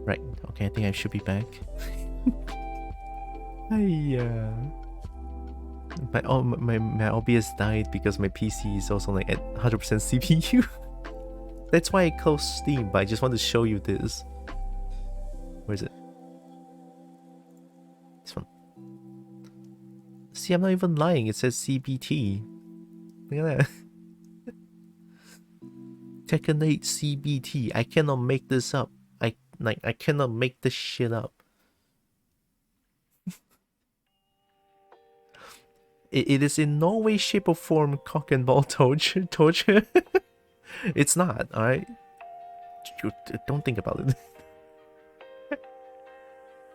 Right, okay, I think I should be back. Hiya. My OBS died because my PC is also like at 100% CPU. That's why I closed Steam, but I just want to show you this. Where is it? This one. See, I'm not even lying. It says CBT. Look at that. Tekken 8 CBT. I cannot make this up. I cannot make this shit up. It is in no way, shape, or form cock and ball torture. It's not, alright? Don't think about it.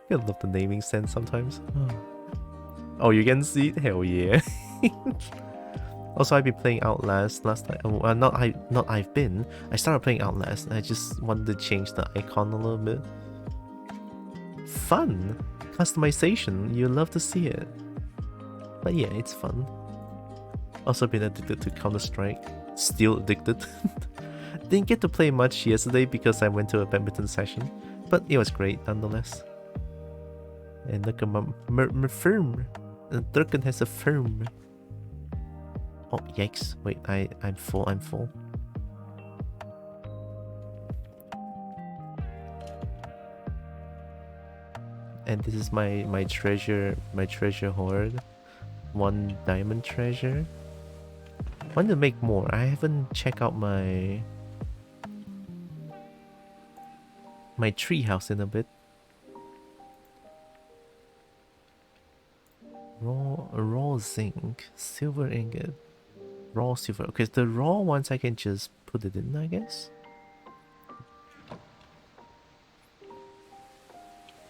I love the naming sense sometimes. Oh, you can see it? Hell yeah. Also, I've been playing Outlast last night. I started playing Outlast and I just wanted to change the icon a little bit. Fun! Customization, you love to see it. But yeah, it's fun. Also been addicted to Counter-Strike. Still addicted. Didn't get to play much yesterday because I went to a badminton session. But it was great nonetheless. And look at my firm. Durkin has a firm. Oh, yikes. Wait, I'm full. And this is my treasure hoard. 1 diamond treasure. I want to make more. I haven't checked out my treehouse in a bit. Raw zinc, silver ingot, raw silver. Okay, the raw ones I can just put it in, I guess.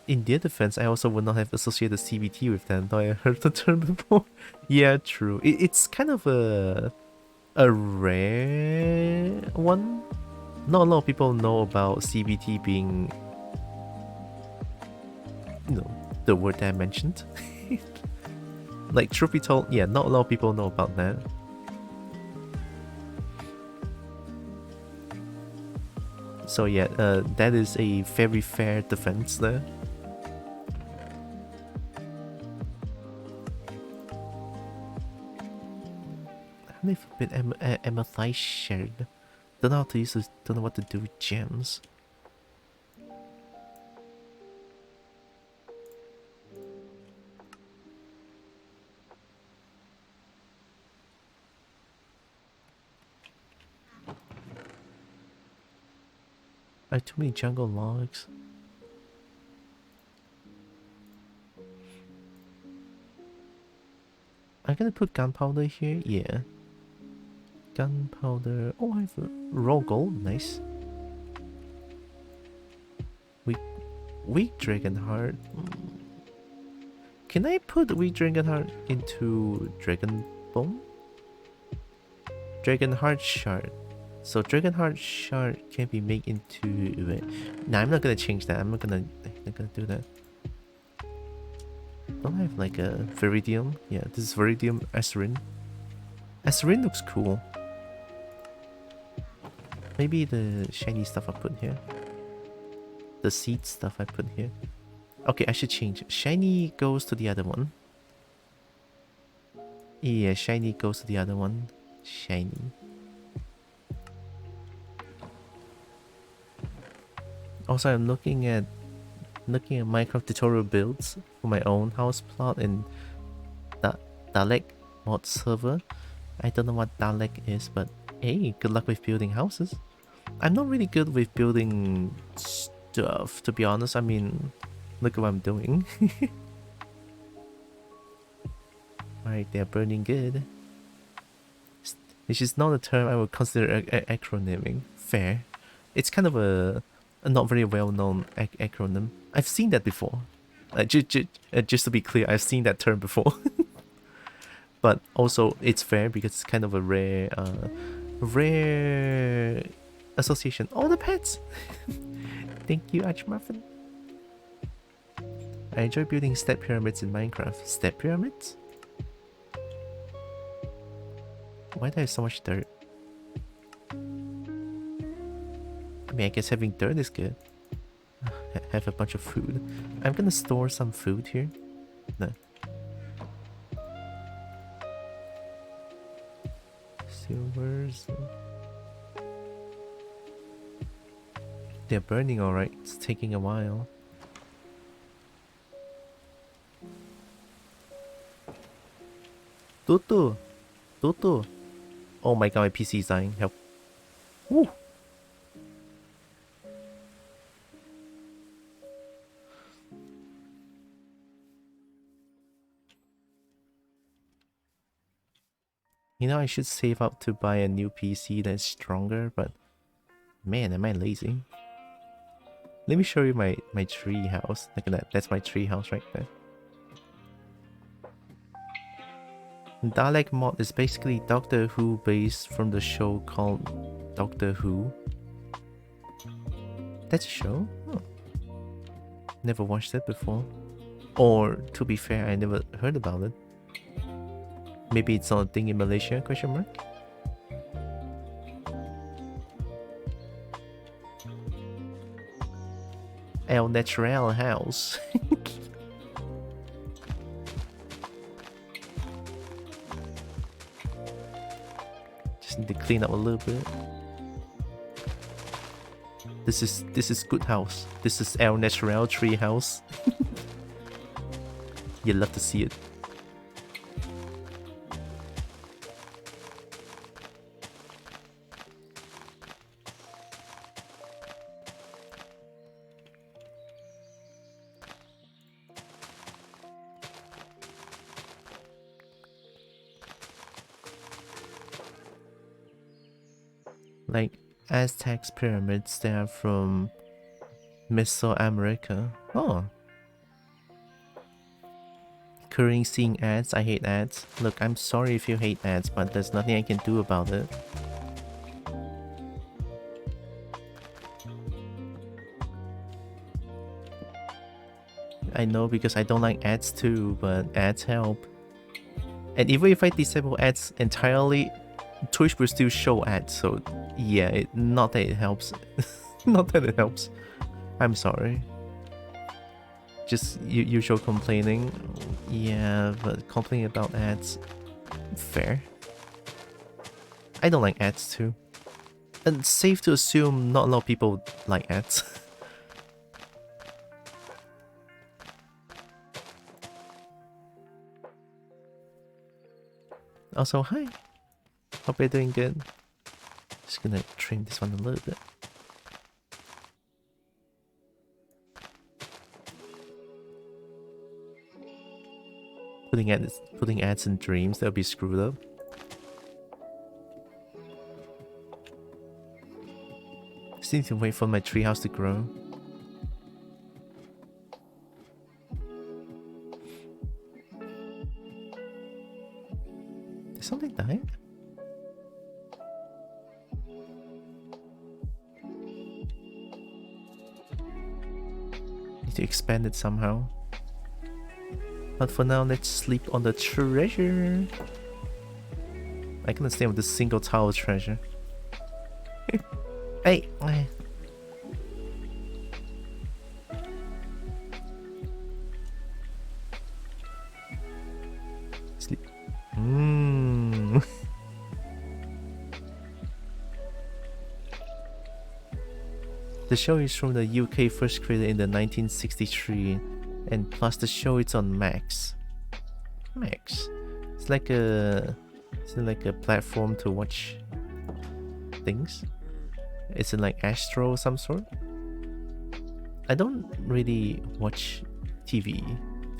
In their defense, I also would not have associated CBT with them, though I heard the term before. Yeah, true. It's kind of a rare one. Not a lot of people know about CBT being, you know, the word that I mentioned. Like, truth be told, yeah, not a lot of people know about that. So yeah, that is a very fair defense there. I haven't been amethyst shared. Don't know how to use this, don't know what to do with gems. I have too many jungle logs. I'm gonna put gunpowder here, yeah. Gunpowder. Oh, I have raw gold, nice. Weak dragon heart. Can I put weak dragon heart into dragon bone? Dragon heart shard. So dragon heart shard can be made into. Wait. Nah, I'm not gonna change that. I'm not gonna do that. Don't I have like a Viridium? Yeah, this is Viridium Acerine. Acerine looks cool. Maybe the shiny stuff I put here. The seed stuff I put here. Okay, I should change. Shiny goes to the other one. Yeah, shiny goes to the other one. Shiny. Also, I'm looking at Minecraft tutorial builds for my own house plot in Dalek mod server. I don't know what Dalek is, but hey, good luck with building houses. I'm not really good with building stuff, to be honest. I mean, look at what I'm doing. Alright, they're burning good. Which is not a term I would consider acronyming. Fair. It's kind of a not very well-known acronym. I've seen that before. Just to be clear, I've seen that term before. But also, it's fair because it's kind of a rare association. All the pets! Thank you, Archmuffin. I enjoy building step pyramids in Minecraft. Step pyramids? Why do I have so much dirt? I mean, I guess having dirt is good. have a bunch of food. I'm gonna store some food here. No. Silvers. They're burning alright. It's taking a while. Tutu! Tutu! Oh my god, my PC is dying. Help. Woo! You know, I should save up to buy a new PC that's stronger, but man, am I lazy. Let me show you my tree house. Look at that. That's my tree house right there. Dalek mod is basically Doctor Who based from the show called Doctor Who. That's a show? Oh. Never watched it before. Or, to be fair, I never heard about it. Maybe it's not a thing in Malaysia, question mark? El Natural house. Just need to clean up a little bit. This is good house. This is El Natural tree house. You love to see it. Like Aztec pyramids, they are from Mesoamerica. Oh. Currently seeing ads. I hate ads. Look, I'm sorry if you hate ads, but there's nothing I can do about it. I know, because I don't like ads too, but ads help. And even if I disable ads entirely, Twitch will still show ads, so yeah, not that it helps. Not that it helps. I'm sorry. Just usual complaining. Yeah, but complaining about ads, fair. I don't like ads too. And safe to assume not a lot of people like ads. Also, hi. Hope you're doing good. Just gonna trim this one a little bit. Putting ads in dreams, that'll be screwed up. Just need to wait for my treehouse to grow. Did something die? Need to expand it somehow. But for now, let's sleep on the treasure. I can stay with the single tile treasure. Hey! Sleep. The show is from the UK, first created in the 1963. And plus the show, it's on Max. Max. It's like a platform to watch things. It's in like Astro of some sort. I don't really watch TV,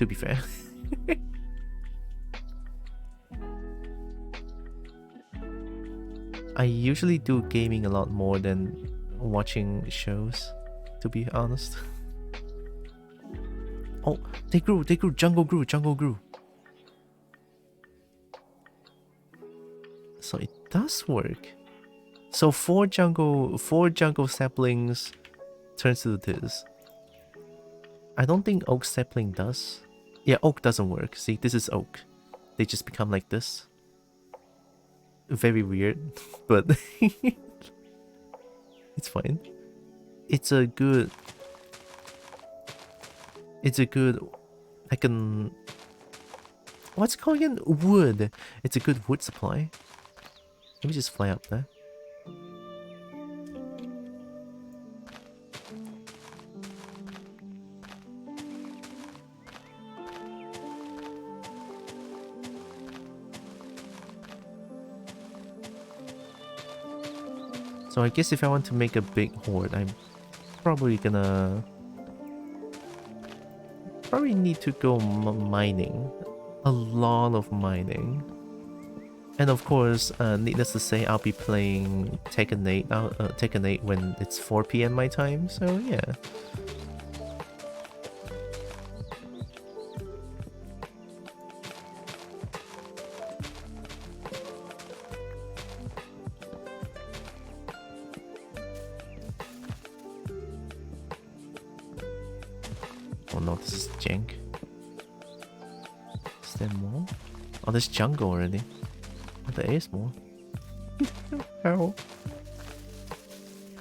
to be fair. I usually do gaming a lot more than watching shows, to be honest. Oh, they grew, jungle grew. So it does work. So four jungle saplings turns to this. I don't think oak sapling does. Yeah, oak doesn't work. See, this is oak. They just become like this. Very weird, but it's fine. It's a good It's a good, I can, what's it called again? Wood. It's a good wood supply. Let me just fly up there. So I guess if I want to make a big horde, I'm probably gonna... probably need to go mining. A lot of mining. And of course, needless to say, I'll be playing Tekken 8, Tekken 8 when it's 4 PM my time, so yeah. Oh no, this is jank. Is there more? Oh, there's jungle already. Oh, there is more. How?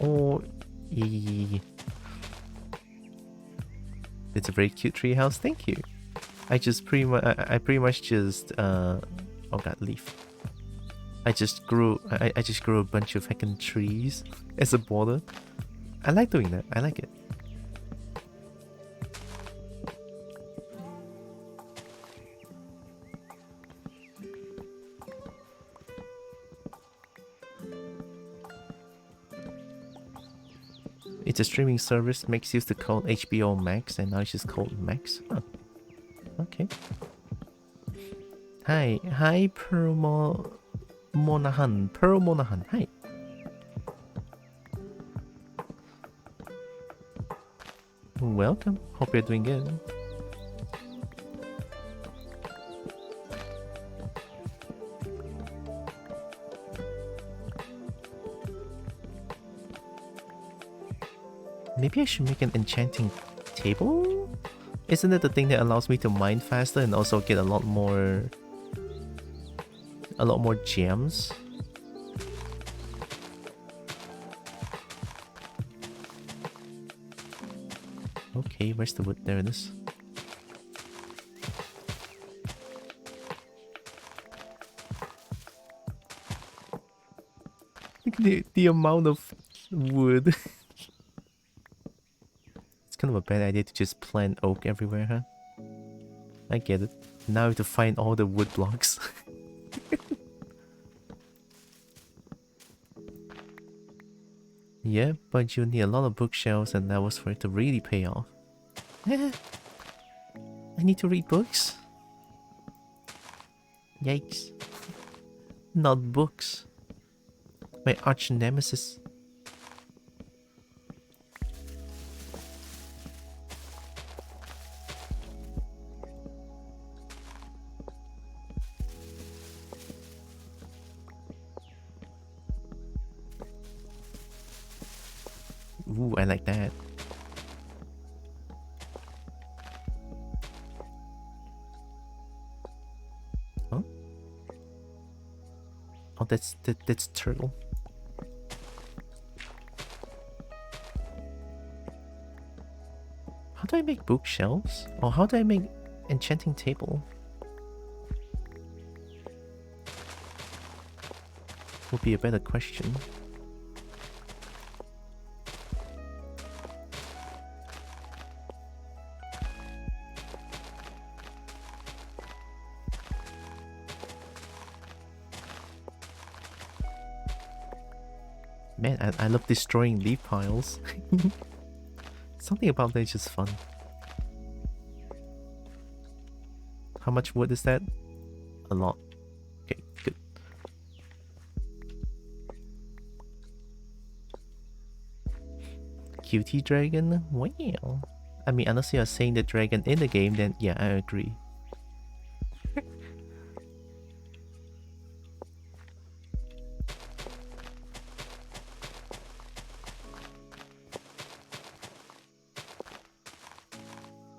Oh, yeah. It's a very cute treehouse. Thank you. I pretty much just oh god, leaf. I just grew a bunch of heckin' trees as a border. I like doing that. I like it. It's a streaming service. Max used to call HBO Max, and now it's just called Max. Huh. Okay. Hi, Pearl Monahan. Pearl Monahan. Hi. Welcome. Hope you're doing good. Maybe I should make an enchanting table? Isn't it the thing that allows me to mine faster and also get a lot more gems? Okay, where's the wood? There it is. Look at the amount of wood. Kind of a bad idea to just plant oak everywhere, huh? I get it. Now I have to find all the wood blocks. Yeah, but you need a lot of bookshelves and that was for it to really pay off. I need to read books? Yikes. Not books. My arch nemesis. Ooh, I like that. Huh? Oh, that's turtle. How do I make bookshelves? Or how do I make enchanting table? Would be a better question. Man, I love destroying leaf piles. Something about that is just fun. How much wood is that? A lot. Okay, good. Cutie dragon? Wow. I mean, unless you are saying the dragon in the game, then yeah, I agree.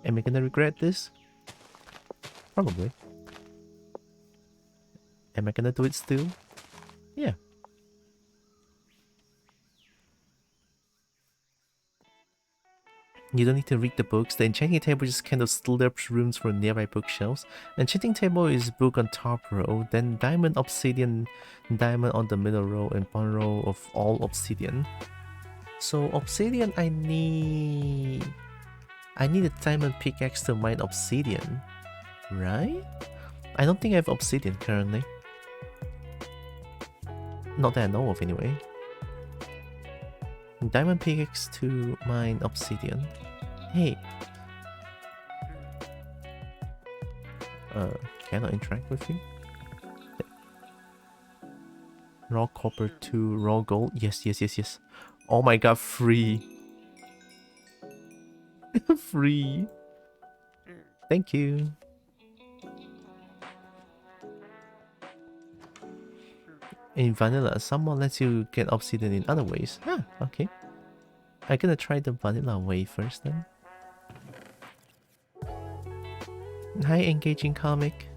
Am I gonna regret this? Probably. Am I gonna do it still? Yeah. You don't need to read the books. The enchanting table just kind of slurps rooms from nearby bookshelves. Enchanting table is book on top row, then diamond, obsidian, diamond on the middle row, and bottom row of all obsidian. So obsidian, I need a diamond pickaxe to mine obsidian, right? I don't think I have obsidian currently. Not that I know of anyway. Diamond pickaxe to mine obsidian. Hey. Can I interact with you? Raw copper to raw gold. Yes, yes, yes, yes. Oh my god, free. Free. Thank you. In vanilla, someone lets you get obsidian in other ways. Huh, okay. I'm gonna try the vanilla way first then. Hi, engaging comic.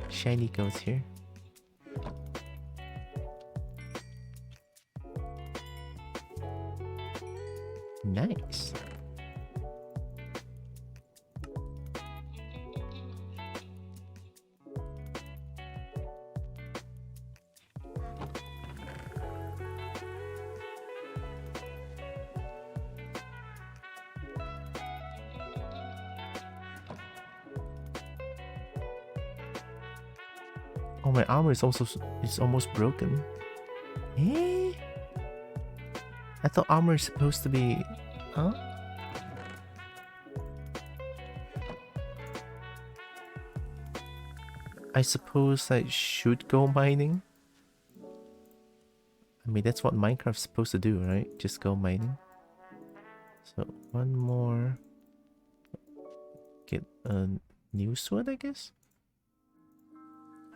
Shiny goes here. Nice. Oh, my armor is almost broken. Eh? I thought armor is supposed to be... Huh? I suppose I should go mining? I mean, that's what Minecraft's supposed to do, right? Just go mining. So, one more... Get a new sword, I guess?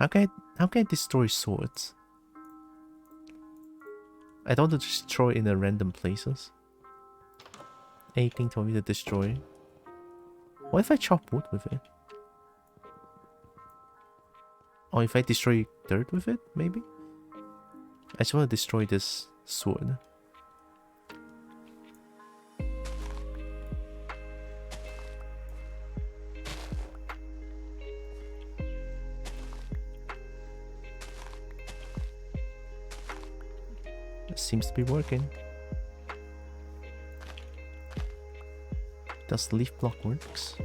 How can I destroy swords? I don't want to destroy in random places. Anything for me to destroy? What if I chop wood with it? Or if I destroy dirt with it, maybe? I just want to destroy this sword. Seems to be working. Does leaf block works?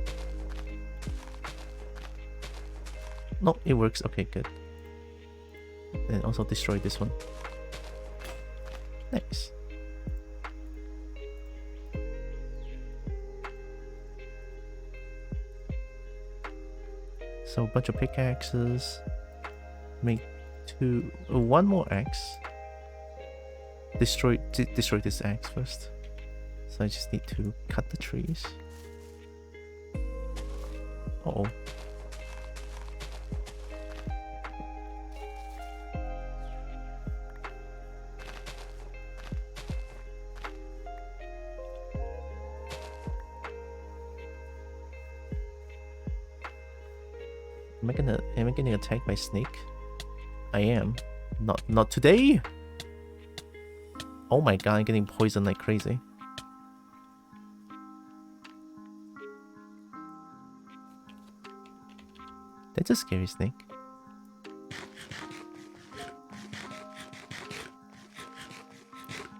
No, it works. Okay, good. And also destroy this one. Nice. So a bunch of pickaxes. Make one more axe. Destroy this axe first. So I just need to cut the trees. Uh-oh. Am I getting attacked by snake? I am. Not today. Oh my god, I'm getting poisoned like crazy. That's a scary snake.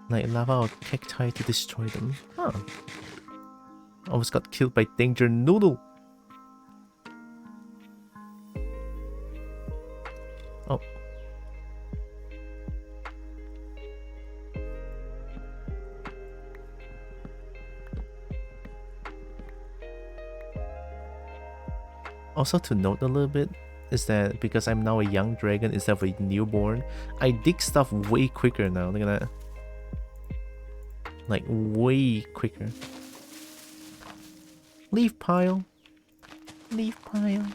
Like lava or cacti to destroy them. Huh. Almost got killed by Danger Noodle. Oh. Also to note a little bit is that because I'm now a young dragon instead of a newborn, I dig stuff way quicker now. Look at that. Like way quicker. Leaf pile. Leaf pile.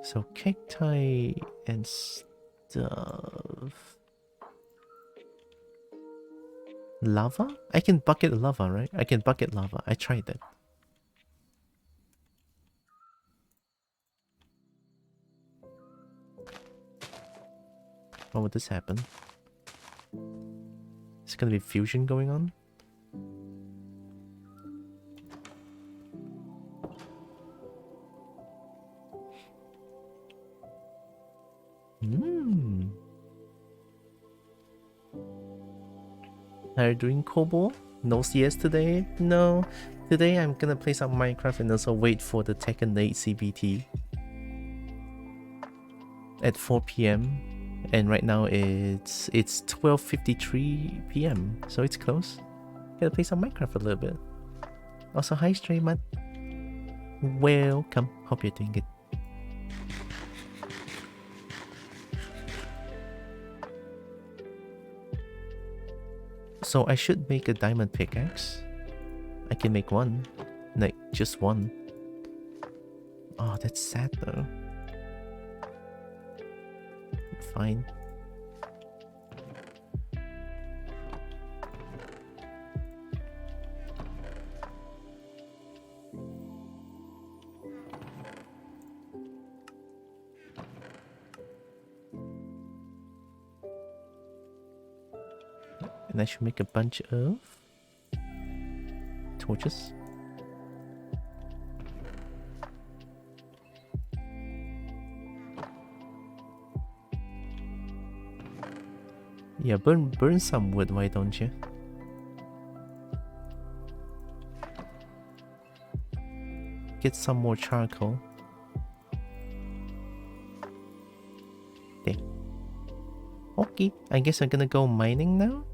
So cacti and stuff. Lava? I can bucket lava, right? I can bucket lava. I tried that. How would this happen? Is gonna be fusion going on? Are you doing Kobo? No CS today? No. Today I'm gonna play some Minecraft and also wait for the Tekken 8 CBT at 4 p.m. And right now it's 12:53 p.m. So it's close. Gotta play some Minecraft a little bit. Also, hi Strayman. Welcome. Hope you're doing good. So I should make a diamond pickaxe. I can make one. Like, just one. Oh, that's sad though. Fine. And I should make a bunch of torches. Yeah, burn some wood, why don't you? Get some more charcoal. There. Okay, I guess I'm gonna go mining now.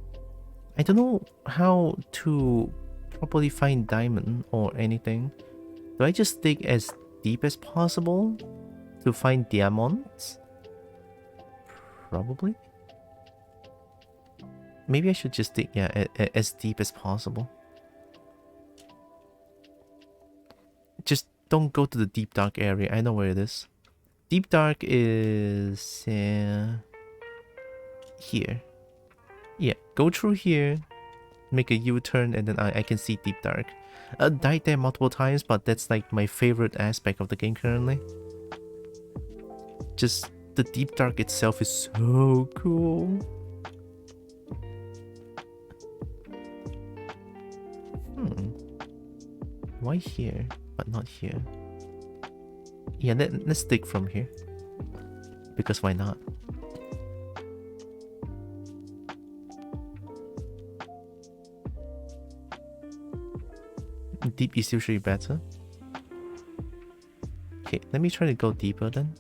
I don't know how to properly find diamond or anything. Do I just dig as deep as possible to find diamonds? Probably. Maybe I should just dig, yeah, as deep as possible. Just don't go to the deep dark area. I know where it is. Deep dark is here. Yeah, go through here, make a U-turn, and then I can see deep dark. I died there multiple times, but that's like my favorite aspect of the game currently. Just the deep dark itself is so cool. Why here, but not here? Yeah, let's dig from here. Because why not? Deep is usually better. Okay, let me try to go deeper then.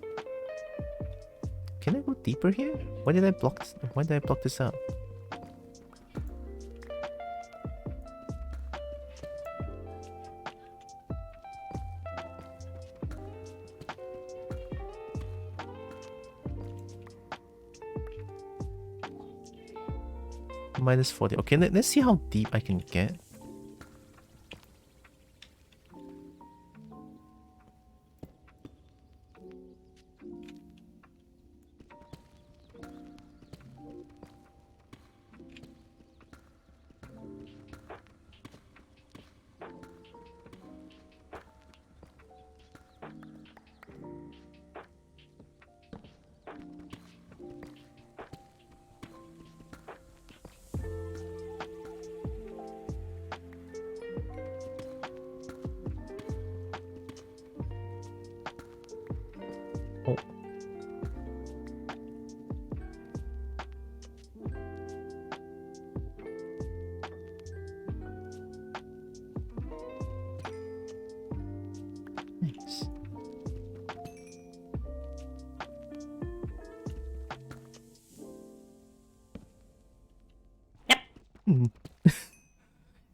Can I go deeper here? Why did I block this out? Minus 40. Okay, let's see how deep I can get.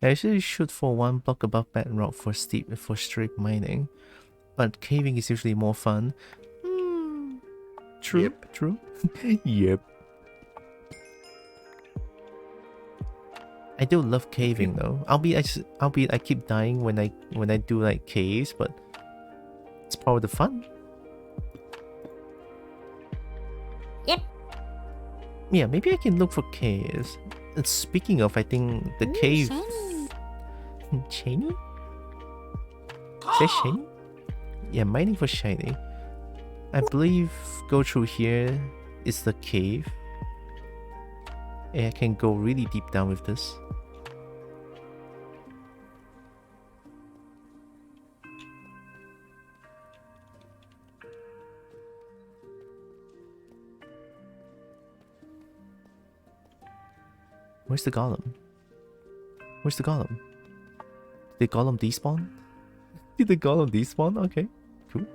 I actually shoot for 1 block above bedrock for straight mining, but caving is usually more fun. True, yep. True. Yep. I do love caving though. Albeit I keep dying when I do like caves, but it's part of the fun. Yep. Yeah, maybe I can look for caves. And speaking of, I think the cave. Shiny? Is that shiny? Yeah, mining for shiny. I believe go through here is the cave. I can go really deep down with this. Where's the golem? Where's the golem? Did the golem despawn? Did the golem despawn? Okay, cool.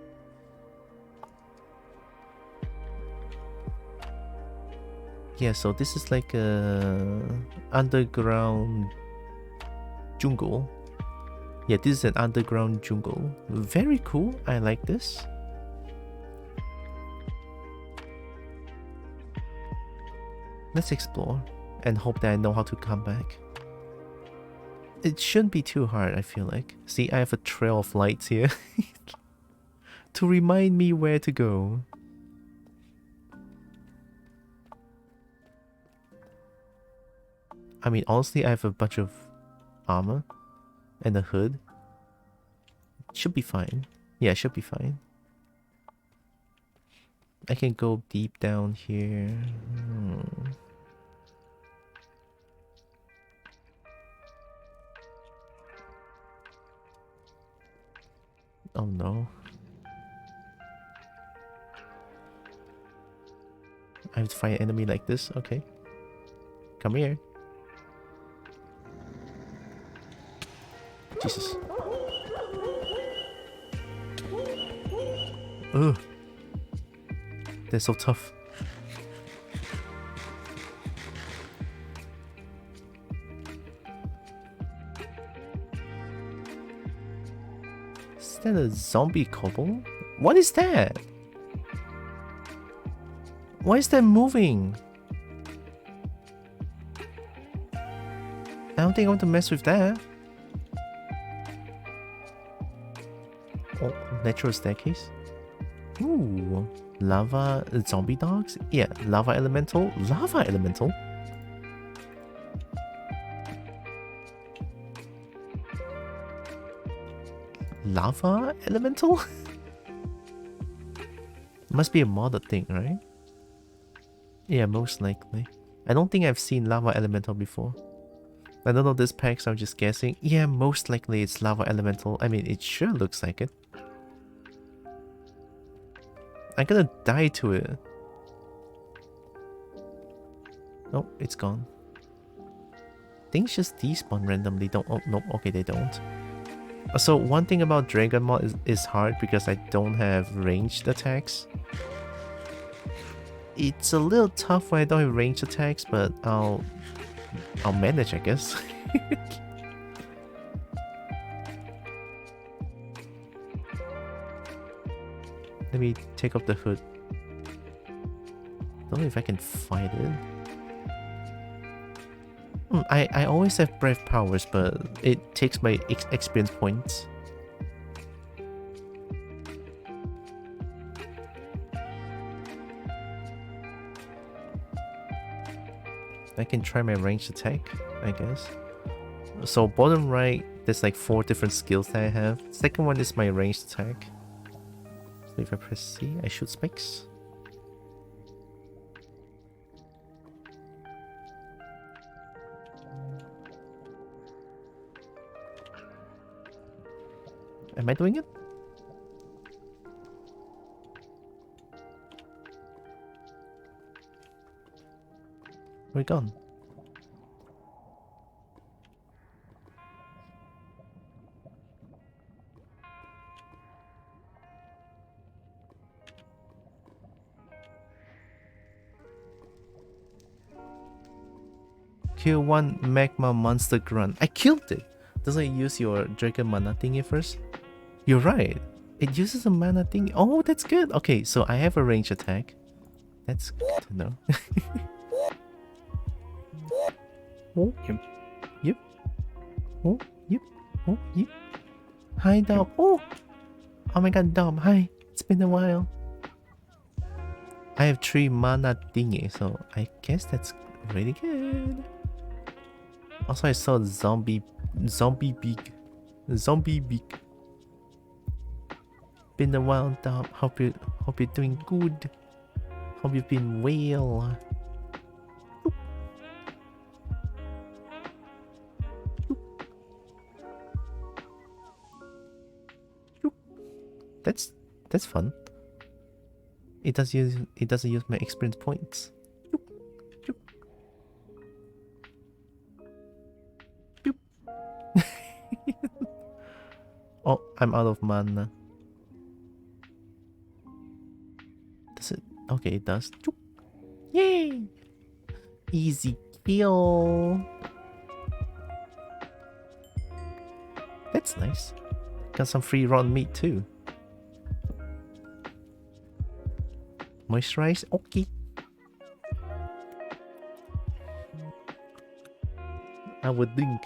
Yeah, so this is like a underground jungle. Yeah, this is an underground jungle. Very cool. I like this. Let's explore and hope that I know how to come back. It shouldn't be too hard, I feel like. See, I have a trail of lights here to remind me where to go. I mean, honestly, I have a bunch of armor and a hood. Should be fine. Yeah, should be fine. I can go deep down here. Oh no. I have to fight an enemy like this? Okay. Come here. Jesus. Ugh. They're so tough. Is that a zombie kobold? What is that? Why is that moving? I don't think I want to mess with that. Oh, natural staircase. Ooh, lava zombie dogs? Yeah, lava elemental. Lava elemental? Lava elemental? Must be a modded thing, right? Yeah, most likely. I don't think I've seen lava elemental before. I don't know this pack, so I'm just guessing. Yeah, most likely it's lava elemental. I mean, it sure looks like it. I'm gonna die to it. Oh, it's gone. Things just despawn randomly. Don't. Oh, nope. Okay, they don't. So one thing about Dragon mod is hard because I don't have ranged attacks. It's a little tough when I don't have ranged attacks, but I'll manage, I guess. Let me take off the hood. Don't know if I can fight it. I always have breath powers, but it takes my experience points. I can try my ranged attack, I guess. So bottom right, there's like 4 different skills that I have. Second one is my ranged attack. So if I press C, I shoot spikes. Am I doing it? Where gone? Kill one magma monster grunt. I killed it! Doesn't it use your dragon mana thingy first? You're right. It uses a mana thingy. Oh, that's good. Okay, so I have a range attack. That's good to know. Oh, yep. Yep. Oh, yep. Oh, yep. Hi, Dom. Oh! Oh my god, Dom. Hi. It's been a while. I have 3 mana thingy, so I guess that's really good. Also, I saw zombie beak. Zombie beak. Been a while, Dom. Hope you're doing good. Hope you've been well. That's fun. It doesn't use my experience points. Boop. Boop. Boop. Oh, I'm out of mana. Does it? Okay, it does. Boop. Yay! Easy kill. That's nice. Got some free raw meat too. Moisturize, okay. I would think.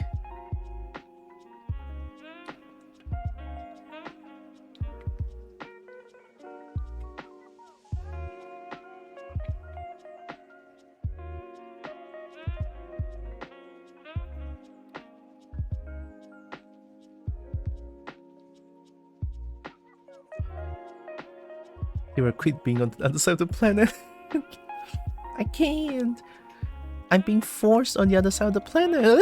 You were quit being on the other side of the planet. I can't. I'm being forced on the other side of the planet.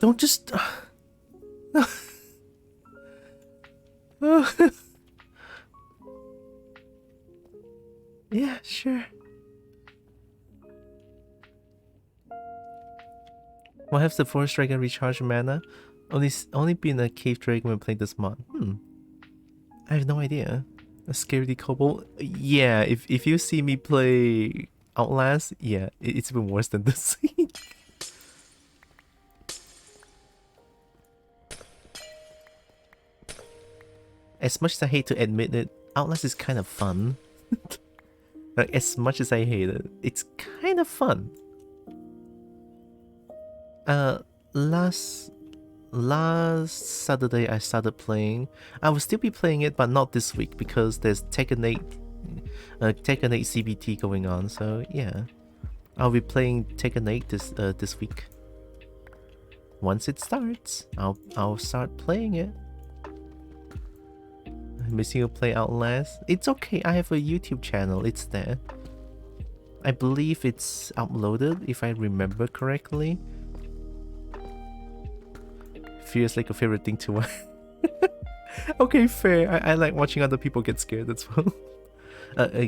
Don't just. Yeah, sure. What has the forest dragon recharge mana? Only been a cave dragon when playing this mod. I have no idea. A scaredy kobold? Yeah, if you see me play Outlast, yeah, it's even worse than this. As much as I hate to admit it, Outlast is kind of fun. Like, as much as I hate it, it's kind of fun. Last Saturday I started playing. I will still be playing it, but not this week because there's Tekken 8 CBT going on. So yeah, I'll be playing Tekken 8 this week. Once it starts, I'll start playing it. I'm missing you play Outlast. It's okay. I have a YouTube channel. It's there. I believe it's uploaded if I remember correctly. Feels like a favorite thing to watch. Okay, fair. I like watching other people get scared as well.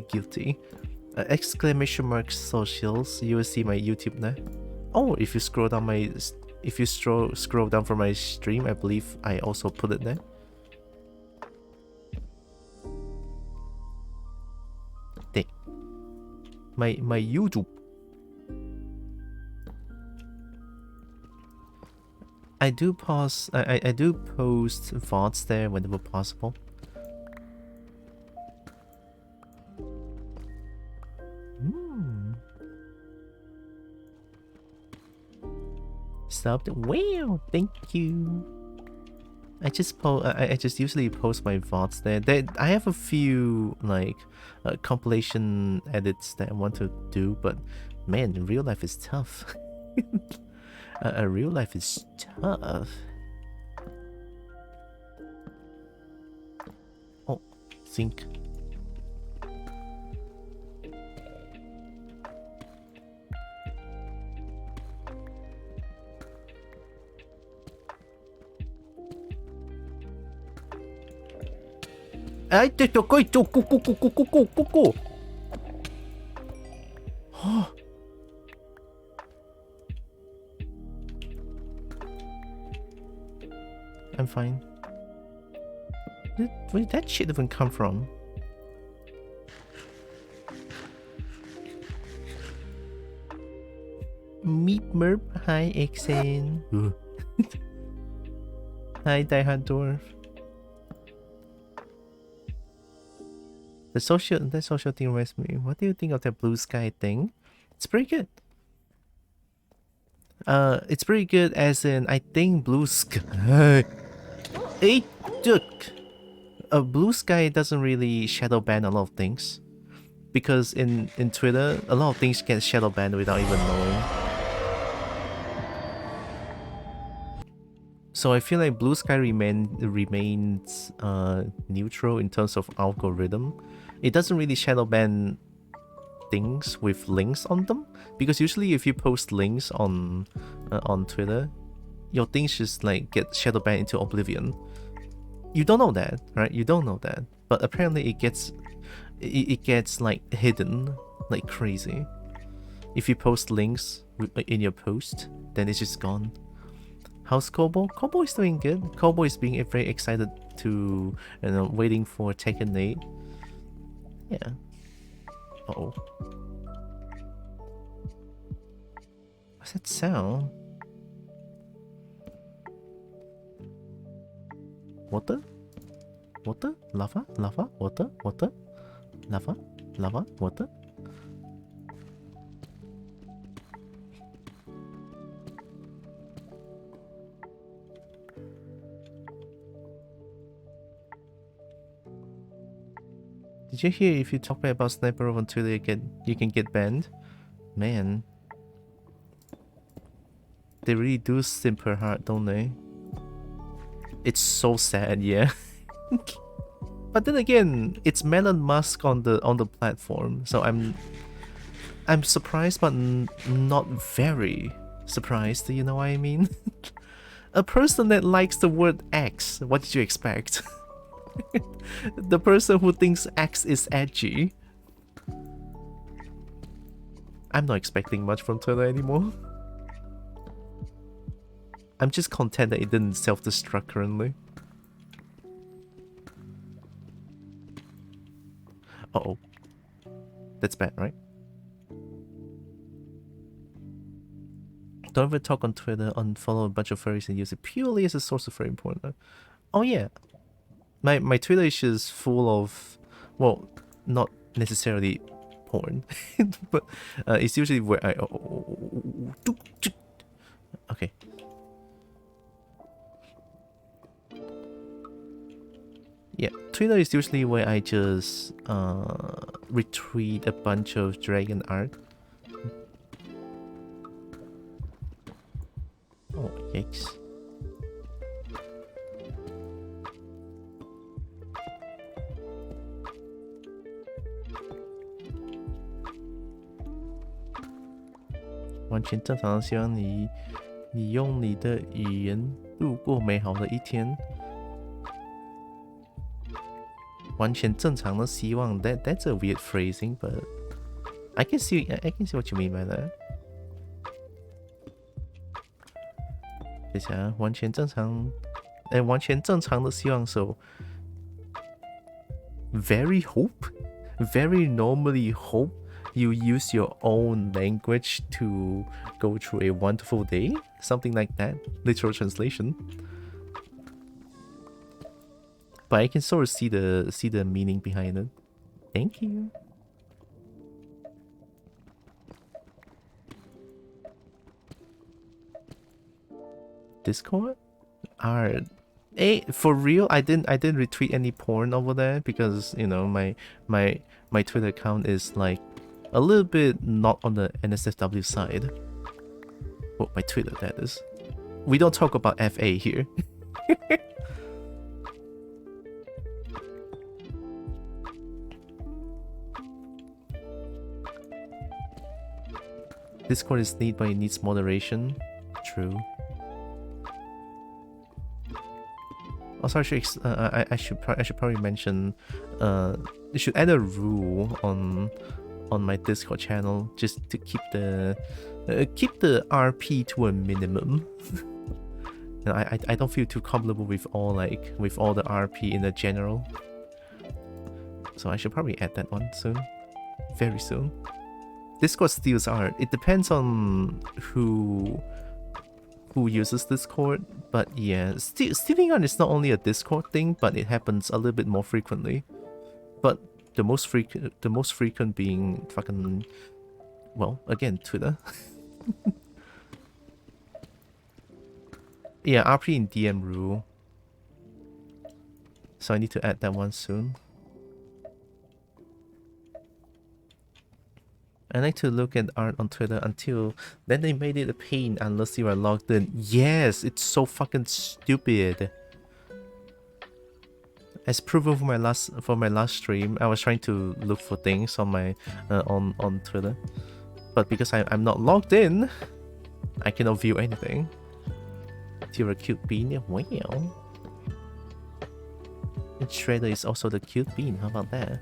Guilty. Exclamation mark socials. You will see my YouTube now. Oh, if you scroll down scroll down from my stream, I believe I also put it there. There. My YouTube. I do post VODs there whenever possible. Stopped. Wow, thank you. I just usually post my VODs there. I have a few like compilation edits that I want to do, but man, real life is tough. Real life is tough. Oh, think. Go. Oh. I'm fine. Where did that shit even come from? Meep Merp, hi Exen. Hi Diehard Dwarf. That social thing reminds me. What do you think of that blue sky thing? It's pretty good. It's pretty good as in I think blue sky. Hey, duck. Blue sky doesn't really shadow ban a lot of things, because in Twitter a lot of things get shadow banned without even knowing. So I feel like blue sky remains neutral in terms of algorithm. It doesn't really shadow ban things with links on them, because usually if you post links on Twitter, your things just like get shadow banned into oblivion. You don't know that, right? You don't know that, but apparently it gets like hidden like crazy. If you post links in your post, then it's just gone. How's Kobo? Kobo is doing good. Kobo is being very excited to, waiting for Tekken 8. Yeah. Uh-oh. What's that sound? Water? Water? Lava? Lava? Water? Water? Lava? Lava? Water? Did you hear if you talk bad about Sniper on Twitter you can get banned? Man. They really do simper hard, don't they? It's so sad, yeah. But then again, it's Melon Musk on the platform, so I'm surprised but not very surprised, you know what I mean? A person that likes the word X, what did you expect? The person who thinks X is edgy. I'm not expecting much from Twitter anymore. I'm just content that it didn't self-destruct currently. Uh-oh. That's bad, right? Don't ever talk on Twitter, unfollow a bunch of furries and use it purely as a source of furry porn. Oh yeah. My Twitter is just full of, well, not necessarily porn, but it's usually where I... Okay. Yeah, Twitter is usually where I just retweet a bunch of dragon art. Oh, yikes.完全正常的希望你用你的语言度过美好的一天。完全正常的希望 that's a weird phrasing, but I can see what you mean by that. 等一下，完全正常，完全正常的希望 so very normally hope you use your own language to go through a wonderful day, something like that, literal translation. But I can sort of see the meaning behind it. Thank you. Discord? Art. Hey, for real, I didn't retweet any porn over there because, you know, my Twitter account is like a little bit not on the NSFW side. Well, my Twitter, that is. We don't talk about FA here. Discord is neat, but it needs moderation. True. Also, I should probably mention, you should add a rule on my Discord channel just to keep the RP to a minimum. You know, I don't feel too comfortable with all the RP in the general. So I should probably add that one soon, very soon. Discord steals art. It depends on who uses Discord, but yeah, stealing art is not only a Discord thing, but it happens a little bit more frequently. But the most frequent being fucking, well, again, Twitter. Yeah, RP in DM rule. So I need to add that one soon. I like to look at art on Twitter until then they made it a pain unless you are logged in. Yes, it's so fucking stupid. As proven for my last stream, I was trying to look for things on my on Twitter, but because I'm not logged in, I cannot view anything. You're a cute bean, well. And Shredder is also the cute bean, how about that?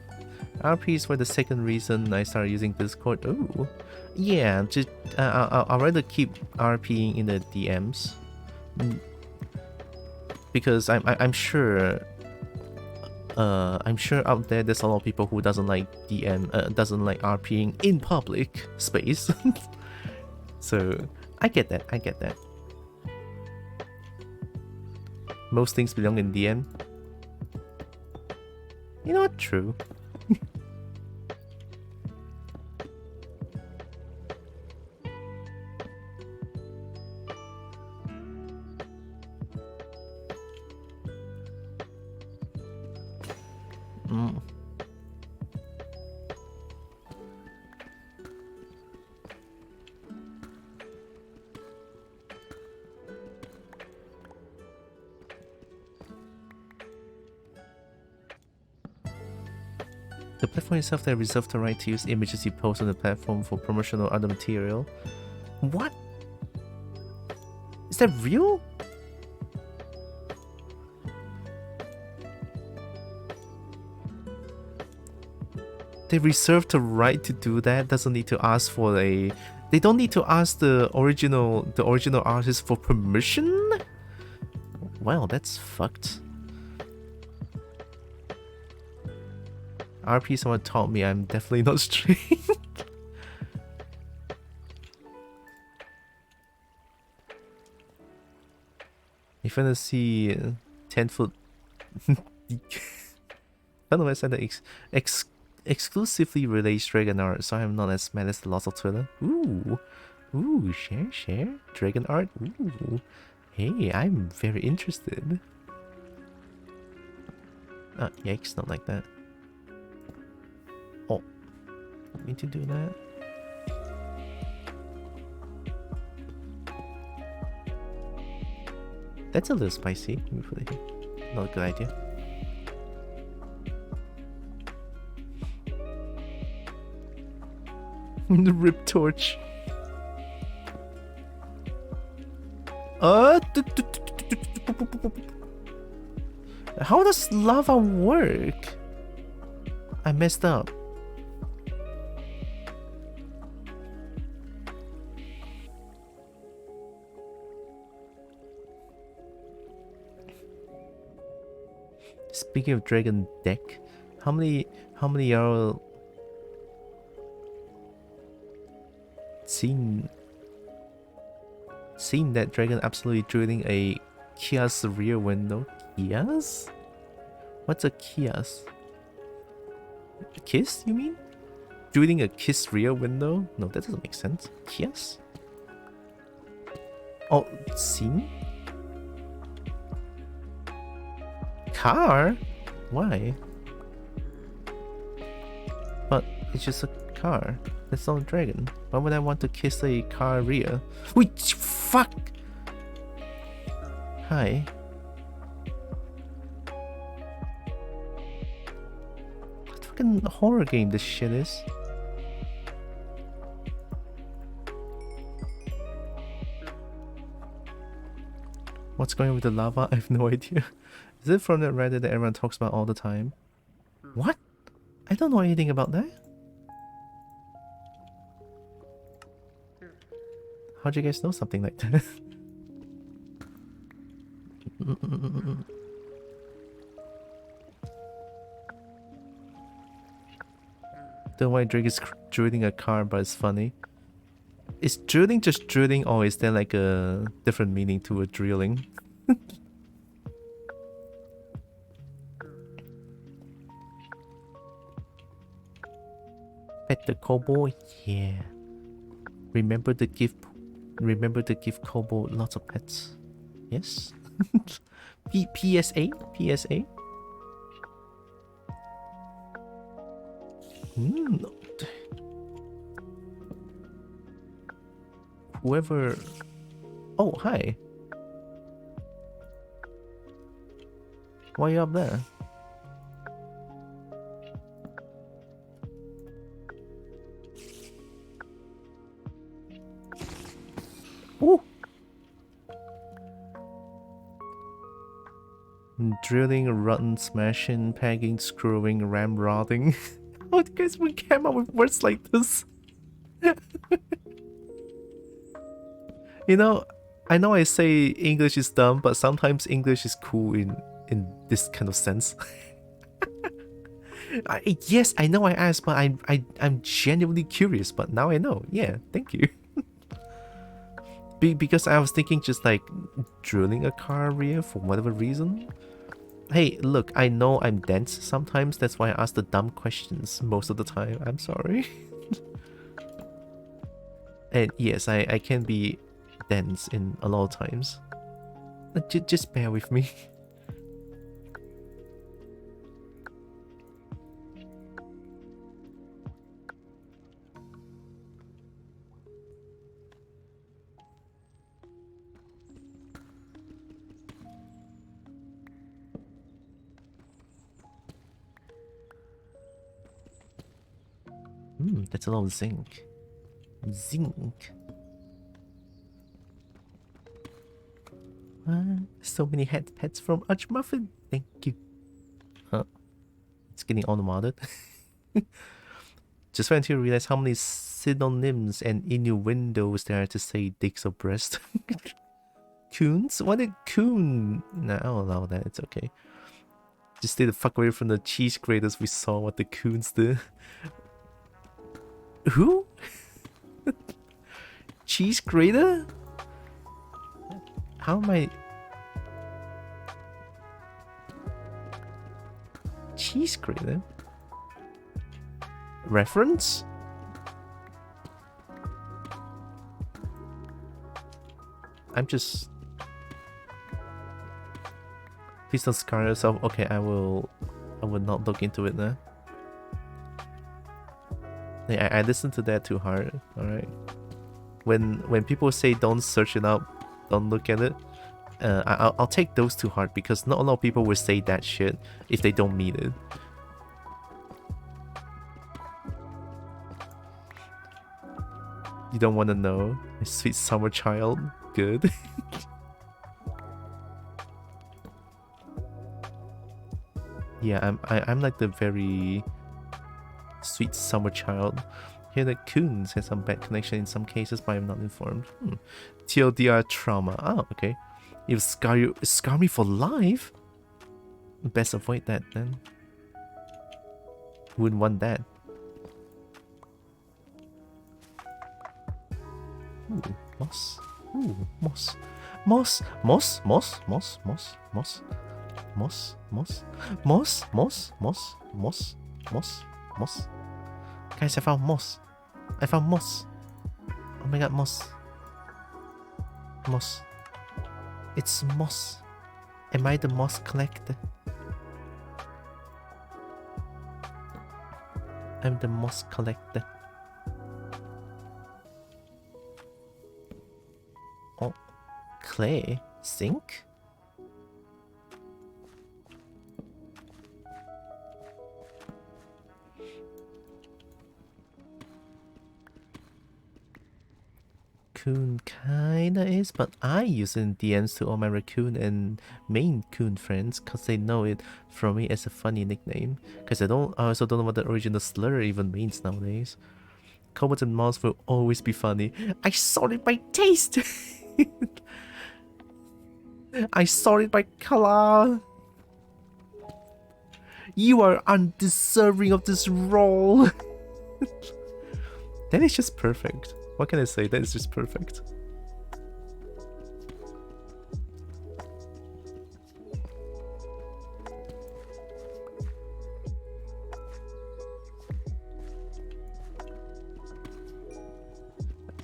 RPs were the second reason I started using Discord. Oh, yeah, just I'd rather keep RPing in the DMs. Because I'm sure out there's a lot of people who doesn't like doesn't like RPing in public space. So I get that. Most things belong in DM. You know what? True. The platform itself that reserved the right to use images you post on the platform for promotional or other material. What? Is that real? They reserve the right to do that. Doesn't need to ask for a. They don't need to ask the original artist for permission. Wow, that's fucked. RP someone taught me I'm definitely not straight. If you wanna see 10-foot Final Center exclusively relates Dragon art, so I'm not as mad as the loss of Twitter. Ooh, share Dragon art. Ooh, hey, I'm very interested. Yikes, not like that. Oh, need to do that. That's a little spicy. Let me put it here. Not a good idea. The rip torch. How does lava work? I messed up. Speaking of dragon deck, how many are seen that dragon absolutely drilling a kiosk rear window? Kiosk? What's a kiosk? A kiss, you mean? Drilling a kiss rear window? No, that doesn't make sense. Kiosk? Oh, seen? Car? Why? But it's just a car. That's not a dragon. Why would I want to kiss a car rear? Wait, fuck! Hi. What fucking horror game this shit is? What's going on with the lava? I have no idea. Is it from that Reddit that everyone talks about all the time? What? I don't know anything about that. How'd you guys know something like that? The white drake is drilling a car, but it's funny. Is drilling just drilling, or is there like a different meaning to a drilling? Pet the Kobo, yeah. Remember to give Kobo lots of pets. Yes. PSA. Whoever. Oh, hi. Why are you up there? Ooh. Drilling, rutting, smashing, pegging, screwing, ramrodding. How do you guys even come up with words like this? You know I say English is dumb, but sometimes English is cool in this kind of sense. Yes, I know I asked, but I'm genuinely curious, but now I know. Yeah, thank you. Because I was thinking just like drilling a career for whatever reason. Hey, look, I know I'm dense sometimes, that's why I ask the dumb questions most of the time. I'm sorry. And yes, I can be dense in a lot of times. Just bear with me. That's a lot of zinc. Zinc. So many pets from Archmuffin. Thank you. Huh? It's getting automated. Just wait until you realize how many synonyms and innuendos there are to say dicks or breast. Coons? What a coon? Nah, I'll allow that. It's okay. Just stay the fuck away from the cheese graters. We saw what the coons did. Who? Cheese grater? How am I? Cheese grater? Reference? I'm just... Please don't scar yourself. Okay, I will not look into it now. I listened to that too hard. Alright. When people say don't search it up, don't look at it, I'll take those too hard because not a lot of people will say that shit if they don't mean it. You don't want to know? My sweet summer child. Good. Yeah, I'm like the very sweet summer child. Here the coons has some bad connection in some cases, but I'm not informed. TLDR trauma. Oh, okay. If scar me for life? Best avoid that then. Wouldn't want that. Ooh, moss. Ooh, moss. Moss. Moss. Moss. Moss. Moss. Moss. Moss. Moss. Moss. Moss. Moss. Moss. Moss. Moss. Guys, I found moss. I found moss. Oh my god, moss. Moss. It's moss. Am I the moss collector? I'm the moss collector. Oh, clay? Zinc? Coon kinda is, but I use it in DMs to all my raccoon and main coon friends cause they know it from me as a funny nickname. Cause I also don't know what the original slur even means nowadays. Kobolds and moss will always be funny. I sorted by taste! I sorted by color! You are undeserving of this role! That is just perfect. What can I say? That is just perfect.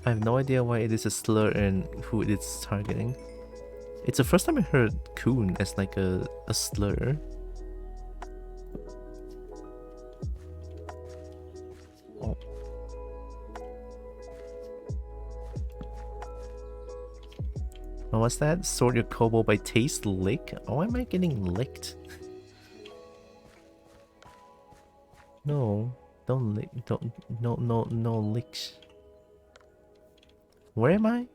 I have no idea why it is a slur and who it is targeting. It's the first time I heard coon as like a slur. Oh. Oh, what's that? Sort your kobold by taste lick? Oh, am I getting licked? No, don't lick. Don't. No licks. Where am I?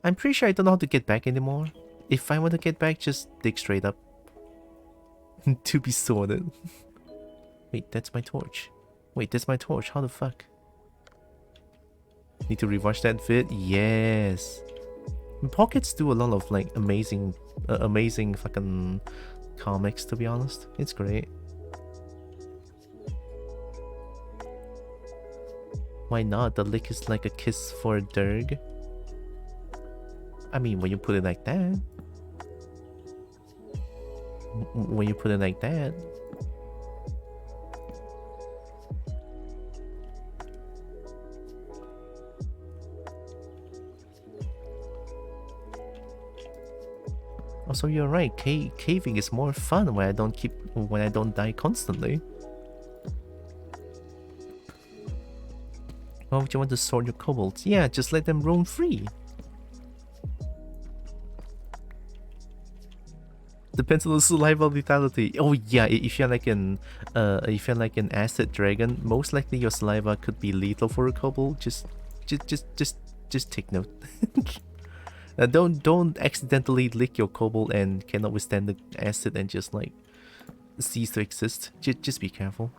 I'm pretty sure I don't know how to get back anymore. If I want to get back, just dig straight up. To be sorted. Wait, that's my torch. Wait, that's my torch. How the fuck? Need to rewatch that vid? Yes. Pockets do a lot of like amazing fucking comics, to be honest. It's great. Why not? The lick is like a kiss for a Durg. I mean, when you put it like that. When you put it like that. Also, you're right. Caving is more fun when I don't die constantly. Why would you want to sort your kobolds? Yeah, just let them roam free. Depends on the saliva lethality. Oh yeah, if you're like an acid dragon, most likely your saliva could be lethal for a kobold. Just take note. Don't accidentally lick your kobold and cannot withstand the acid and just like cease to exist. Just be careful.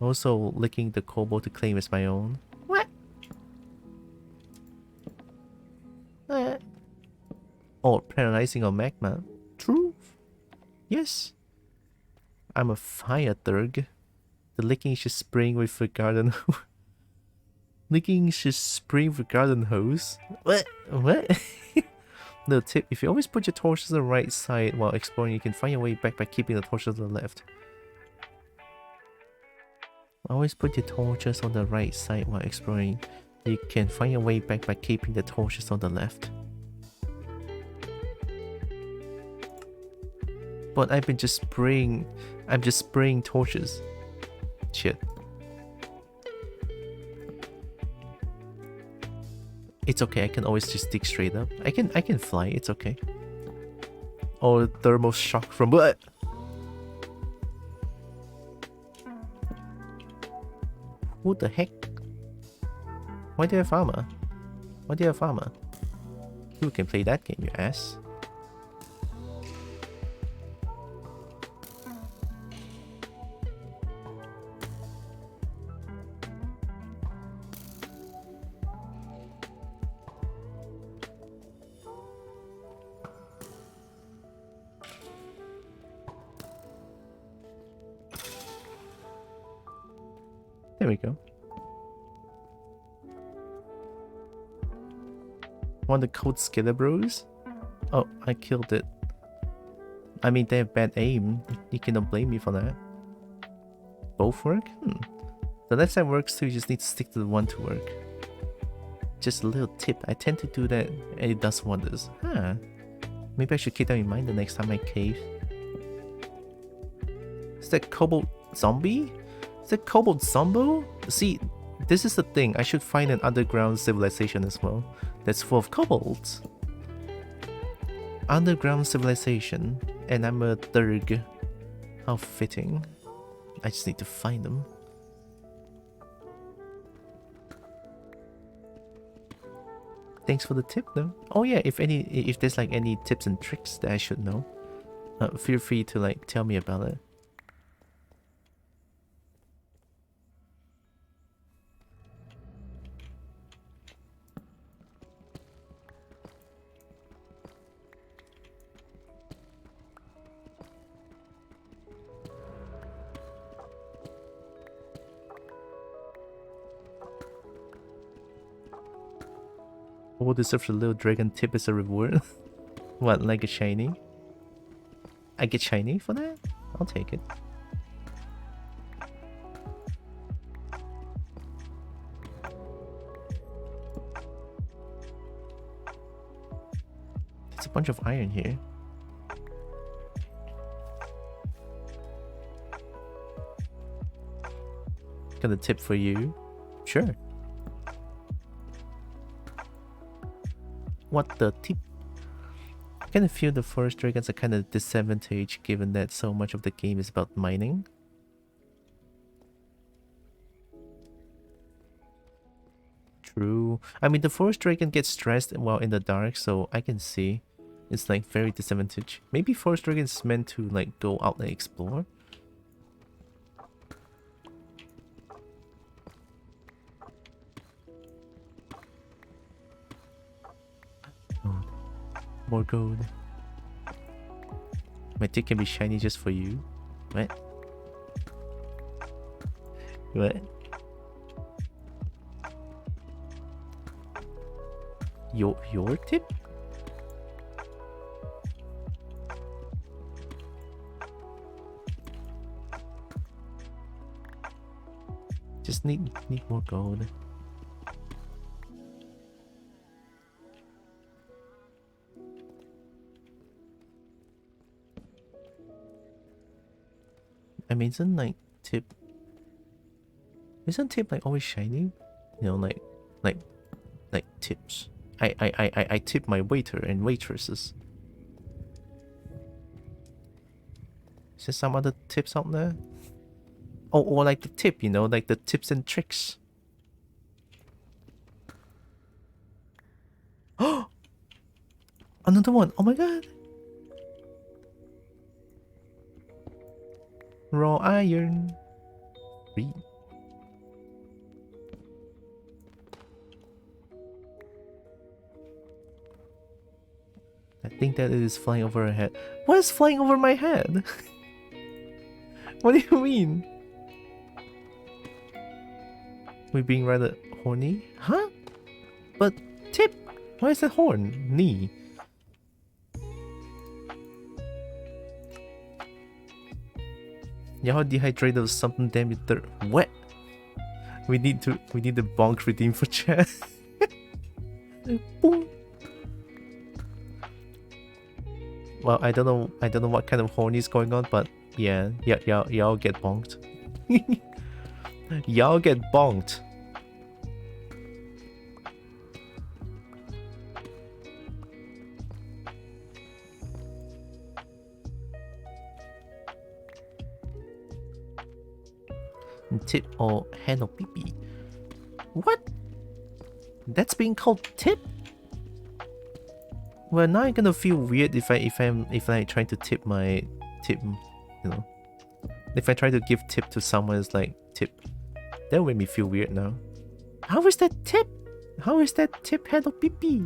Also, licking the kobold to claim as my own. What? Or paralyzing on magma. True. Yes. I'm a fire Durg. The licking should spring with a garden. Licking should spring with a garden hose. What? What? No tip: if you always put your torches on the right side while exploring, you can find your way back by keeping the torches on the left. Always put your torches on the right side while exploring. You can find your way back by keeping the torches on the left. But I'm just spraying torches. Shit. It's okay, I can always just dig straight up. I can fly, it's okay. Or thermal shock from what? Who the heck? Why do you have armor? Why do you have armor? Who can play that game, you ass? There we go. Want the code Skiller Bros? Oh, I killed it. I mean, they have bad aim. You cannot blame me for that. Both work? The left side works too, you just need to stick to the one to work. Just a little tip, I tend to do that and it does wonders. Huh. Maybe I should keep that in mind the next time I cave. Is that kobold zombie? Is that kobold zombo? See, this is the thing, I should find an underground civilization as well that's full of kobolds. Underground civilization, and I'm a Durg. How fitting. I just need to find them. Thanks for the tip though. Oh yeah, if there's like any tips and tricks that I should know, feel free to like tell me about it. Who deserves a little dragon tip as a reward? What, like a shiny? I get shiny for that? I'll take it. There's a bunch of iron here. Got a tip for you. Sure. What the tip? I kind of feel the forest dragons are kind of disadvantaged given that so much of the game is about mining. True. I mean, the forest dragon gets stressed while in the dark, so I can see. It's like very disadvantage. Maybe Forest Dragon is meant to like go out and explore. Oh, more gold. My tick can be shiny just for you. What? What? Your tip? Just need more gold. I mean, isn't like tip? Isn't tip like always shiny? You know, like tips. I tip my waiter and waitresses. Is there some other tips out there? Oh, or like the tip, you know, like the tips and tricks. Oh, another one! Oh my god! Raw iron. Free. I think that it is flying over her head. What is flying over my head? What do you mean? We being rather horny? Huh? But tip! Why is that horn? Knee. Y'all dehydrated or something, damn it, they're wet. We need the bonk redeem for chat. Boom. Well, I don't know what kind of horny is going on, but yeah, y'all get bonked. Y'all get bonked. Tip or hand or pee-pee. What? That's being called tip? Well, now I'm gonna feel weird if I try to tip, you know. If I try to give tip to someone, it's like tip. That will make me feel weird now. How is that tip? How is that tip hand or pee-pee?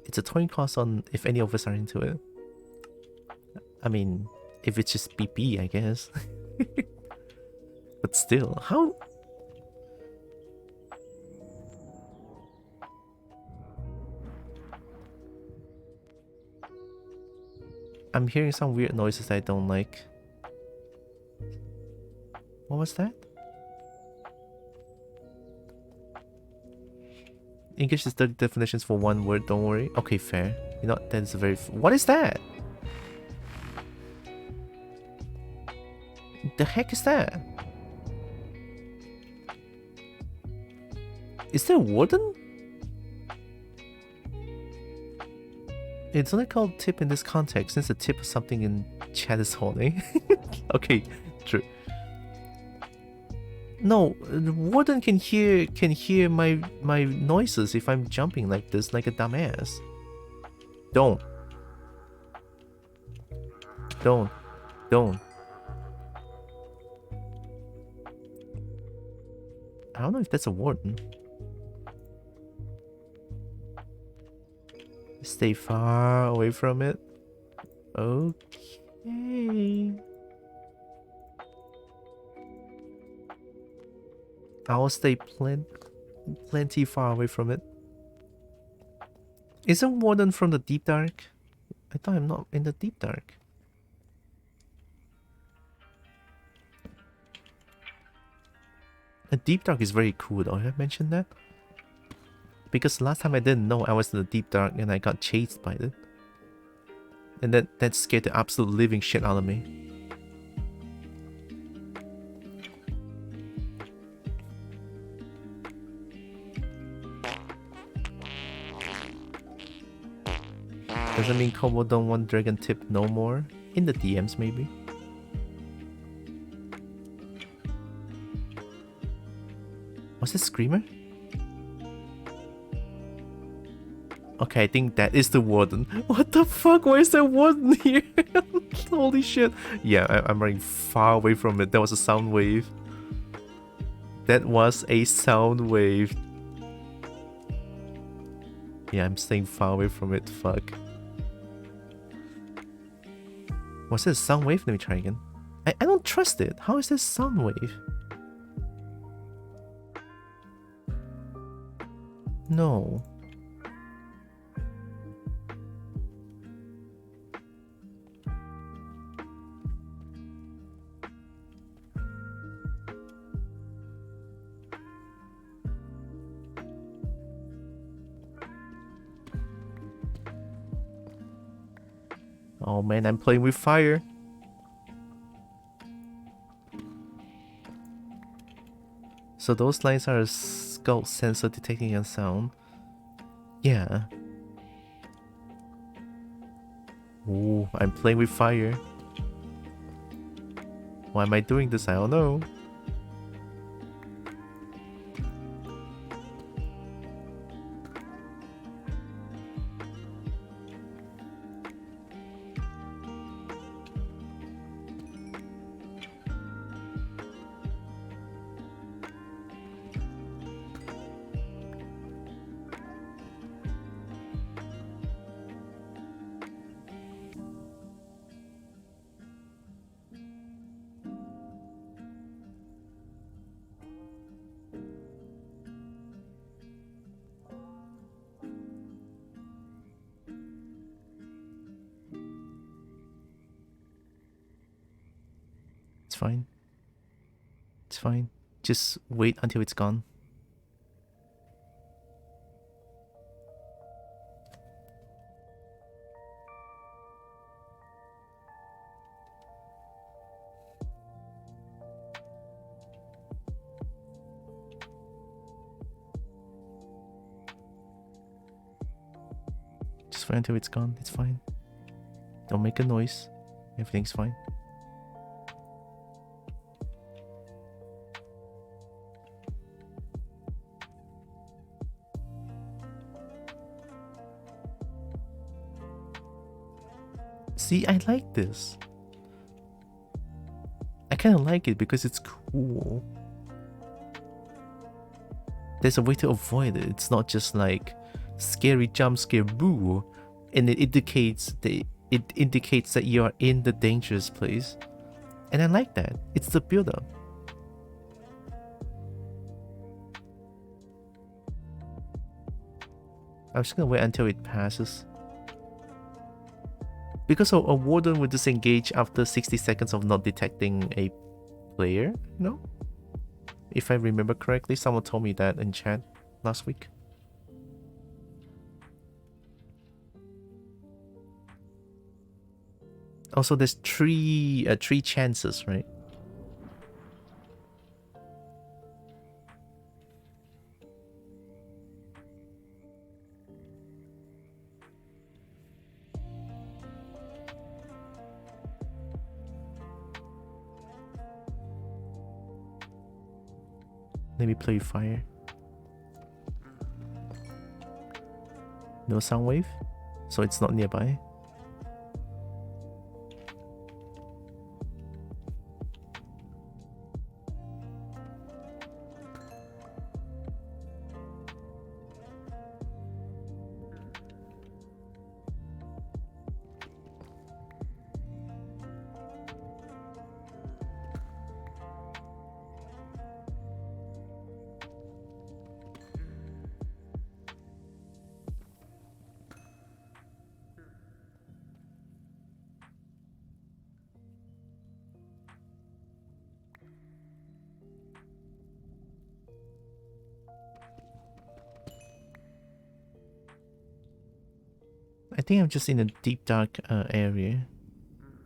It's a coin cost on if any of us are into it. I mean, if it's just pee-pee, I guess. But still, how? I'm hearing some weird noises I don't like. What was that? English is 30 definitions for one word, don't worry. Okay, fair. You know, that's a very... What is that? The heck is that? Is there a warden? It's only called tip in this context since the tip of something in chat is horny. Okay, true. No, the warden can hear my noises if I'm jumping like this, like a dumbass. Don't. I don't know if that's a warden. Stay far away from it. Okay. I'll stay plenty far away from it. Isn't warden from the deep dark? I thought I'm not in the deep dark. The deep dark is very cool though, have I mentioned that? Because last time I didn't know I was in the deep dark and I got chased by it. And that scared the absolute living shit out of me. Doesn't mean Kobo don't want Dragon Tip no more. In the DMs maybe. Was it Screamer? Okay, I think that is the warden. What the fuck? Why is there warden here? Holy shit. Yeah, I'm running far away from it. That was a sound wave. That was a sound wave. Yeah, I'm staying far away from it. Fuck. Was it a sound wave? Let me try again. I don't trust it. How is this sound wave? No. Oh man, I'm playing with fire. So those lines are a scope sensor detecting a sound. Yeah. Ooh, I'm playing with fire. Why am I doing this? I don't know. It's fine. It's fine. Just wait until it's gone. Just wait until it's gone. It's fine. Don't make a noise. Everything's fine. See, I like this. I kind of like it because it's cool. There's a way to avoid it. It's not just like scary jump scare boo, and it indicates that you are in the dangerous place. And I like that. It's the build-up. I'm just gonna wait until it passes. Because a warden would disengage after 60 seconds of not detecting a player, no? If I remember correctly, someone told me that in chat last week. Also, there's three chances, right? Let me play fire. No sound wave, so it's not nearby. I think I'm just in a deep dark area,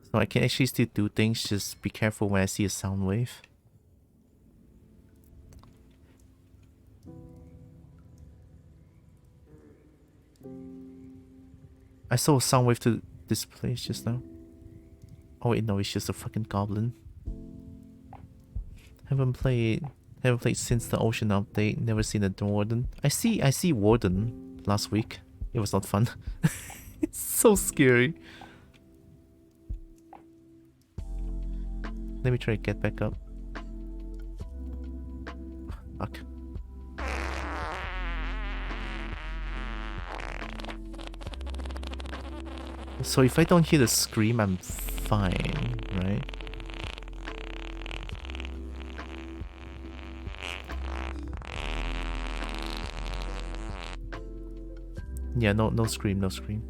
so I can actually still do things. Just be careful when I see a sound wave. I saw a sound wave to this place just now. Oh wait, no, it's just a fucking goblin. Haven't played since the ocean update. Never seen a warden. I see warden last week. It was not fun. It's so scary. Let me try to get back up. Fuck. So if I don't hear the scream, I'm fine, right? Yeah, no scream, no scream.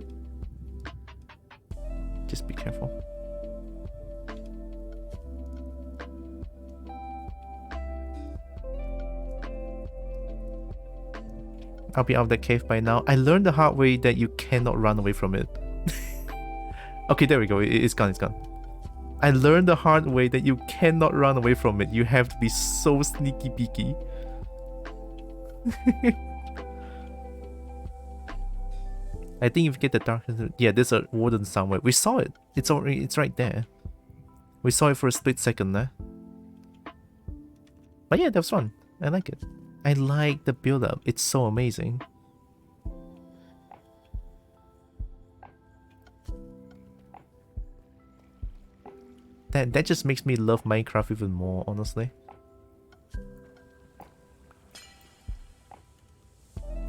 Just be careful. I'll be out of that cave by now. I learned the hard way that you cannot run away from it. Okay, there we go. It's gone, it's gone. I learned the hard way that you cannot run away from it. You have to be so sneaky peeky. I think if you get the darkness, yeah, there's a warden somewhere. We saw it. It's already, it's right there. We saw it for a split second there. But yeah, that was fun. I like it. I like the build-up. It's so amazing. That just makes me love Minecraft even more, honestly.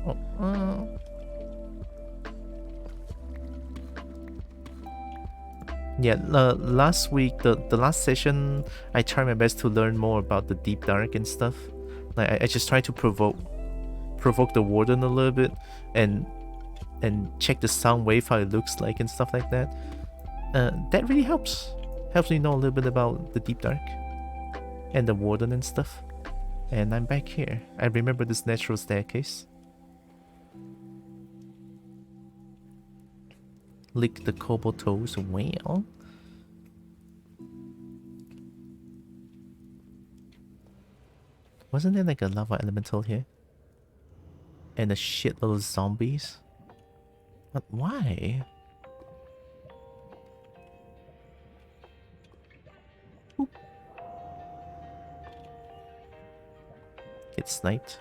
Oh, yeah, last week, the last session, I tried my best to learn more about the deep dark and stuff. Like I just tried to provoke the warden a little bit and check the sound wave, how it looks like and stuff like that. That really helps. Helps me know a little bit about the deep dark and the warden and stuff. And I'm back here. I remember this natural staircase. Lick the cobble toes. Well, wasn't there like a lava elemental here? And a shitload of zombies? But why? Oop. Get sniped.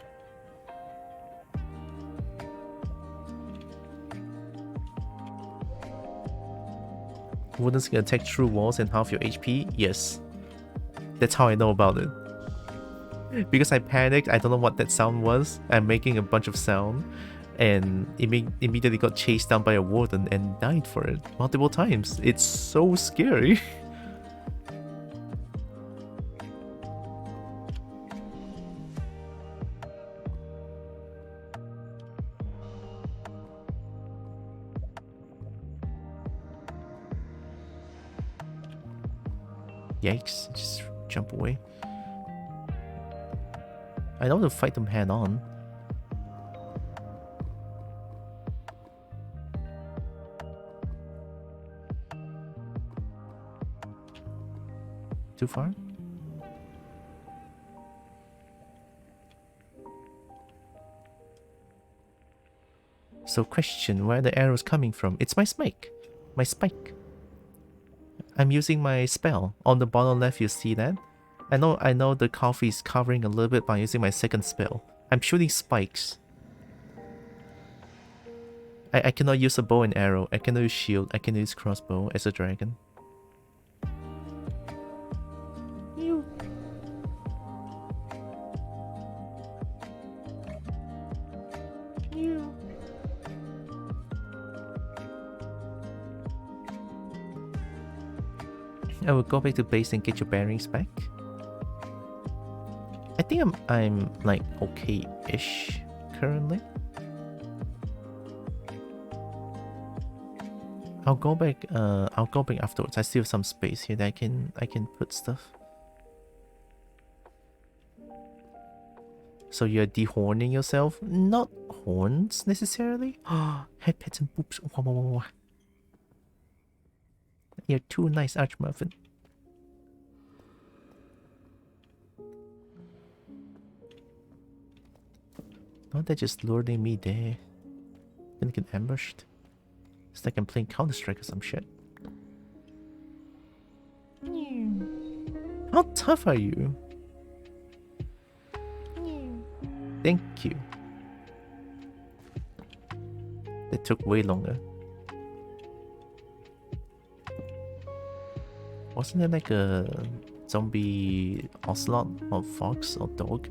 Wardens can attack through walls and half your HP? Yes. That's how I know about it. Because I panicked, I don't know what that sound was. I'm making a bunch of sound and immediately got chased down by a warden and died for it multiple times. It's so scary. Yikes, just jump away. I don't want to fight them head on. Too far? So question, where are the arrows coming from? It's my spike. My spike. I'm using my spell. On the bottom left, you see that? I know the coffee is covering a little bit by using my second spell. I'm shooting spikes. I cannot use a bow and arrow. I cannot use shield. I can use crossbow as a dragon. Ew. Ew. I will go back to base and get your bearings back. I think I'm like okay-ish currently. I'll go back afterwards. I still have some space here that I can put stuff. So you're dehorning yourself? Not horns necessarily. Head pets and boobs. You're too nice, Archmuffin. Not that just luring me there. Gonna get ambushed. It's like I'm playing Counter-Strike or some shit. How tough are you? Thank you. It took way longer. Wasn't there like a zombie ocelot or fox or dog?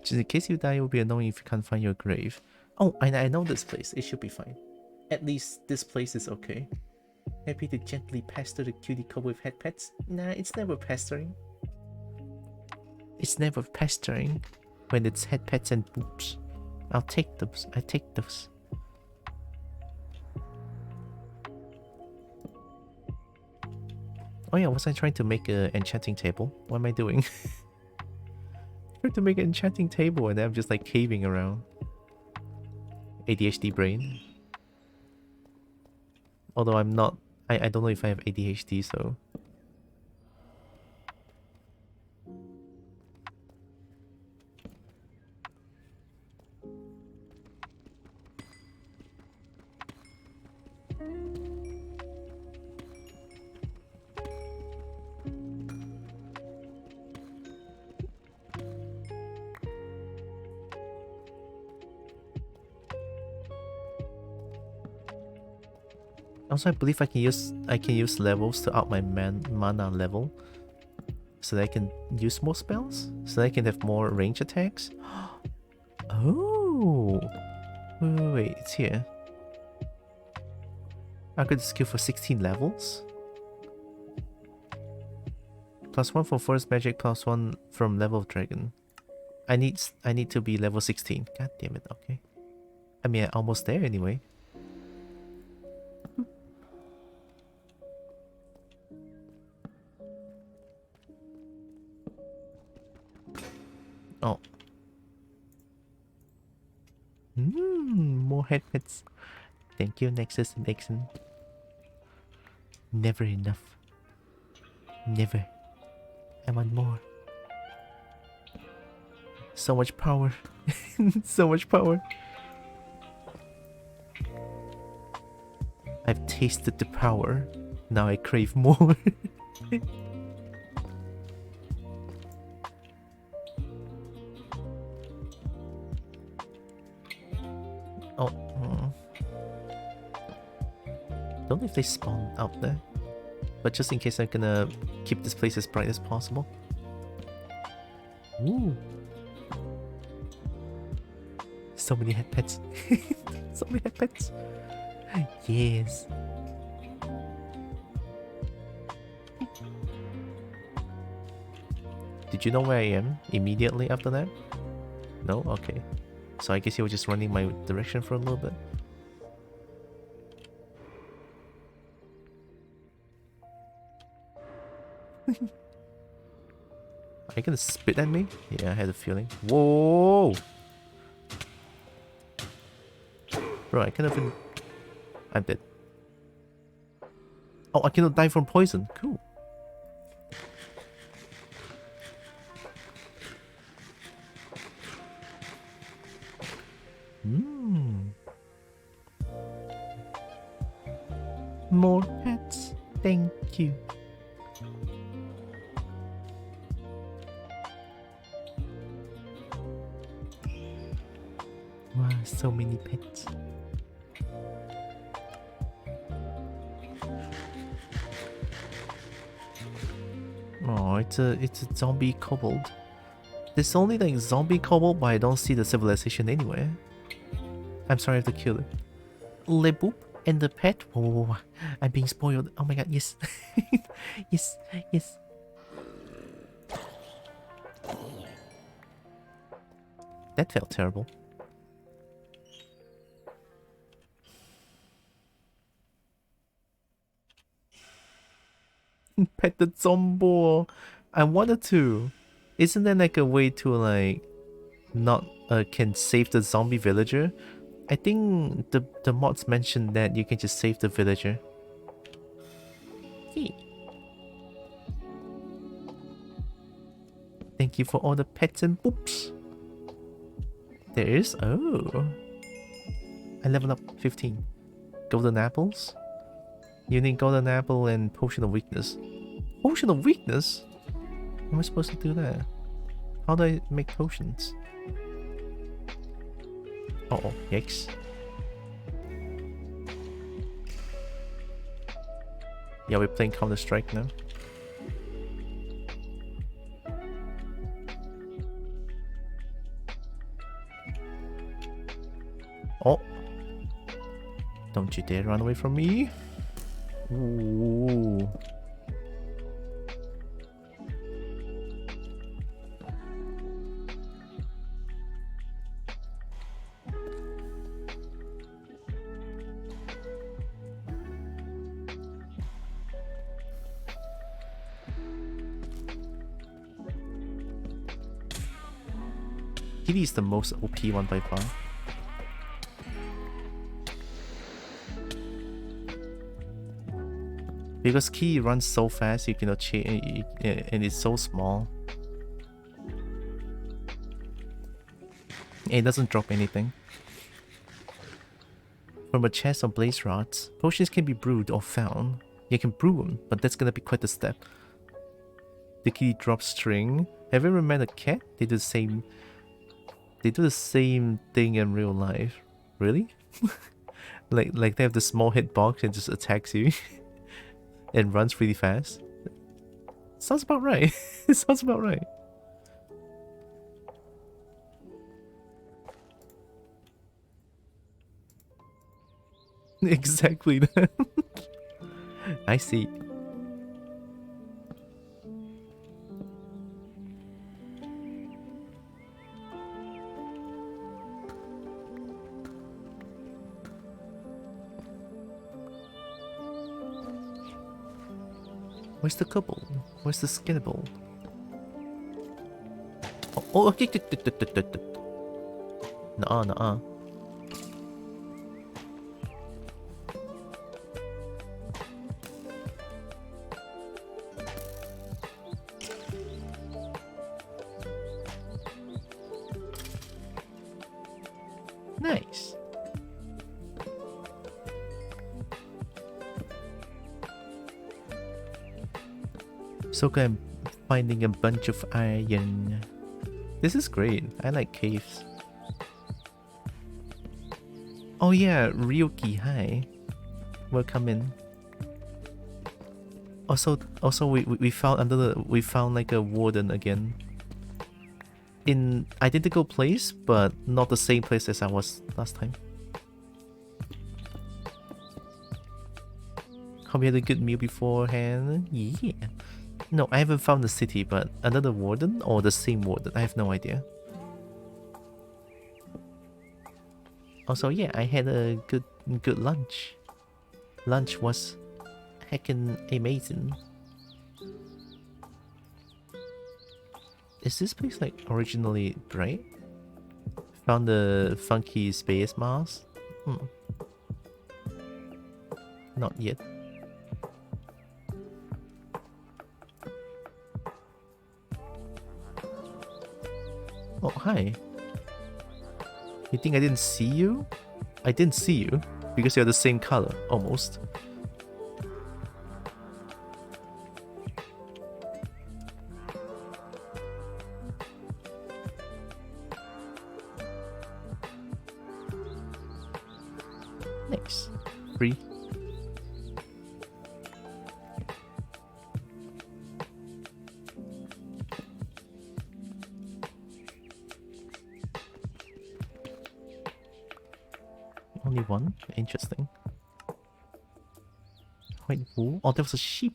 Just in case you die, it will be annoying if you can't find your grave. Oh, I know this place. It should be fine. At least this place is okay. Happy to gently pester the cutie cub with head pets? Nah, it's never pestering. It's never pestering when it's head pets and boobs. I'll take those. I take those. Oh yeah, was I trying to make an enchanting table? What am I doing? Trying to make an enchanting table and then I'm just like caving around. ADHD brain. Although I'm not... I don't know if I have ADHD, so... Also, I believe I can use levels to up my mana level, so that I can use more spells, so that I can have more range attacks. Oh, wait, it's here. I got the skill for 16 levels. +1 for first magic, +1 from level of dragon. I need to be level 16. God damn it. Okay. I mean, I'm almost there anyway. Oh. More head pets. Thank you, Nexus and Nixon. Never enough. Never. I want more. So much power. So much power. I've tasted the power. Now I crave more. Don't know if they spawn out there, but just in case, I'm gonna keep this place as bright as possible. Ooh. So many head pets. So many head pets. Yes. Did you know where I am immediately after that? No? Okay. So I guess you were just running my direction for a little bit. Are you gonna spit at me? Yeah, I had a feeling. Whoa! Bro, I can't even... I'm dead. Oh, I cannot die from poison. Cool. More pets. Thank you. Wow, so many pets. Oh, it's a zombie kobold. There's only like zombie kobold, but I don't see the civilization anywhere. I'm sorry I have to kill it. Le Boop and the pet. Oh, I'm being spoiled. Oh my god, yes. Yes, yes. That felt terrible. Pet the zombo. I wanted to. Isn't there like a way to like not can save the zombie villager? I think the mods mentioned that you can just save the villager. Yeah. Thank you for all the pets and boops. There is? Oh. I leveled up 15. Golden apples? You need golden apple and potion of weakness. Potion of weakness? How am I supposed to do that? How do I make potions? Uh-oh, yikes. Yeah, we're playing Counter-Strike now. Oh. Don't you dare run away from me. Ooh. Kitty is the most OP one by far. Because Key runs so fast, you cannot change, and it's so small. It doesn't drop anything. From a chest of blaze rods, potions can be brewed or found. You can brew them, but that's gonna be quite a step. The kitty drops string. Have you ever met a cat? They do the same. They do the same thing in real life. Really? like they have the small hitbox and just attacks you. And runs really fast. Sounds about right. It sounds about right. Exactly that. I see. Where's the couple? Where's the skinnable? Oh, okay. Nuh-uh. Nice. So I'm finding a bunch of iron. This is great. I like caves. Oh yeah, Ryuki, hi. Welcome in. Also we found like a warden again. In identical place, but not the same place as I was last time. Hope you had a good meal beforehand. Yeah. No, I haven't found the city, but another warden or the same warden, I have no idea. Also, yeah, I had a good lunch. Lunch was heckin' amazing. Is this place like originally bright? Found the funky space mask? Not yet. Oh, hi. You think I didn't see you? I didn't see you because you're the same color, almost. Nice. Free. Only one? Interesting. White wool? Oh, there was a sheep.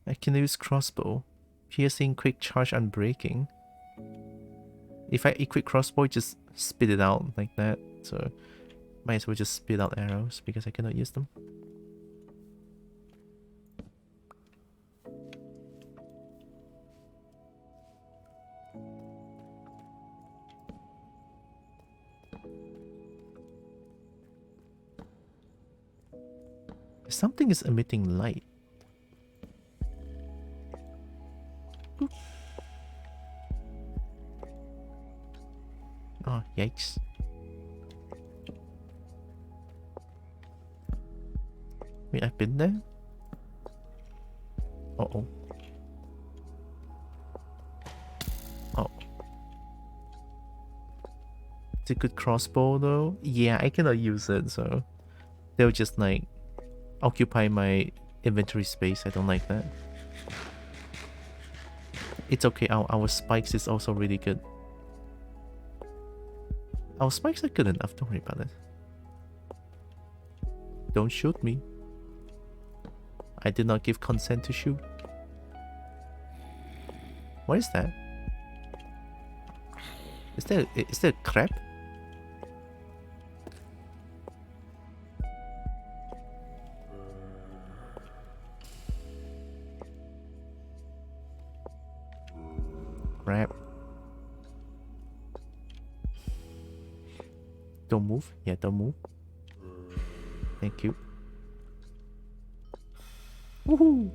I can use crossbow. Piercing, quick charge, unbreaking. If I equip crossbow, just spit it out like that. So might as well just spit out arrows because I cannot use them. Something is emitting light. Oop. Yikes. Wait, I've been there? Uh-oh. Oh. It's a good crossbow though. Yeah, I cannot use it, so they'll just like occupy my inventory space. I don't like that. It's okay, our spikes is also really good. Our spikes are good enough, don't worry about it. Don't shoot me. I did not give consent to shoot. What is that? Is there a crab? Crab. Don't move. Yeah, don't move. Thank you. Woohoo!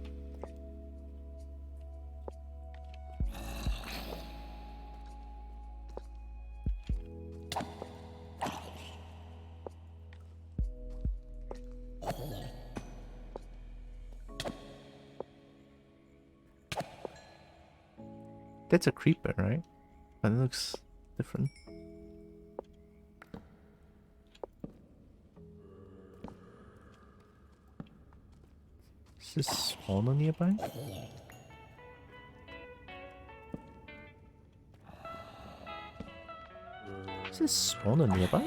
That's a creeper, right? But it looks different. Is this spawner nearby? Is this spawner nearby?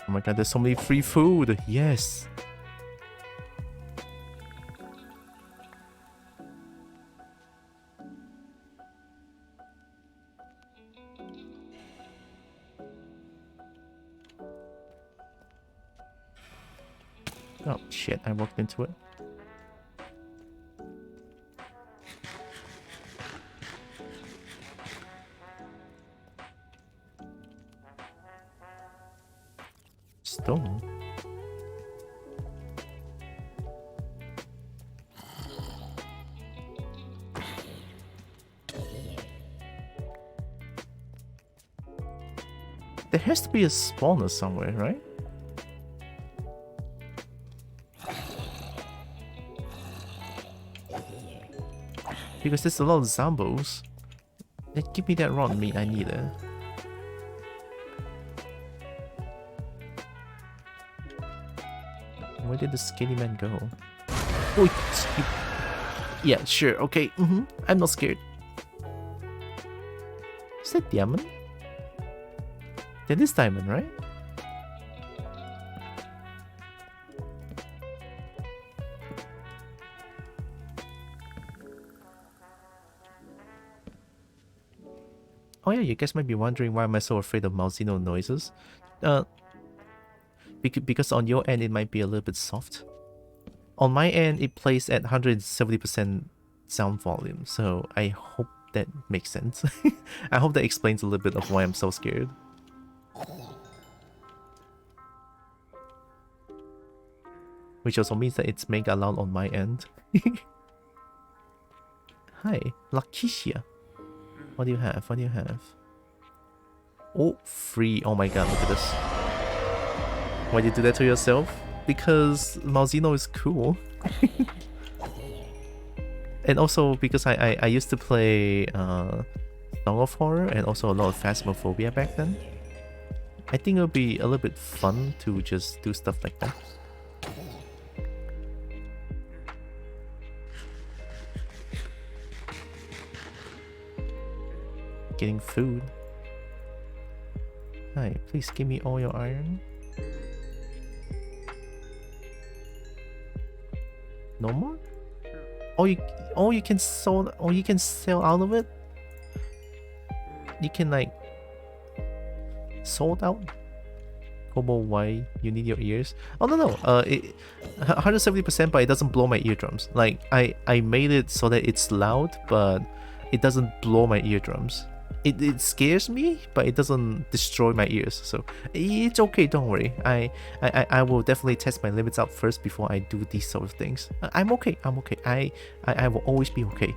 Oh my god, there's so many free food. Yes. Oh shit, I walked into it. Stone. There has to be a spawner somewhere, right? Because there's a lot of zombos. Give me that raw meat, I need it. Where did the skinny man go? Oh, yeah, sure, okay. I'm not scared. Is that diamond? That is diamond, right? Oh yeah, you guys might be wondering why am I so afraid of Malzino noises. Because on your end it might be a little bit soft. On my end it plays at 170% sound volume, so I hope that makes sense. I hope that explains a little bit of why I'm so scared. Which also means that it's mega loud on my end. Hi, Lakeisha. What do you have? What do you have? Oh, free. Oh my god, look at this. Why did you do that to yourself? Because Malzino is cool. And also because I used to play Song of Horror and also a lot of Phasmophobia back then. I think it'll be a little bit fun to just do stuff like that. Getting food. Hi, please give me all your iron. No more? Oh, you can sell. Oh, you can sell out of it. You can like sold out. Kobo, why you need your ears? Oh no, 170%, but it doesn't blow my eardrums. Like I made it so that it's loud, but it doesn't blow my eardrums. It scares me, but it doesn't destroy my ears. So it's okay, don't worry. I will definitely test my limits out first before I do these sort of things. I'm okay. I will always be okay.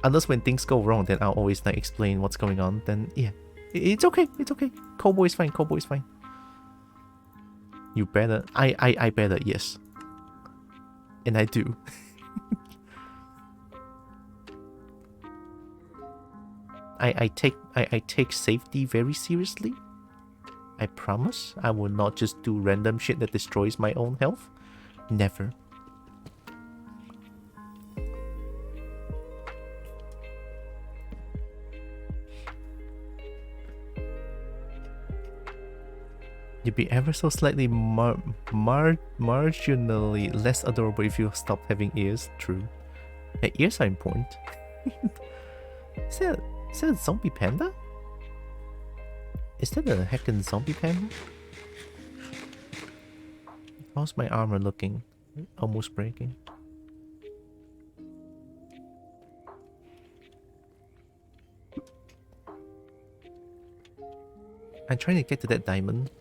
Unless when things go wrong, then I'll always like explain what's going on. Then yeah, it's okay. It's okay. Kobo is fine. Kobo is fine. You better. I better. Yes. And I do. I take safety very seriously. I promise I will not just do random shit that destroys my own health. Never. You'd be ever so slightly marginally less adorable if you stopped having ears. True. Yeah, ears are important. Is that a zombie panda? Is that a heckin' zombie panda? How's my armor looking? Almost breaking. I'm trying to get to that diamond.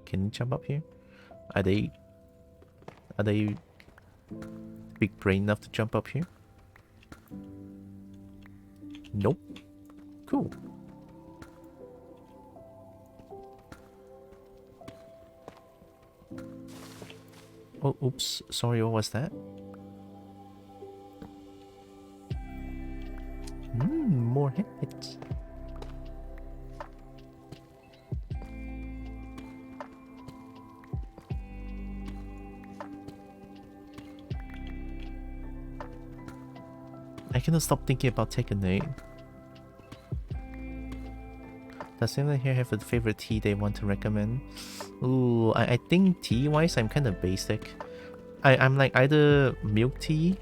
Can you jump up here? Are they big brain enough to jump up here? Nope. Cool. Oh, oops. Sorry, what was that? More hits. I cannot stop thinking about Tekken 8. Does anyone here have a favorite tea they want to recommend? Ooh, I think tea-wise, I'm kind of basic. I'm like either milk tea,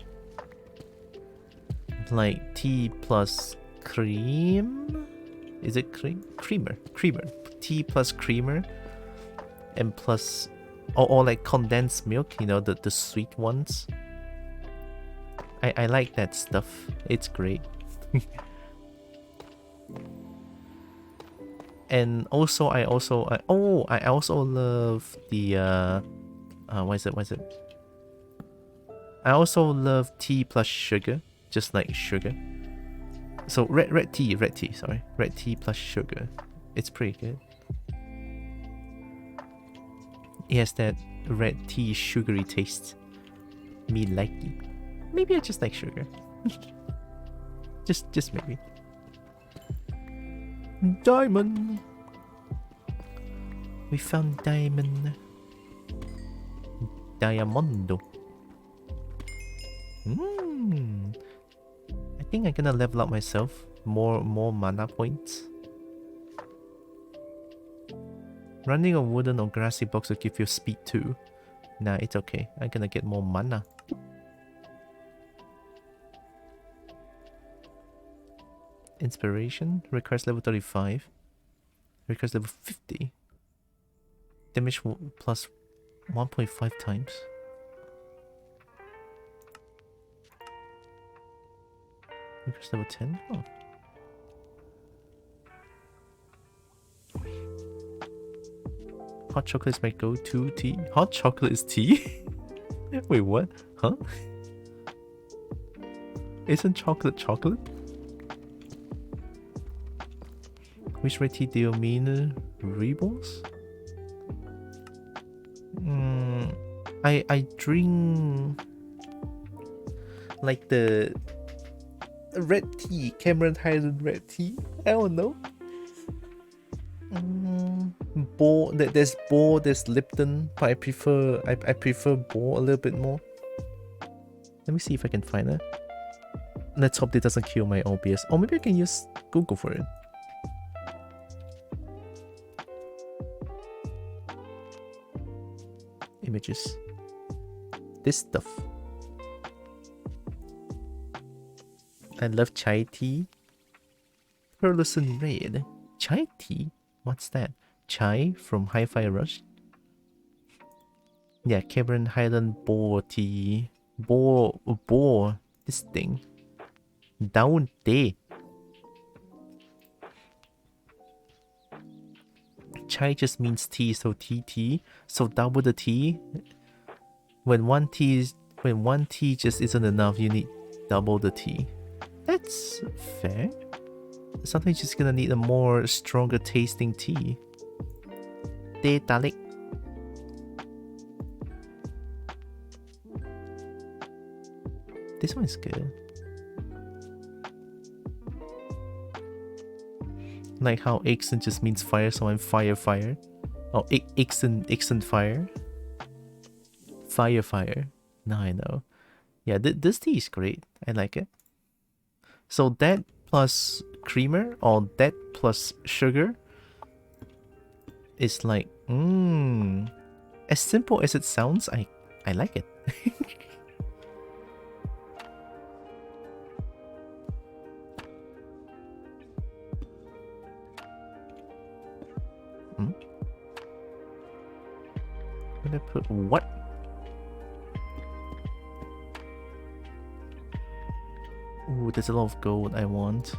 like tea plus cream. Is it cream? Creamer. Tea plus creamer, and plus, or like condensed milk. You know, the sweet ones. I like that stuff. It's great. And also I also love the what is it? I also love tea plus sugar, just like sugar. So red tea plus sugar. It's pretty good. It has that red tea sugary taste. Me like it. Maybe I just like sugar. just maybe. Diamond. We found diamond. Diamondo. I think I'm gonna level up myself. More mana points. Running on wooden or grassy blocks will give you speed too. Nah, it's okay. I'm gonna get more mana. Inspiration requires level 35. Requires level 50. Damage plus 1.5 times. Requires level 10. Oh. Hot chocolate is my go-to tea. Hot chocolate is tea? Wait, what? Huh? Isn't chocolate chocolate? Which red tea do you mean? Rebels? I drink like the red tea, Cameron Highland red tea. I don't know. There's Boar, there's Lipton, but I prefer Boar a little bit more. Let me see if I can find it. Let's hope it doesn't kill my OBS. Or maybe I can use Google for it. images. This stuff. I love chai tea. Pearlescent red. Chai tea? What's that? Chai from Hi-Fi Rush? Yeah, Cameron Highland Boar tea. Boar. This thing. Down there. Chai just means tea, so TT. So double the tea. When one tea just isn't enough, you need double the tea. That's fair. Sometimes you're just gonna need a more stronger tasting tea. Teh tarik. This one is good. Like how Ixen just means fire, so I'm fire. Oh, Ixen fire. Fire. Now I know. Yeah, this tea is great. I like it. So that plus creamer or that plus sugar is like, as simple as it sounds, I like it. I'm gonna put what? Ooh, there's a lot of gold I want.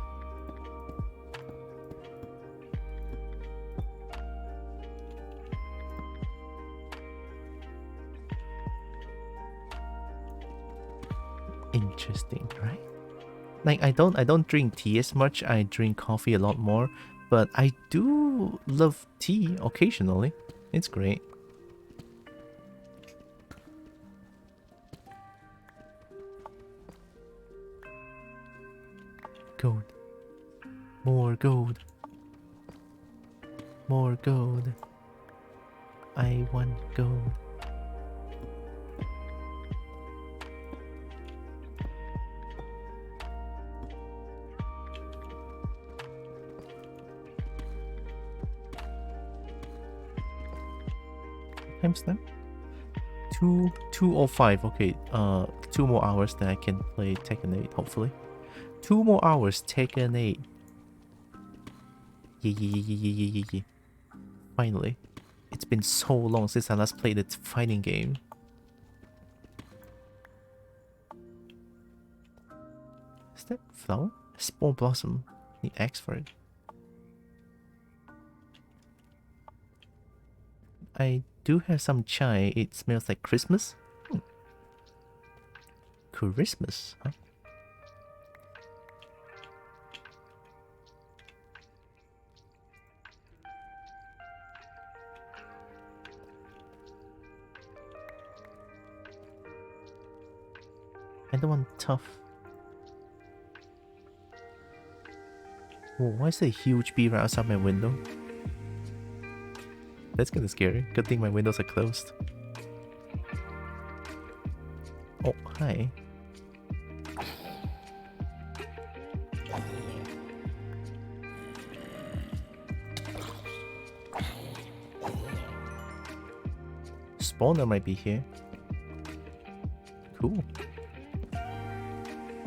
Interesting, right? Like I don't drink tea as much. I drink coffee a lot more, but I do love tea occasionally. It's great. Gold. More gold. More gold. I want gold. Times now? 2:05. Okay, 2 more hours, then I can play Tekken 8, hopefully. 2 more hours, Tekken 8. Yeah. Finally. It's been so long since I last played a fighting game. Is that flower? Spore blossom. Need X for it. I do have some chai. It smells like Christmas. Christmas, huh? I don't want tough. Oh, why is there a huge bee right outside my window? That's kinda scary. Good thing my windows are closed. Oh, hi. Spawner might be here. Cool.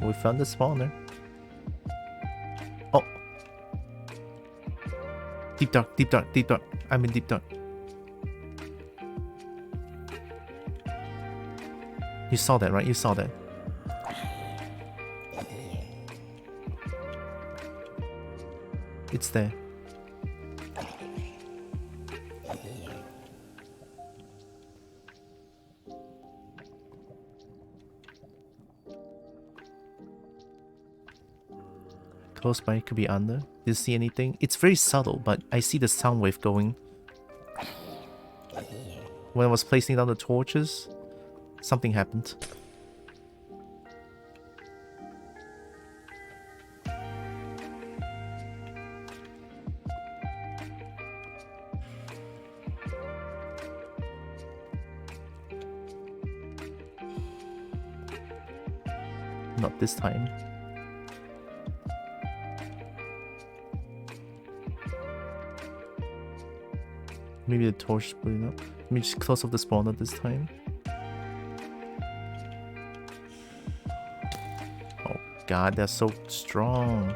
We found the spawner. Oh! Deep dark. I'm in deep dark. You saw that, right? You saw that. It's there. Close by, could be under. Did you see anything? It's very subtle, but I see the sound wave going. When I was placing down the torches, something happened. Not this time. Maybe the torch is putting up. Let me just close off the spawner this time. Oh god, they're so strong.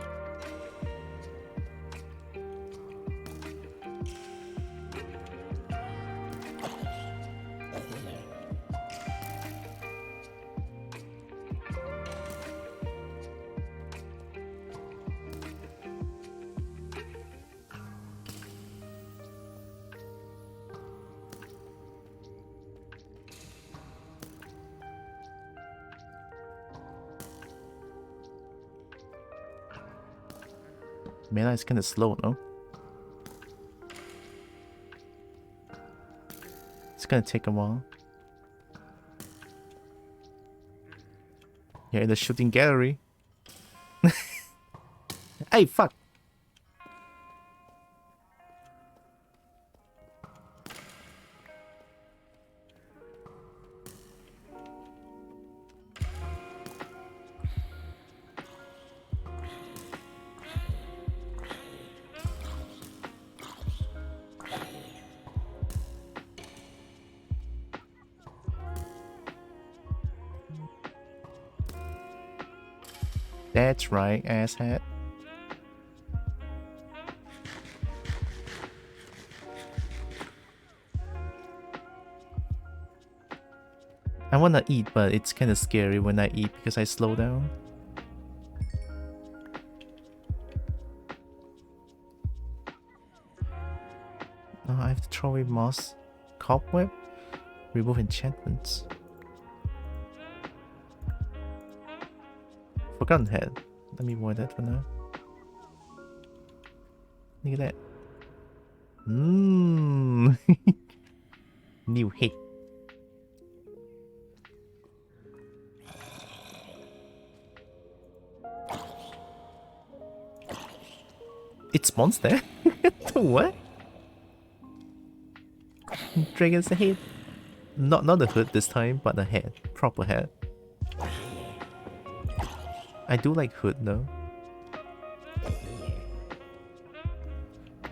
Mana is kinda slow, no? It's gonna take a while. Yeah, in the shooting gallery. Hey, fuck! That's right, asshat. I wanna eat, but it's kinda scary when I eat because I slow down. Oh, I have to throw away moss. Cobweb? Remove enchantments. Forgotten head. Let me avoid that for now. Look at that. Mmm. New hit. It spawns there? What? Dragon's head. Not the hood this time, but the head. Proper head. I do like hood though.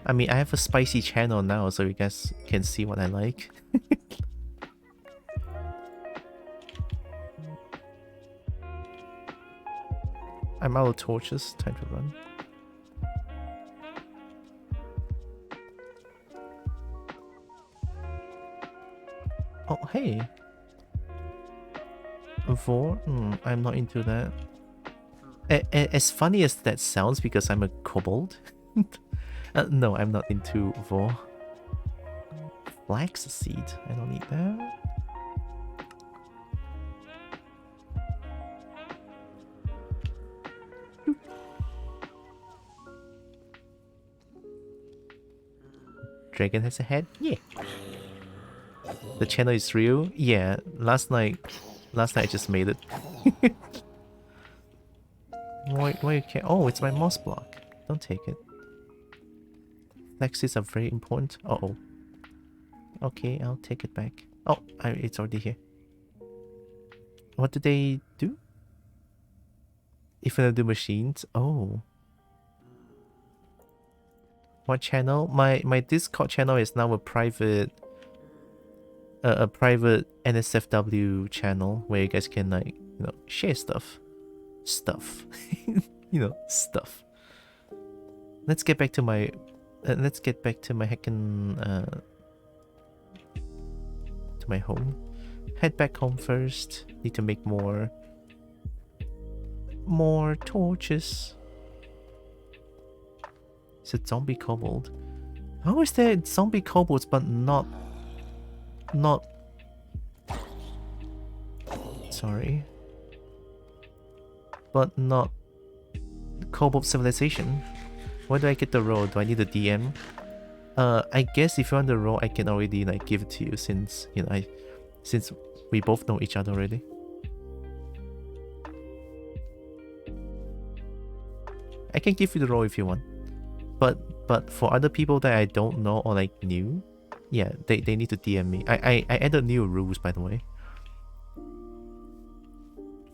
I mean, I have a spicy channel now, so you guys can see what I like. I'm out of torches. Time to run. Oh, hey. Vor? I'm not into that. As funny as that sounds because I'm a kobold. No, I'm not into Vor. Flax seed. I don't need that. Dragon has a head? Yeah. The channel is real? Yeah. Last night I just made it. Why you can't? Oh, it's my moss block. Don't take it. Flexes are very important. Uh-oh. Okay, I'll take it back. Oh, it's already here. What do they do? If I do machines? Oh. What channel? My Discord channel is now a private NSFW channel where you guys can, like, you know, share stuff. You know, stuff. Let's get back to my heckin' to my home. Head back home first. Need to make more torches. It's a zombie kobold. How is there zombie kobolds but not sorry, but not kobold civilization? Where do I get the role? Do I need a DM? I guess if you want the role, I can already, like, give it to you, since, you know, since we both know each other already. I can give you the role if you want. But for other people that I don't know or, like, new, yeah, they need to DM me. I added new rules, by the way.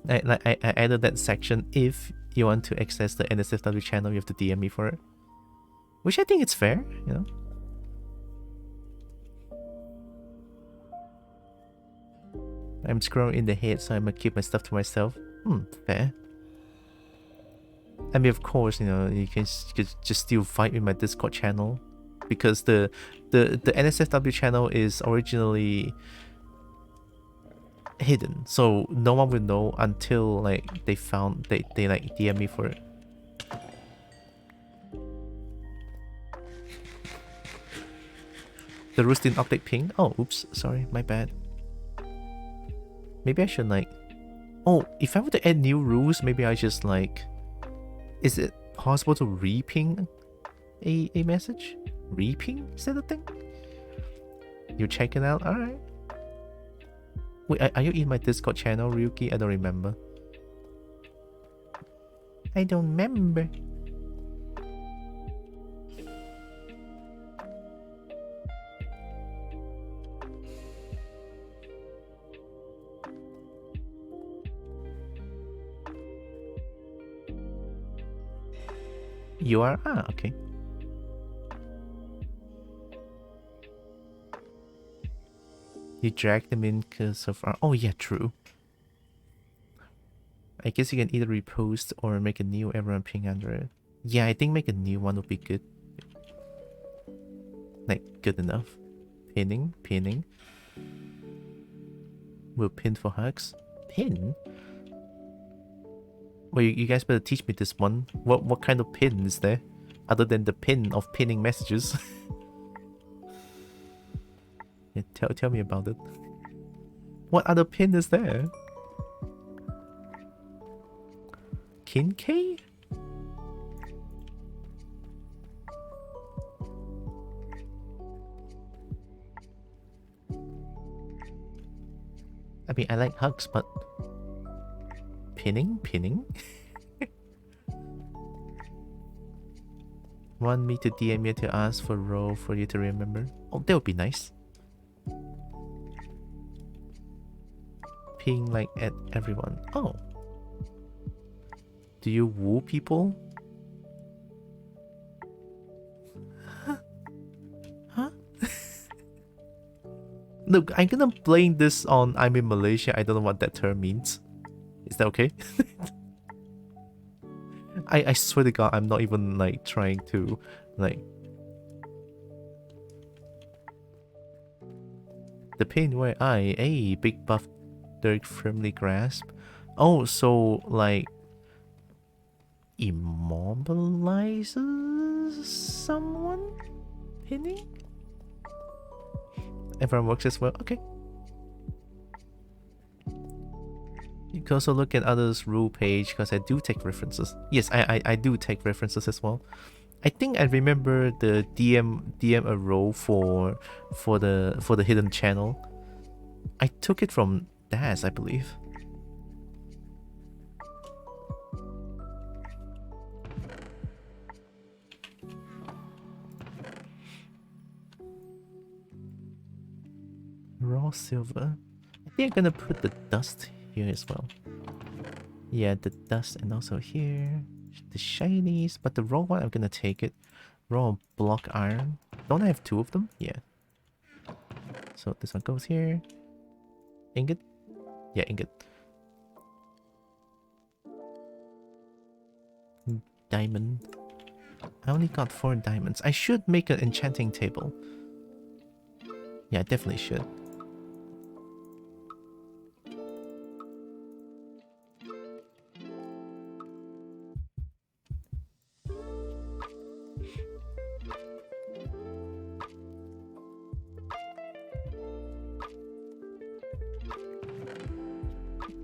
I added that section. If you want to access the NSFW channel, you have to DM me for it. Which I think it's fair, you know. I'm scrolling in the head, so I'm gonna keep my stuff to myself. Fair. I mean, of course, you know, you can just still fight in my Discord channel, because the NSFW channel is originally hidden, so no one will know until like they like DM me for it. The rules didn't update ping. Oh, oops, sorry, my bad. Maybe I should like... Oh, if I were to add new rules, maybe I just like... Is it possible to re-ping a message? Re-ping? Is that a thing? You check it out? Alright. Wait, are you in my Discord channel, Ryuki? I don't remember. I don't remember. You are? Ah, okay. You drag them in because of our... Oh yeah, true. I guess you can either repost or make a new everyone ping under it. Yeah, I think make a new one would be good. Like, good enough. Pinning. We'll pin for hugs. Pin? Well, you guys better teach me this one. What kind of pin is there? Other than the pin of pinning messages. Yeah, tell me about it. What other pin is there? Kinkei? I mean, I like hugs, but... Pinning? Want me to DM you to ask for role for you to remember? Oh, that would be nice. Ping like at everyone. Oh. Do you woo people? Huh? Look, I'm gonna blame this on I'm in Malaysia. I don't know what that term means. Is that okay? I swear to God, I'm not even like trying to like... The pin where a big buff Dirk firmly grasp. Oh, so like immobilizes someone? Pinning? Everyone works as well. Okay. You can also look at others' rule page because I do take references. Yes, I do take references as well. I think I remember the DM a role for the hidden channel. I took it from Daz, I believe. Raw silver. I think I'm gonna put the dust here as well. Yeah, the dust, and also here the shinies, but the raw one I'm gonna take it. Raw block iron. Don't I have two of them? Yeah. So this one goes here. Ingot? Yeah, ingot. Diamond. I only got 4 diamonds. I should make an enchanting table. Yeah, I definitely should.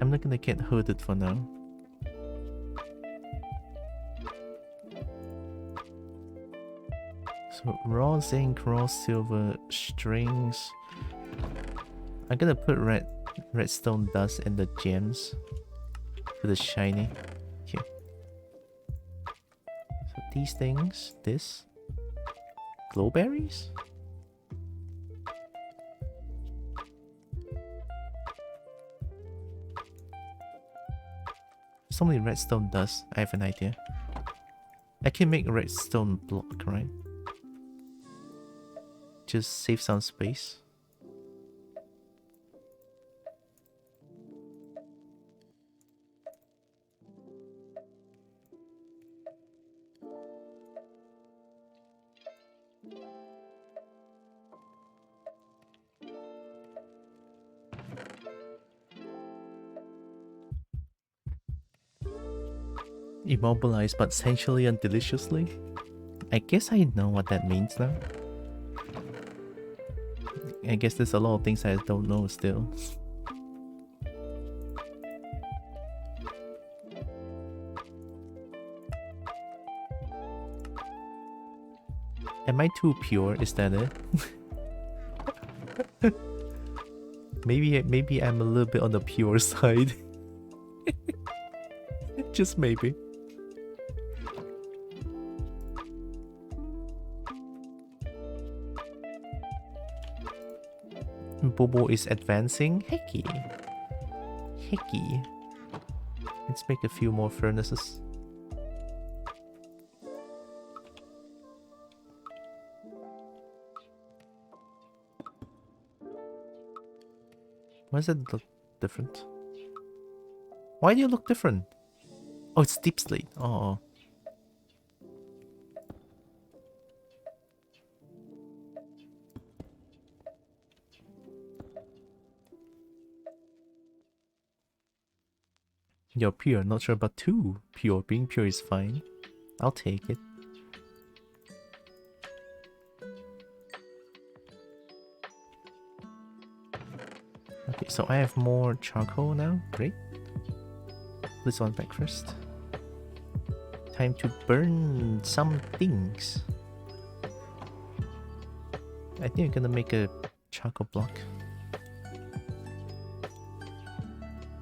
I'm not gonna get hooded for now. So raw zinc, raw silver, strings. I'm gonna put redstone dust and the gems for the shiny. Here. So these things, this. Glowberries? So many redstone dust. I have an idea. I can make a redstone block, right? Just save some space. Immobilized but sensually and deliciously? I guess I know what that means now. I guess there's a lot of things I don't know still. Am I too pure? Is that it? Maybe I'm a little bit on the pure side. Just maybe. Bobo is advancing. Hecky. Hecky. Let's make a few more furnaces. Why does it look different? Why do you look different? Oh, it's deep slate. Oh. You're pure, not sure about two. Pure, being pure is fine. I'll take it. Okay, so I have more charcoal now. Great. This one back first. Time to burn some things. I think I'm gonna make a charcoal block.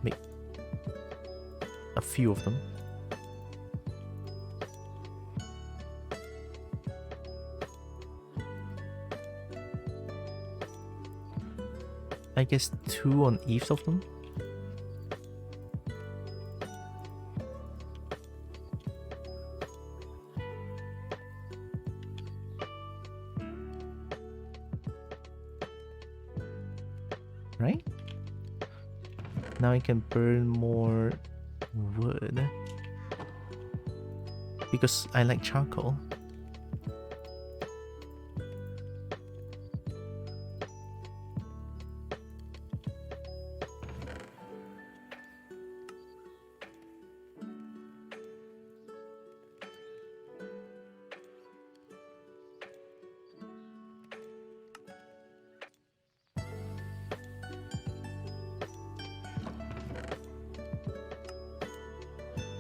Make a few of them. I guess 2 on each of them. Right? Now I can burn more wood. Because I like charcoal.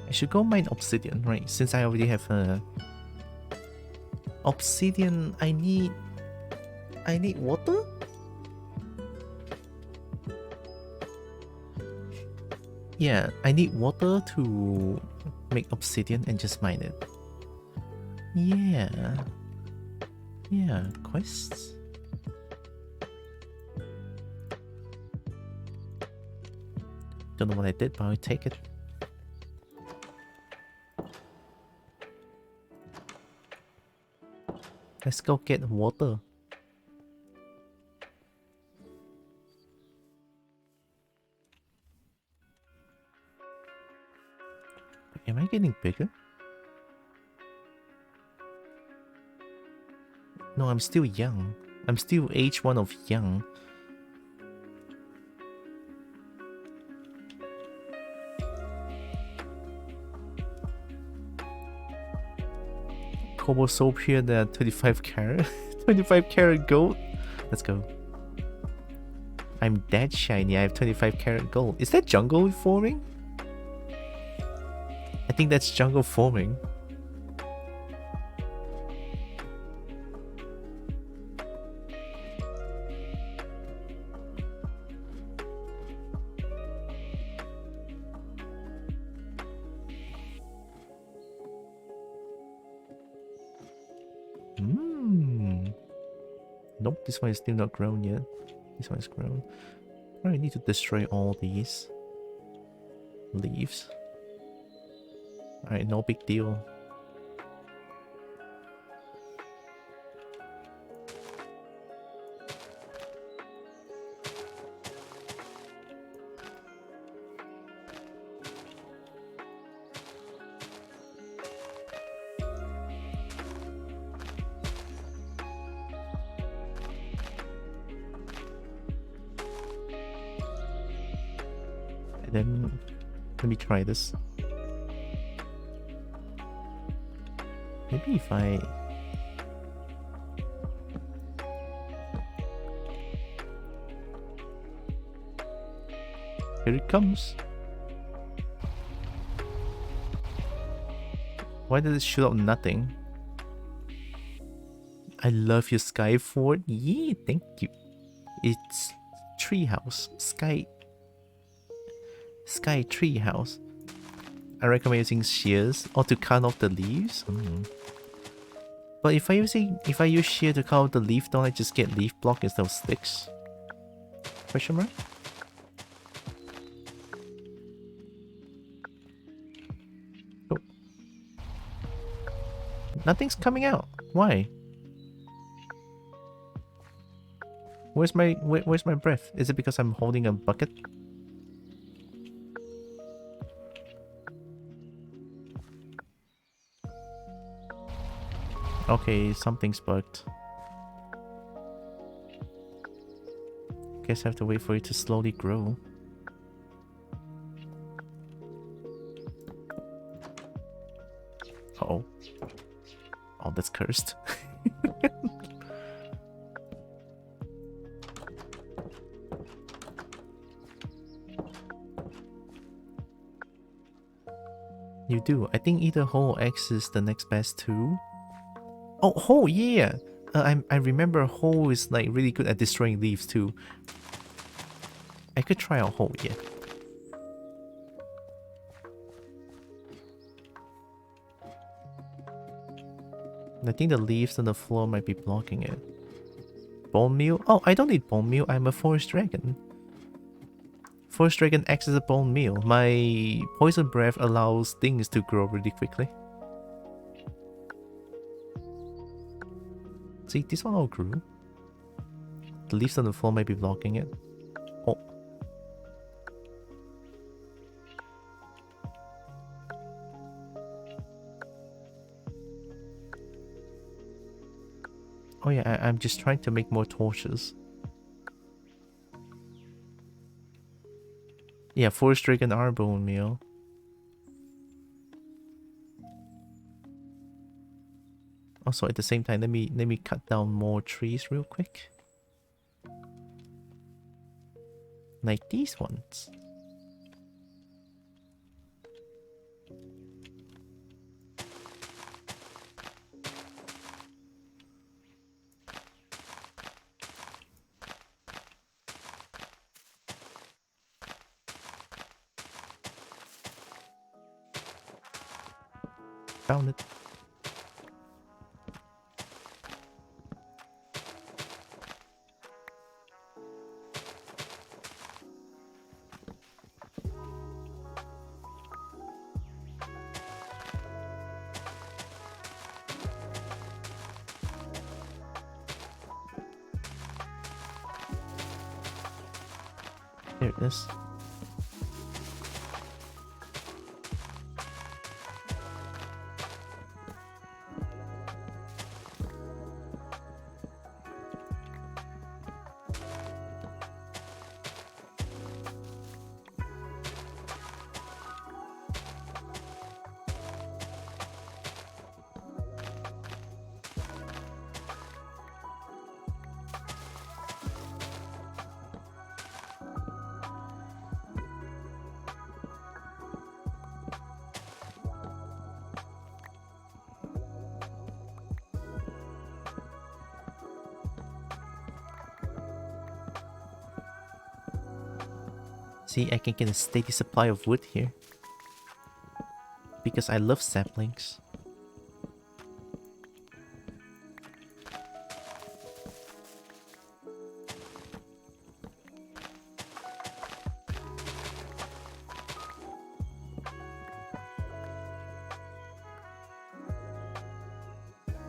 I should go mine obsidian, right? Since I already have a obsidian. I need water? Yeah, I need water to make obsidian and just mine it. Yeah. Yeah, quests. Don't know what I did, but I'll take it. Let's go get water. Am I getting bigger? No, I'm still young. I'm still age 1 of young. Cobalt soap here, there are 25 carat. 25 carat gold. Let's go. I'm that shiny. I have 25 carat gold. Is that jungle forming? I think that's jungle forming. Nope, this one is still not grown yet. This one is grown. I need to destroy all these leaves. Alright, no big deal. And then let me try this. Maybe if I... Here it comes. Why did it shoot out nothing? I love your sky fort. Yeah, thank you. It's treehouse. Sky treehouse. I recommend using shears or to cut off the leaves. But if I use shear to cut off the leaf, don't I just get leaf block instead of sticks? Question mark? Oh. Nothing's coming out. Why? Where's my breath? Is it because I'm holding a bucket? Okay, something's bugged. Guess I have to wait for it to slowly grow. Uh-oh. Oh, that's cursed. You do. I think either Hole or X is the next best too. Oh, Hole, yeah! I remember Hole is like really good at destroying leaves too. I could try out Hole, yeah. I think the leaves on the floor might be blocking it. Bone meal? Oh, I don't need bone meal. I'm a forest dragon. Forest dragon acts as a bone meal. My poison breath allows things to grow really quickly. See, this one all grew. The leaves on the floor might be blocking it. Oh. Oh yeah, I'm just trying to make more torches. Yeah, forest dragon are bone meal. Also, at the same time, let me cut down more trees real quick. Like these ones. Found it. There it is. See, I can get a steady supply of wood here. Because I love saplings.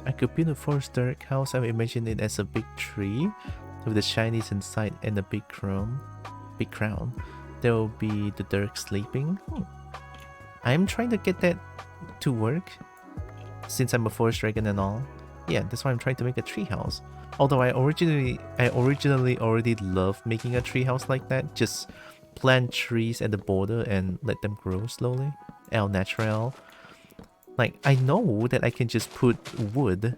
I could build a forest dark house. I imagine it as a big tree with the shinies inside and a big crown. There will be the Dirk sleeping. I'm trying to get that to work since I'm a forest dragon and all. Yeah, that's why I'm trying to make a treehouse. Although I originally already loved making a treehouse like that. Just plant trees at the border and let them grow slowly. El natural. Like, I know that I can just put wood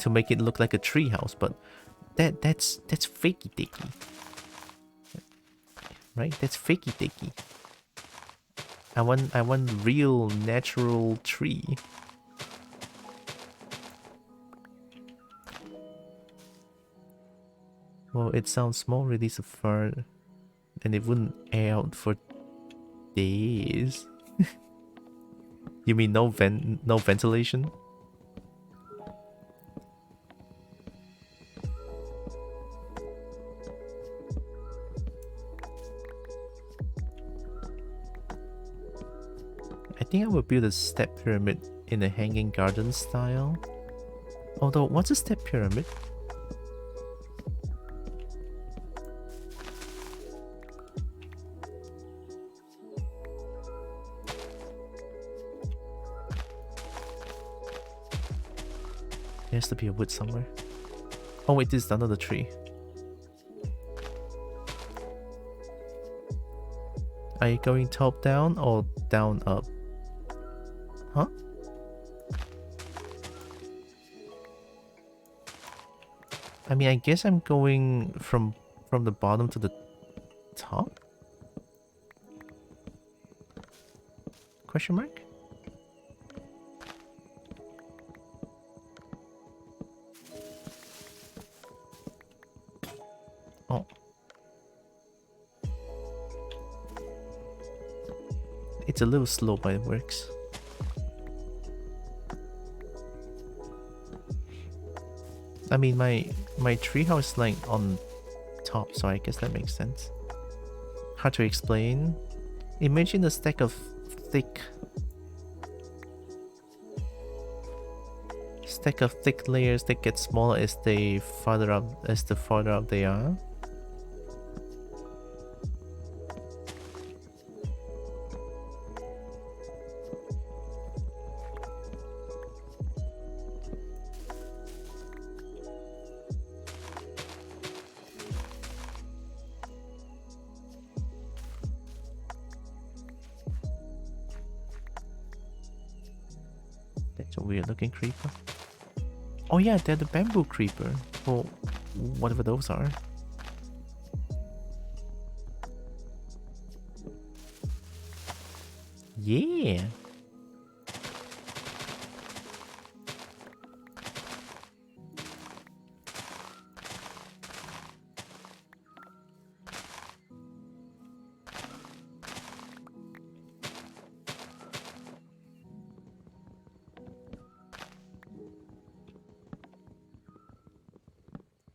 to make it look like a treehouse, but that's fakey dicky. Right? That's fakey dicky. I want real natural tree. Well, it sounds small, really so far, and it wouldn't air out for days. You mean no ventilation? I think I would build a step pyramid in a hanging garden style. Although, what's a step pyramid? There has to be a wood somewhere. Oh wait, this is another tree. Are you going top down or down up? Huh? I mean, I guess I'm going from the bottom to the top? Question mark? Oh. It's a little slow, but it works. I mean, my treehouse is like on top, so I guess that makes sense. Hard to explain. Imagine a stack of thick layers that get smaller as the farther up they are. That's a weird looking creeper. Oh yeah, they're the bamboo creeper, or whatever those are. Yeah.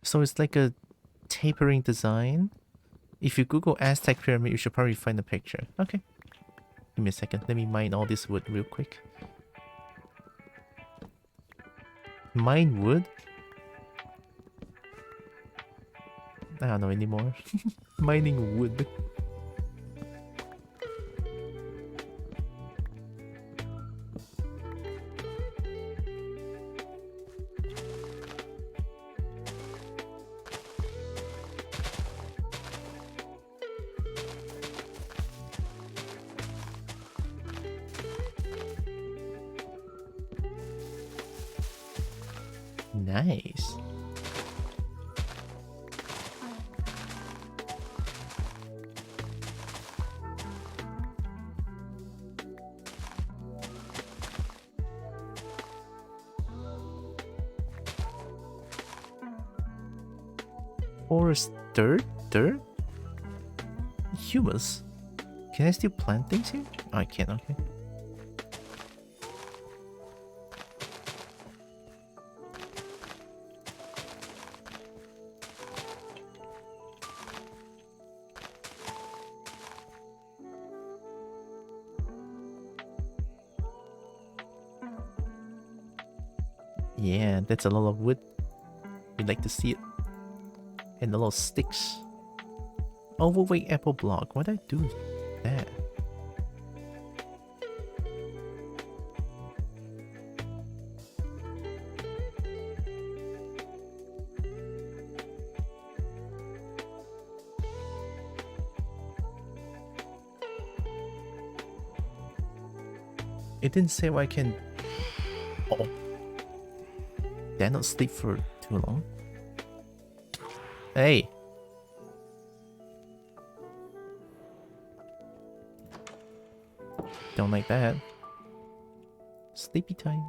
So it's like a tapering design. If you Google Aztec pyramid, you should probably find a picture. Okay. Give me a second. Let me mine all this wood real quick. Mine wood? I don't know anymore. Mining wood. Nice. Forest dirt? Humus? Can I still plant things here? Oh, I can, okay. Yeah, that's a lot of wood. We'd like to see it. And a lot of sticks. Overweight apple block. Why'd I do that? It didn't say what I can dare not sleep for too long. Hey! Don't like that. Sleepy time.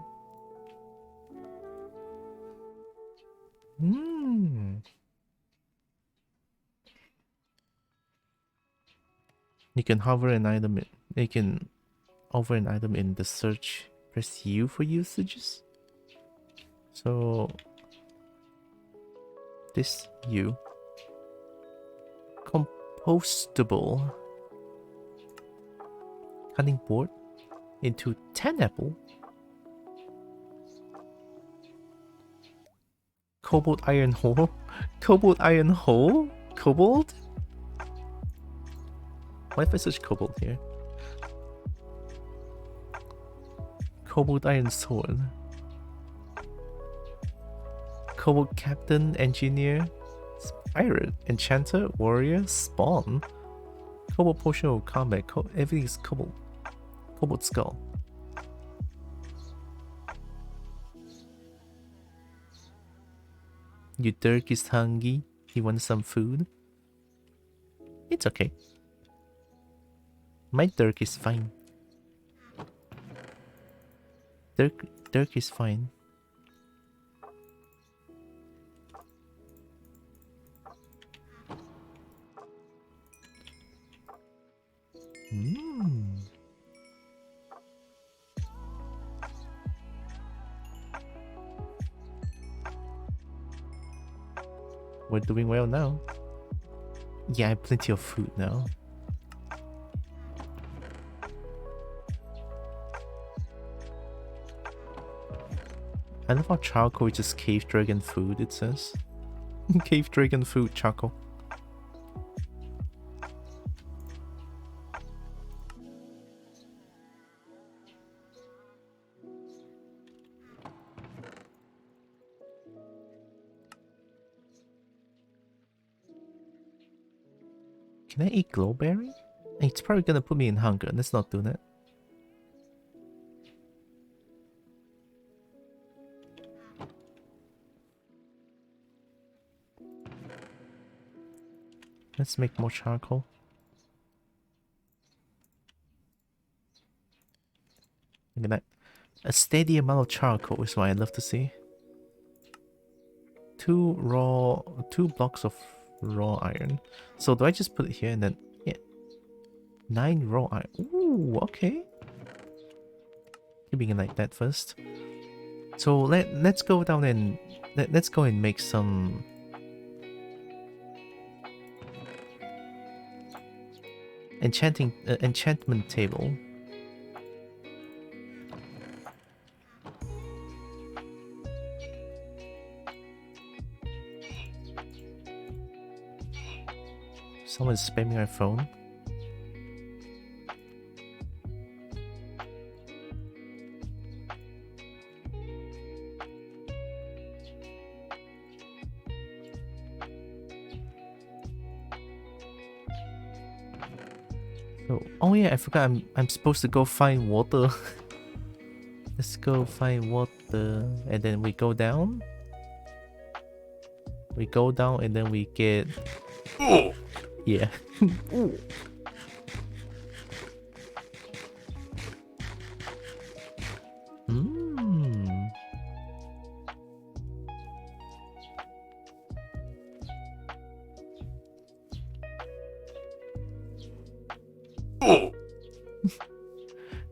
You can hover an item. You can hover an item in the search. Press U for usages. So this U. Compostable cutting board into 10 apple. Cobalt iron hole. Cobalt iron hole? Cobalt? Why if I search cobalt here? Cobalt iron sword. Cobalt captain, engineer, pirate, enchanter, warrior, spawn. Cobalt potion of combat. Everything is cobalt. Cobalt skull. Your Dirk is hungry. He wants some food. It's okay. My Dirk is fine. Dirk is fine. We're doing well now. Yeah, I have plenty of food now. I love how charcoal is just cave dragon food, it says. Cave dragon food, charcoal. Can I eat glowberry? It's probably gonna put me in hunger. Let's not do that. Let's make more charcoal. Look at that. A steady amount of charcoal is what I'd love to see. 2 blocks of raw iron. So do I just put it here and then, yeah, 9 raw iron. Ooh, okay. Keeping it like that first. So let's go down and let's go and make some enchantment table. Someone's spamming my phone. So, oh yeah, I forgot I'm supposed to go find water. Let's go find water and then we go down. We go down and then we get yeah.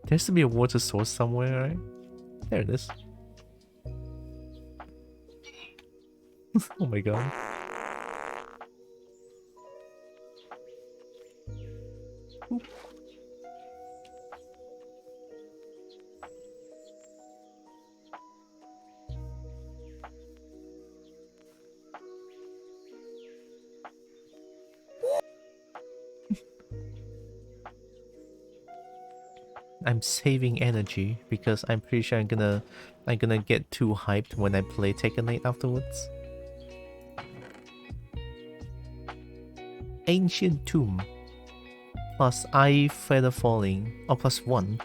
There has to be a water source somewhere, right? There it is. Oh my god. Oop. I'm saving energy because I'm pretty sure I'm gonna get too hyped when I play Tekken 8 afterwards. Ancient Tomb plus Eye Feather Falling, or plus 1.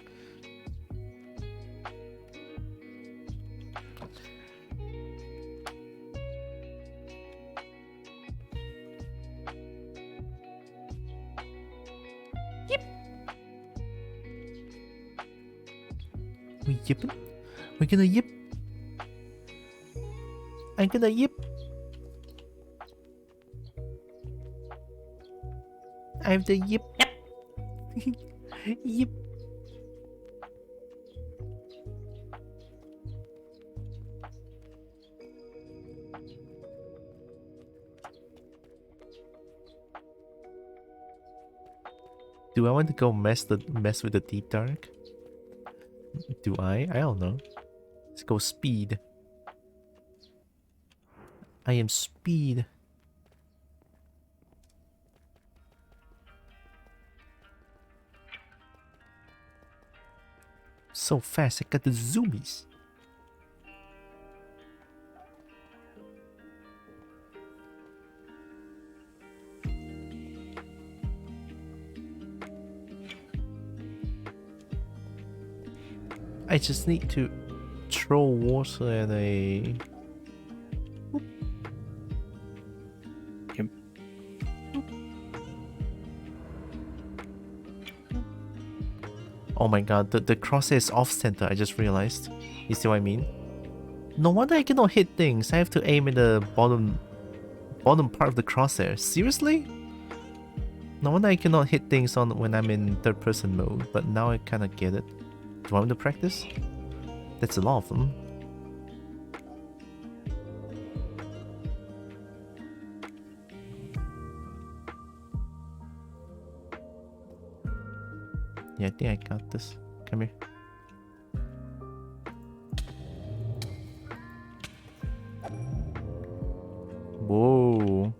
We yipping? We're gonna yip. I'm gonna yip. I have the yip. Yep. Yip. Do I want to go mess with the deep dark? Do I? I don't know. Let's go speed. I am speed. So fast, I got the zoomies. I just need to throw water at a... Yep. Oh my god, the crosshair is off center, I just realized. You see what I mean? No wonder I cannot hit things. I have to aim at the bottom part of the crosshair. Seriously? No wonder I cannot hit things on when I'm in third person mode, but now I kinda get it. Do I want to practice? That's a lot of them. Yeah, I think I got this. Come here. Whoa.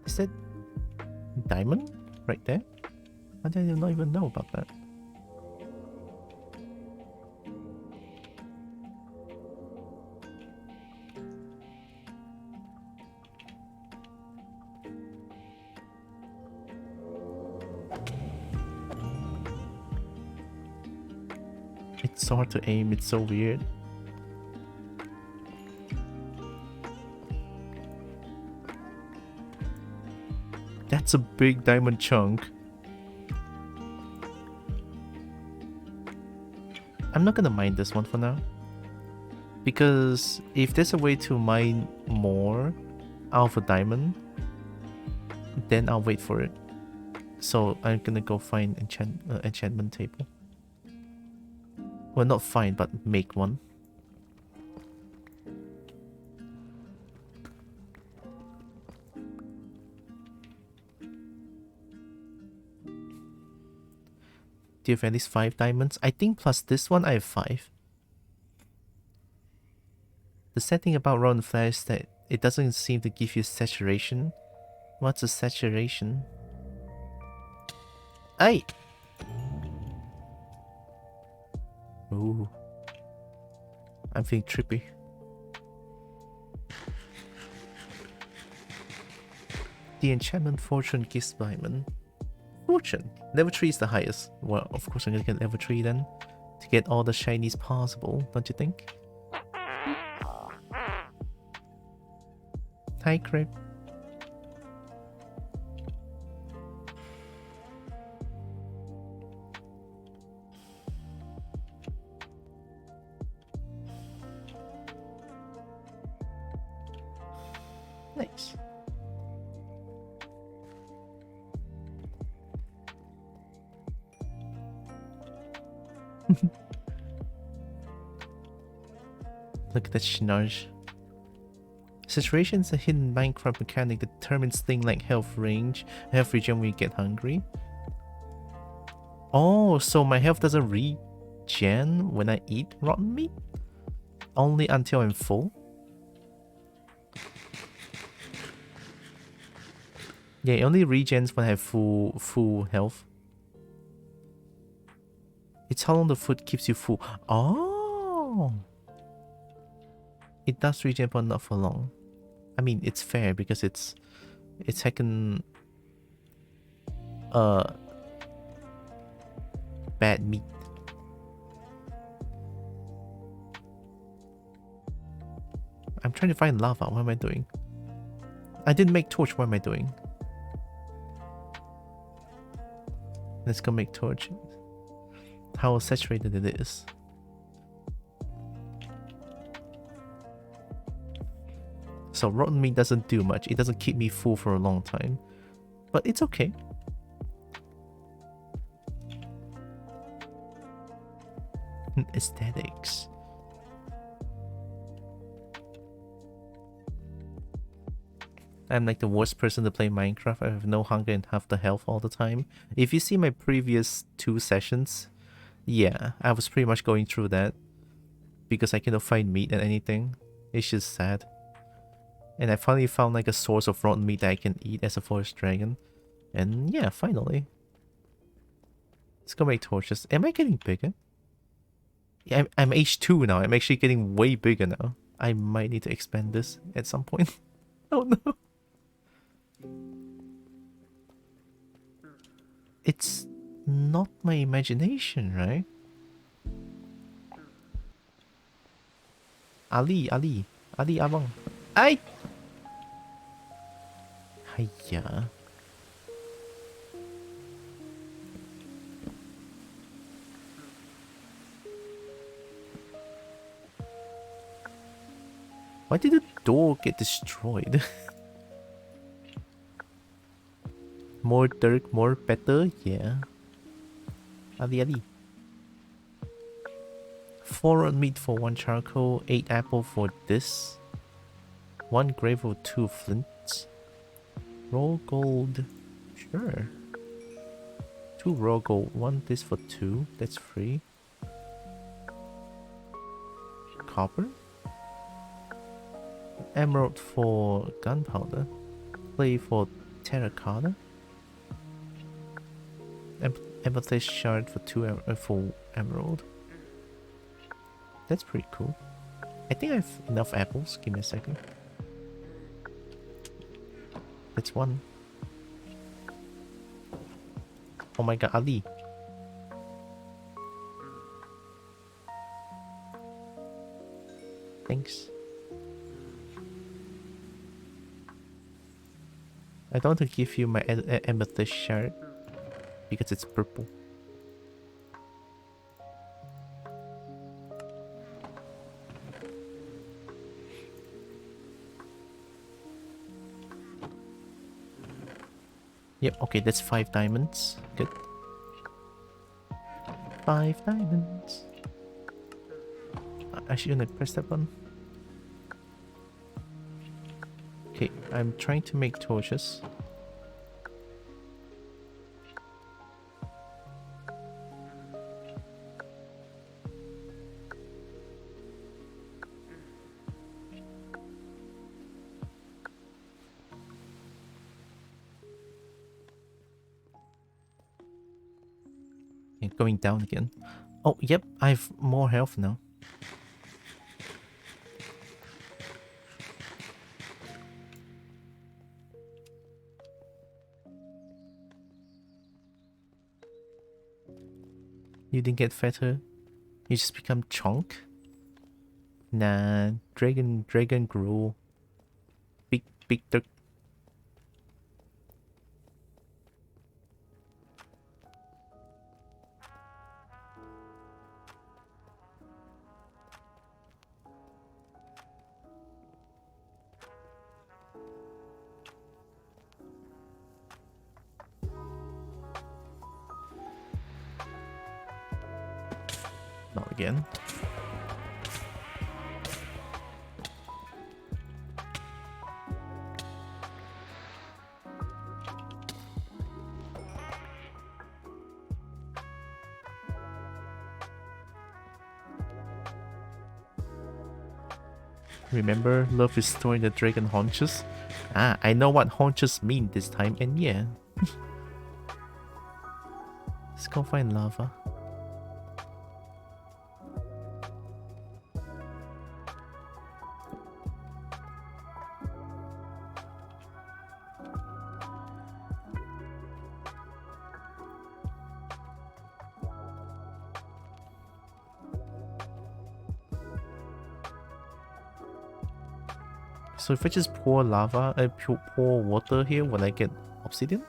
Is that diamond right there? I did not even know about that. It's so hard to aim, it's so weird. That's a big diamond chunk. I'm not gonna mine this one for now. Because if there's a way to mine more out of a diamond, then I'll wait for it. So I'm gonna go find enchantment table. Well, not find, but make one. Do you have at least 5 diamonds? I think plus this one I have 5. The sad thing about Raw and Flash is that it doesn't seem to give you saturation. What's a saturation? Aye! Ooh. I'm feeling trippy. The enchantment fortune gives diamond. Fortune. Level 3 is the highest. Well, of course I'm gonna get level 3 then. To get all the shinies possible, don't you think? Hi, Crib. Nice. Look at that Shinarge. Saturation is a hidden Minecraft mechanic that determines things like health range, health regen when you get hungry. Oh, so my health doesn't regen when I eat rotten meat? Only until I'm full? Yeah, it only regens when I have full health. It's how long the food keeps you full. Oh! It does regen, but not for long. I mean, it's fair because it's Tekken bad meat. I'm I'm trying to find lava. What am I doing? I didn't make torch. What am I doing? Let's go make torch. How saturated it is. So rotten meat doesn't do much. It doesn't keep me full for a long time. But it's okay. Aesthetics. I'm like the worst person to play Minecraft. I have no hunger and half the health all the time. If you see my previous 2 sessions, yeah, I was pretty much going through that. Because I cannot find meat and anything. It's just sad. And I finally found like a source of rotten meat that I can eat as a forest dragon. And yeah, finally. Let's go make torches. Am I getting bigger? Yeah, I'm H2 now. I'm actually getting way bigger now. I might need to expand this at some point. Oh no. It's not my imagination, right? Ali Abang. Ay! Hiya. Why did the door get destroyed? More dirt, more better, yeah. Ali. 4 on meat for 1 charcoal, 8 apple for this. 1 gravel, 2 flints. Raw gold, sure. 2 raw gold, 1 this for 2, that's free. Copper. Emerald for gunpowder. Clay for terracotta. Amethyst shard for 2 for emerald. That's pretty cool. I think I have enough apples. Give me a second. That's 1. Oh my god, Ali. Thanks. I don't want to give you my amethyst shard because it's purple. Yep, okay, that's 5 diamonds. Good. 5 diamonds. I shouldn't press that button. Okay, I'm trying to make torches. Going down again. Oh, yep, I have more health now. You didn't get fatter. You just become chunk. Nah, dragon grew. Big duck. Not again. Remember, love is storing the dragon haunches? Ah, I know what haunches mean this time, and yeah. Let's go find lava. So if I just pour lava, I pour water here, will I get obsidian?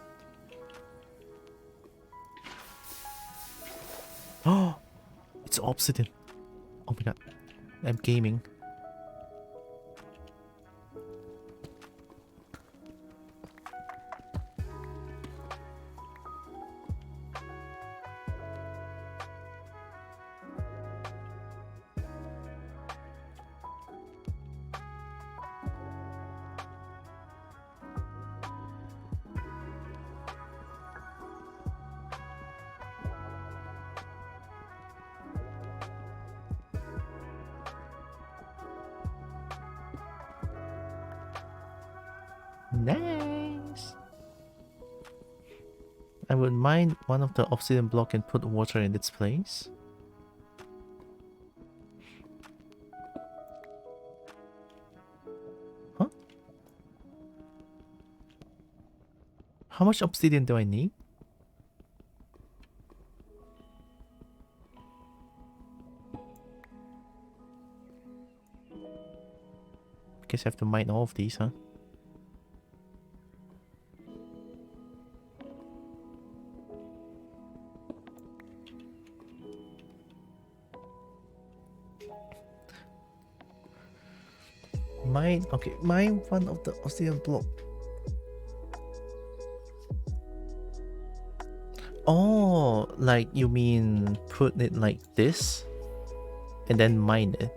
Oh, it's obsidian. Oh my god, I'm gaming. Nice. I would mine one of the obsidian block and put water in its place. Huh? How much obsidian do I need? Guess I have to mine all of these, huh? Mine, okay, mine one of the obsidian block. Oh, like you mean put it like this and then mine it.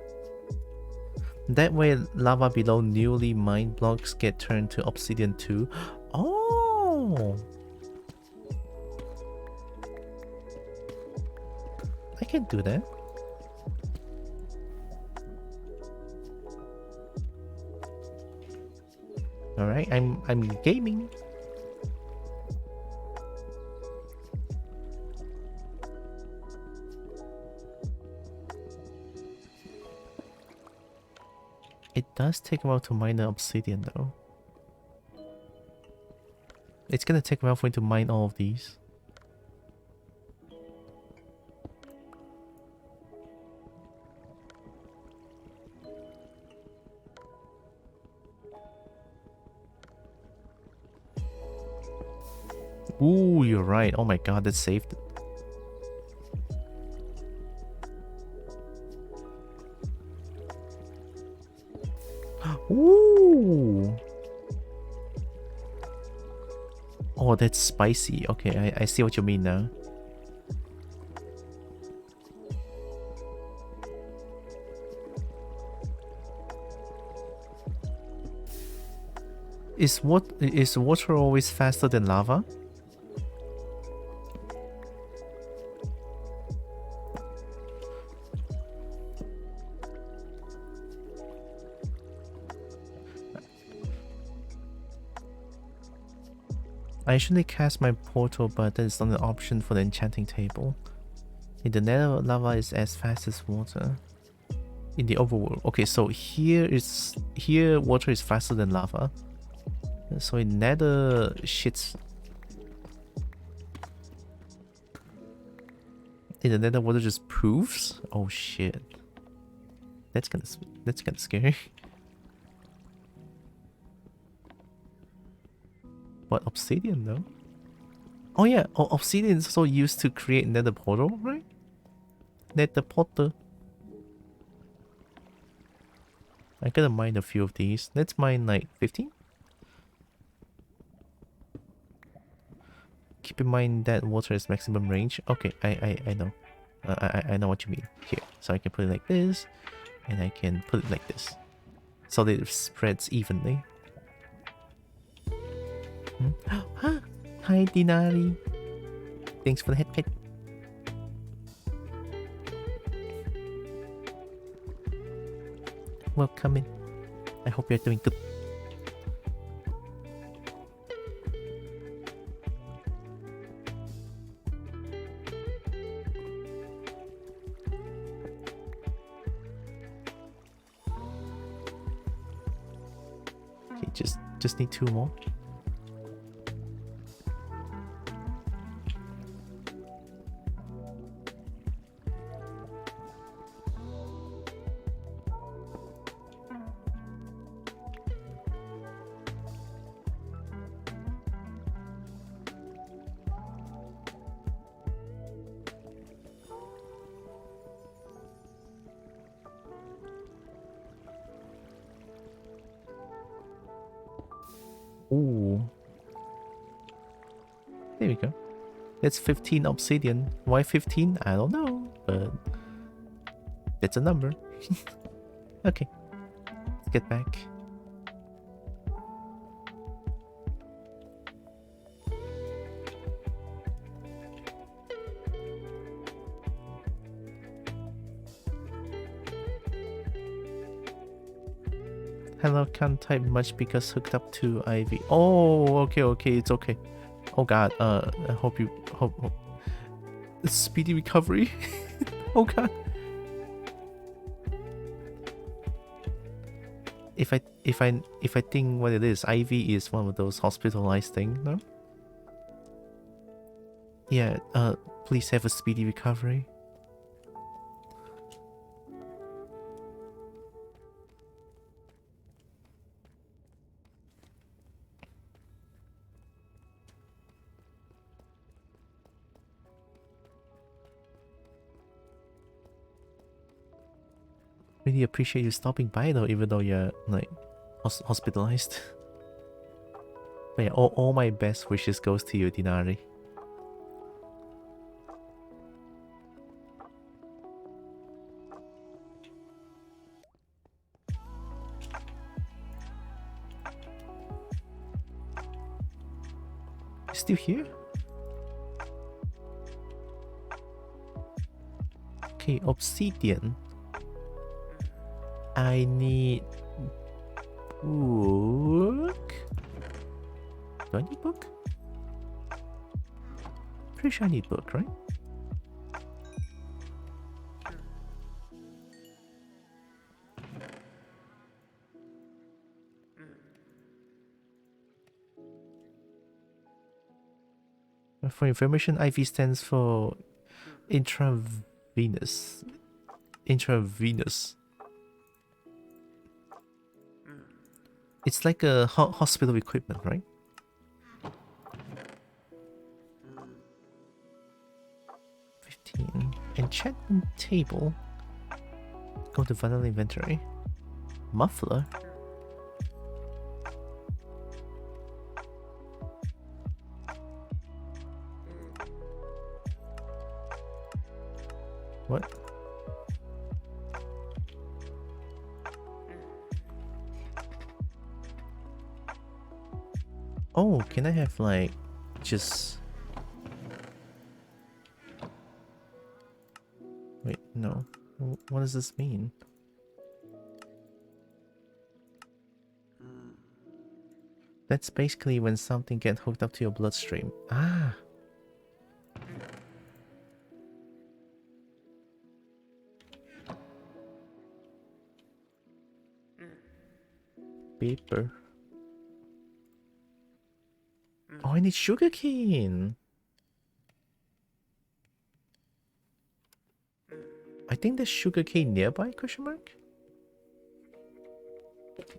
That way lava below newly mined blocks get turned to obsidian too. Oh, I can do that. Alright, I'm gaming. It does take a while to mine the obsidian though. It's gonna take a while for me to mine all of these. Ooh, you're right. Oh my god, that saved it. Ooh. Oh, that's spicy. Okay, I see what you mean now. Is water always faster than lava? I usually cast my portal, but that is not an option for the enchanting table. In the nether, lava is as fast as water. In the overworld. Okay, so here water is faster than lava. So in nether shit's in the nether water just proves? Oh shit. That's kinda scary. What, obsidian though? Oh yeah, obsidian is also used to create nether portal, right? Nether portal. I gotta mine a few of these. Let's mine like 15. Keep in mind that water is maximum range. Okay, I know. I know what you mean. Here, so I can put it like this, and I can put it like this, so that it spreads evenly. Hi Dinari. Thanks for the head pet. Welcome in. I hope you're doing good. Okay, just need 2 more. Ooh. There we go. It's 15 obsidian. Why 15? I don't know, but it's a number. Okay, let's get back. Hello, can't type much because hooked up to IV. Oh, okay, it's okay. Oh god, I hope you hope speedy recovery. Oh god. If I think what it is, IV is one of those hospitalized things, no? Yeah, please have a speedy recovery. Really appreciate you stopping by though, even though you're like hospitalized. But yeah, all my best wishes goes to you, Dinari. Still here? Okay, obsidian. I need book. Do I need book? Pretty sure I need book, right? For information, IV stands for intravenous. Intravenous. It's like a hospital equipment, right? Enchantment table. Go to vanilla inventory. Muffler. What? Oh, can I have like just... Wait, no. What does this mean? That's basically when something gets hooked up to your bloodstream. Ah! Paper. Oh, I need sugarcane! I think there's sugarcane nearby, question mark?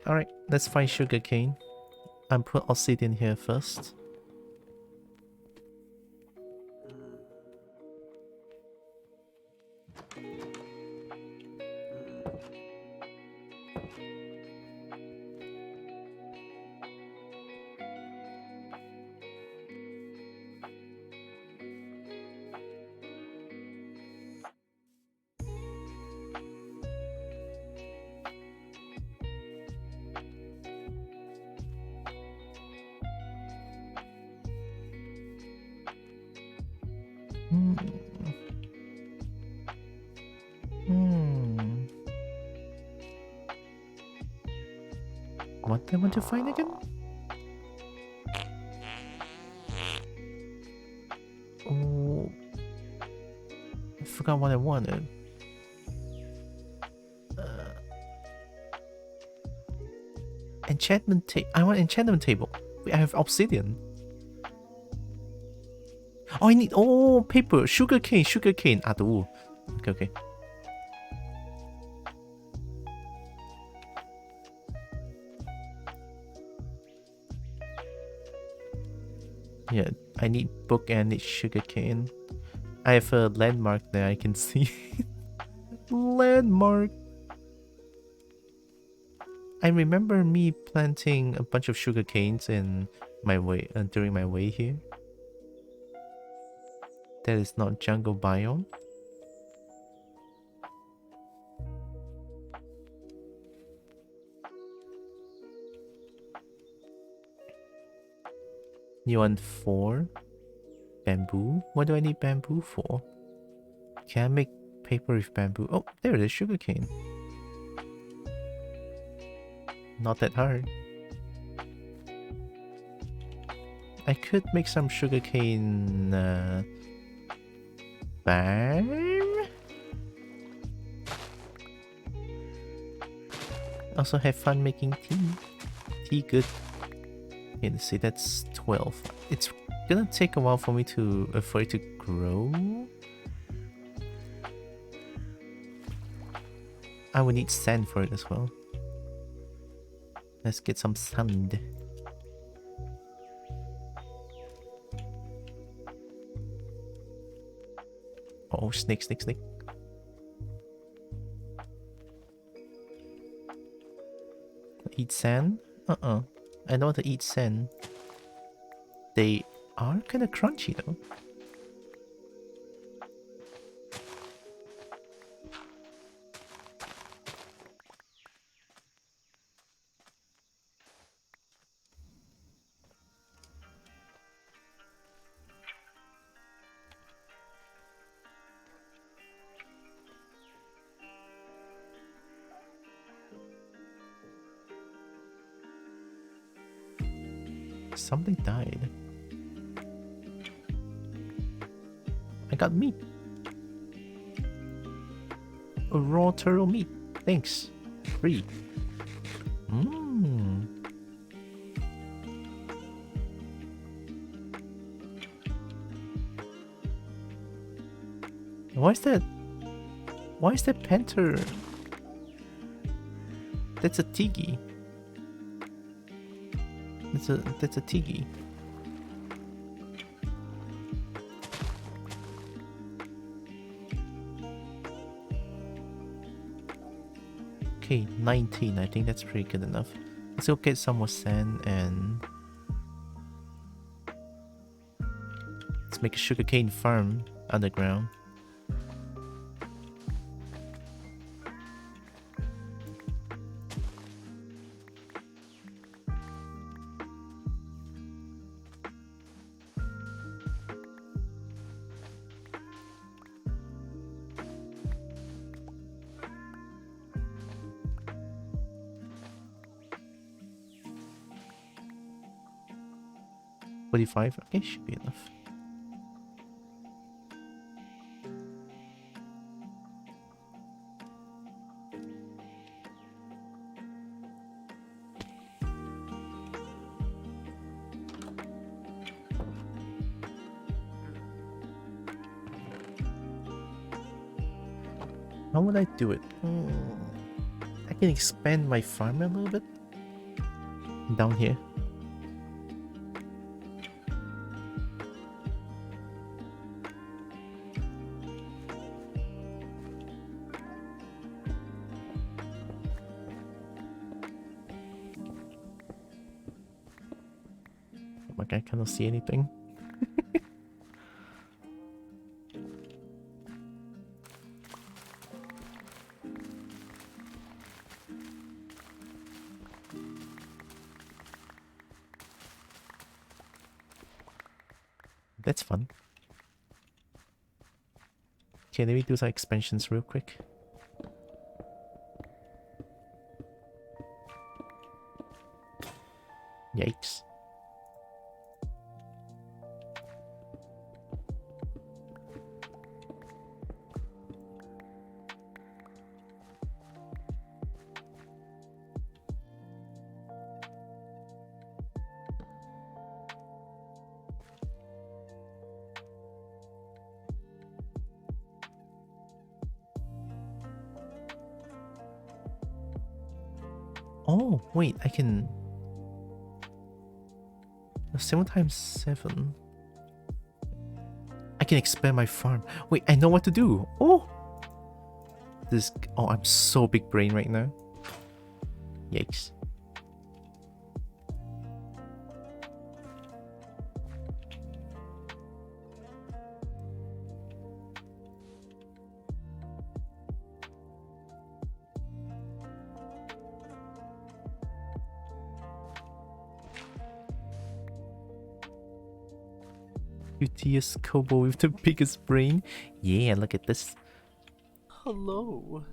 Alright, let's find sugarcane. And put obsidian here first. What do I want to find again? Oh, I forgot what I wanted. Enchantment table. I want enchantment table. Wait, I have obsidian. Oh, I need paper, sugarcane. Aduh. Okay. Yeah, I need book and need sugarcane. I have a landmark there I can see. Landmark. I remember me planting a bunch of sugar canes in my way during my way here. That is not jungle biome. You want 4 bamboo? What do I need bamboo for? Can I make paper with bamboo? Oh, there it is, sugarcane. Not that hard. I could make some sugarcane bang. Also have fun making tea. Tea good. Okay, let's see, that's 12. It's gonna take a while for it to grow. I will need sand for it as well. Let's get some sand. Oh, snake. Eat sand? I don't want to eat sand. They are kind of crunchy though. Something died. I got meat. A raw turtle meat. Thanks. Free. Mmm. Why is that panther? That's a tiki. That's a tiki. Okay, 19. I think that's pretty good enough. Let's go get some more sand and let's make a sugarcane farm underground. Okay, should be enough. How would I do it? I can expand my farm a little bit down here. I cannot see anything. That's fun. Okay, let me do some expansions real quick. Yikes. Oh, wait, I can... 7 times 7. I can expand my farm. Wait, I know what to do. Oh! I'm so big brain right now. Yikes. Cutest Kobo with the biggest brain. Yeah, look at this. Hello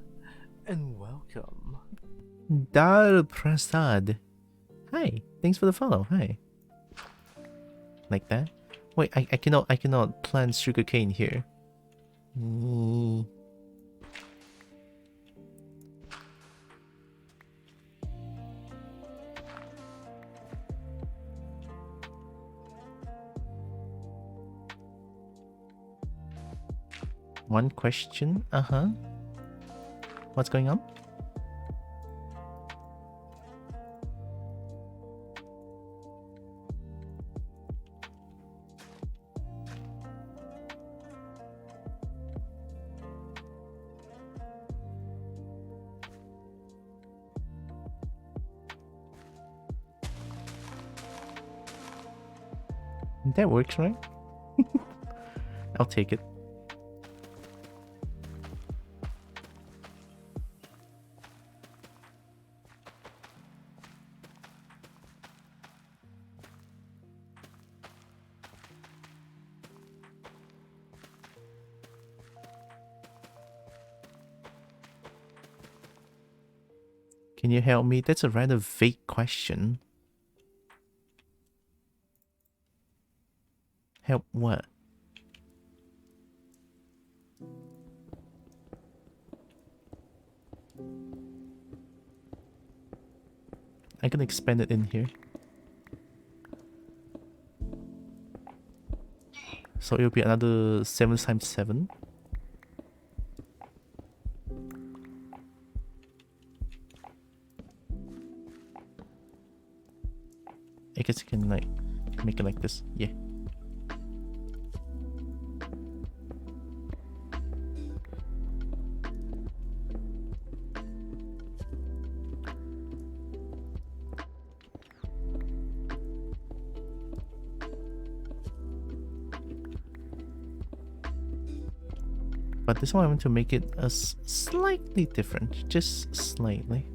and welcome. Dar Prasad. Hi, thanks for the follow. Hi. Like that? Wait, I cannot plant sugarcane here. One question. What's going on? That works, right? I'll take it. Can you help me? That's a rather vague question. Help what? I can expand it in here. So it'll be another 7 times 7. I guess you can like make it like this. Yeah. But this one I want to make it a slightly different, just slightly.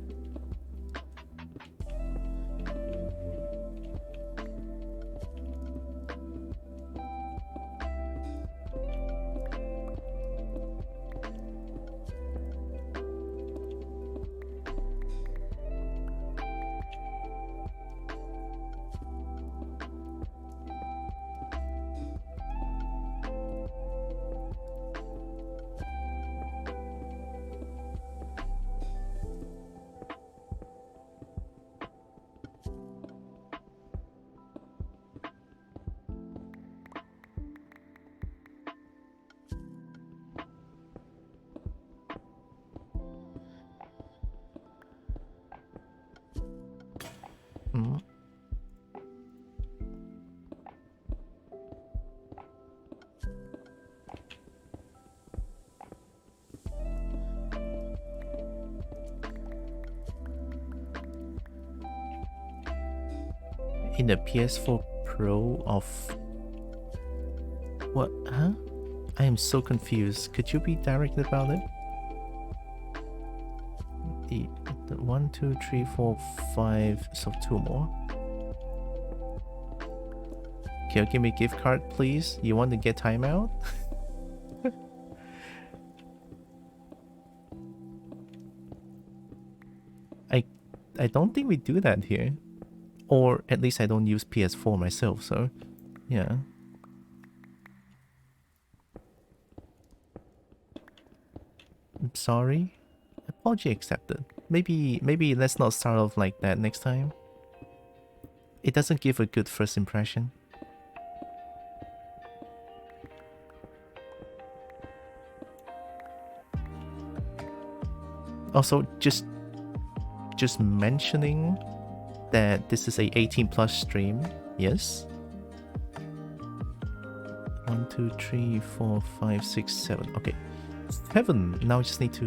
In the PS4 Pro of what? Huh? I am so confused. Could you be direct about it? The 1, 2, 3, 4, 5. So 2 more. Okay, give me a gift card, please. You want to get timeout? I don't think we do that here. Or at least I don't use PS4 myself, so yeah. I'm sorry. Apology accepted. Maybe let's not start off like that next time. It doesn't give a good first impression. Also, just mentioning that this is a 18+ stream. Yes. 1, 2, 3, 4, 5, 6, 7. Okay. 7. Now I just need to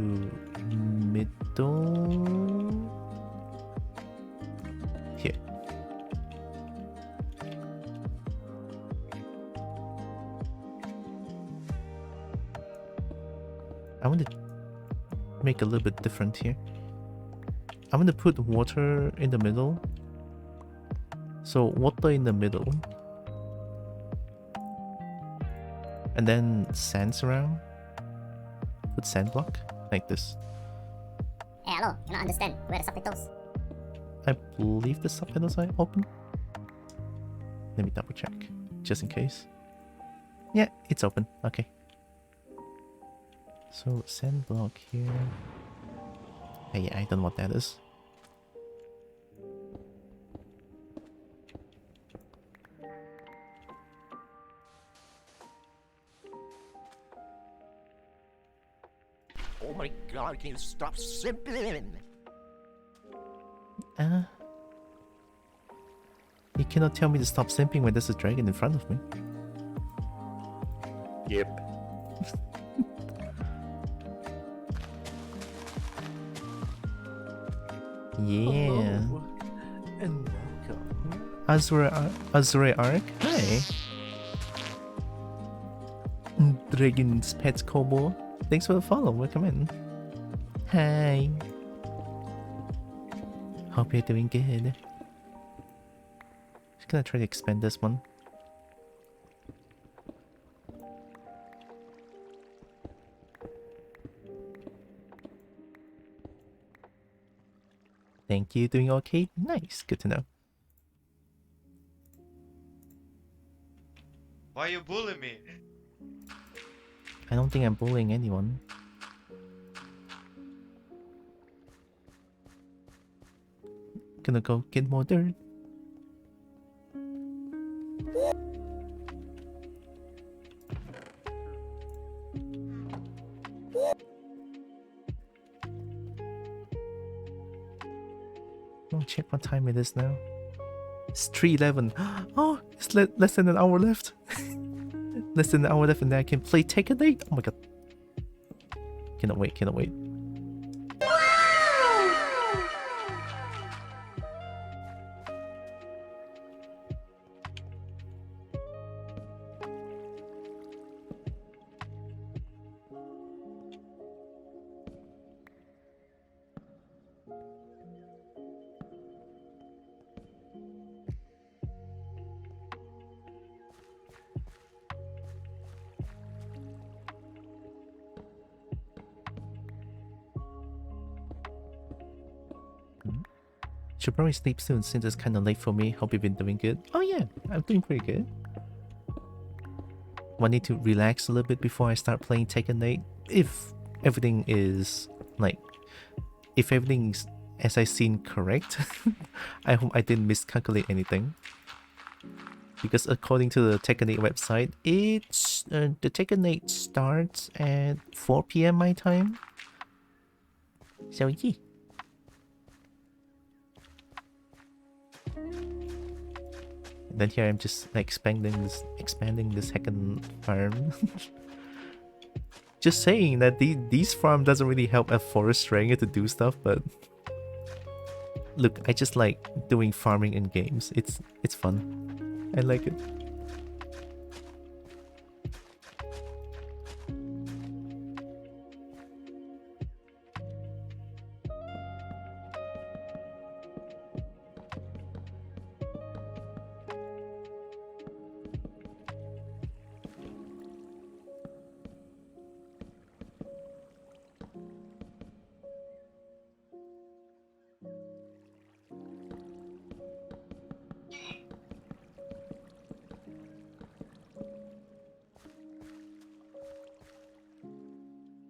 middle. I want to make a little bit different here. I'm going to put water in the middle. So water in the middle. And then sands around. Put sand block like this. Hey, hello, cannot understand. Where are the subtitles? I believe the subtitles are open. Let me double check, just in case. Yeah, it's open. Okay. So sand block here. Hey, yeah, I don't know what that is. Oh my god, can you stop simping? You cannot tell me to stop simping when there's a dragon in front of me. Yep. Yeah. Hello, and welcome. Azure Arc. Hi. Dragon's Pets Kobo. Thanks for the follow. Welcome in. Hi. Hope you're doing good. Just gonna try to expand this one. Thank you. Doing okay? Nice. Good to know. Why you bully me? I don't think I'm bullying anyone. Gonna go get more dirt. I'll check what time it is now. It's 3:11. Oh, it's less than an hour left. Less than an hour left and then I can play Tekken 8. Oh my god. Cannot wait, cannot wait. Should probably sleep soon since it's kind of late for me. Hope you've been doing good. Oh yeah, I'm doing pretty good. I need to relax a little bit before I start playing Tekken 8. If everything is like, if everything's as I seen correct, I hope I didn't miscalculate anything. Because according to the Tekken 8 website, it's the Tekken 8 starts at 4 PM my time. So yeah. Then here I'm just like expanding this heckin' farm. Just saying that these farm doesn't really help a forest ranger to do stuff, but look, I just like doing farming in games. It's fun. I like it.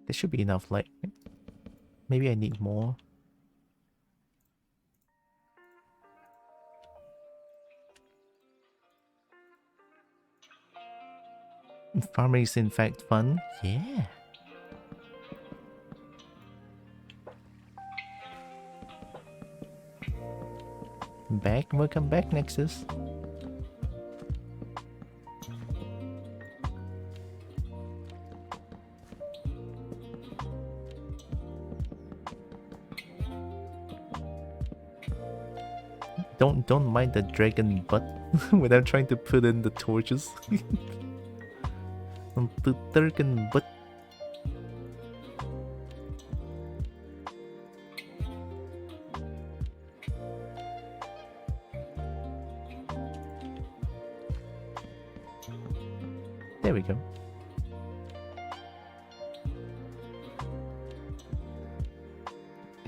There should be enough light. Maybe I need more. Farming is in fact fun. Yeah. Welcome back, Nexus. Don't mind the dragon butt when I'm trying to put in the torches. The dragon butt.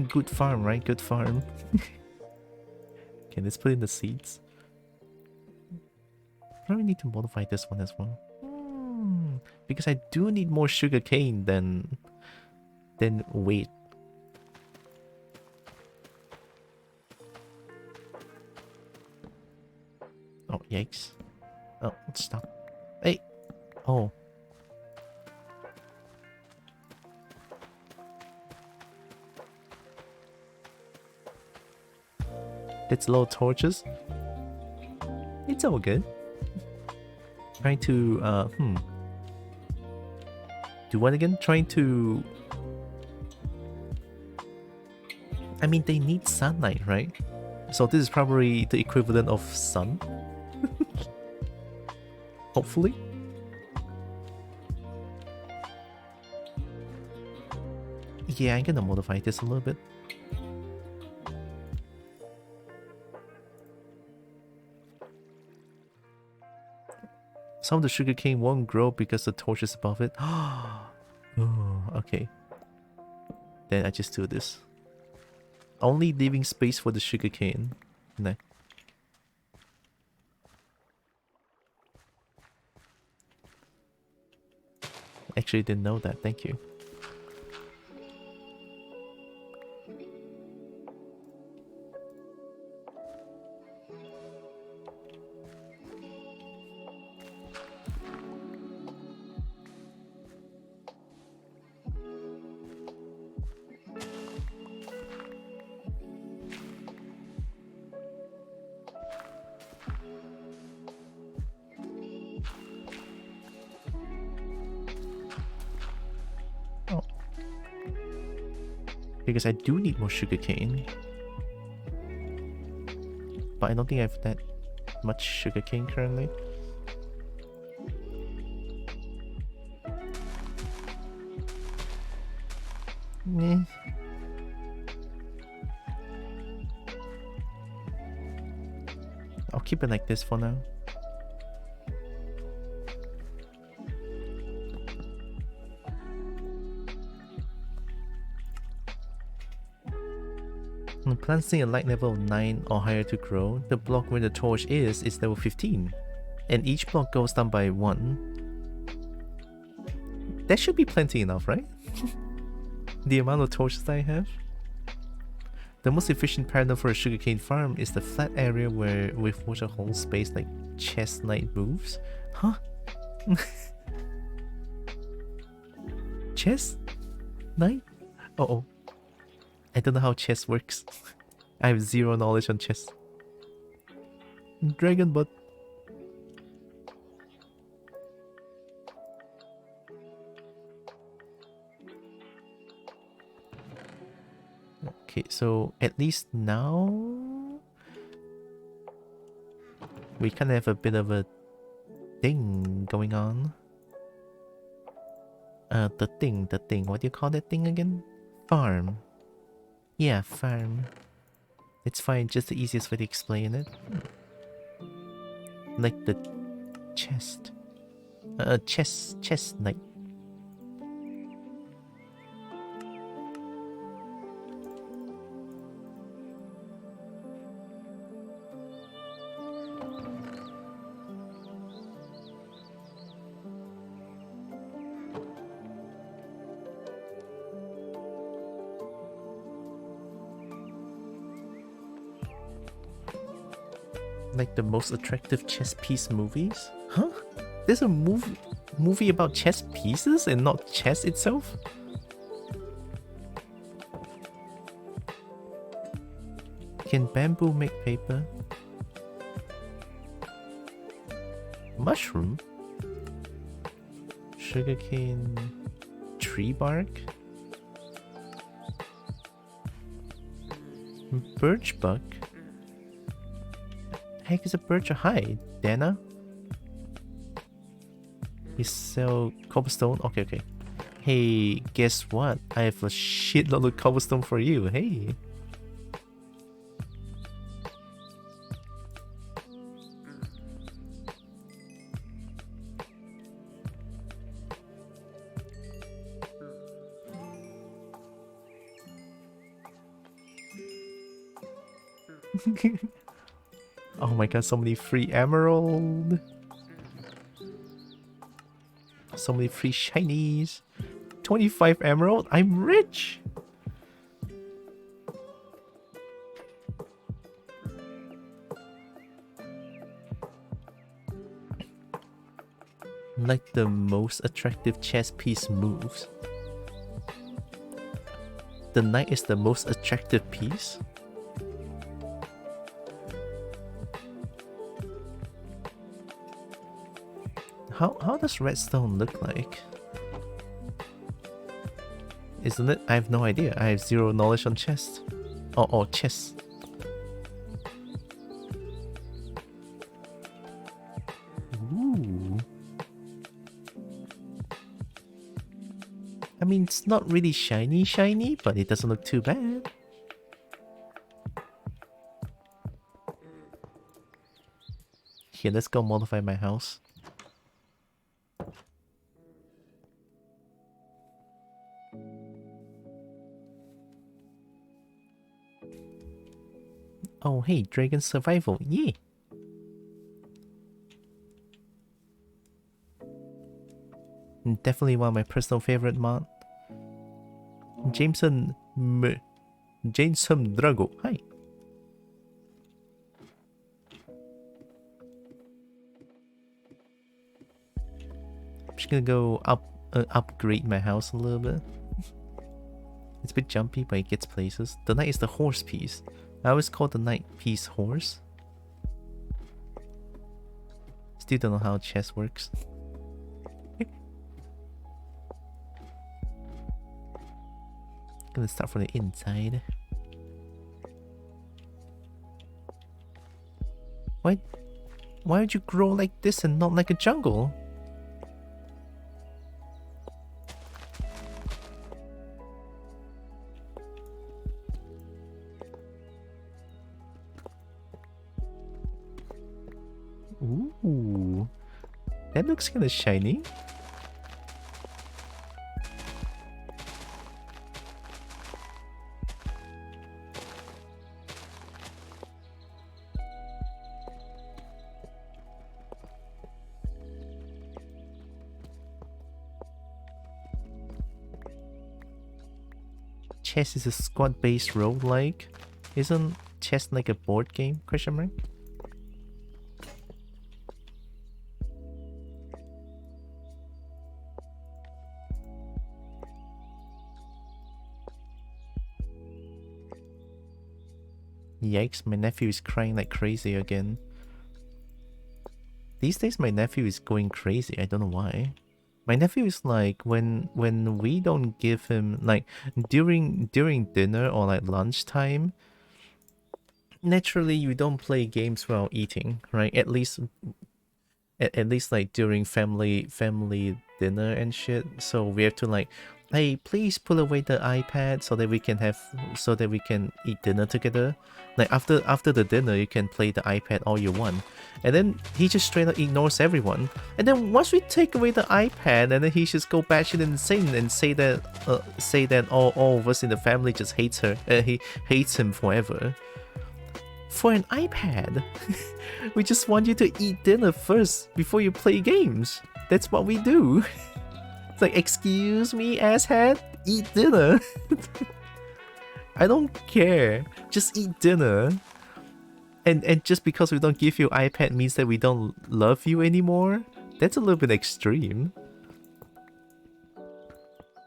Good farm, right? Good farm. Okay, let's put in the seeds. Probably need to modify this one as well. Because I do need more sugar cane than wheat. Oh, yikes. Oh, stop. Hey! Oh. That's low torches. It's all good. Trying to, do what again? Trying to... I mean, they need sunlight, right? So this is probably the equivalent of sun. Hopefully. Yeah, I'm gonna modify this a little bit. Some of the sugarcane won't grow because the torch is above it. Oh, okay. Then I just do this. Only leaving space for the sugarcane. No. Actually didn't know that, thank you. Because I do need more sugarcane. But I don't think I have that much sugarcane currently. Meh. I'll keep it like this for now. When plants need a light level of 9 or higher to grow, the block where the torch is level 15. And each block goes down by 1. That should be plenty enough, right? The amount of torches I have. The most efficient pattern for a sugarcane farm is the flat area with which a whole space like chestnut moves. Huh? Chestnut? Uh-oh. I don't know how chess works. I have zero knowledge on chess. Dragon butt. Okay, so at least now we kind of have a bit of a thing going on. The thing. What do you call that thing again? Farm. Yeah, farm. It's fine, just the easiest way to explain it. Like the chest. Chestnut. Like the most attractive chess piece movies? Huh? There's a movie about chess pieces and not chess itself? Can bamboo make paper? Mushroom? Sugarcane? Tree bark? Birch bark? Heck is a birch or hide, Dana? You sell cobblestone? Okay. Hey, guess what? I have a shitload of cobblestone for you. Hey. Oh my god, so many free emerald. So many free shinies. 25 emerald? I'm rich! Like the most attractive chess piece moves. The knight is the most attractive piece? How does redstone look like? Isn't it? I have no idea. I have zero knowledge on chess. Or chess. Ooh. I mean, it's not really shiny, but it doesn't look too bad. Here, let's go modify my house. Oh, hey, Dragon Survival, yeah! Definitely one of my personal favorite mod. Jameson Drago, hi! I'm just gonna go upgrade my house a little bit. It's a bit jumpy, but it gets places. The knight is the horse piece. I always call the knight piece horse. Still don't know how chess works. Gonna start from the inside. Why would you grow like this and not like a jungle? Ooh, that looks kind of shiny. Chess is a squad-based roguelike. Isn't chess like a board game? Question mark. Yikes, my nephew is crying like crazy again. These days my nephew is going crazy, I don't know why. My nephew is like, when we don't give him, like, during dinner or like lunchtime, naturally you don't play games while eating, right? At least like during family dinner and shit. So we have to like, hey, please put away the iPad so that we can eat dinner together. Like after the dinner you can play the iPad all you want. And then he just straight up ignores everyone. And then once we take away the iPad, and then he just go batshit insane and say that all of us in the family just hates her. He hates him forever. For an iPad. We just want you to eat dinner first before you play games. That's what we do. It's like, excuse me, asshat? Eat dinner. I don't care. Just eat dinner. And just because we don't give you iPad means that we don't love you anymore? That's a little bit extreme.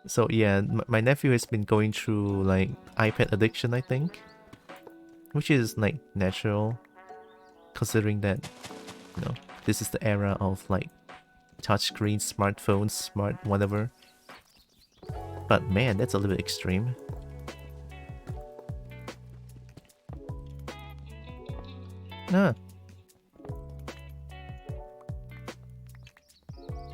So yeah, my nephew has been going through like iPad addiction, I think. Which is like natural, considering that, you know, this is the era of like touchscreens, smartphones, smart whatever. But man, that's a little bit extreme. Ah.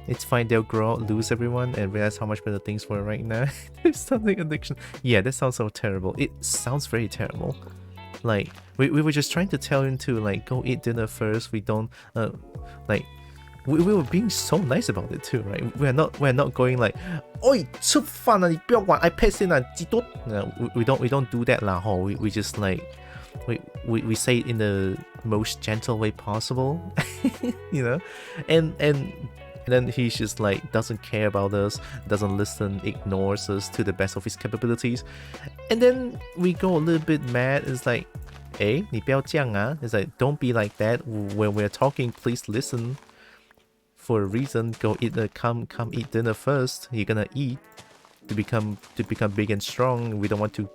It's fine, they'll grow out, lose everyone, and realize how much better things were right now. There's something addiction. Yeah, that sounds so terrible. It sounds very terrible. Like, we were just trying to tell him to like go eat dinner first. We don't like we were being so nice about it too, right? We're not going like, oi, 吃饭啊，你不要玩iPad先啊，几多? No, we don't do that lah. We just like we say it in the most gentle way possible, you know, and then he's just like doesn't care about us, doesn't listen, ignores us to the best of his capabilities, and then we go a little bit mad. It's like, hey, 你不要这样啊. It's like, don't be like that when we're talking. Please listen. For a reason, go eat come eat dinner first. You're gonna eat to become big and strong. We don't want you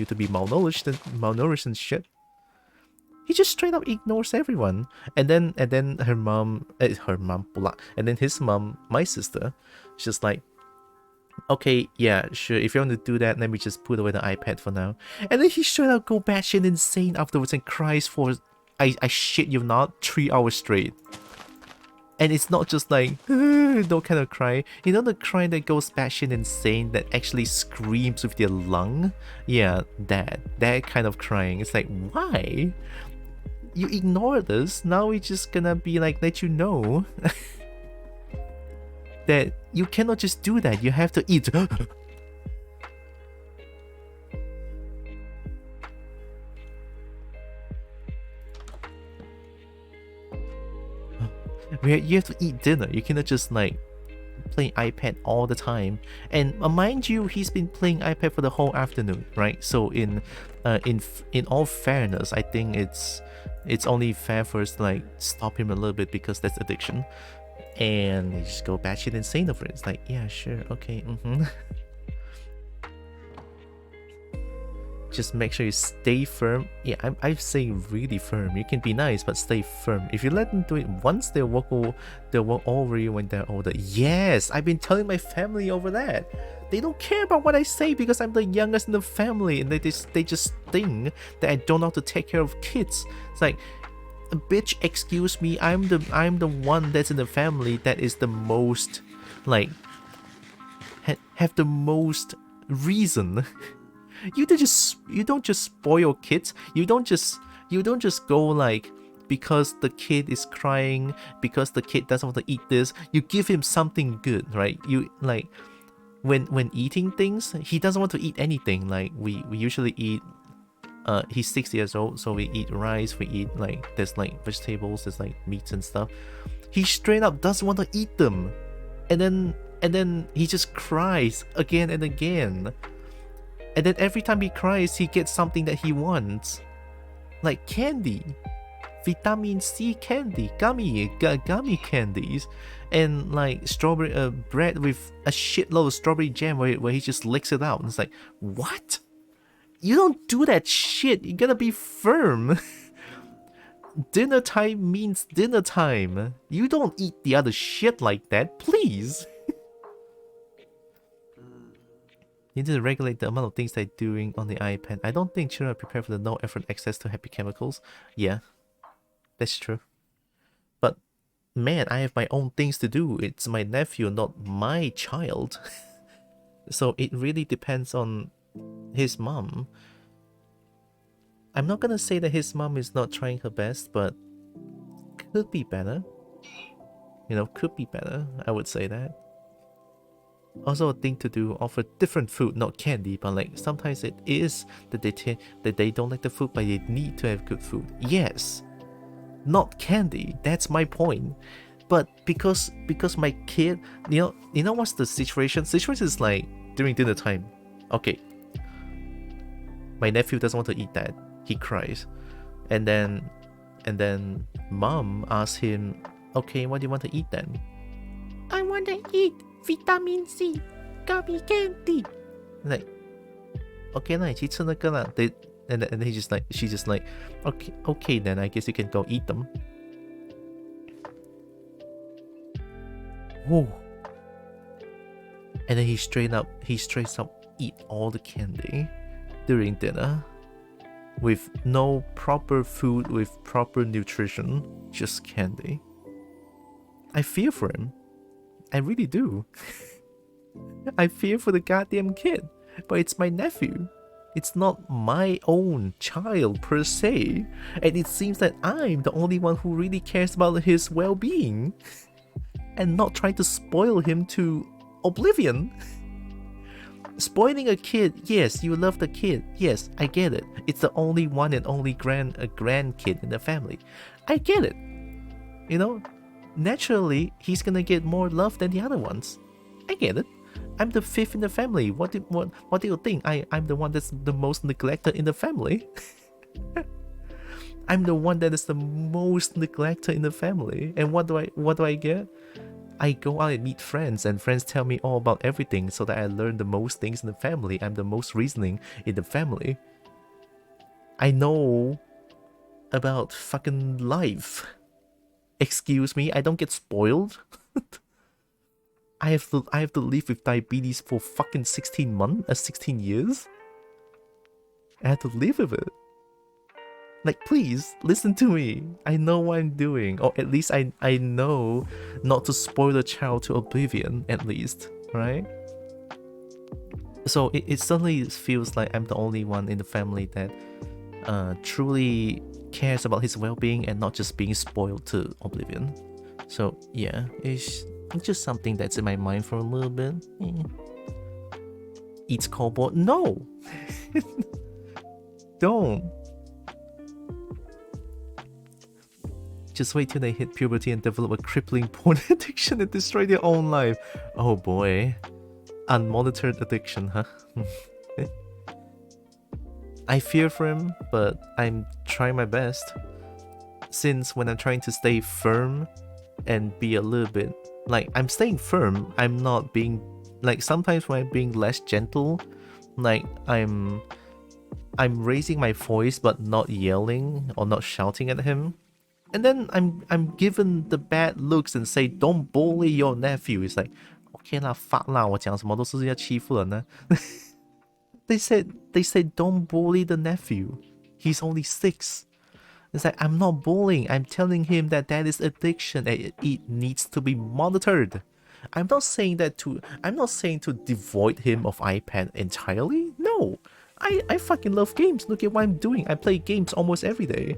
to be malnourished and shit. He just straight up ignores everyone. And then her mom, and then his mom, my sister, she's just like, okay, yeah, sure, if you want to do that, let me just put away the iPad for now. And then he straight up go batshit insane afterwards and cries for, I shit you not, 3 hours straight. And it's not just like, no kind of cry. You know the cry that goes batshit insane, that actually screams with your lung? Yeah, that kind of crying. It's like, why? You ignored us, now we're just gonna be like, let you know that you cannot just do that, you have to eat. You have to eat dinner, you cannot just like play iPad all the time. And mind you, he's been playing iPad for the whole afternoon, right? So in all fairness, I think it's only fair for us to like stop him a little bit, because that's addiction. And they just go batshit insane over it. It's like, yeah, sure, okay, Just make sure you stay firm. Yeah, I say really firm. You can be nice, but stay firm. If you let them do it once, they'll walk over you when they're older. Yes, I've been telling my family over that. They don't care about what I say because I'm the youngest in the family, and they just think that I don't know how to take care of kids. It's like, bitch, excuse me, I'm the one that's in the family that is the most like have the most reason. You don't just spoil kids. You don't just go like, because the kid is crying, because the kid doesn't want to eat this, you give him something good, right? You like when eating things, he doesn't want to eat anything. Like we usually eat, he's 6 years old, so we eat rice, we eat like, there's like vegetables, there's like meats and stuff. He straight up doesn't want to eat them, and then he just cries again and again. And then every time he cries, he gets something that he wants. Like candy. Vitamin C candy. Gummy candies. And like strawberry bread with a shitload of strawberry jam where he just licks it out. And it's like, what? You don't do that shit. You gotta be firm. Dinner time means dinner time. You don't eat the other shit like that, please. You need to regulate the amount of things they're doing on the iPad. I don't think children are prepared for the no effort access to happy chemicals. Yeah, that's true. But man, I have my own things to do. It's my nephew, not my child. So it really depends on his mom. I'm not gonna say that his mom is not trying her best, but could be better. You know, could be better. I would say that. Also a thing to do, offer different food, not candy, but like sometimes it is that they don't like the food, but they need to have good food. Yes, not candy, that's my point. But because my kid, you know what's the situation? Situation is like during dinner time. Okay, my nephew doesn't want to eat that, he cries, and then mom asks him, okay, what do you want to eat then? I want to eat Vitamin C gummy candy. Like, okay, na, 你去吃那个啦. And then she's just like, okay, then I guess you can go eat them. Whoa. And then he straight up eat all the candy during dinner with no proper food, with proper nutrition, just candy. I fear for him. I really do. I fear for the goddamn kid, but it's my nephew. It's not my own child per se, and it seems that I'm the only one who really cares about his well-being and not trying to spoil him to oblivion. Spoiling a kid, yes, you love the kid. Yes, I get it. It's the only one and only grandkid in the family. I get it. You know, naturally, he's gonna get more love than the other ones. I get it. I'm the fifth in the family. What do you think? I'm the one that's the most neglected in the family. I'm the one that is the most neglected in the family. And what do I get? I go out and meet friends, and friends tell me all about everything, so that I learn the most things in the family. I'm the most reasoning in the family. I know about fucking life. Excuse me, I don't get spoiled. I have to live with diabetes for fucking 16 years. I have to live with it. Like, please, listen to me. I know what I'm doing. Or at least I know not to spoil the child to oblivion, at least. Right? So it suddenly feels like I'm the only one in the family that truly cares about his well-being and not just being spoiled to oblivion. So yeah, it's just something that's in my mind for a little bit. Eats cardboard? No! Don't. Just wait till they hit puberty and develop a crippling porn addiction and destroy their own life. Oh boy. Unmonitored addiction, huh? I fear for him, but I'm trying my best. Since when I'm trying to stay firm and be a little bit... Like, I'm staying firm, I'm not being... Like, sometimes when I'm being less gentle, like, I'm raising my voice but not yelling or not shouting at him. And then I'm given the bad looks and say, don't bully your nephew. It's like, okay lah, fuck lah, 我讲什么都是要欺负人呢。They said don't bully the nephew. He's only 6. It's like, I'm not bullying. I'm telling him that is addiction and it needs to be monitored. I'm not saying to devoid him of iPad entirely. No. I fucking love games. Look at what I'm doing. I play games almost every day.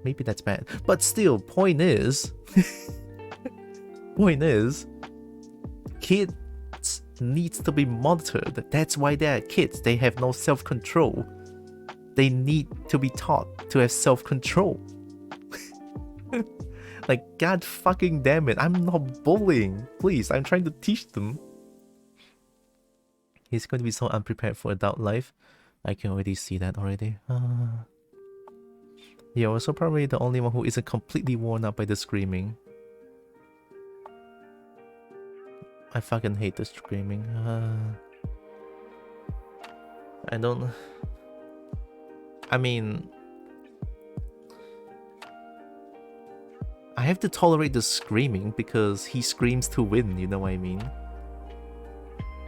Maybe that's bad. But still, point is, kids needs to be monitored. That's why they are kids. They have no self-control. They need to be taught to have self-control. Like, god fucking damn it, I'm not bullying. Please, I'm trying to teach them. He's going to be so unprepared for adult life. I can already see that already. You're also probably the only one who isn't completely worn out by the screaming. I fucking hate the screaming. I mean... I have to tolerate the screaming because he screams to win, you know what I mean?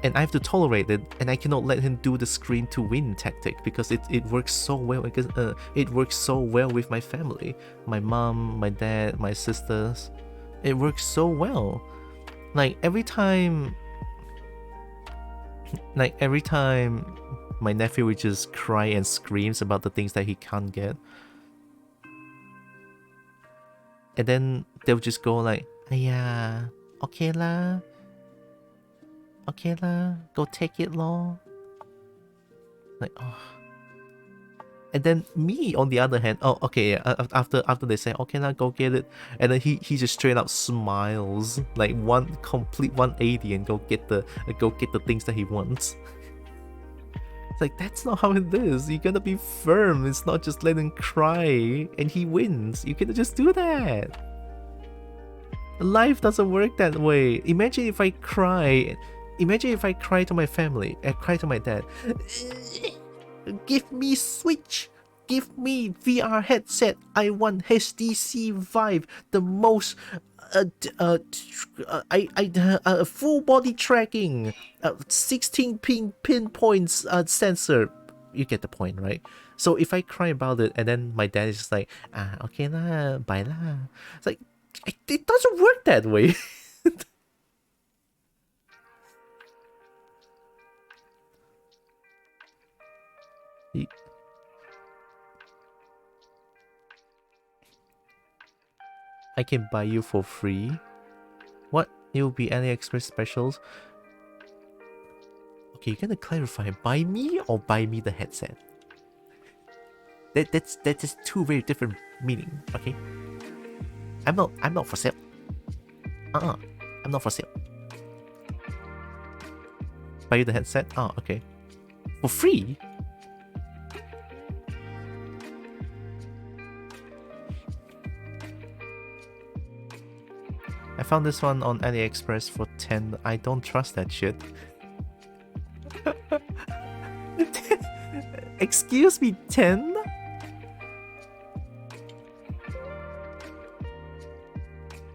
And I have to tolerate it, and I cannot let him do the scream to win tactic because it works so well. Because it works so well with my family, my mom, my dad, my sisters. It works so well. Like every time my nephew would just cry and screams about the things that he can't get, and then they'll just go like, "Aiya, okay lah. Okay lah, go take it lor." Like, oh. And then me, on the other hand, oh, okay, yeah, after they say, okay lah, go get it, and then he just straight up smiles, like one complete 180 and go get the things that he wants. It's like, that's not how it is. You gotta be firm. It's not just let him cry and he wins. You can't just do that. Life doesn't work that way. Imagine if I cry to my family, I cry to my dad. Give me Switch. Give me VR headset. I want HTC Vive, the most full body tracking, 16 pinpoints sensor. You get the point, right? So if I cry about it and then my dad is just like, okay lah, bye lah. It's like, it doesn't work that way. I can buy you for free. What? It will be AliExpress specials? Okay, you gotta clarify, buy me or buy me the headset? That's just two very different meaning, okay? I'm not for sale. I'm not for sale. Buy you the headset? Oh, okay. For free? I found this one on AliExpress for 10. I don't trust that shit. Excuse me, 10?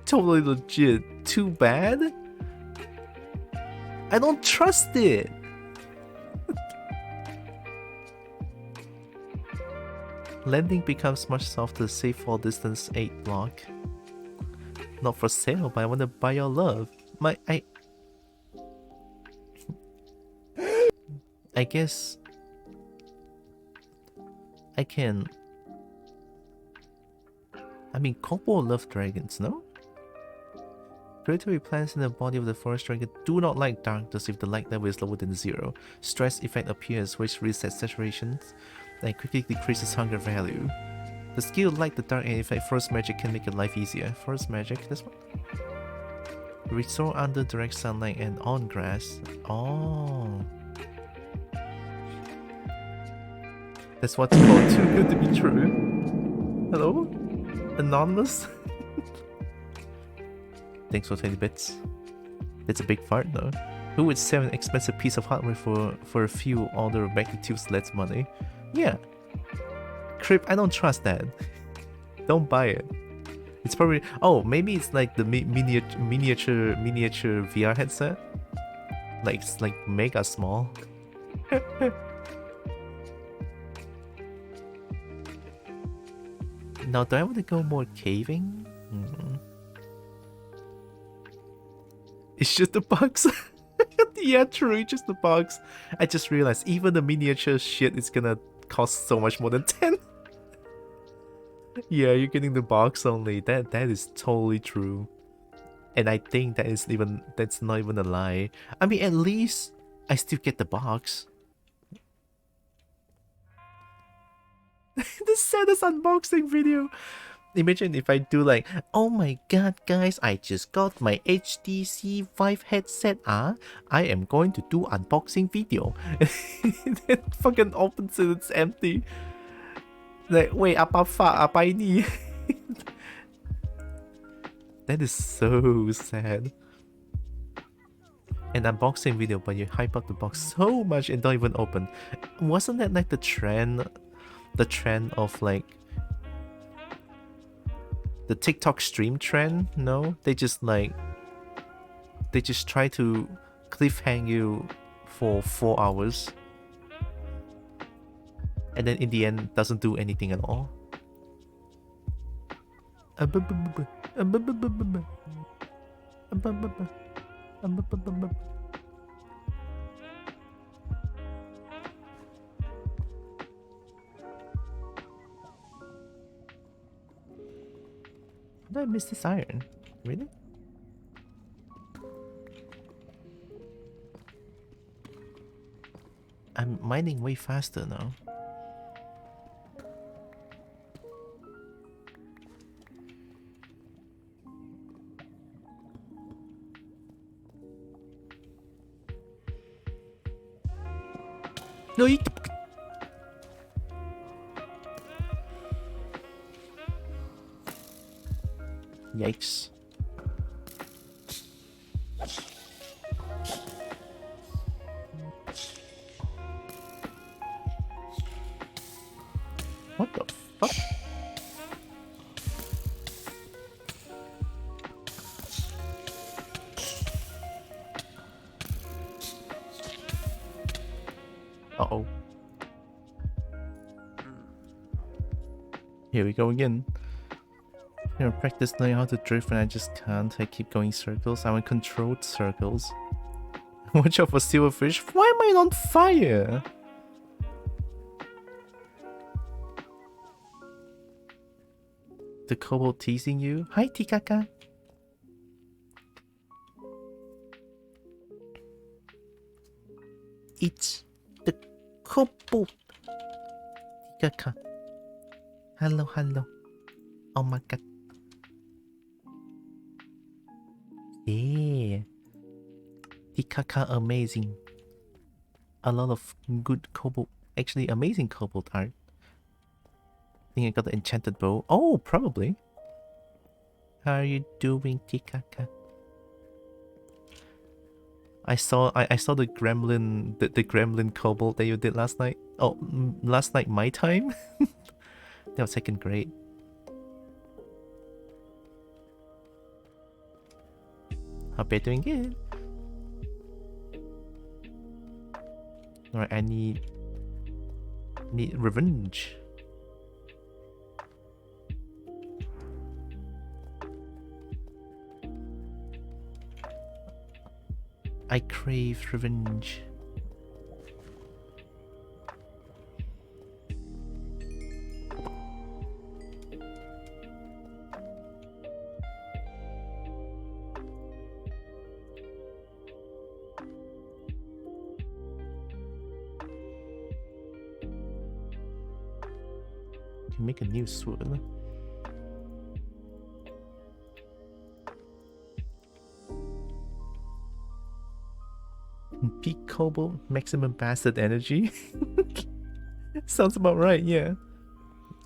Totally legit. Too bad? I don't trust it. Landing becomes much softer, safe fall distance 8 block. Not for sale, but I want to buy your love. I guess I can. I mean, Kobo love dragons, no? Predatory plants in the body of the forest dragon do not like darkness if the light level is lower than 0. Stress effect appears, which resets saturation and quickly decreases hunger value. The skill Light the Dark and effect Forest Magic can make your life easier. Forest Magic, this one? Restore under direct sunlight and on grass. Oh. That's what's called too good to be true. Hello? Anonymous? Thanks for 20 bits. That's a big fart though. Who would sell an expensive piece of hardware for a few order of magnitudes less money? Yeah. Crip, I don't trust that. Don't buy it. It's probably... Oh, maybe it's like the miniature VR headset? Like, it's like mega small. Now, do I want to go more caving? It's just a box. Yeah, true, just the box. I just realized even the miniature shit is gonna cost so much more than 10. Yeah, you're getting the box only. That is totally true. And I think that's not even a lie. I mean, at least I still get the box. The saddest unboxing video. Imagine if I do like, oh my god guys, I just got my HTC Vive headset. I am going to do unboxing video. Then fucking opens it, it's empty. Like, wait, apa ini? That is so sad. An unboxing video, but you hype up the box so much and don't even open. Wasn't that like the trend of like the TikTok stream trend? No, they just try to cliffhang you for 4 hours, and then in the end doesn't do anything at all. How did I miss this iron? Really? I'm mining way faster now. No, yikes. What the fuck? Uh-oh. Here we go again. You know, practice knowing how to drift and I just can't. I keep going circles. I want controlled circles. Watch out for silverfish. Why am I on fire? The kobold teasing you? Hi, Tikaka. It's the cobalt. Tikaka. Hello, hello. Oh my god. Yeah. Tikaka amazing. A lot of good cobalt. Actually, amazing cobalt art. I think I got the enchanted bow. Oh, probably. How are you doing, Tikaka? I saw the gremlin the gremlin cobalt that you did last night. Oh, last night my time. That was second grade. Hope you're doing good. Alright, I need revenge. I crave revenge. Can make a new sword. Peak cobalt, maximum bastard energy. Sounds about right, yeah.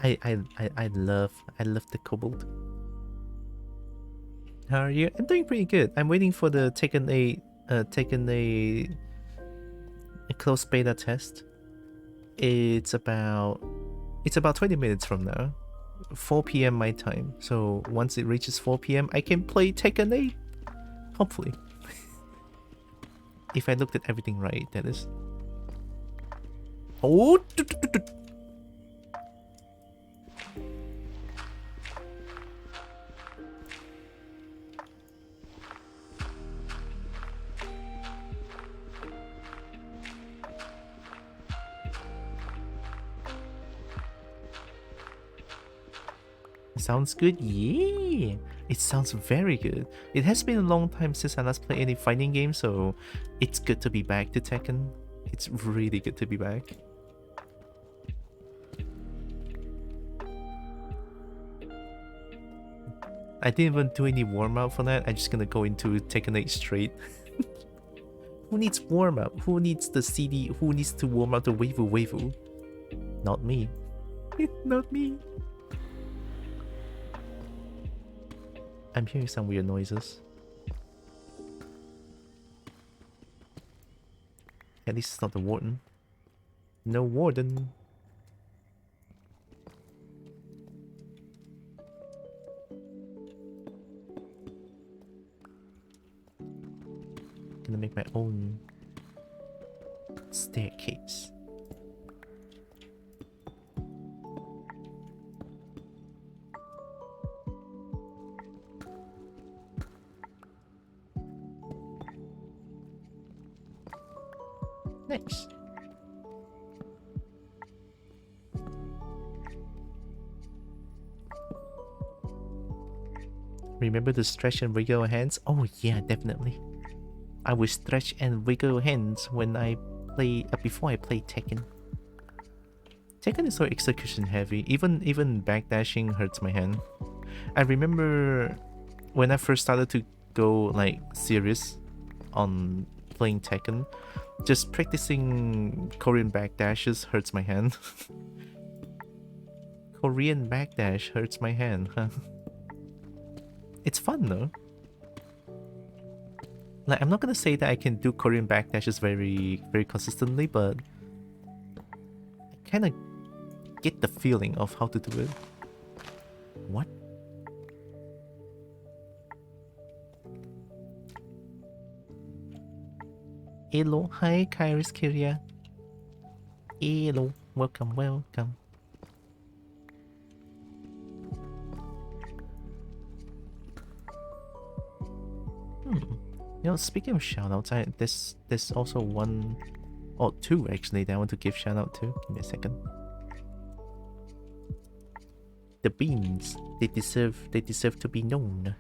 I love the cobalt. How are you? I'm doing pretty good. I'm waiting for the Tekken a closed beta test. It's about 20 minutes from now. 4 PM my time. So once it reaches 4 PM, I can play Tekken 8. Hopefully. If I looked at everything right, that is. Oh! Sounds good? Yeah! It sounds very good. It has been a long time since I last played any fighting game, so it's good to be back to Tekken. It's really good to be back. I didn't even do any warm-up for that. I'm just gonna go into Tekken 8 straight. Who needs warm-up? Who needs the CD? Who needs to warm up the waifu? Not me. Not me. I'm hearing some weird noises. At least it's not the warden. No warden. Gonna make my own staircase. Nice. Remember to stretch and wiggle hands? Oh yeah, definitely. I will stretch and wiggle hands when I play before I play Tekken. Tekken is so execution heavy. Even backdashing hurts my hand. I remember when I first started to go like serious on playing Tekken, just practicing Korean backdashes hurts my hand. Korean backdash hurts my hand, huh? It's fun though. Like, I'm not gonna say that I can do Korean backdashes very consistently, but I kind of get the feeling of how to do it. What? Hello, hi Kairis Kyria. Hello, welcome. You know, speaking of shoutouts, there's also one or two actually that I want to give shout out to. Give me a second. The beans, they deserve to be known.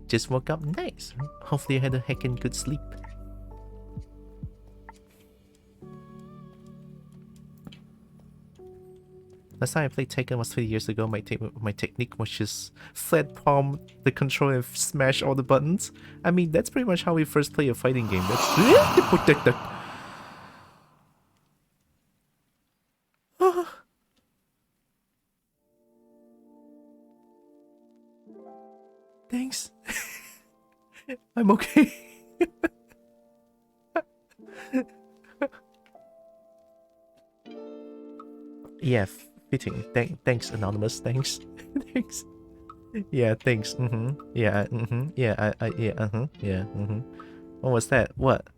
Just woke up. Nice. Hopefully you had a heckin' good sleep. Last time I played Tekken was 20 years ago. My technique was just flat palm the controller and smash all the buttons. I mean, that's pretty much how we first play a fighting game. That's... Thanks. I'm okay. Yeah, fitting. Thanks, Anonymous. Thanks. Thanks. Yeah, thanks. Yeah, yeah, yeah, What was that? What?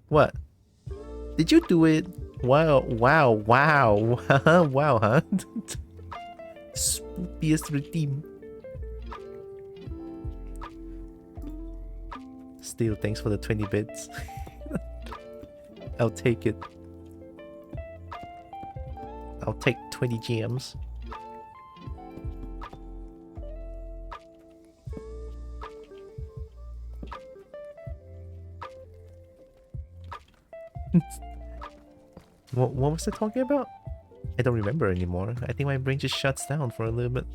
Did you do it? Wow. Wow, huh? Spookiest redeem. Still, thanks for the 20 bits. I'll take it. I'll take 20 GMs. What was I talking about? I don't remember anymore. I think my brain just shuts down for a little bit.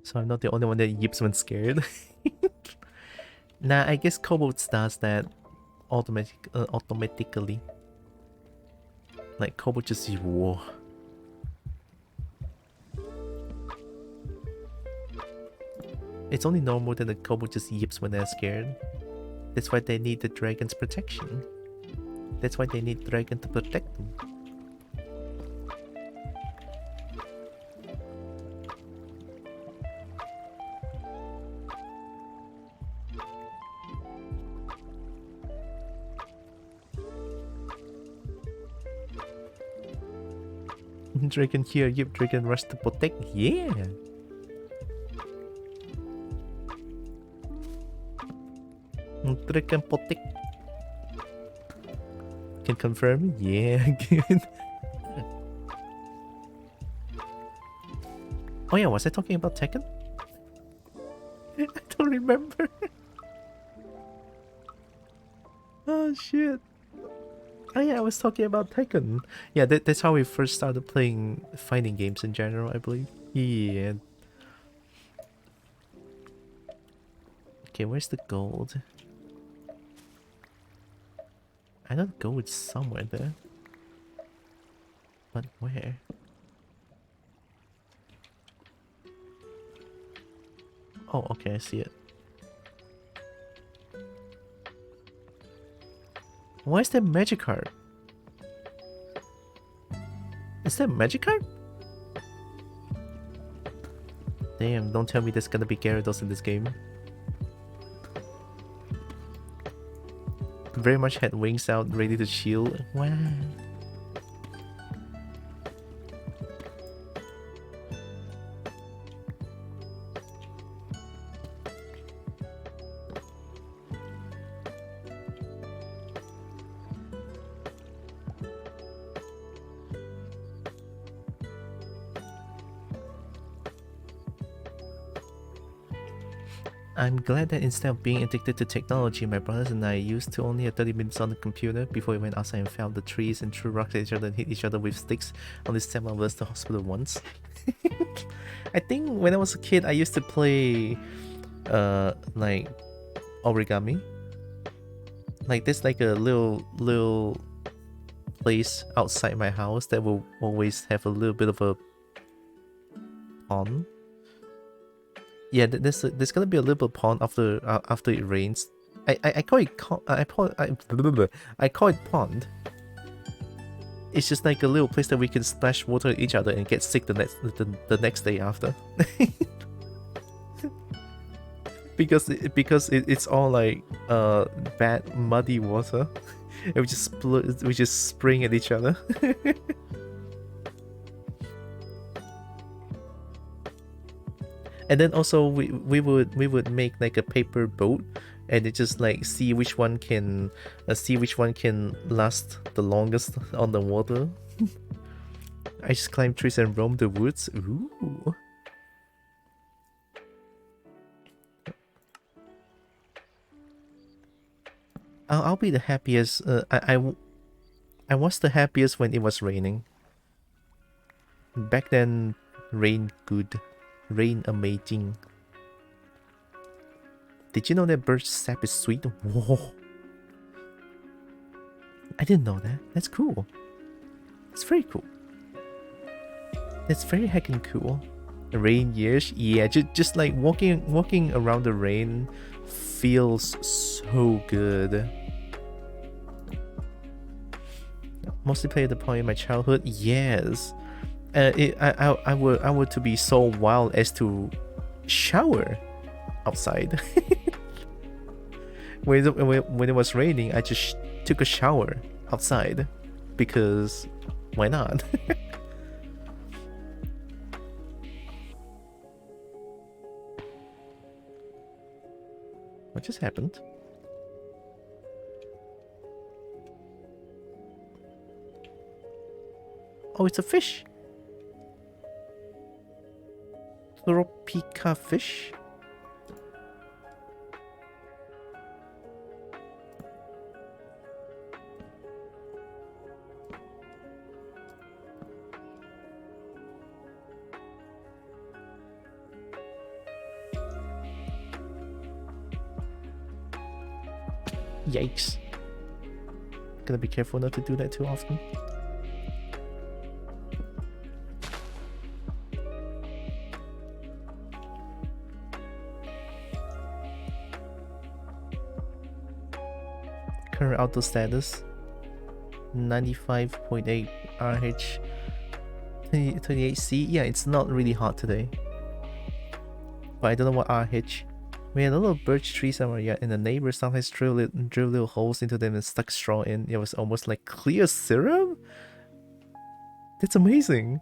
So I'm not the only one that yips when scared. Nah, I guess Kobolds does that automatically. Like Kobold just whoa. It's only normal that the Kobold just yips when they're scared. That's why they need the dragon's protection. That's why they need dragon to protect them. Dragon here, yip, dragon rush to protect. Yeah. Dragon protect. Can confirm? Yeah, good. Oh yeah, was I talking about Tekken? I don't remember. Oh shit. Oh yeah, I was talking about Tekken. Yeah, that's how we first started playing fighting games in general, I believe. Yeah. Okay, where's the gold? I know the gold's somewhere there. But where? Oh, okay, I see it. Why is that magic card? Is that magic card? Damn, don't tell me there's gonna be Gyarados in this game. Very much had wings out, ready to shield. Wow. I'm glad that instead of being addicted to technology, my brothers and I used to only have 30 minutes on the computer before we went outside and found the trees and threw rocks at each other and hit each other with sticks. Only sent one of us to hospital once. I think when I was a kid, I used to play like origami. Like there's like a little place outside my house that will always have a little bit of a pond. Yeah, there's gonna be a little pond after it rains. I call it I call it pond. It's just like a little place that we can splash water at each other and get sick the next day after. because it's all like bad muddy water. And we just spring at each other. And then also we would make like a paper boat, and it just like see which one can last the longest on the water. I just climb trees and roam the woods. Ooh. I'll be the happiest. I was the happiest when it was raining. Back then, rain good, rain amazing. Did you know that birch sap is sweet? Whoa! I didn't know that. That's cool. It's very cool. That's very heckin' cool. Rain years, yeah. Just like walking around the rain feels so good. Mostly played the point in my childhood. Yes. I would to be so wild as to shower outside. when it was raining, I just took a shower outside because why not? What just happened? Oh, it's a fish. Tropica fish. Yikes. Gotta be careful not to do that too often. Current auto status 95.8 RH 28C. Yeah, it's not really hot today. But I don't know what RH. We had a little birch trees somewhere, yeah, and the neighbors sometimes drill little holes into them and stuck straw in. It was almost like clear syrup? That's amazing.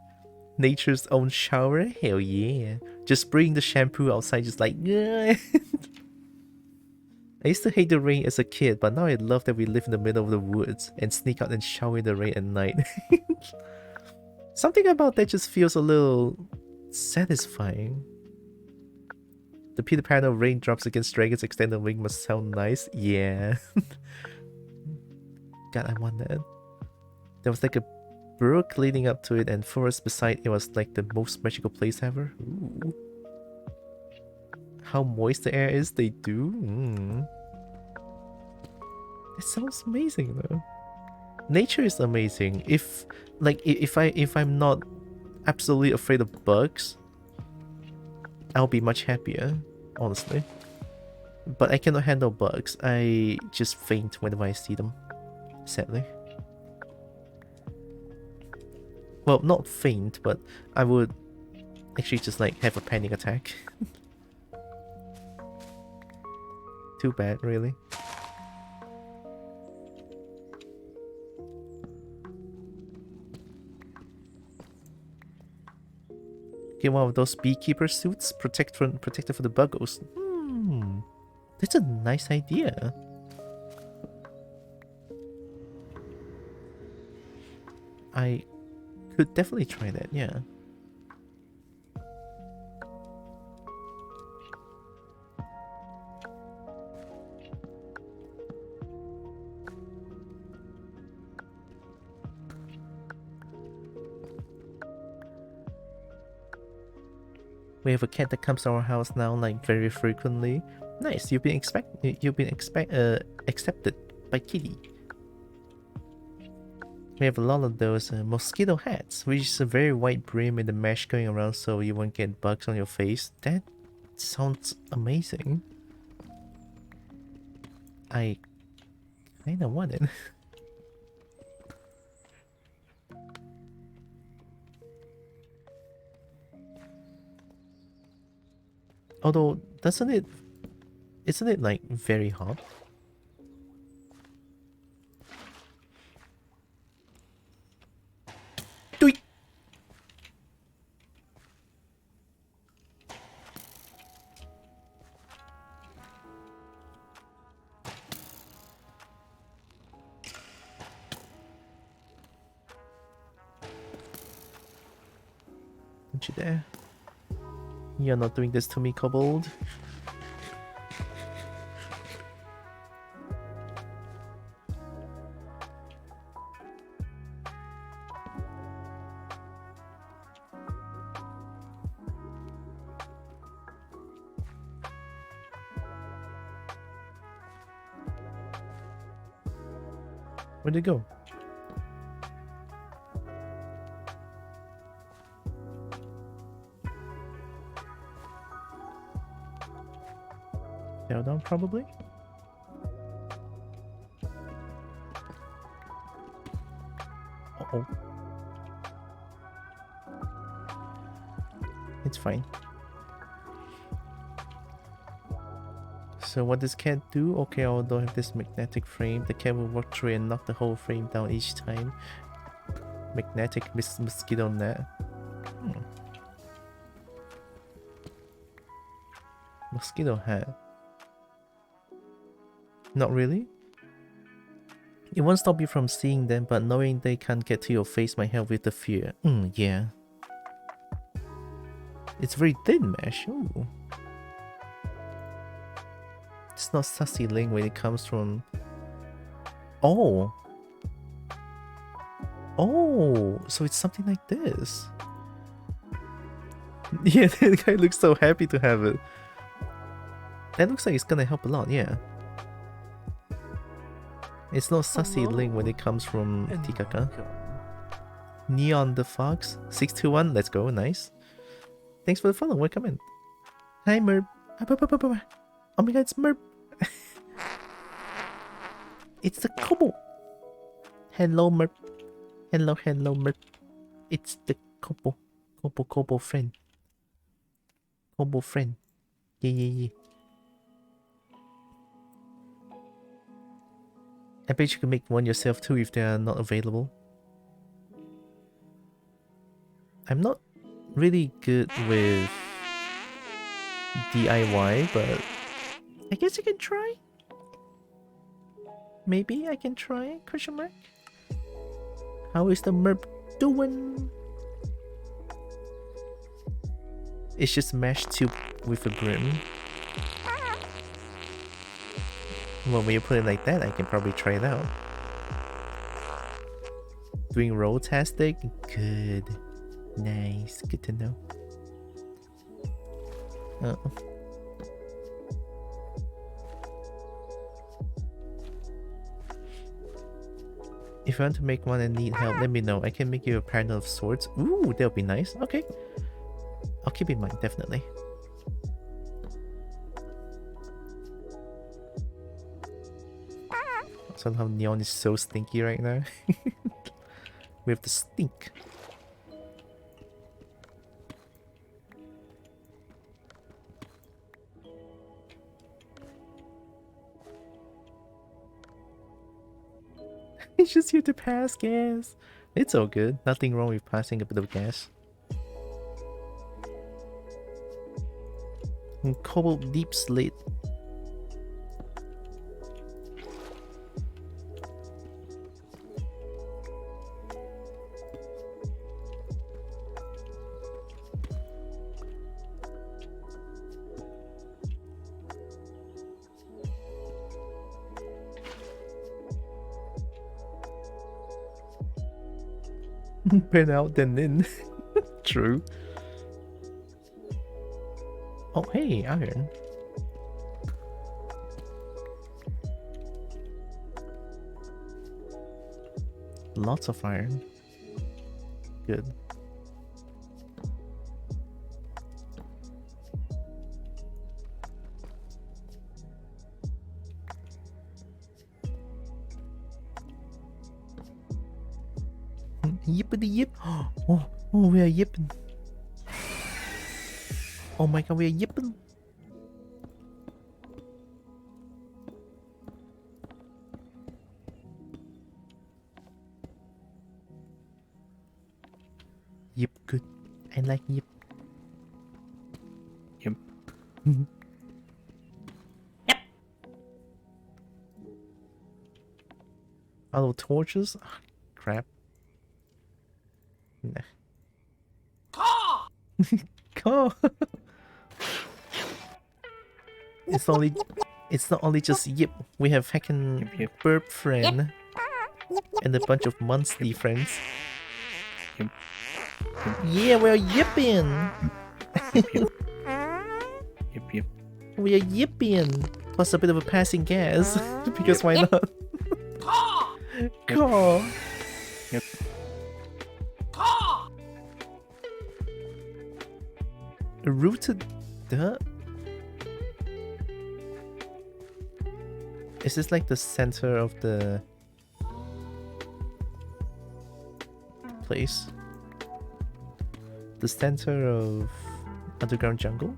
Nature's own shower? Hell yeah. Just spraying the shampoo outside, just like, I used to hate the rain as a kid, but now I love that we live in the middle of the woods and sneak out and shower in the rain at night. Something about that just feels a little satisfying. The Peter Pan of raindrops against dragons extended wing must sound nice. Yeah. God, I want that. There was like a brook leading up to it and forest beside it was like the most magical place ever. Ooh. How moist the air is, they do. It sounds amazing though. Nature is amazing. If I'm not absolutely afraid of bugs, I'll be much happier, honestly. But I cannot handle bugs. I just faint whenever I see them, sadly. Well, not faint, but I would actually just like have a panic attack. Too bad, really. Get one of those beekeeper suits, protected from the buggos. That's a nice idea. I could definitely try that, yeah. We have a cat that comes to our house now, like very frequently. Nice, you've been accepted by Kitty. We have a lot of those mosquito hats, which is a very wide brim and the mesh going around so you won't get bugs on your face. That sounds amazing. I kinda want it. Although, isn't it like very hot? Doink! Don't you dare. You're not doing this to me, kobold. Where'd it go? Fell down, probably? Uh-oh. It's fine. So what this cat do? Okay, although I have this magnetic frame, the cat will walk through and knock the whole frame down each time. Magnetic mosquito net. Mosquito hat. Not really? It won't stop you from seeing them, but knowing they can't get to your face might help with the fear. Yeah. It's very thin mesh. Ooh. It's not sussy link when it comes from... Oh! Oh! So it's something like this. Yeah, the guy looks so happy to have it. That looks like it's gonna help a lot, yeah. It's not sussy link when it comes from Tikaka. Neon the Fox 621, let's go, nice. Thanks for the follow, welcome in. Hi Merp. Oh my god, it's Merp. It's the Kobo. Hello Merp. Hello Merp. It's the Kobo. Kobo friend. Kobo friend. Yeah. I bet you can make one yourself too if they are not available. I'm not really good with DIY, but I guess I can try. Maybe I can try, question mark. How is the Merp doing? It's just mashed tube with a brim. Well, when you put it like that, I can probably try it out. Doing roll-tastic? Good. Nice. Good to know. Uh-oh. If you want to make one and need help, let me know. I can make you a partner of sorts. Ooh, that'll be nice. Okay. I'll keep in mind, definitely. Somehow Neon is so stinky right now. We have the stink. It's just here to pass gas. It's all good. Nothing wrong with passing a bit of gas. Cobalt deep slate. Pen out then in. True. Oh hey, iron. Lots of iron. Good. Yippity yip. Oh, we are yipping. Oh my god, we are yipping. Yip good. I like yip. Yep. Yep. Other torches? Oh, crap. Nah. Caw. It's not only just Yip. We have heckin' Yip. burp friend and a bunch of monthly friends. Yip. Yeah, we're yipping. Yip. We are yipping. Plus a bit of a passing gas. Because why not? Caw. Yep. Rooted dirt? Is this like the center of the place? The center of underground jungle?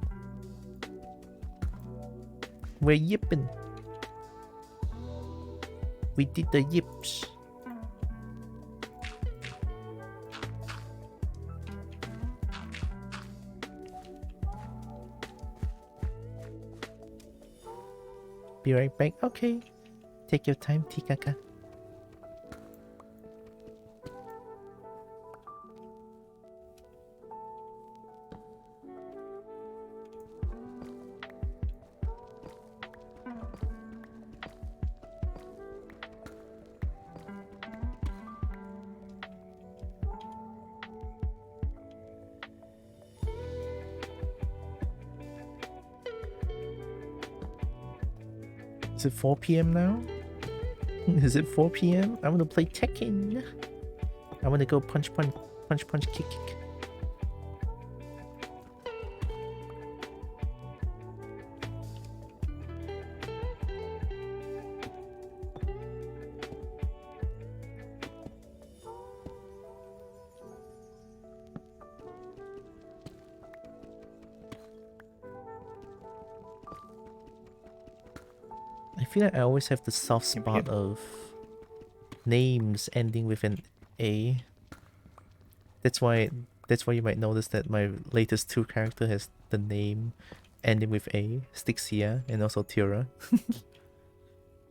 We're yipping. We did the yips. Be right back. Okay. Take your time, Tikaka. Is it 4 p.m. now? Is it 4 p.m.? I want to play Tekken. I want to go punch, kick. I feel like I always have the soft spot of names ending with an A. That's why you might notice that my latest 2 character has the name ending with A, Stixia, and also Tylra.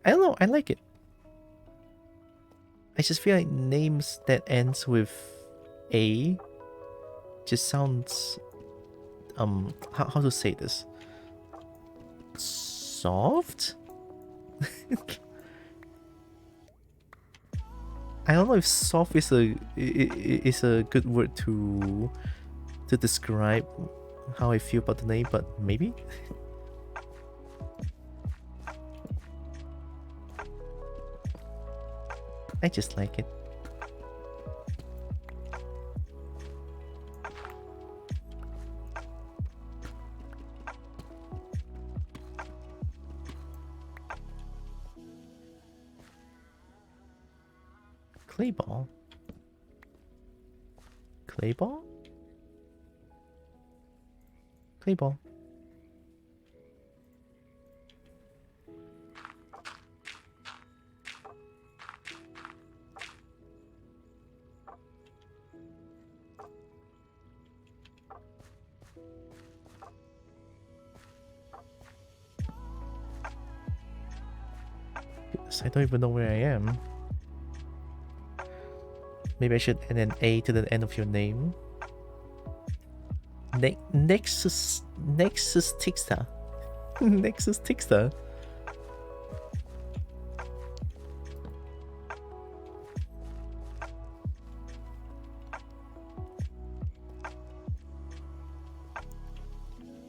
I don't know, I like it. I just feel like names that ends with A just sounds how to say this? Soft? I don't know if soft is a good word to describe how I feel about the name, but maybe. I just like it. Clay ball? Clay ball? Clay ball. Goodness, I don't even know where I am. Maybe I should add an A to the end of your name. Nexus Tixter. Nexus Tixter.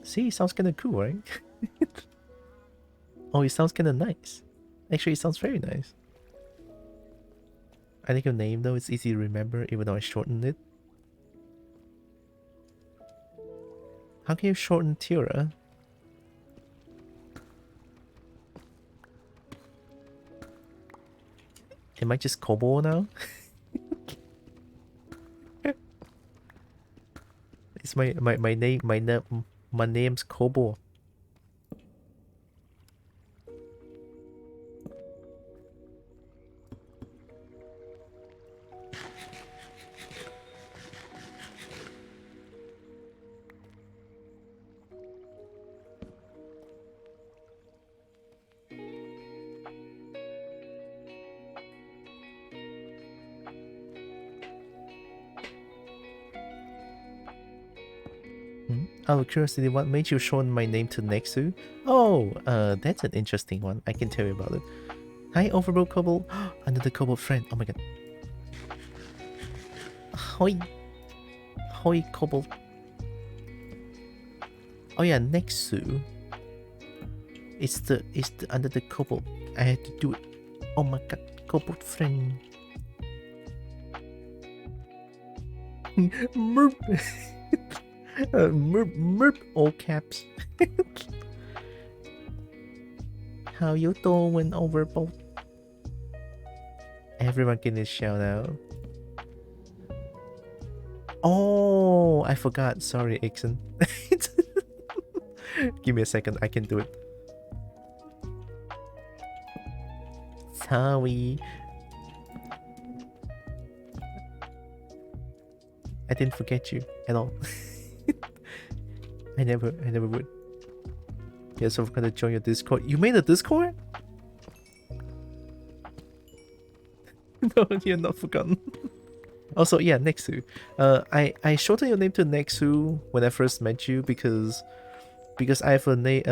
See, it sounds kinda cool, right? Oh, it sounds kinda nice. Actually, it sounds very nice. I think your name though is easy to remember even though I shortened it. How can you shorten Tylra? Am I just Kobo now? It's my name's Kobo. Out of curiosity, what made you shorten my name to Nexu? Oh, that's an interesting one. I can tell you about it. Hi, Overworld Kobold. Another Kobold friend. Oh my god. Hoi. Hoi, Kobold. Oh yeah, Nexu. It's the under the Kobold. I had to do it. Oh my god, Kobold friend. Merp. Merp, all caps. How you doing, Overbold? Everyone getting a shout out. Oh, I forgot. Sorry, Ixon. Give me a second. I can do it. Sorry. I didn't forget you at all. I never would. Yeah, so I'm gonna join your Discord. You made a Discord? No, you're not forgotten. Also, yeah, Nexu. I shortened your name to Nexu when I first met you because I have a name.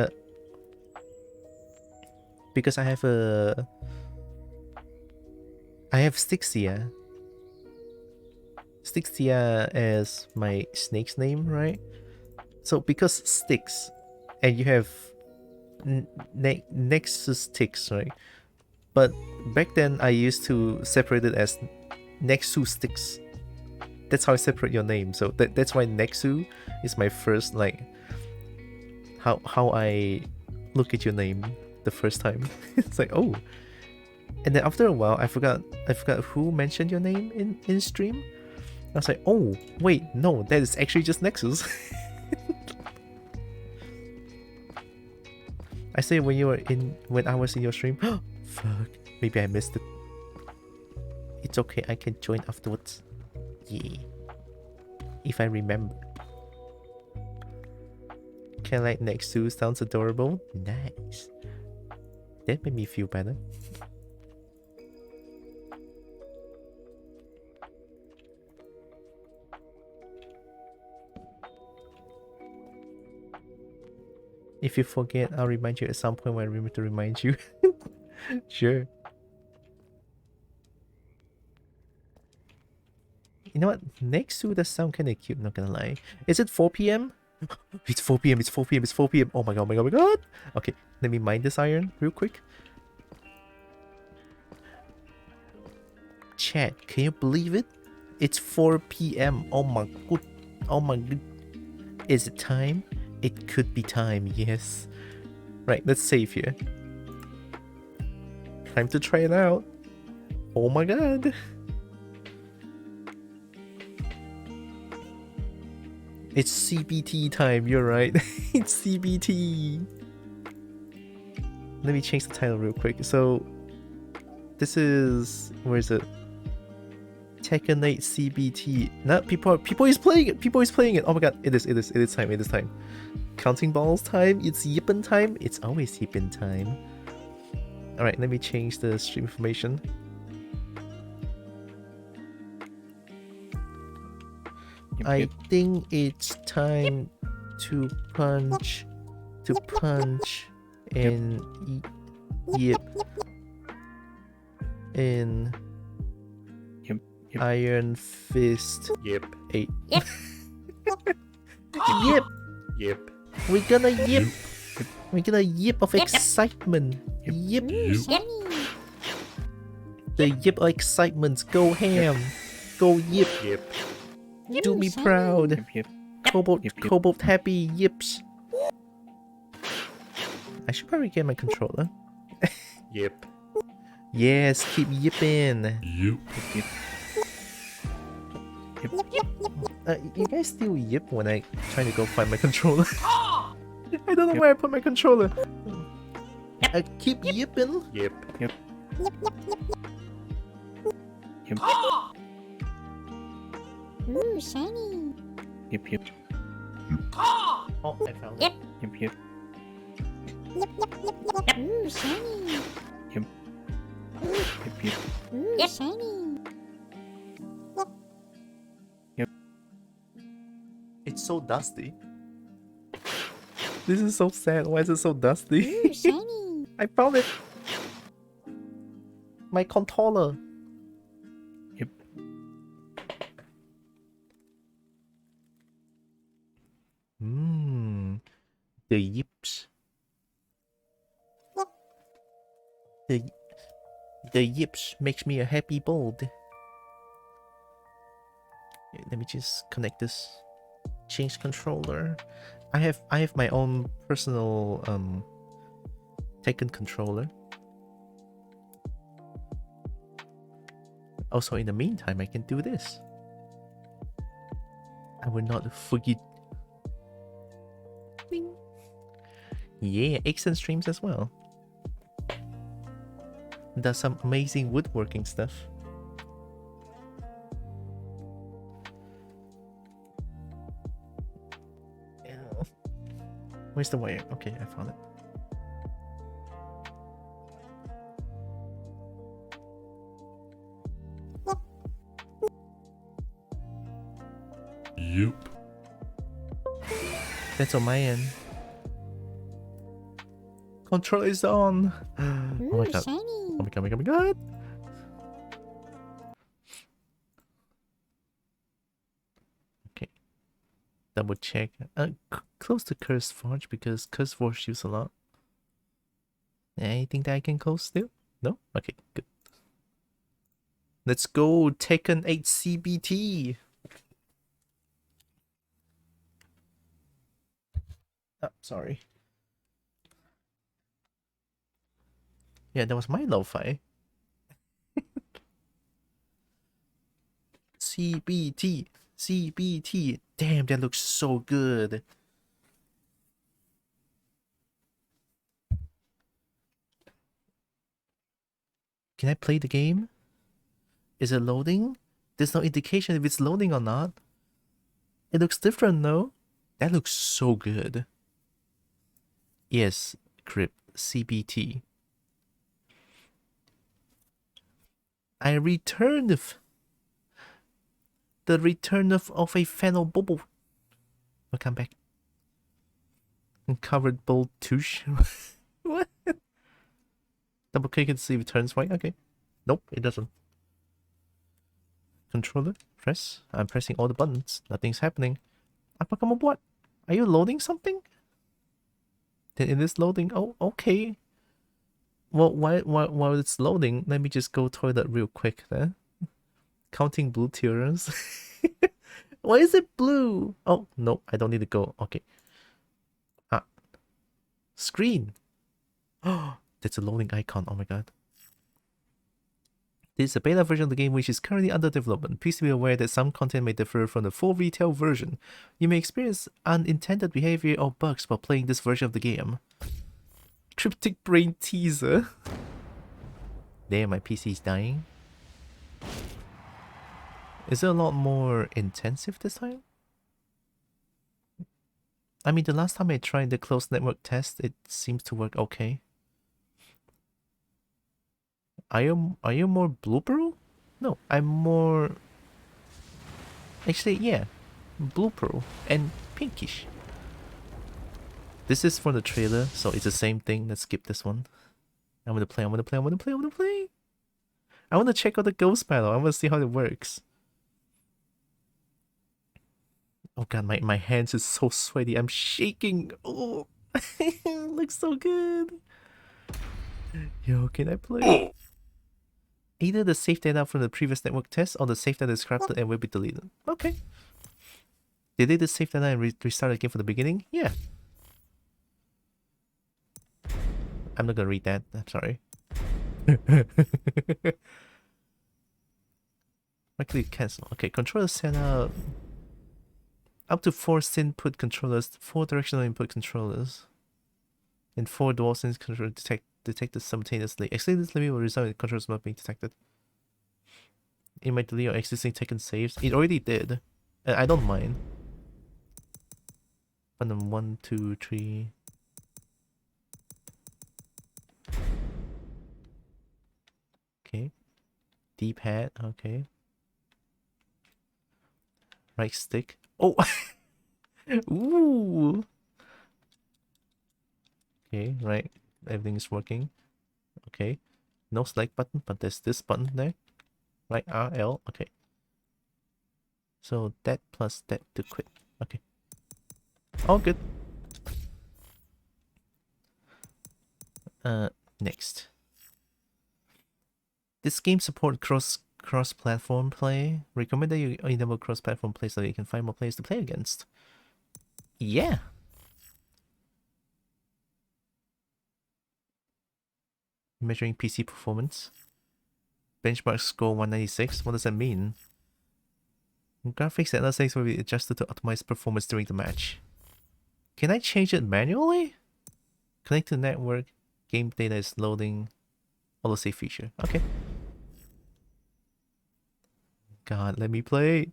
Because I have Stixia. Stixia as my snake's name, right? So because Styx, and you have Nexus Styx, right? But back then I used to separate it as Nexu Styx. That's how I separate your name. So that's why Nexu is my first, like, how I look at your name the first time. It's like, oh. And then after a while, I forgot who mentioned your name in stream. I was like, oh wait, no, that is actually just Nexus. I say when I was in your stream. Fuck, maybe I missed it. It's okay, I can join afterwards. Yeah, if I remember. Can like Nexu sounds adorable. Nice. That made me feel better. If you forget, I'll remind you at some point when I remember to remind you. Sure. You know what? Nexu does sound kind of cute, not gonna lie. Is it 4 p.m.? It's 4 p.m. It's 4 p.m. It's 4 p.m. Oh my god, oh my god, oh my god. Okay, let me mine this iron real quick. Chat, can you believe it? It's 4 p.m. Oh my god. Oh my god. Is it time? It could be time, yes. Right, let's save here. Time to try it out. Oh my god. It's CBT time, you're right. It's CBT. Let me change the title real quick. So, this is... where is it? Tekken 8 CBT. No, people is playing it. People is playing it. Oh my god, it is time. Counting balls time. It's yippin' time. It's always yippin' time. Alright, let me change the stream information. I think it's time to punch and yip in Iron Fist. Yep. 8. Yep. Yip. Yep. We're gonna yip. We're gonna yip of excitement. Yip. Yep. The yip excitements. Go ham. Go yip. Yep. Do me proud. Kobold happy yips. I should probably get my controller. Yep. Yes, keep yipping. Yep. You guys still yip when I try to go find my controller. I don't know where I put my controller. Keep yipping. Yep. Ooh, shiny. Yep. Oh, I found it. Yep. Ooh, shiny. Yep. Ooh, shiny. It's so dusty. This is so sad. Why is it so dusty? Ooh, shiny. I found it. My controller. Yep. The yips. The yips makes me a happy bird. Let me just connect this. Change controller. I have my own personal Tekken controller. Also, in the meantime, I can do this. I will not forget. Ding. Yeah, accent streams as well. Does some amazing woodworking stuff. Where's the wire? Okay, I found it. Yep. That's on my end. Control is on. Oh my Ooh, god. shiny. Oh my god, oh my god, oh my god. Okay. Double check. Close the Curse Forge because Curse Forge use a lot. Anything that I can close still? No? Okay, good. Let's go Tekken 8 CBT. Oh, sorry. Yeah, that was my lo-fi. CBT. CBT. Damn, that looks so good. Can I play the game? Is it loading? There's no indication if it's loading or not. It looks different, no? That looks so good. Yes, Crip. CBT. I returned the return of a Fennel Bubble. Welcome back. Uncovered bold touche. What? Double click and see if it turns white. Okay. Nope, it doesn't. Controller, press. I'm pressing all the buttons. Nothing's happening. Pokemon, what? Are you loading something? Then it is loading. Oh, okay. Well, while it's loading, let me just go toilet real quick then. Counting blue tears. Why is it blue? Oh, no, I don't need to go. Okay. Screen. Oh, that's a loading icon. Oh my god. This is a beta version of the game which is currently under development. Please be aware that some content may differ from the full retail version. You may experience unintended behavior or bugs while playing this version of the game. Cryptic brain teaser. Damn, my PC is dying. Is it a lot more intensive this time? I mean, the last time I tried the closed network test, it seems to work okay. Are you more blue-pearl? No, I'm more... Actually, yeah. Blue-pearl and pinkish. This is for the trailer, so it's the same thing. Let's skip this one. I want to play. I want to check out the ghost battle. I want to see how it works. Oh god, my hands is so sweaty. I'm shaking. Oh, it looks so good. Yo, can I play? Either the save data from the previous network test or the save data is corrupted and will be deleted. Okay. Did they just save data and restart the game from the beginning? Yeah. I'm not gonna read that. I'm sorry. Right click cancel. Okay, controller setup. Up to 4 input controllers, 4 directional input controllers, and 4 dual sense controllers detected simultaneously. Accidentally will result in controllers not being detected. It might delete your existing Tekken saves. It already did. I don't mind. Button 1, 2, 3. Okay. D-pad, okay. Right stick. Oh! Ooh! Okay, right. Everything is working. Okay. No select button, but there's this button there. Right, RL. Okay. So that plus that to quit. Okay. All good. Next. This game supports cross-platform play. Recommend that you enable cross-platform play so that you can find more players to play against. Yeah. Measuring PC performance. Benchmark score 196. What does that mean? Graphics and other settings will be adjusted to optimize performance during the match. Can I change it manually? Connect to network. Game data is loading. Autosave feature. Okay. God, let me play.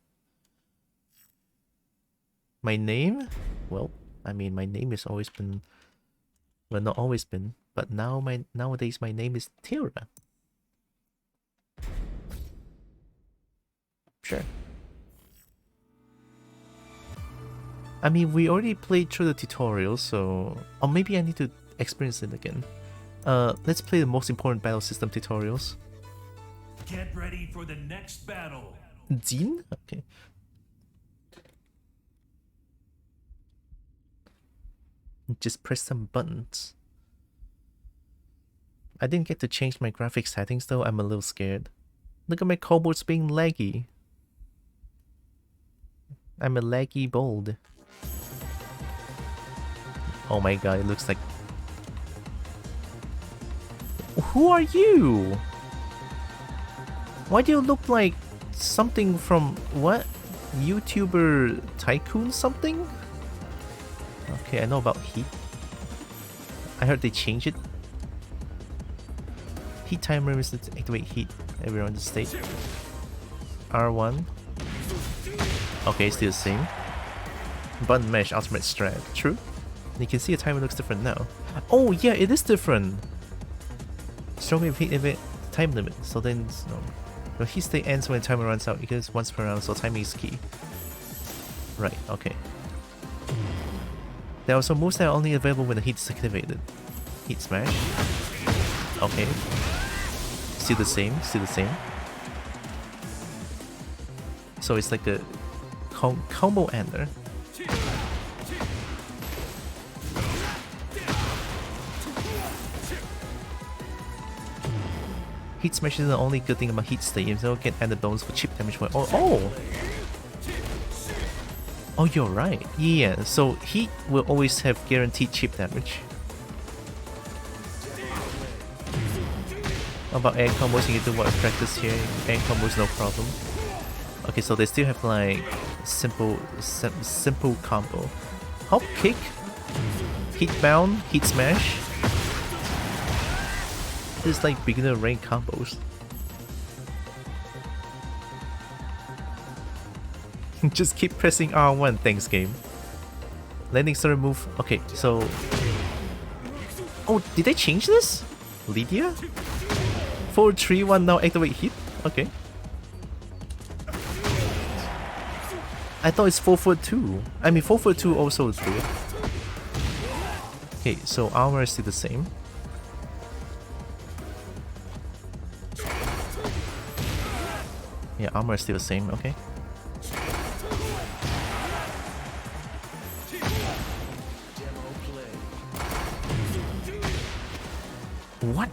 My name? Well, I mean, my name has always been... Well, not always been, but nowadays my name is Tylra. Sure. I mean, we already played through the tutorial, so... Or maybe I need to experience it again. Let's play the most important battle system tutorials. Get ready for the next battle. Zine? Okay. Just press some buttons. I didn't get to change my graphics settings though, I'm a little scared. Look at my combos being laggy. I'm a laggy bold. Oh my god, it looks like... Who are you? Why do you look like something from... What? YouTuber Tycoon something? Okay, I know about heat. I heard they changed it. Heat timer is to activate heat everywhere on the stage. R1. Okay, still the same. Button mesh ultimate strat. True. You can see the timer looks different now. Oh yeah, it is different. Strong wave heat event time limit. So then no. The heat state ends when the timer runs out. It goes once per round, so timing is key. Right, okay. There are some moves that are only available when the heat is activated. Heat smash. Okay. Still the same, still the same. So it's like a combo ender. Heat smash is the only good thing about heat state. You don't get added bonus for chip damage. Oh! Oh, you're right. Yeah, so heat will always have guaranteed chip damage. What about air combos? You can do what practice here. Air combos, no problem. Okay, so they still have like simple combo. Hop kick, heat bound, heat smash. This is like beginner rank combos. Just keep pressing R1, thanks game. Landing starter move. Okay, so... Oh, did they change this? Lydia? 4-3-1 now activate hit? Okay. I thought it's 4-4-2. I mean 4-4-2 also is good. Okay, so armor is still the same. Yeah, armor is still the same, okay. What?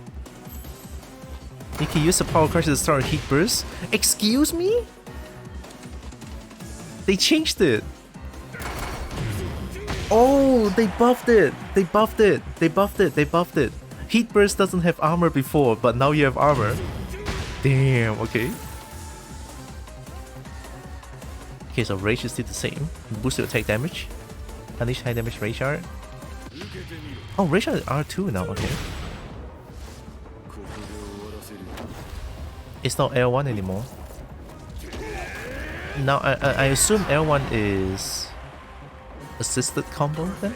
You can use the power crush to start a heat burst? Excuse me? They changed it! Oh, they buffed it! They buffed it! They buffed it! They buffed it! Heat burst doesn't have armor before, but now you have armor. Damn, okay. Okay, so rage is still the same. Boost your attack damage. Unleash high damage rage art. Oh, rage art is R2 now, okay. It's not L1 anymore. Now I assume L1 is assisted combo then?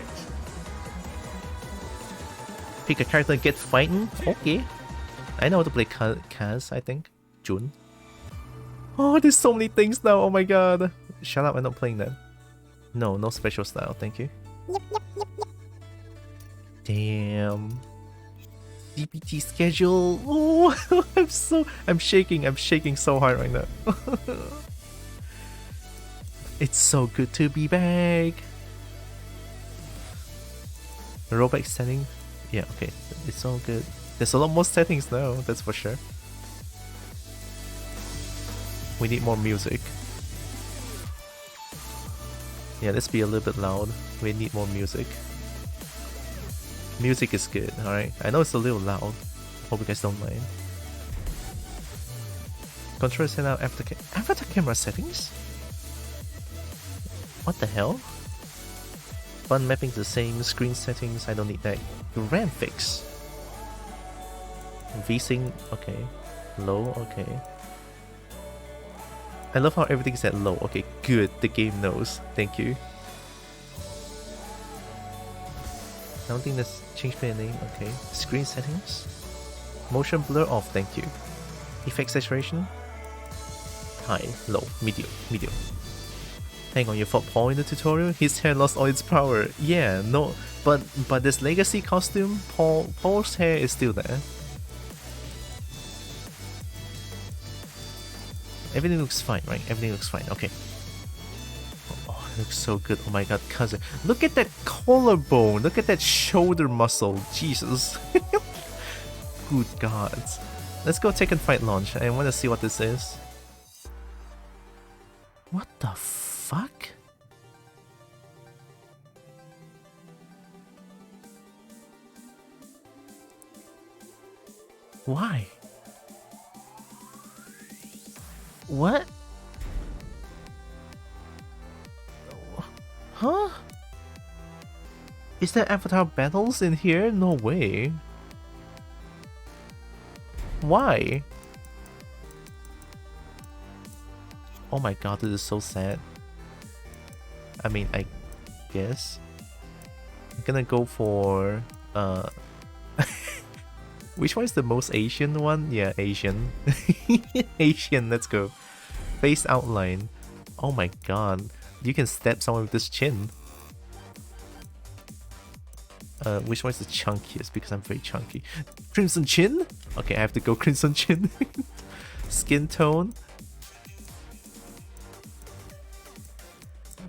Pick a character and get fighting? Okay. I know how to play Kaz, I think. Jun. Oh, there's so many things now, oh my god. Shut up, I'm not playing that. No, no special style, thank you. Damn. CBT schedule. Oh, I'm shaking so hard right now. It's so good to be back. Rollback setting. Yeah, okay. It's all good. There's a lot more settings now, that's for sure. We need more music. Yeah, let's be a little bit loud. We need more music. Music is good, alright? I know it's a little loud. Hope you guys don't mind. Control set out avatar camera settings? What the hell? Fun mapping to the same screen settings. I don't need that. RAM fix. VSync, okay. Low, okay. I love how everything's at low. Okay, good. The game knows. Thank you. I don't think that's changed my name. Okay. Screen settings. Motion blur off. Thank you. Effect saturation. High, low, medium, medium. Hang on, you fought Paul in the tutorial? His hair lost all its power. Yeah, no, but this legacy costume, Paul's hair is still there. Everything looks fine, right? Everything looks fine. Okay. Oh, it looks so good. Oh my god, cousin. Look at that collarbone. Look at that shoulder muscle. Jesus. Good gods. Let's go Tekken Fight launch. I want to see what this is. What the fuck? Why? What? Huh? Is there avatar battles in here? No way. Why? Oh my god, this is so sad. I mean, I guess I'm gonna go for which one is the most Asian one? Yeah, Asian. Asian, let's go. Face outline. Oh my god. You can stab someone with this chin. Which one is the chunkiest? Because I'm very chunky. Crimson chin? Okay, I have to go crimson chin. Skin tone.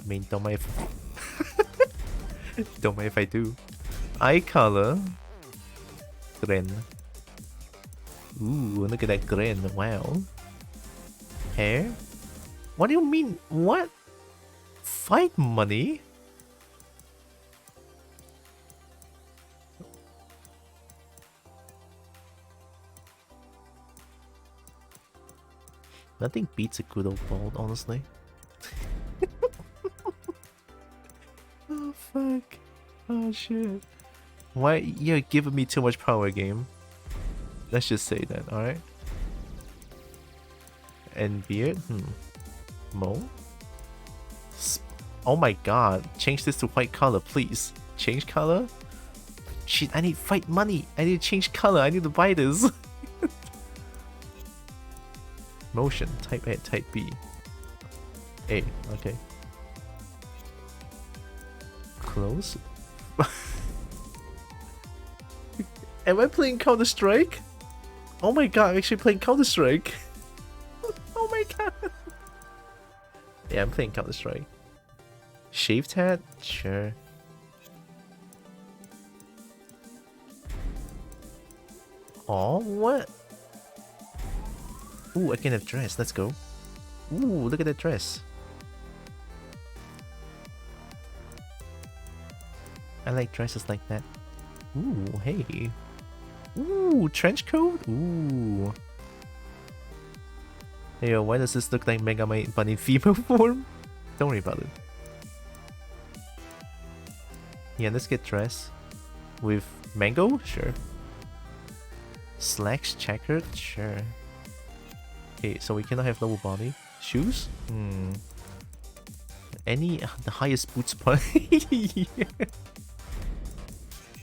I mean, don't mind if don't mind if I do. Eye color. Grin. Ooh, look at that grin. Wow. Hair? What do you mean? What? Fight money? Nothing beats a good old bald, honestly. Oh fuck. Oh shit. Why you're giving me too much power, game? Let's just say that, alright? And beard? Mole? Oh my god. Change this to white color, please. Change color? Shit, I need fight money. I need to change color. I need to buy this. Motion. Type A, type B. A, okay. Close. Am I playing Counter-Strike? Oh my god, I'm actually playing Counter-Strike. Oh my god. Yeah, I'm playing Counter-Strike. Shaved head? Sure. Oh, what? Ooh, I can have dress. Let's go. Ooh, look at that dress. I like dresses like that. Ooh, hey. Ooh, trench coat? Ooh. Hey, yo, why does this look like Mega Man but in female form? Don't worry about it. Yeah, let's get dress. With mango? Sure. Slacks checkered? Sure. Okay, so we cannot have lower body. Shoes? Any the highest boots part? Yeah.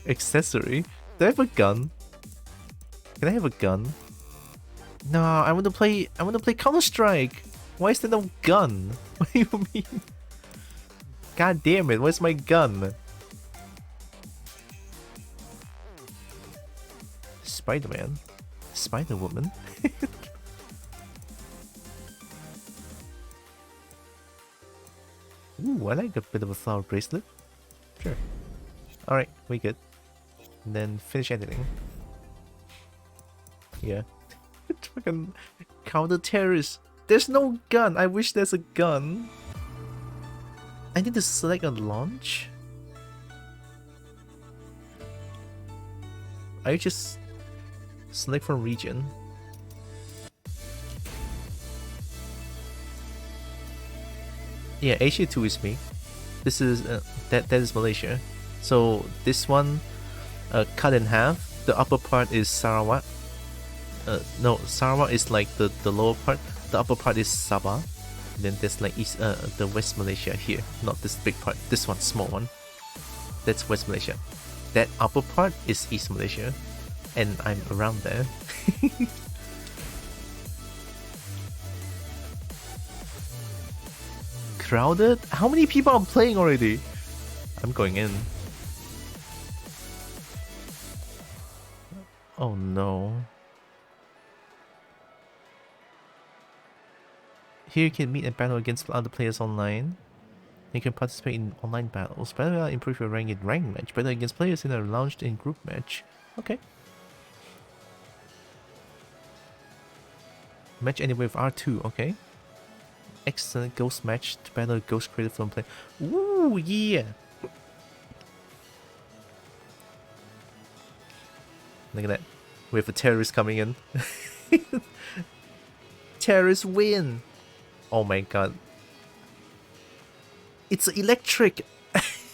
Accessory? Do I have a gun? Can I have a gun? No, I want to play Counter-Strike. Why is there no gun? What do you mean? God damn it, where's my gun? Spider-Man. Spider-Woman. Ooh, I like a bit of a flower bracelet. Sure. Alright, we good. And then finish editing. Yeah. Fucking counter terrorist. There's no gun. I wish there's a gun. I need to select a launch. I just select from region. Yeah, HA2 is me. This is that is Malaysia. So this one cut in half. The upper part is Sarawak. No, Sarawak is like the lower part. The upper part is Sabah. Then there's like East, the West Malaysia here. Not this big part. This one, small one. That's West Malaysia. That upper part is East Malaysia. And I'm around there. Crowded? How many people are playing already? I'm going in. Oh no. Here you can meet and battle against other players online. You can participate in online battles. Battle improve your rank in ranked match. Battle against players in a launched in group match. Okay. Match anywhere with R2, okay. Excellent ghost match to battle ghost created from play. Ooh, yeah! Look at that. We have a terrorist coming in. Terrorist win! Oh my god. It's electric!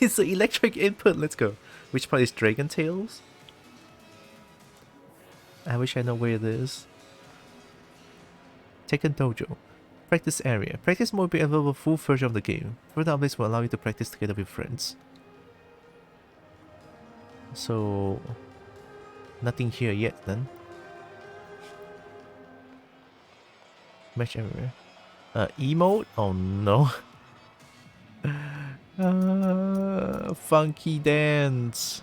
It's an electric input, let's go. Which part is Dragon Tales? I wish I know where it is. Tekken Dojo. Practice area. Practice mode will be available full version of the game. Further updates will allow you to practice together with friends. So... nothing here yet then. Match everywhere. Emote? Oh no. Funky dance.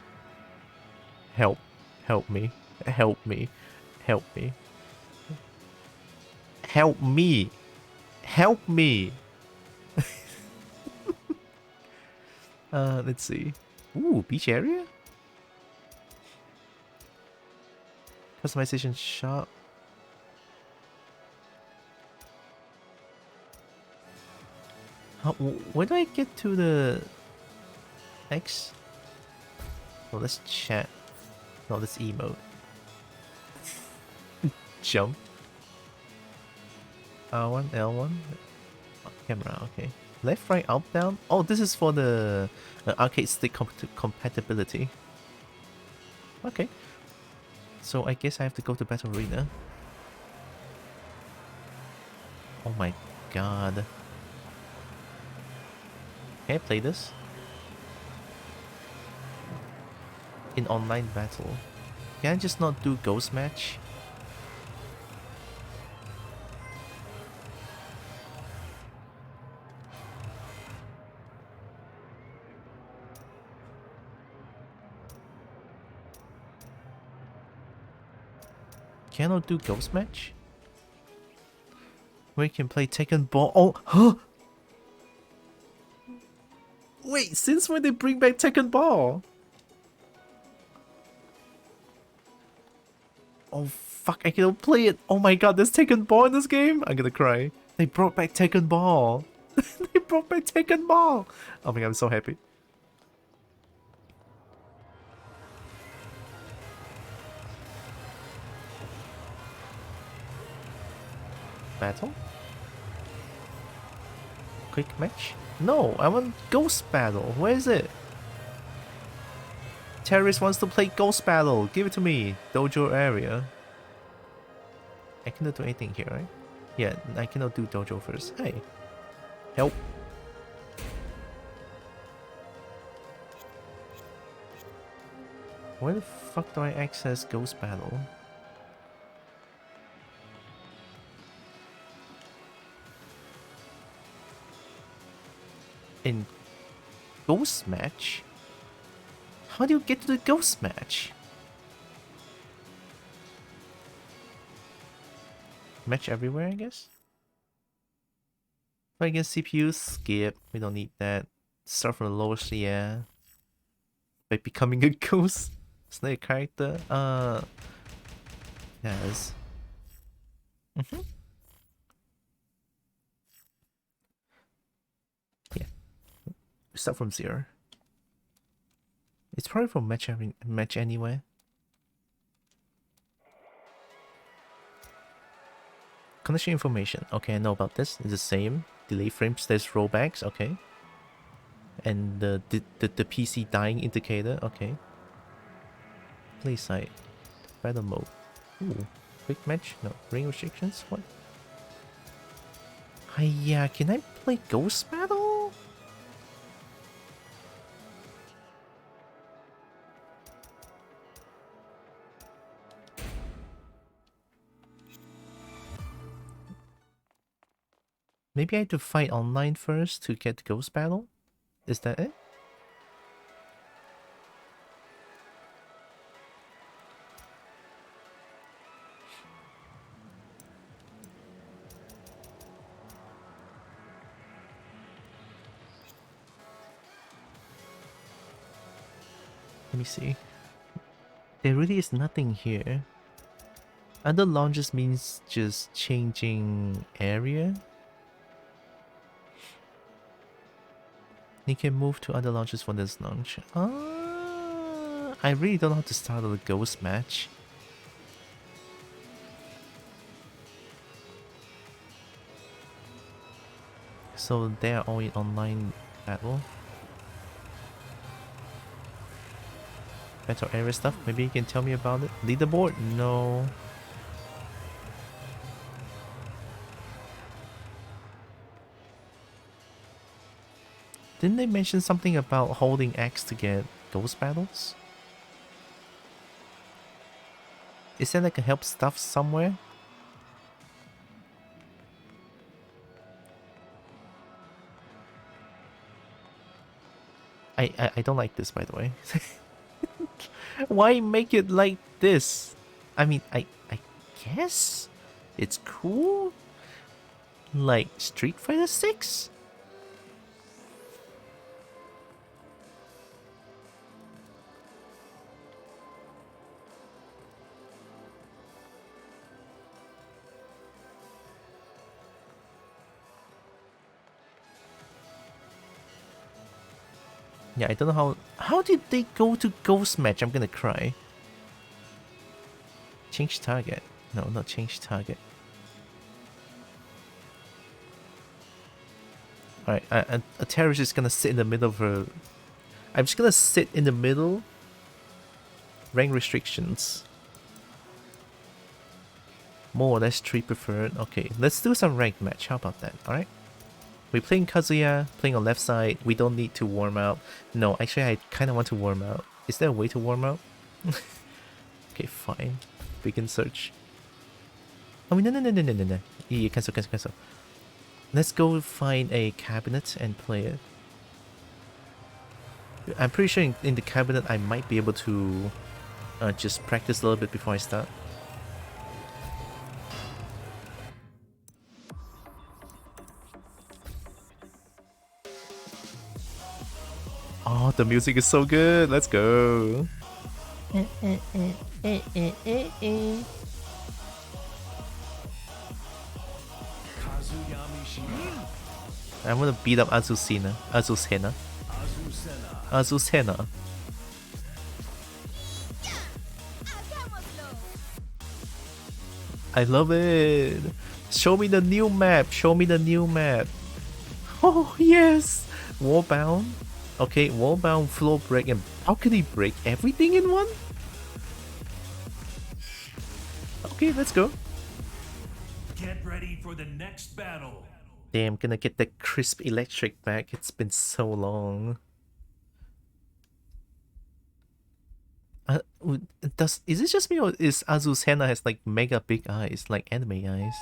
Help. Help me. Help me. Help me. Help me. Help me. Let's see. Ooh, beach area? Customization shop. Where do I get to the X? Oh, let's chat. No, let's emote. Jump. R1, L1. Camera, okay. Left, right, up, down. Oh, this is for the arcade stick compatibility. Okay. So I guess I have to go to Battle Arena. Oh my god. Can I play this? In online battle. Can I just not do ghost match? Cannot do ghost match? We can play Tekken Ball. Oh, huh? Wait, since when they bring back Tekken Ball? Oh fuck, I cannot play it. Oh my god, there's Tekken Ball in this game? I'm gonna cry. They brought back Tekken Ball. They brought back Tekken Ball. Oh my god, I'm so happy. Battle? Quick match? No, I want Ghost Battle. Where is it? Terrorist wants to play Ghost Battle. Give it to me. Dojo area. I cannot do anything here, right? Yeah, I cannot do Dojo first. Hey. Help. Where the fuck do I access Ghost Battle? In Ghost Match? How do you get to the Ghost Match? Match everywhere, I guess. Fight against CPU, skip. We don't need that. Start from the lowest, yeah. By becoming a ghost. It's not a character. Yes. Yeah. Start from 0. It's probably from match anywhere. Connection information. Okay, I know about this. It's the same. Delay frames, there's rollbacks. Okay. And the PC dying indicator. Okay. Play site. Battle mode. Ooh. Quick match? No. Ring restrictions? What? Yeah, can I play Ghost Battle? Maybe I have to fight online first to get Ghost Battle? Is that it? Let me see. There really is nothing here. Other launches means just changing area. You can move to other launches for this launch. I really don't know how to start a ghost match. So they are all in online battle. Battle area stuff, maybe you can tell me about it. Leaderboard? No. Didn't they mention something about holding X to get ghost battles? Is there like a help stuff somewhere? I don't like this, by the way. Why make it like this? I mean, I guess it's cool. Like Street Fighter 6? Yeah, I don't know how did they go to ghost match? I'm gonna cry. Change target. No, not change target. Alright, a terrorist is gonna sit in the middle of her. I'm just gonna sit in the middle. Rank restrictions. More or less 3 preferred. Okay, let's do some ranked match. How about that? Alright. We're playing Kazuya, playing on left side. We don't need to warm up. No, actually I kind of want to warm up. Is there a way to warm up? Okay, fine. Begin search. Oh, no. Yeah, cancel. Let's go find a cabinet and play it. I'm pretty sure in the cabinet I might be able to just practice a little bit before I start. Oh, the music is so good. Let's go. I want to beat up Azucena. I love it. Show me the new map. Oh, yes. Warbound. Okay, Wallbound, Floor Break, and how can he break everything in one? Okay, let's go. Get ready for the next battle. Damn, gonna get the crisp electric back. It's been so long. Is it just me or is Azucena has like mega big eyes, like anime eyes?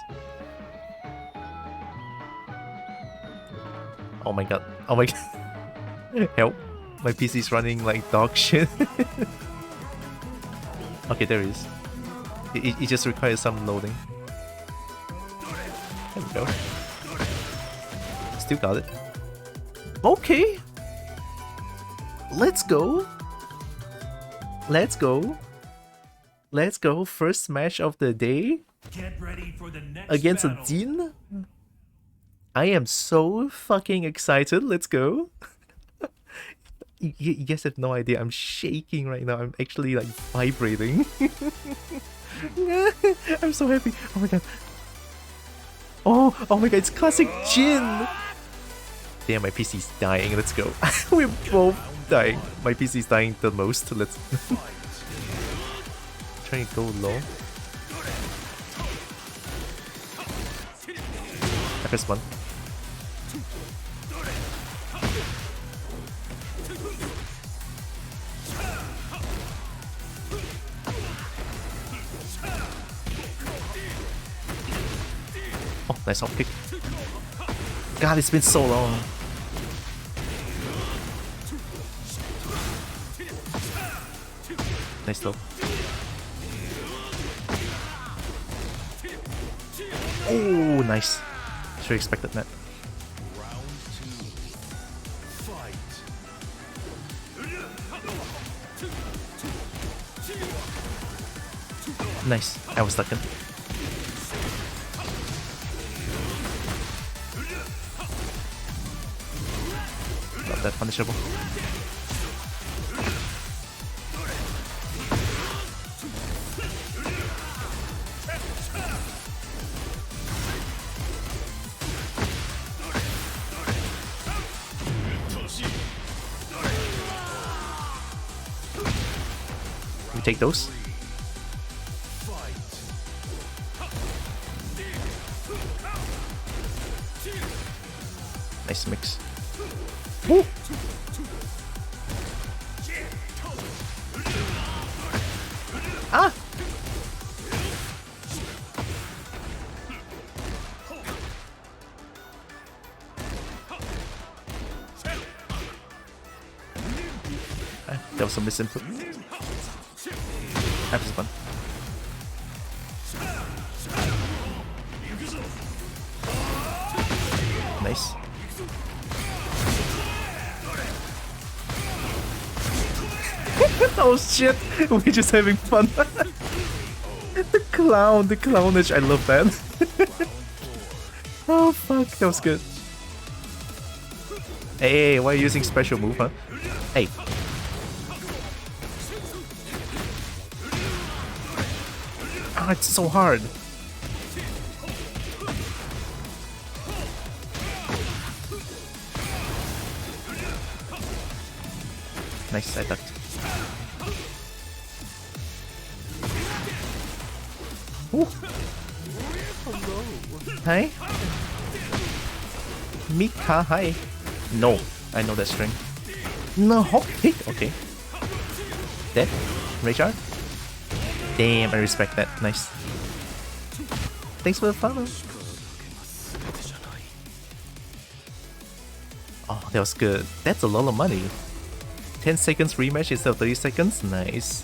Oh my god. Help. My PC's running like dog shit. Okay, there it is. It just requires some loading. There we go. Still got it. Okay. Let's go. Let's go. Let's go. First match of the day. Get ready for the next Against a battle. Dean. I am so fucking excited. Let's go. You guys have no idea. I'm shaking right now. I'm actually like vibrating. I'm so happy. Oh my god. Oh my god, it's classic Jin. Damn, my PC's dying. Let's go. We're both dying. My PC's dying the most. Let's try to go low. I press one. Oh, nice hop kick. God, it's been so long. Nice though. Oh, nice. Sure expected that. Nice. I was stuck in. Not that punishable. We take those. Nice mix. Woo! Ah! That was a misinput. That was fun. Nice. Oh shit! We're just having fun. The clownage, I love that. Oh fuck, that was good. Hey, why are you using special move, huh? Hey. Ah, it's so hard. Nice, I ducked. Ooh. Hello. Hi. Mika, hi. No, I know that string. No, hop kick. Okay. Dead. Rage. Damn, I respect that. Nice. Thanks for the follow. Oh, that was good. That's a lot of money. 10 seconds rematch instead of 30 seconds? Nice.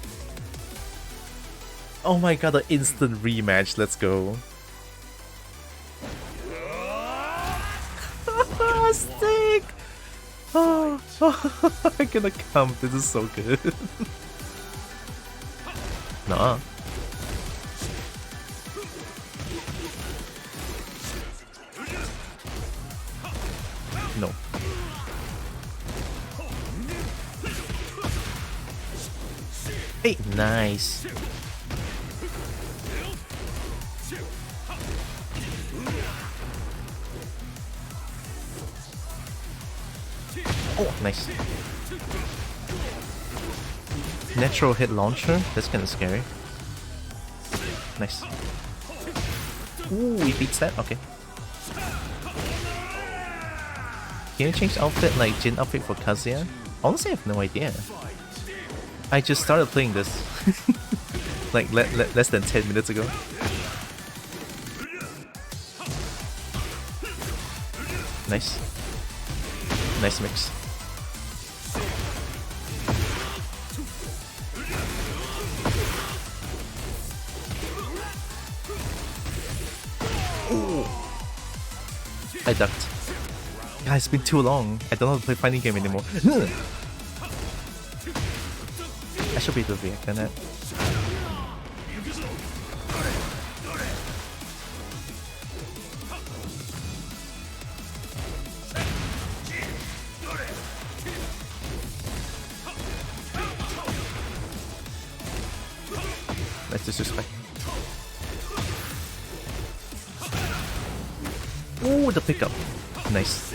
Oh my god, the instant rematch. Let's go. Stick! Oh, I'm gonna come. This is so good. Nah. No. Hey, nice. Oh, nice. Natural hit launcher? That's kinda scary. Nice. Ooh, he beats that? Okay. Can you change outfit like Jin outfit for Kazuya? Honestly, I have no idea. I just started playing this like less than 10 minutes ago. Nice. Nice mix. Ooh. I ducked. God, it's been too long. I don't know how to play fighting game anymore. I should be able to react on that. Let's disrespect. Oh, the pickup. Nice.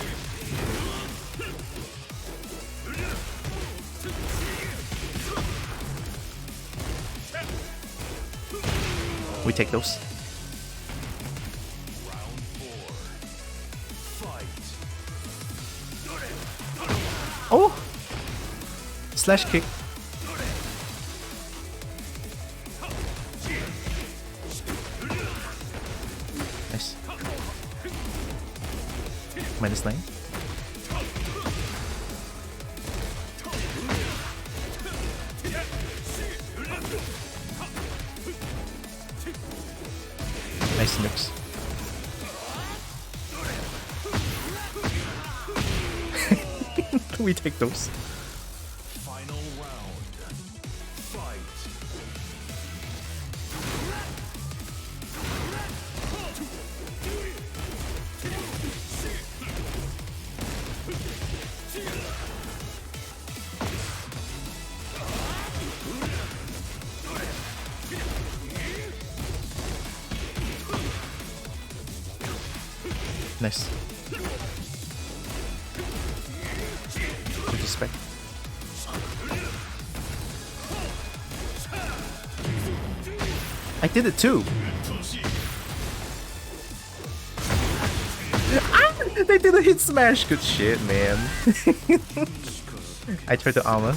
We take those. Oh! Slash kick. Nice. -9. Nice mix. We take those. Final round. Fight. Nice. With respect. I did it too! Ah, they did a hit smash! Good shit, man. I tried to armor.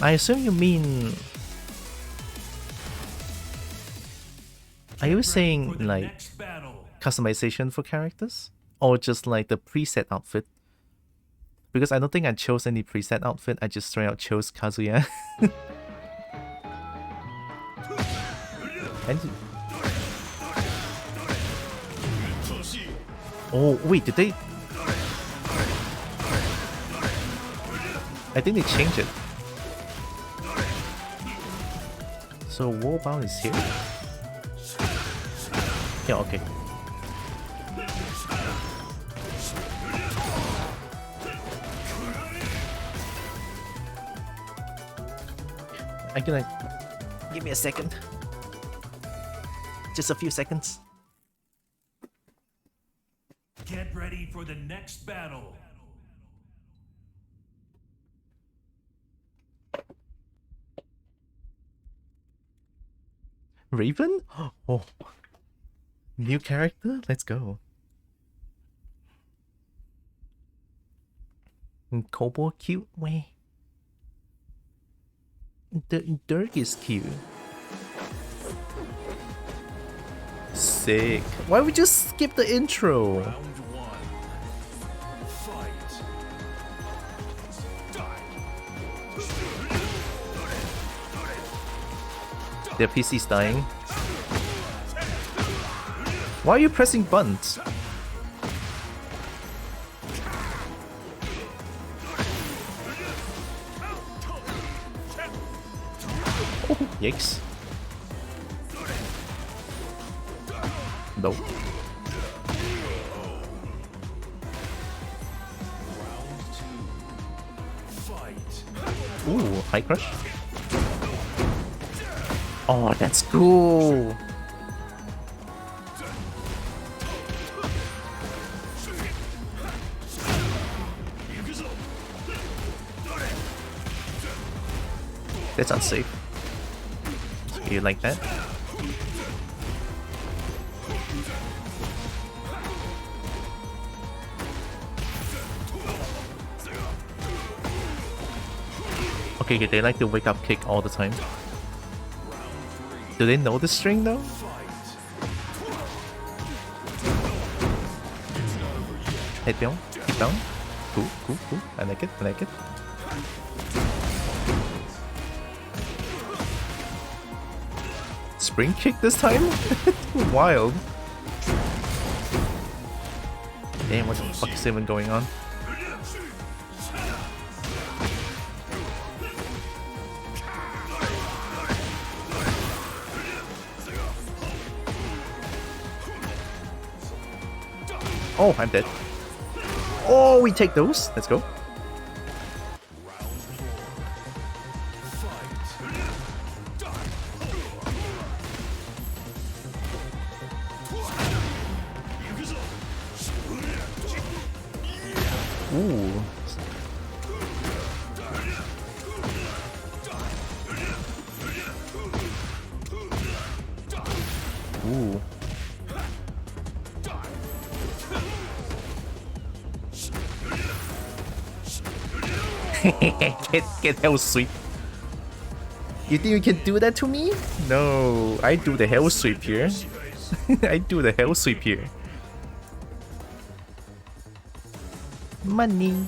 I assume you mean... Are you saying like customization for characters? Or just like the preset outfit? Because I don't think I chose any preset outfit, I just straight out chose Kazuya. And... Oh wait, did they... I think they changed it. So Warbound is here? Yeah, okay. I'm gonna... Give me a second. Just a few seconds. Get ready for the next battle. Raven? Oh. New character? Let's go. Kobo cute? Wait. Dirk is cute. Sick. Why would you skip the intro? Round one. Fight. Their PC's dying. Why are you pressing buttons? Oh, yikes. No. Ooh, high crush. Oh, that's cool. That's unsafe. You like that? Okay, they like to wake up kick all the time. Do they know the string though? Head down, keep down. Cool, cool, cool. I like it, I like it. Spring kick this time? Wild. Damn, what the fuck is even going on? Oh, I'm dead. Oh, we take those. Let's go. Ooh. Ooh. get hell sweep. You think you can do that to me? No, I do the hell sweep here. I do the hell sweep here. Money.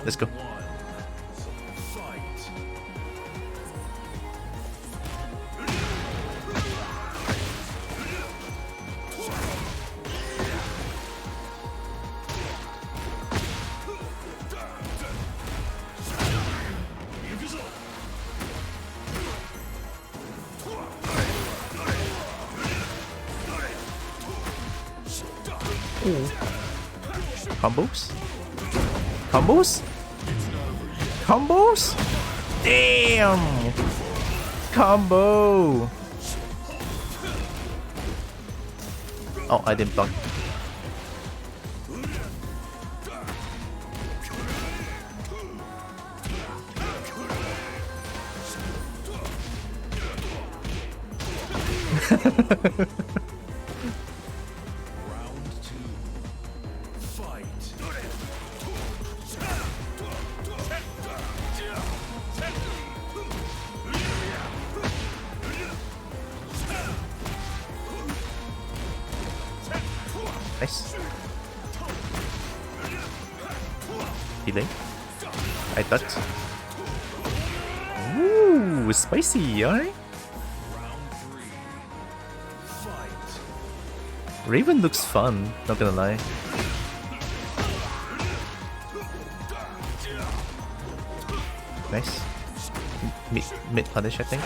Let's go. Ooh. Combos? Combos? Combos? Damn! Combo! Oh, I didn't block. Nice. Delay. I ducked. Ooh, spicy, alright? Raven looks fun, not gonna lie. Nice. Mid punish, I think.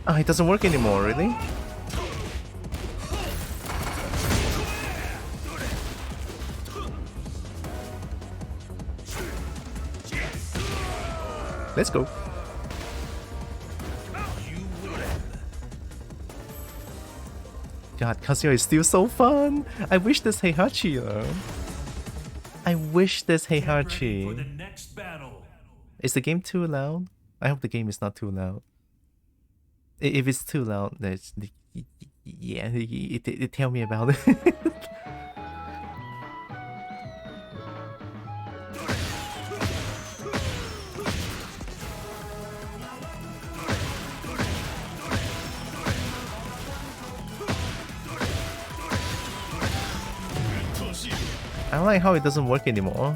Oh, it doesn't work anymore, really? Let's go. God, Kazuya is still so fun! I wish there's Heihachi though. I wish there's Heihachi. Is the game too loud? I hope the game is not too loud. If it's too loud, there's yeah, tell me about it. I don't like how it doesn't work anymore.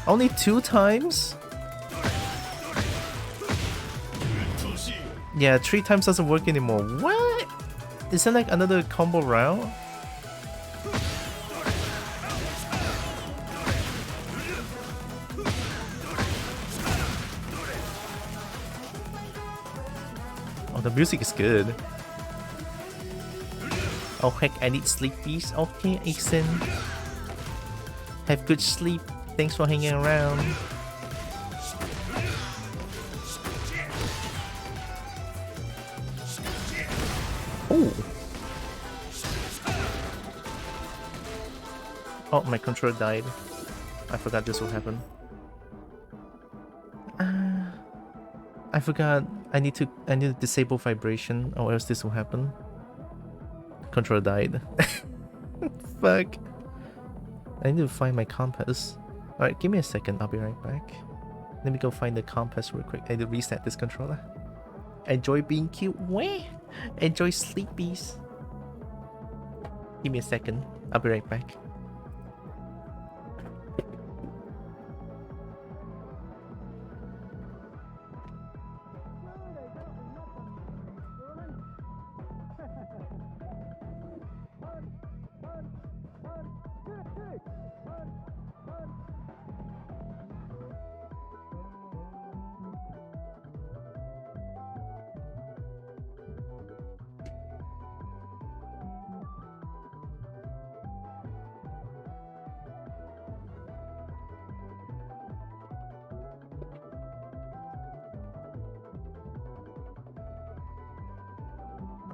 Only 2 times? Yeah, 3 times doesn't work anymore. What? Is that like another combo round? Oh, the music is good. Oh heck, I need sleepies. Okay, Ixen. Have good sleep. Thanks for hanging around. Ooh. Oh, my controller died. I forgot this will happen. I forgot. I need to disable vibration, or else this will happen. Controller died. Fuck. I need to find my compass. Alright, give me a second. I'll be right back. Let me go find the compass real quick. I need to reset this controller. Enjoy being cute. Wah! Enjoy sleepies. Give me a second. I'll be right back.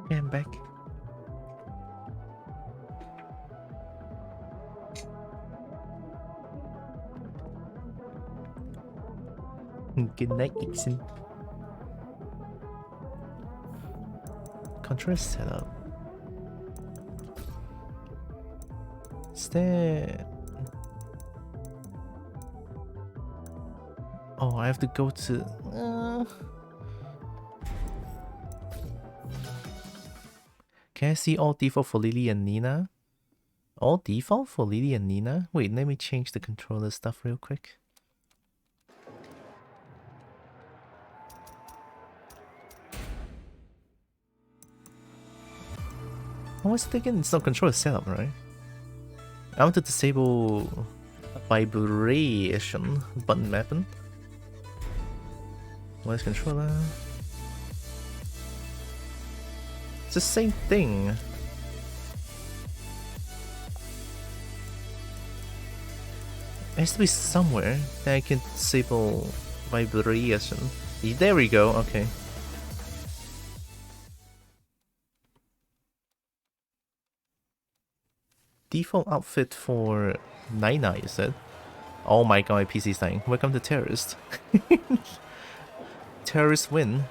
Okay, I'm back. Good night, Ixon. Control setup. Stat. Oh, I have to go to. Can I see all default for Lily and Nina? All default for Lily and Nina? Wait, let me change the controller stuff real quick. I was thinking it's not controller setup, right? I want to disable vibration button mapping. What is controller? It's the same thing. It has to be somewhere that I can disable vibration. There we go, okay. Default outfit for Nina, you said? Oh my god, my PC's dying. Welcome to Terrorist. Terrorist win.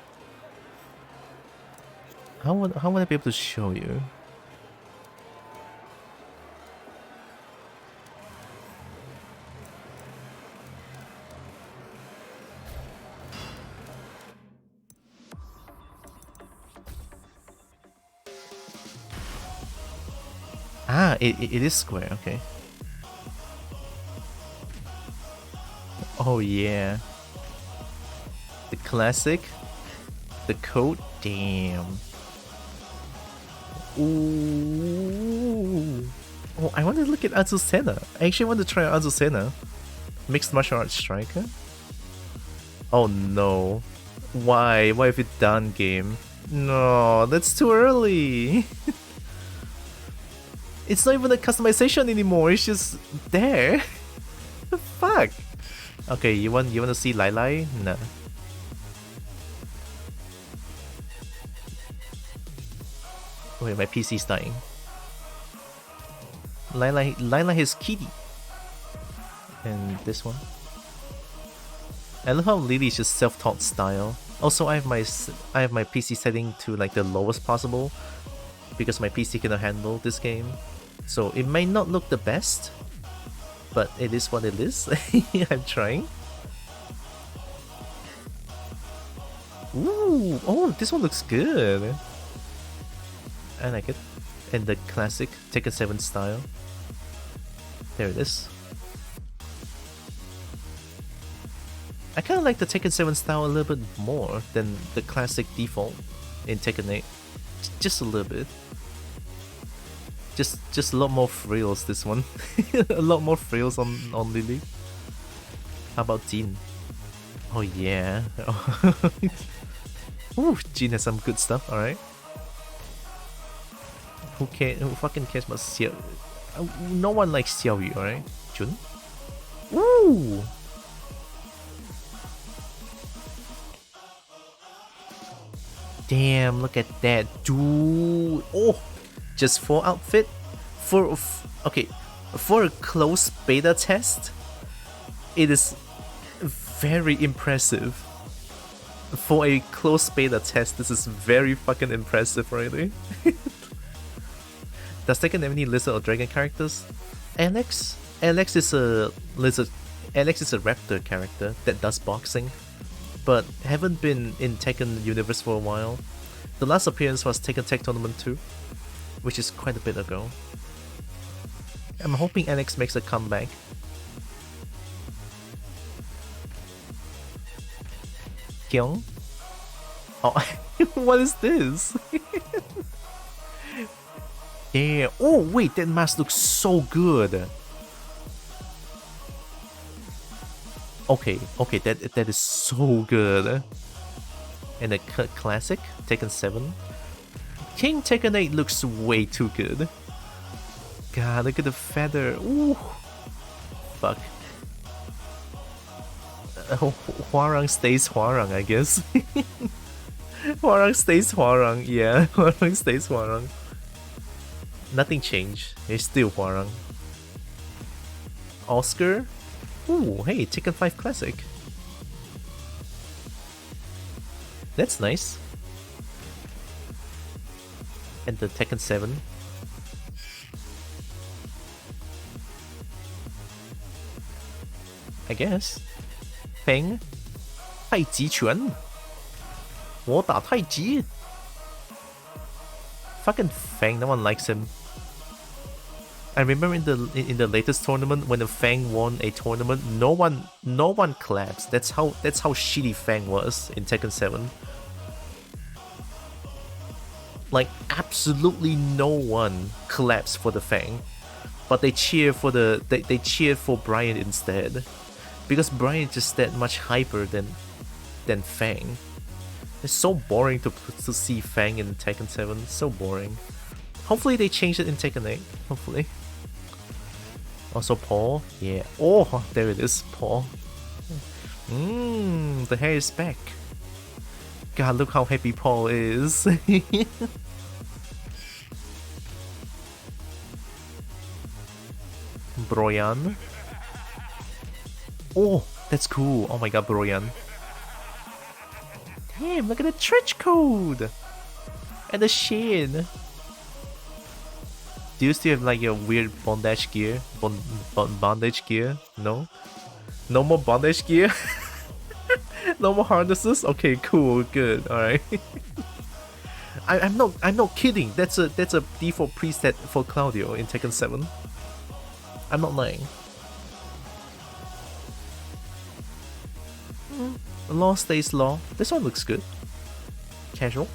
How would I be able to show you? Ah, it is square, okay. Oh yeah. The classic. The coat, damn. Ooh. Oh, I want to look at Azucena. I actually want to try Azucena. Mixed martial arts striker. Oh no. Why? Why have you done, game? No, that's too early. It's not even a customization anymore. It's just there. The fuck? Okay, you want to see Lai Lai? No. Wait, my PC's dying. Lai Lai has Kitty. And this one. I love how Lily's just self-taught style. Also, I have my PC setting to like the lowest possible because my PC cannot handle this game. So it may not look the best, but it is what it is. I'm trying. Ooh, oh, this one looks good. I like it. In the classic Tekken 7 style. There it is. I kind of like the Tekken 7 style a little bit more than the classic default in Tekken 8. Just a little bit. Just a lot more frills this one. A lot more frills on Lily. How about Jean? Oh yeah. Ooh, Jean has some good stuff, alright. Who fucking cares about Xiao? No one likes Xiao Yu, alright? Jun? Ooh! Damn, look at that, dude! Oh! Just 4 outfit? Okay, For a close beta test, it is very impressive. For a close beta test, this is very fucking impressive, really. Does Tekken have any lizard or dragon characters? Alex? Alex is a lizard. Alex is a raptor character that does boxing, but haven't been in Tekken universe for a while. The last appearance was Tekken Tech Tournament 2, which is quite a bit ago. I'm hoping Alex makes a comeback. Kyung? Oh, what is this? Yeah. Oh wait, that mask looks so good. Okay, that is so good. And the classic Tekken 7. King Tekken 8 looks way too good. God, look at the feather. Ooh. Fuck. Hwarang stays Hwarang, I guess. Hwarang stays Hwarang, yeah. Hwarang stays Hwarang. Nothing changed. It's still Hwarang. Oscar? Ooh, hey, Tekken 5 Classic. That's nice. And the Tekken 7. I guess. Feng? 太极拳? 我打太极? Fucking Feng, no one likes him. I remember in the latest tournament when the Fang won a tournament, no one claps. That's how shitty Fang was in Tekken 7. Like absolutely no one claps for the Fang, but they cheer for they cheered for Brian instead, because Brian is just that much hyper than Fang. It's so boring to see Fang in Tekken 7. So boring. Hopefully they change it in Tekken 8. Hopefully. Also Paul, yeah. Oh, there it is, Paul. The hair is back. God, look how happy Paul is. Broyan. Oh, that's cool. Oh my god, Broyan. Damn, look at the trench coat! And the shin. Do you still have like your weird bondage gear? Bondage gear? No? No more bondage gear? No more harnesses? Okay, cool, good, alright. I'm not kidding. That's a default preset for Claudio in Tekken 7. I'm not lying. Law stays law. This one looks good. Casual.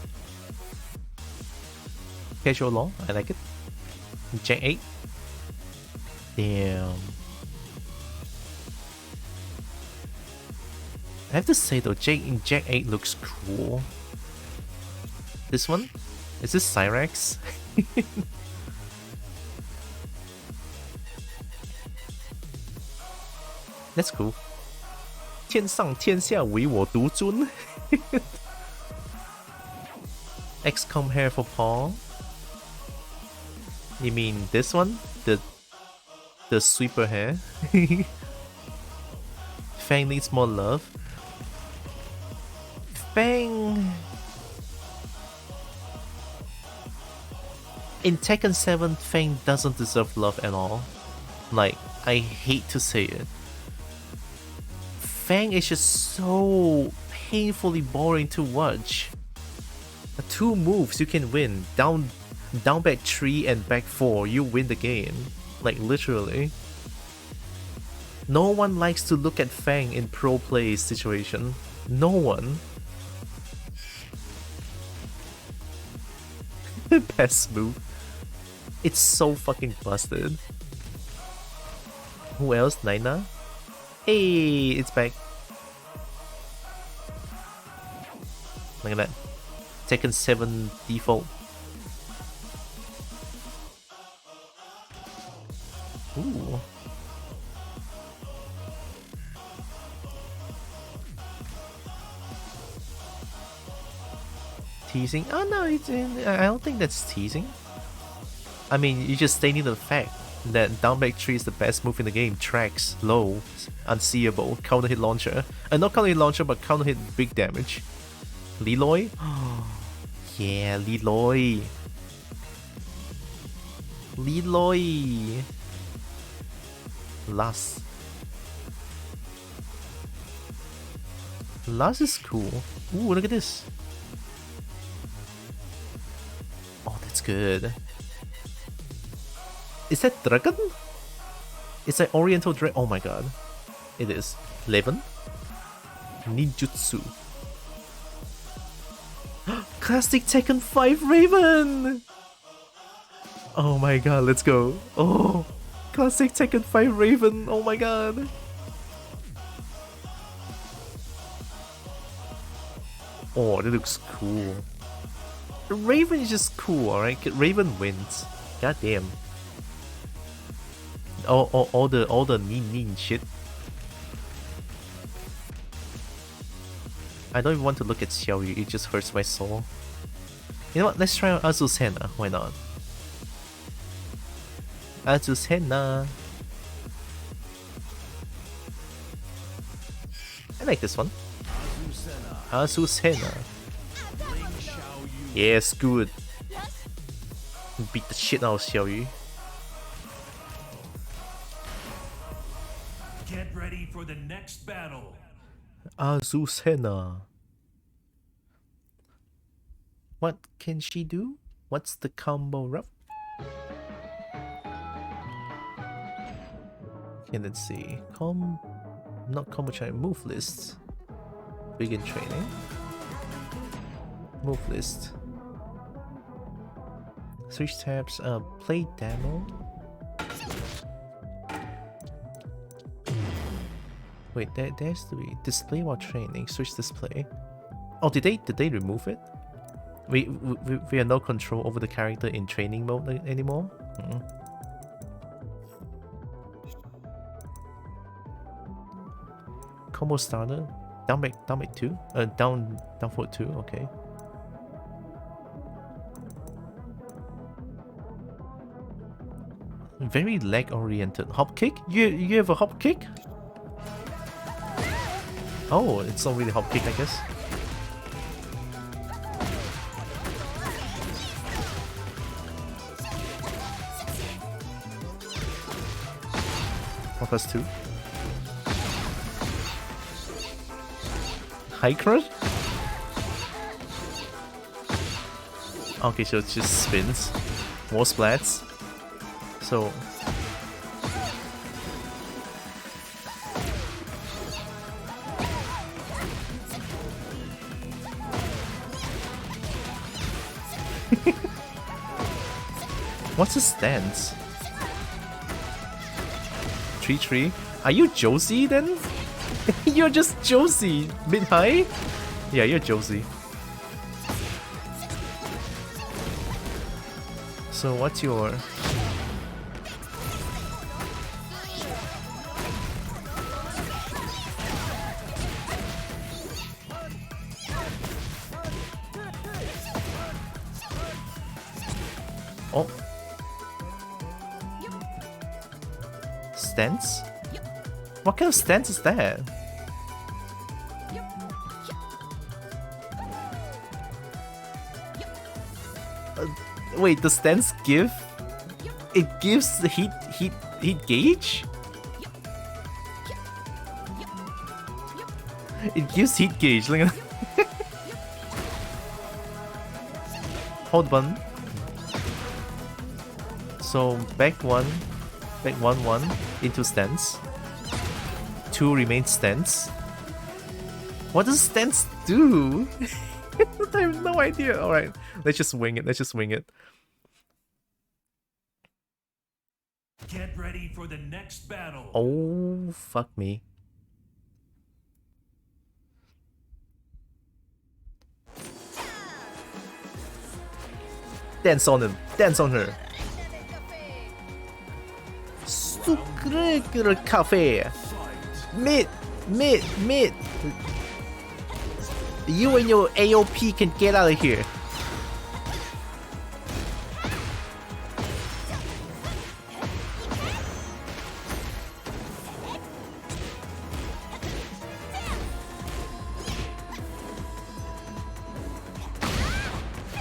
Casual law, I like it. Jack 8. Damn. I have to say though, Jack 8 looks cool. This one? Is this Cyrax? That's cool. 天上天下唯我独尊. XCOM hair for Paul. You mean this one? The sweeper hair? Fang needs more love. Fang... In Tekken 7, Fang doesn't deserve love at all. Like, I hate to say it. Fang is just so painfully boring to watch. 2 moves you can win. Down back 3 and back 4, you win the game. Like literally. No one likes to look at Fang in pro play situation. No one. Best move. It's so fucking busted. Who else? Naina? Hey, it's back. Look at that. Tekken 7 default. Ooh. Teasing? Oh no, I don't think that's teasing. I mean, you're just stating the fact. Then down back 3 is the best move in the game. Tracks, low, unseeable, counter hit launcher. Not counter hit launcher, but counter hit big damage. Leloy? Yeah, Leloy. Leloy. Last. Last is cool. Ooh, look at this. Oh, that's good. Is that dragon? It's an oriental dragon. Oh my god. It is. 11. Ninjutsu. Classic Tekken 5 Raven! Oh my god, let's go. Oh, classic Tekken 5 Raven. Oh my god. Oh, that looks cool. Raven is just cool, alright? Raven wins. God damn. All the nin shit. I don't even want to look at Xiaoyu, it just hurts my soul. You know what, let's try out Azucena, why not? Azucena. I like this one. Azucena. Yes, good. Beat the shit out of Xiaoyu. Get ready for the next battle. Azucena. What can she do? What's the combo rep? Okay, let's see. Not combo trainer, move list. Begin training. Move list. Switch tabs, play demo. Wait, there has to be display while training. Switch display. Oh, did they remove it? We have no control over the character in training mode anymore. Combo starter. Down back 2. Down forward 2. Okay. Very leg oriented. Hop kick? You have a hop kick? Oh, it's not really hop kick, I guess. +2. High crush? Okay, so it just spins. More splats. So what's his stance? 3-3. Are you Josie then? You're just Josie. Mid-high? Yeah, you're Josie. So what's your... Oh. Stance? What kind of stance is that? Wait, the stance give? It gives the heat gauge? It gives heat gauge. Look at hold button. So back 1 into stance. 2 remains stance. What does stance do? I have no idea. Alright, let's just wing it. Get ready for the next battle. Oh, fuck me. Dance on him. Dance on her. Sucre cafe. Mid. You and your AOP can get out of here.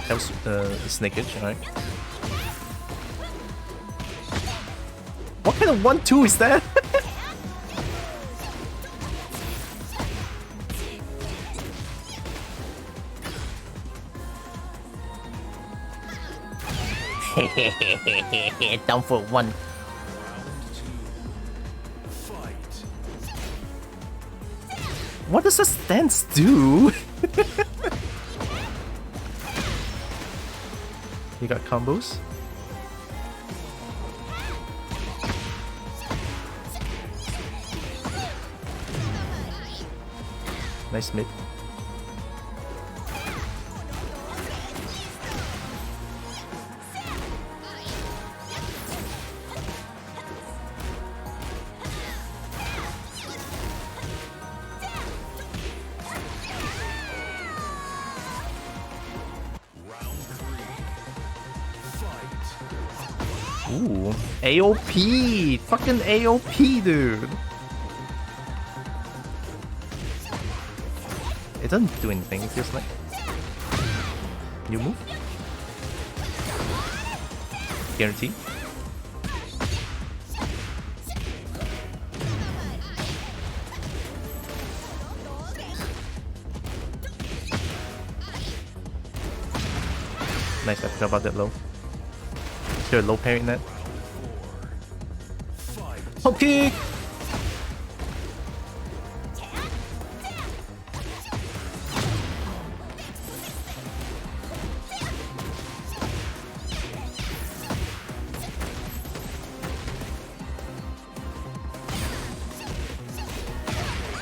Helps snakeage, alright. What kind of 1-2 is that? Down for 1. What does a stance do? You got combos? Nice mid. Ooh, AOP! Fucking AOP, dude! It doesn't do anything, it feels like. New move? Guarantee? Nice, I forgot about that low. Is there a low parry in that? Hop kick!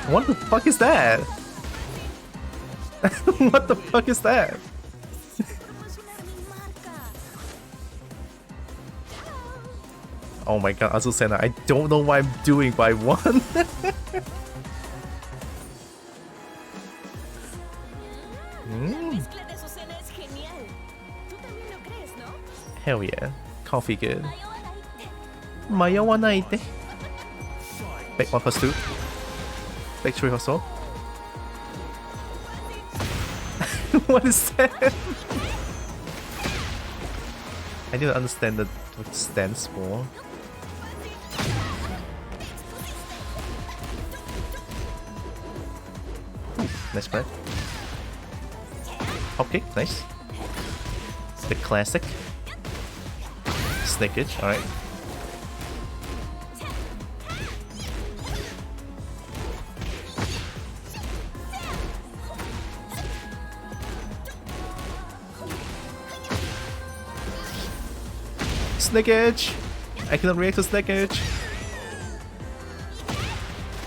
What the fuck is that? What the fuck is that? Oh my god, Azucena, I don't know what I'm doing, but I won. Hell yeah. Coffee good. Mayowanite. Back 1+2. Back 3 or so. What is that? I didn't understand what it stands for. Nice spread. Hop kick, nice. The classic. Snakeage, alright. Snakeage! I cannot react to snakeage.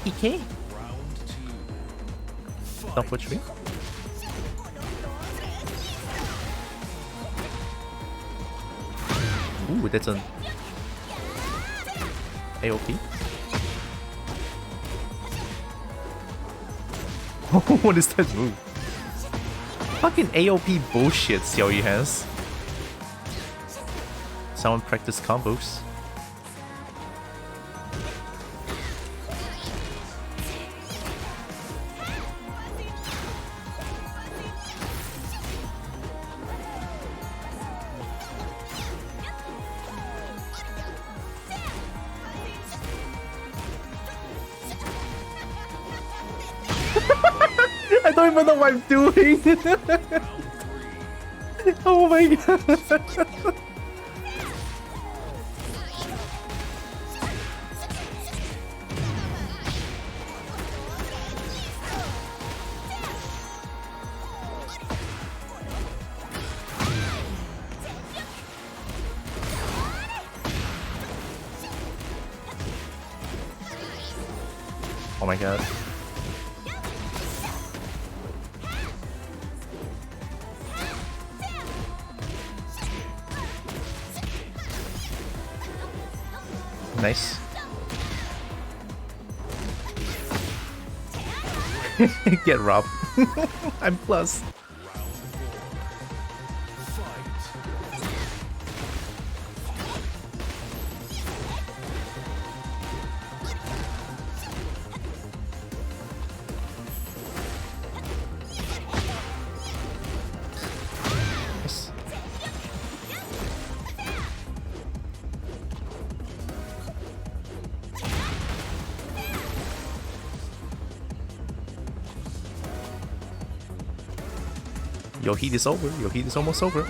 EK? Not for 3. Ooh, that's an AOP. What is that move? Fucking AOP bullshit Xiaoyu has. Someone practice combos. I don't even know what I'm doing. Oh my god. Oh my god. Nice. Get robbed. I'm plus. Nice. Your heat is over. Your heat is almost over.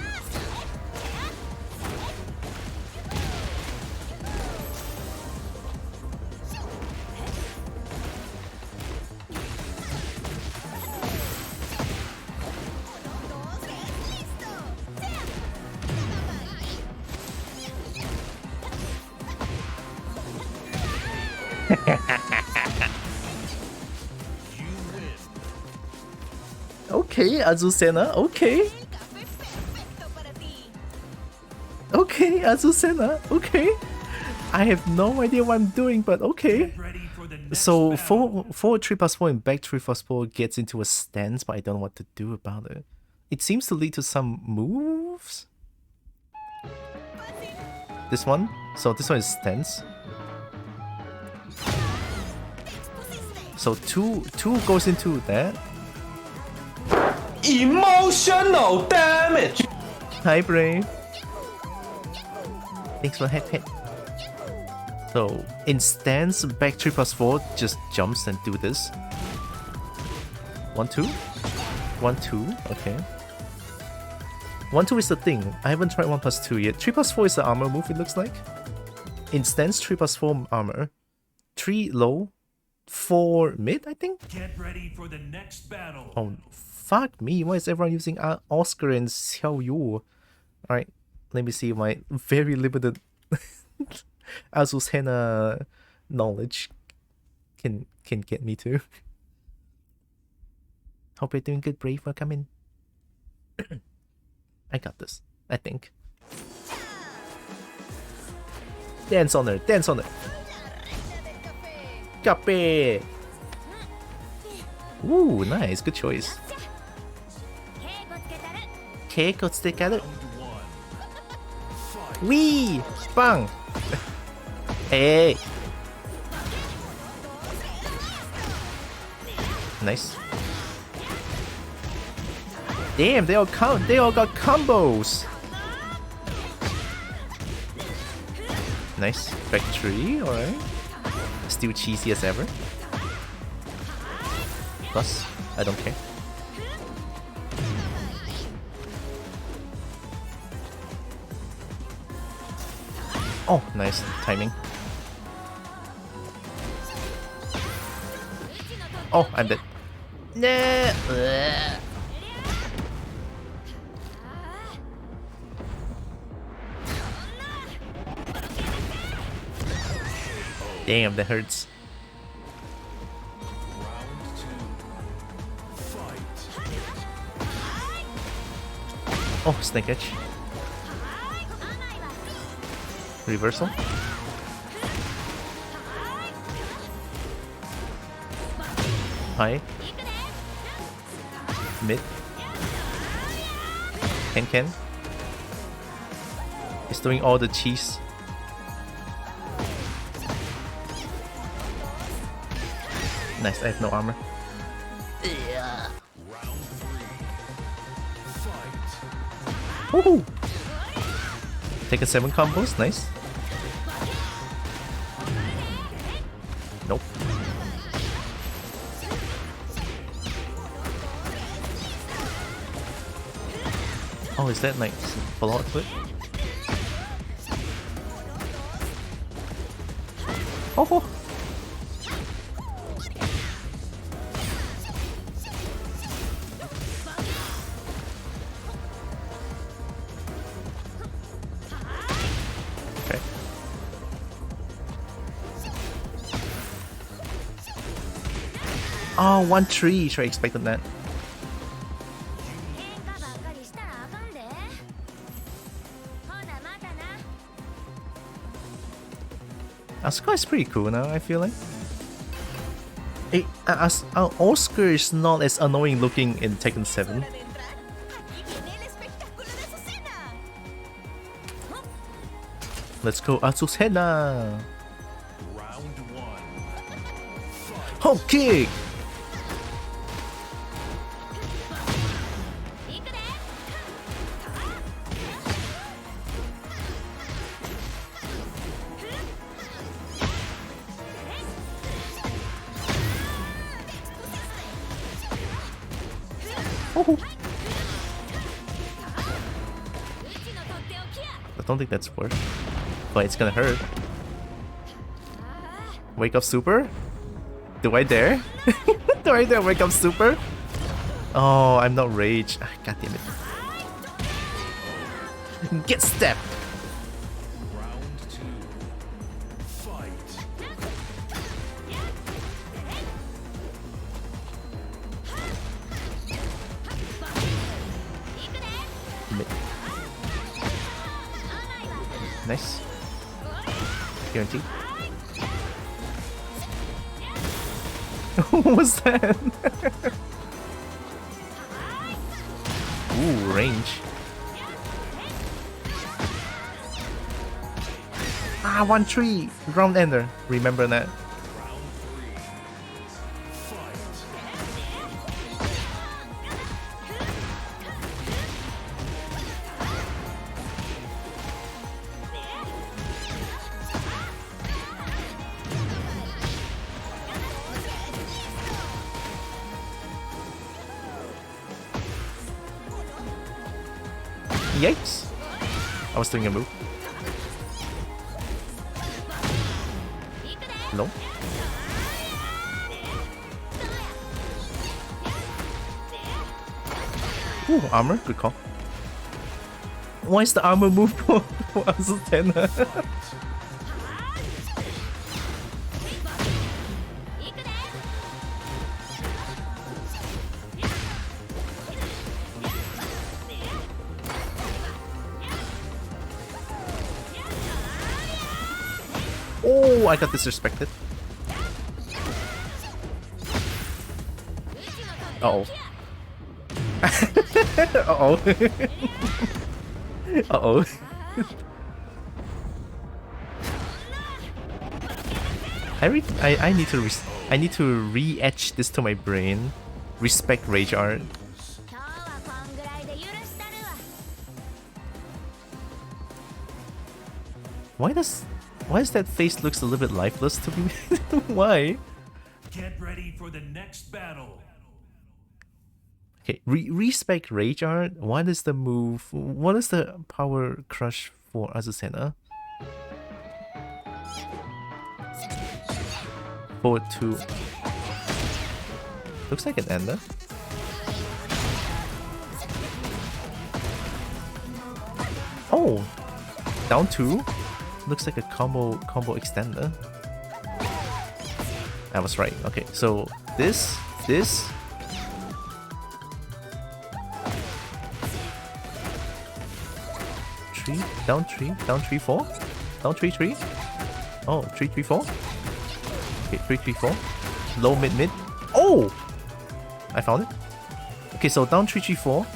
Okay, Azucena, okay. Okay, Azucena, okay. I have no idea what I'm doing, but okay. Ready for the next So battle. forward 3+4 and back 3+4 gets into a stance, but I don't know what to do about it. It seems to lead to some moves. This one, so this one is stance. So two goes into that. Emotional damage. Hi, Brave. Thanks for hit. So in stance, back 3+4 just jumps and do this. 1, 2, 1, 2. Okay. 1, 2 is the thing. I haven't tried 1+2 yet. 3+4 is the armor move. It looks like. In stance, 3+4 armor. 3 low, 4 mid. I think. Get ready for the next battle. Oh, fuck me. Why is everyone using Oscar and Xiao Yu? Alright, let me see my very limited Azucena knowledge can get me to. Hope you're doing good, Brave. Welcome in. I got this, I think. Dance on her, dance on her. Cape! Ooh, nice, good choice. Keiko tsutegaru. Wee! Bang! Hey! Nice. Damn, they all got combos. Nice. Back 3, alright. Still cheesy as ever. Plus, I don't care. Oh, nice timing. Oh, I'm dead. Nah. Damn, that hurts. Oh, snake edge. Reversal. High. Mid. Ken. He's doing all the cheese. Nice, I have no armor. Yeah. Woohoo! Taking 7 combos, nice. Nope. Oh, is that like full out clip? Oh! Okay. Oh, 1-3. Should I expected that? Asuka is pretty cool now, I feel like. Oscar is not as annoying looking in Tekken 7. Let's go, Azucena! Home kick! don't think that's worth. But it's gonna hurt. Wake up super? Do I dare? Do I dare wake up super? Oh, I'm not rage. God damn it. Get stepped! Round 2. Fight. Nice. Guaranteed. What was that? Ooh, range. Ah, 1-3! Round ender. Remember that. Yikes! I was doing a move. No. Ooh, armor. Good call. Why is the armor move for Azutena? Oh, I got disrespected. Uh-oh. Uh-oh. Uh-oh. I need to re-etch this to my brain. Respect rage art. Why does that face looks a little bit lifeless to me? Why? Get ready for the next battle. Okay, respect rage art. What is the move? What is the power crush for Azucena? 4-2. Looks like an ender. Oh, down 2. Looks like a combo extender. I was right. Okay, so this. 3, down 3, down 3, 4, down 3, 3. Oh, 3, 3, 4. Okay, 3, 3, 4. Low, mid, mid. Oh! I found it. Okay, so down 3, 3, 4.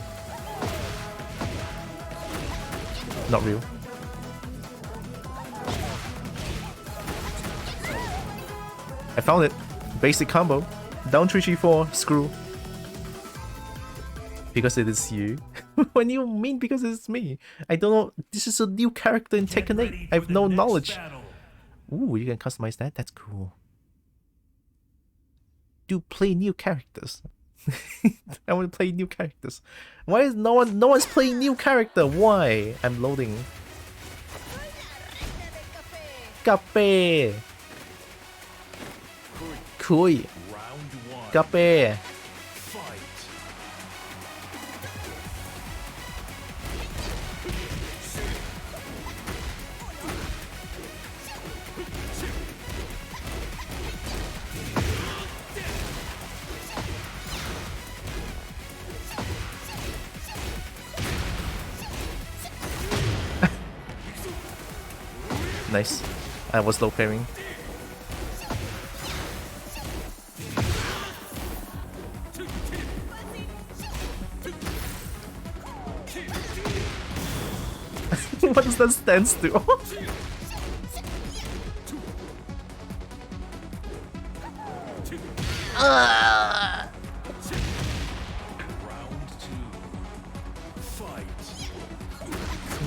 Not real. I found it. Basic combo. Down 3, 3, 4. Screw. Because it is you. What do you mean because it's me? I don't know. This is a new character in Tekken 8. I have no knowledge. Ooh, you can customize that? That's cool. Do play new characters. I want to play new characters. Why is no one's playing new character? Why? I'm loading. Cafe. Kui. Cafe. Nice. I was low pairing. What does that stance do?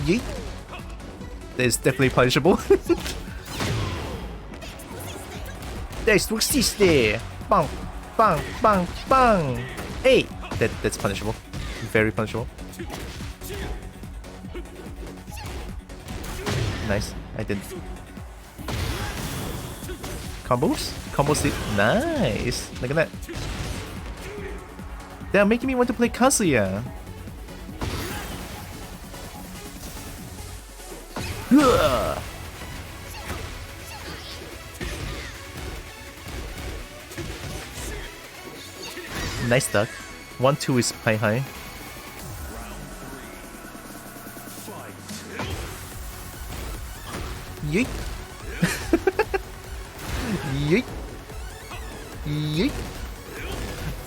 Yeet. That is definitely punishable. That's what she's there. Bang, bang, bang, bang. Hey, that's punishable. Very punishable. Nice. I did. Combos? Combos it. Nice. Look at that. They're making me want to play Kazuya. Ugh. Nice duck. 1-2 is play high. Yeet. Yeet. Yeet.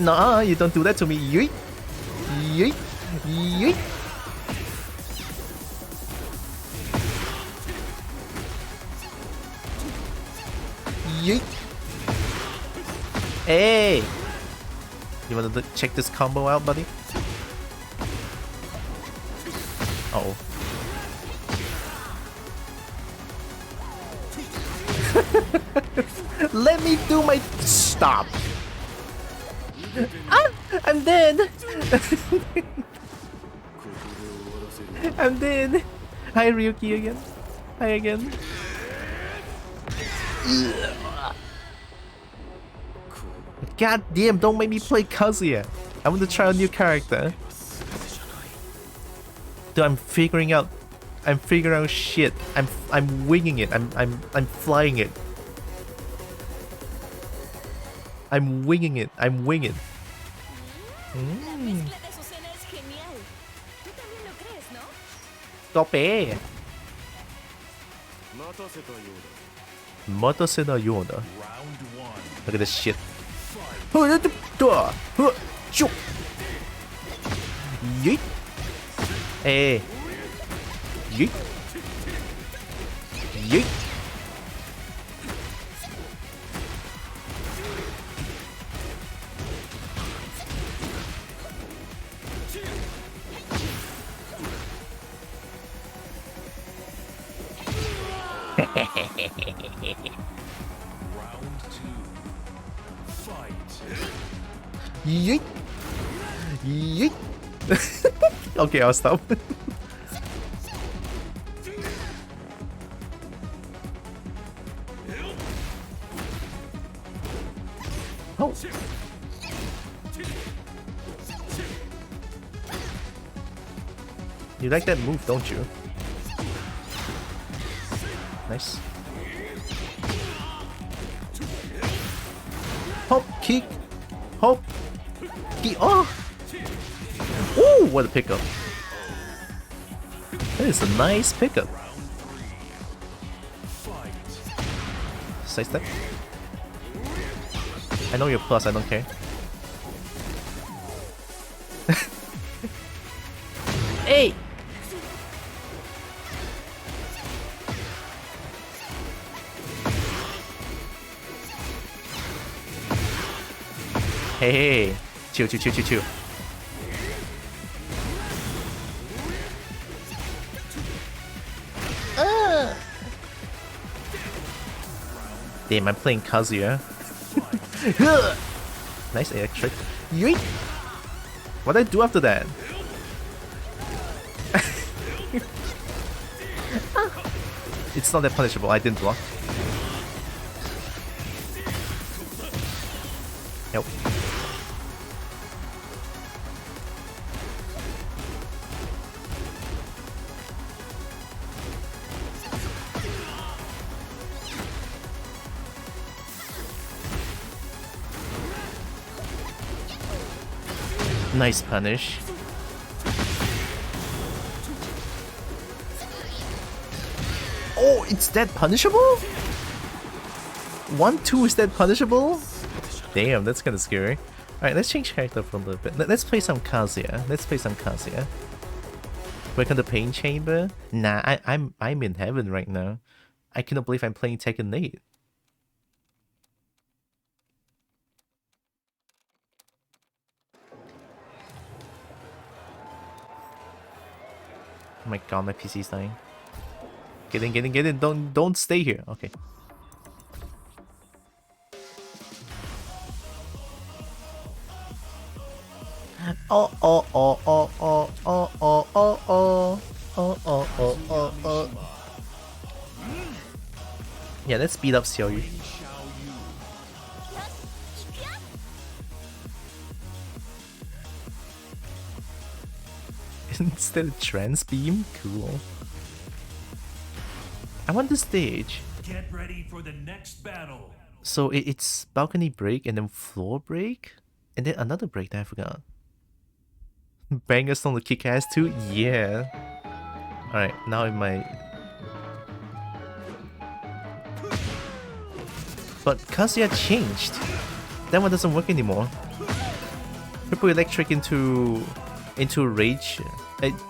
Nah, you don't do that to me. Yeet. Yeet. Yeet. Yeet. Hey. You wanna check this combo out, buddy? Uh-oh. Let me do my... Stop! Ah, I'm dead! I'm dead! Hi, Ryuki again. Hi again. God damn, don't make me play Kazuya. I want to try a new character. Dude, I'm figuring out shit. I'm winging it. I'm flying it. I'm winging it. I'm winging. Tope. Matase na Yoda. Look at this shit. Yeet. Hey. Yeet. Yeet. Yeet. Yeet. Okay, I'll stop. Oh. You like that move, don't you? Nice. Hop, kick. Hop. Kick. Oh! Ooh, what a pickup. That is a nice pickup. Side step. I know you're plus, I don't care. Hey! Hey! Chill, chill, chill, chill, chill. Damn, I'm playing Kazuya. Nice electric. Yeet! What did I do after that? It's not that punishable, I didn't block. Nope. Nice punish. Oh, it's that punishable? 1-2 is that punishable? Damn, that's kind of scary. Alright, let's change character for a little bit. Let's play some Kazuya. Let's play some Kazuya. Welcome to Pain Chamber? Nah, I'm in heaven right now. I cannot believe I'm playing Tekken 8. Oh my god, my PC's dying. Get in, get in, get in. Don't stay here. Okay. Oh oh oh oh oh oh oh oh oh oh oh oh oh. Yeah, let's speed up Xiaoyu. Instead of trance beam? Cool. I want the stage. Get ready for the next battle. So it's balcony break and then floor break? And then another break that I forgot. Bangers on the kick ass too? Yeah. Alright, now it might. But Kazuya changed. That one doesn't work anymore. Triple electric into rage.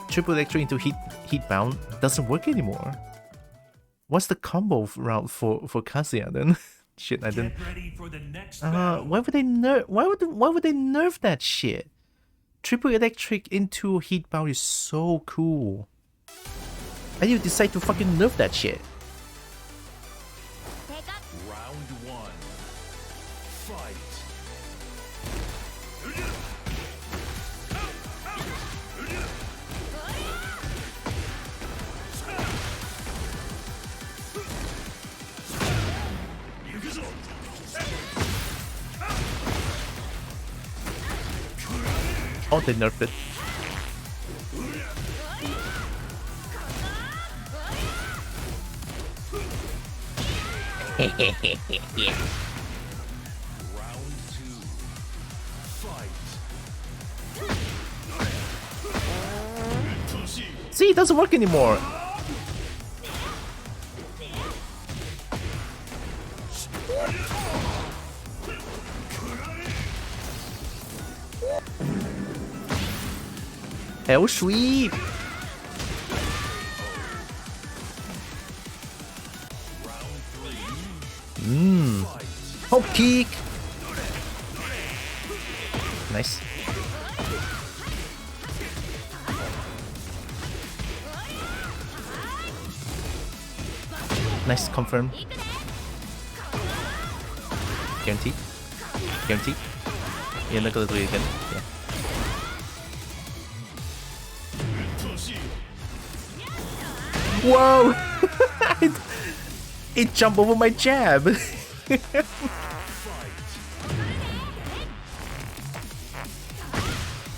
Triple electric into heat bound doesn't work anymore. What's the combo route for Kazuya then? Shit, I didn't. Get ready for the next Why would they nerf? Why would they nerf that shit? Triple electric into heat bound is so cool. Why do you decide to fucking nerf that shit? Round one. Fight. Oh, they nerfed it. Round two. Fight. See, it doesn't work anymore. Hell sweep. Hope kick. Nice. Nice, confirm. Guaranteed. Guaranteed. You're not gonna do it again. Yeah. Whoa! It jumped over my jab.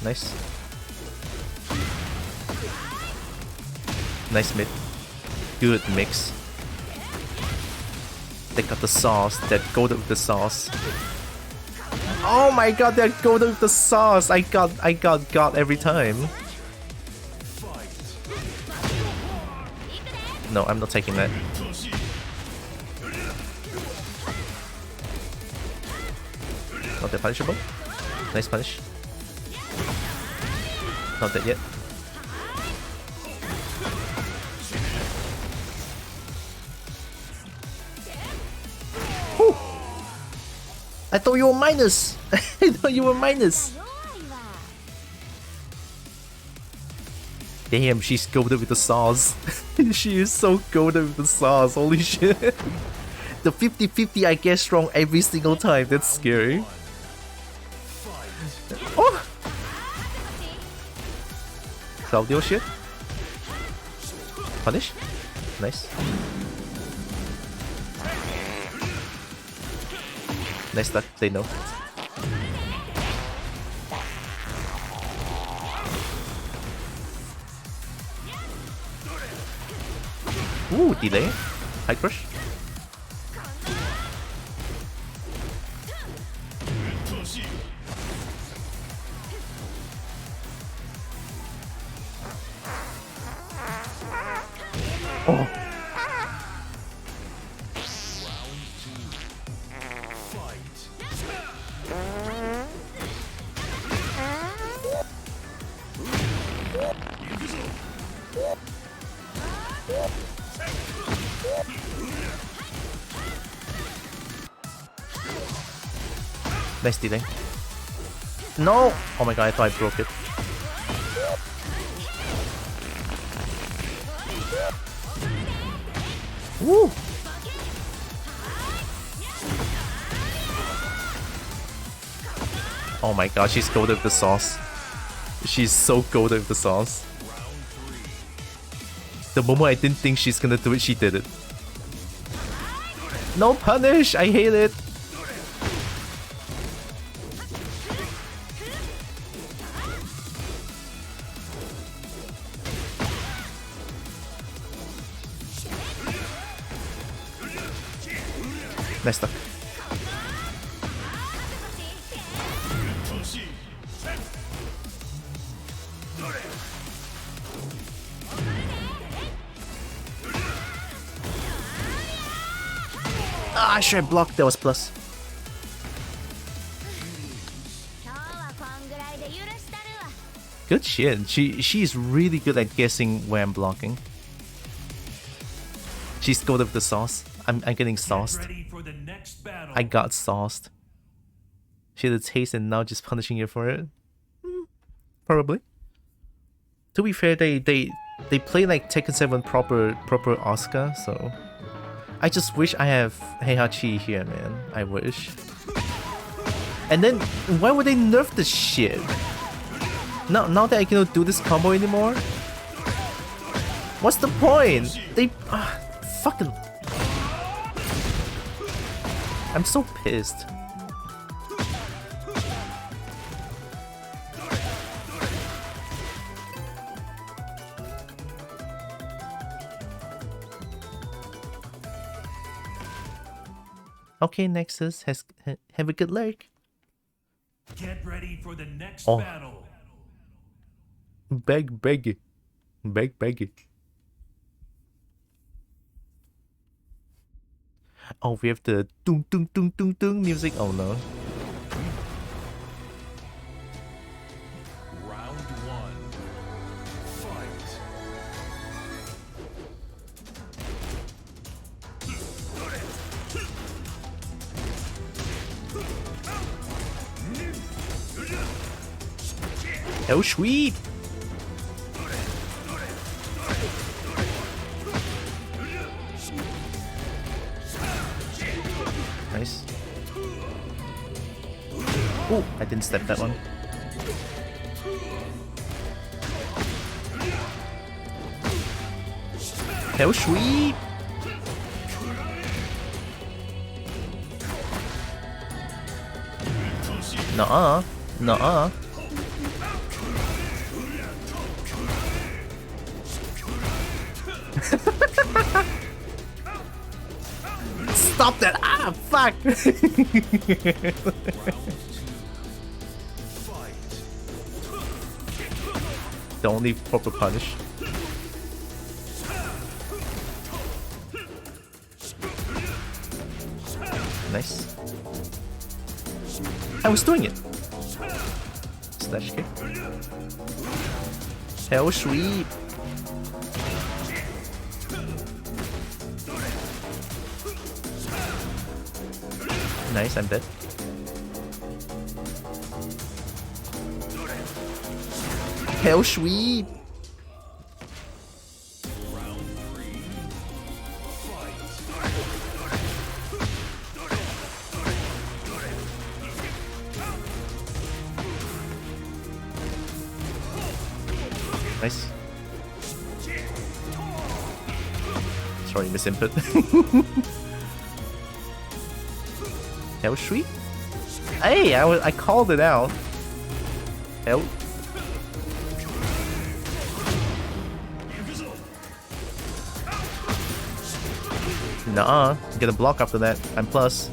Nice. Nice mid. Good mix. They got the sauce, that golden with the sauce. Oh my god, that golden with the sauce! I got every time. No, I'm not taking that. Not that punishable. Nice punish. Not that yet. Whew. I thought you were minus! I thought you were minus! Damn, she's goated with the sauce. She is so goated with the sauce, holy shit. The 50-50 I get strong every single time, that's scary. Oh! Claudio shit. Punish. Nice. Nice stuff, they know. Ooh, delay. High crush. Oh. Nice delay. No! Oh my god, I thought I broke it. Woo! Oh my god, she's goated with the sauce. She's so goated with the sauce. The moment I didn't think she's gonna do it, she did it. No punish! I hate it! Nice stuff. Ah, I should have blocked. That was plus. Good shit. She's really good at guessing where I'm blocking. She's good with the sauce. I'm getting sauced. Ready for the next battle. I got sauced. She had a taste and now just punishing you for it. Probably. To be fair, they play like Tekken 7 proper Asuka, so I just wish I have Heihachi here, man. I wish. And then why would they nerf this shit? Now that I cannot do this combo anymore? What's the point? They fucking. I'm so pissed. Okay, Nexus, have a good luck. Get ready for the next Oh. battle. Beg. Oh, we have the doom music. Oh no. Round one. Fight. Oh, sweet. Nice. Oh, I didn't step that one. Oh, sweet. Nuh-uh. Nuh-uh. Stop that! Ah, fuck! The only proper punish. Nice. I was doing it. Slash kick. Hell sweep. Nice, I'm dead. Hell sweep. Nice. Sorry, misinput. Hell sweet. Hey, I called it out. Hell. Nuh-uh. Get a block after that. I'm plus.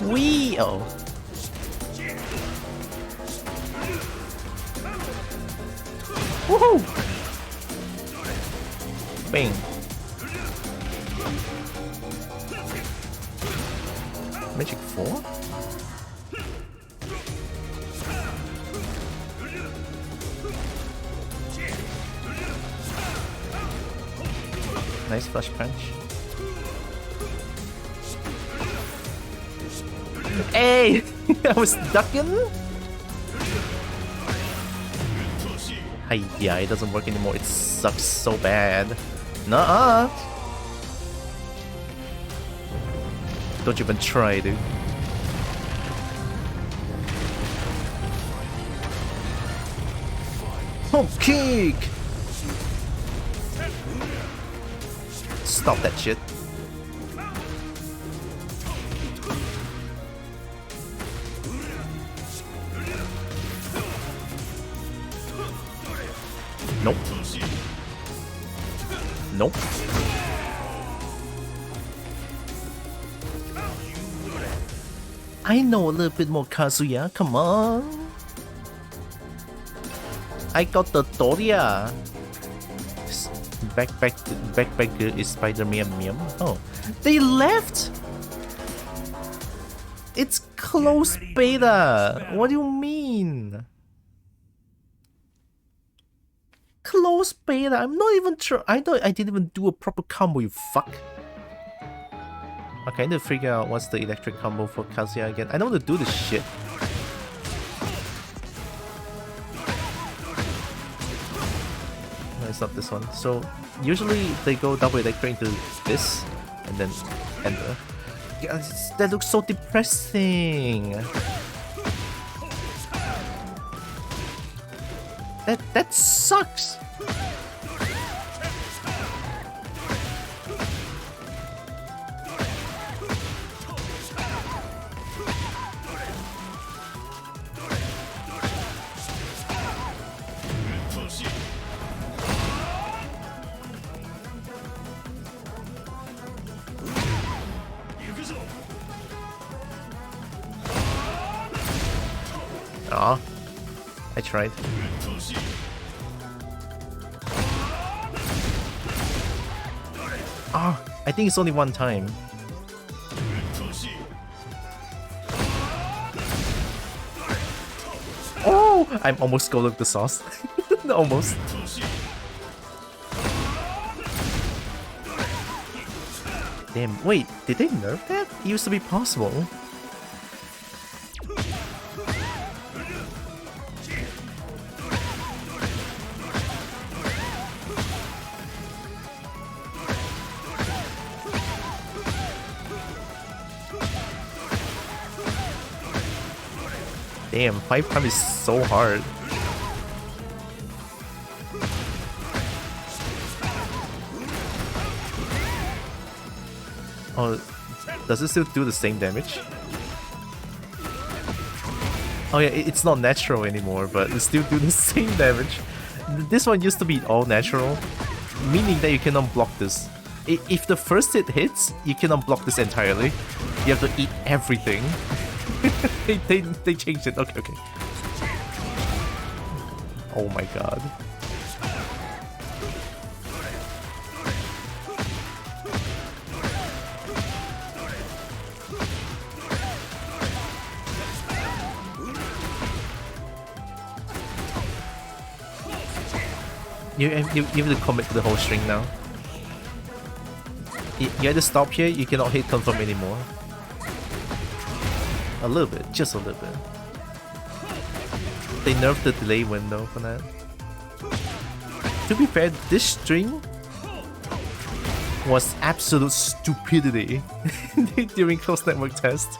Wee! Oh. Woohoo! Bing. Magic 4? Nice flash punch. Hey! I was ducking? Hey, yeah, it doesn't work anymore. It sucks so bad. Nuh-uh! Don't even try, dude. Oh, kick! Stop that shit. Nope. Nope. I know a little bit more Kazuya, come on. I got the Doria. Back is Spider-Man. Oh, they left? It's closed beta. What do you mean? Closed beta. I'm not even sure. I didn't even do a proper combo, you fuck. Okay, I need to figure out what's the electric combo for Kazuya again. I don't want to do this shit. No, it's not this one. So usually they go double electric into this and then enter. Yeah, that looks so depressing. That sucks. Aw, I tried. Ah, I think it's only one time. Oh, I'm almost going with the sauce. Almost. Damn, wait, did they nerf that? It used to be possible. Damn, 5 prime is so hard. Oh, does it still do the same damage? Oh yeah, it's not natural anymore, but it still do the same damage. This one used to be all natural, meaning that you cannot block this. If the first hit hits, you cannot block this entirely. You have to eat everything. they changed it. Okay. Oh my god. You have to commit to the whole string now. You either stop here, you cannot hit confirm anymore. A little bit, just a little bit. They nerfed the delay window for that. To be fair, this string was absolute stupidity during close network test.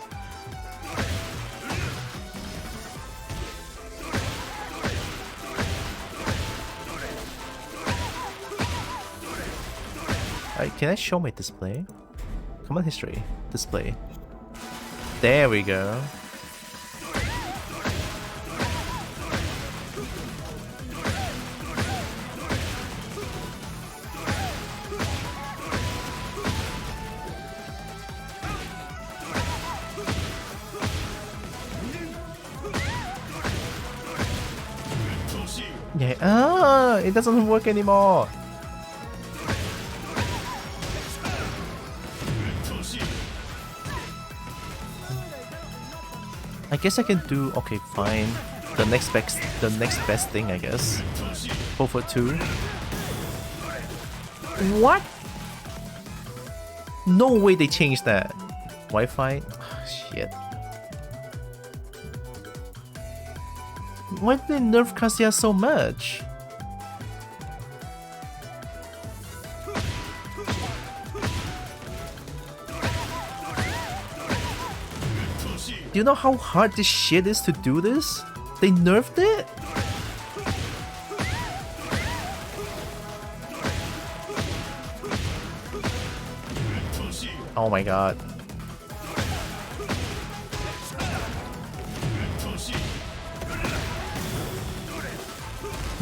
Can I show my display? Come on, history. Display. There we go. Yeah, it doesn't work anymore. I guess I can do okay, fine. The next best thing, I guess. Go for 2. What? No way they changed that. Wi-Fi? Oh, shit. Why did they nerf Kazuya so much? Do you know how hard this shit is to do this? They nerfed it? Oh my god.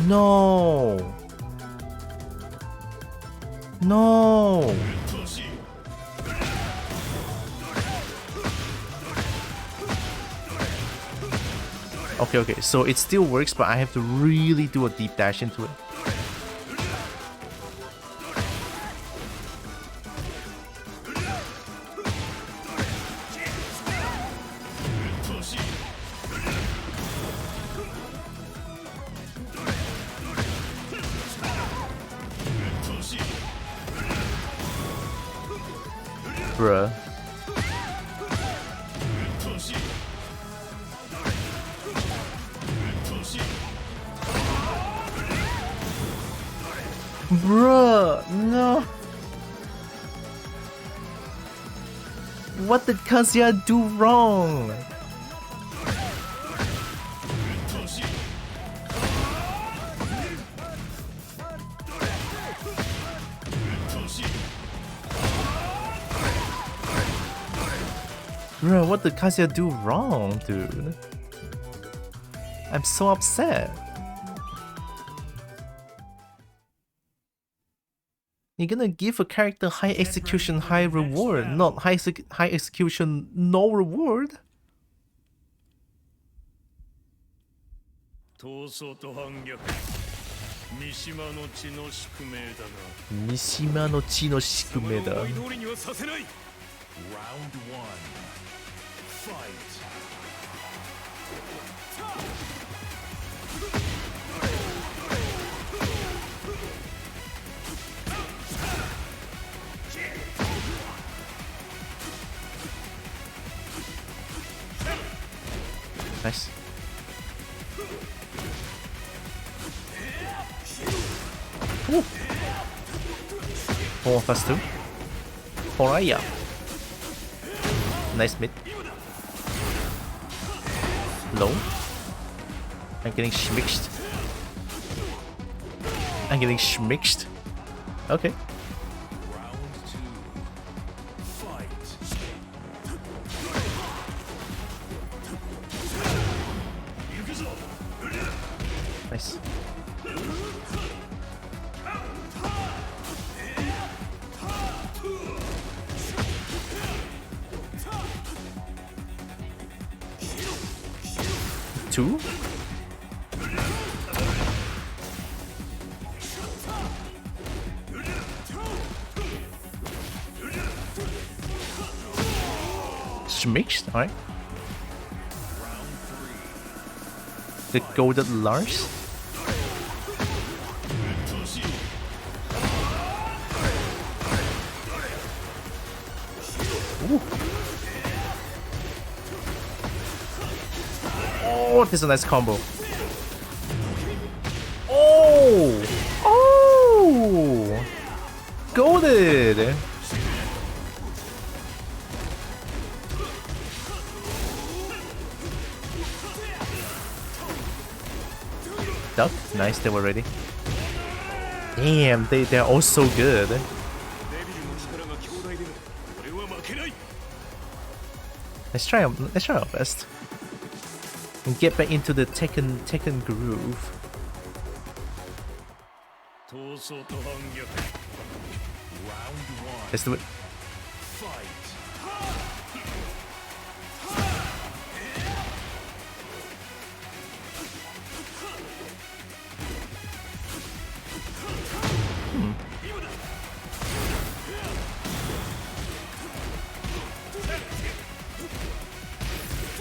No. No. Okay, okay, so it still works, but I have to really do a deep dash into it. Bruh. Bruh, no. What did Kazuya do wrong? Bro, what did Kazuya do wrong, dude? I'm so upset. You're gonna give a character high execution, high reward, not high execution, no reward? Mishima no chi no shikumeda. Round 1. Fight. Nice. Ooh. 4+2. Horaya. Nice mid. Low. I'm getting schmixed. I'm getting schmixed. Okay. Round 2. Fight. Nice. Two? Schmixed, alright. The golden Lars? Ooh. Oh, this is a nice combo. Oh! Oh! Golded! Duck? Nice, they were ready. Damn, they're all so good. Let's try our best. And get back into the Tekken groove. Let's do it.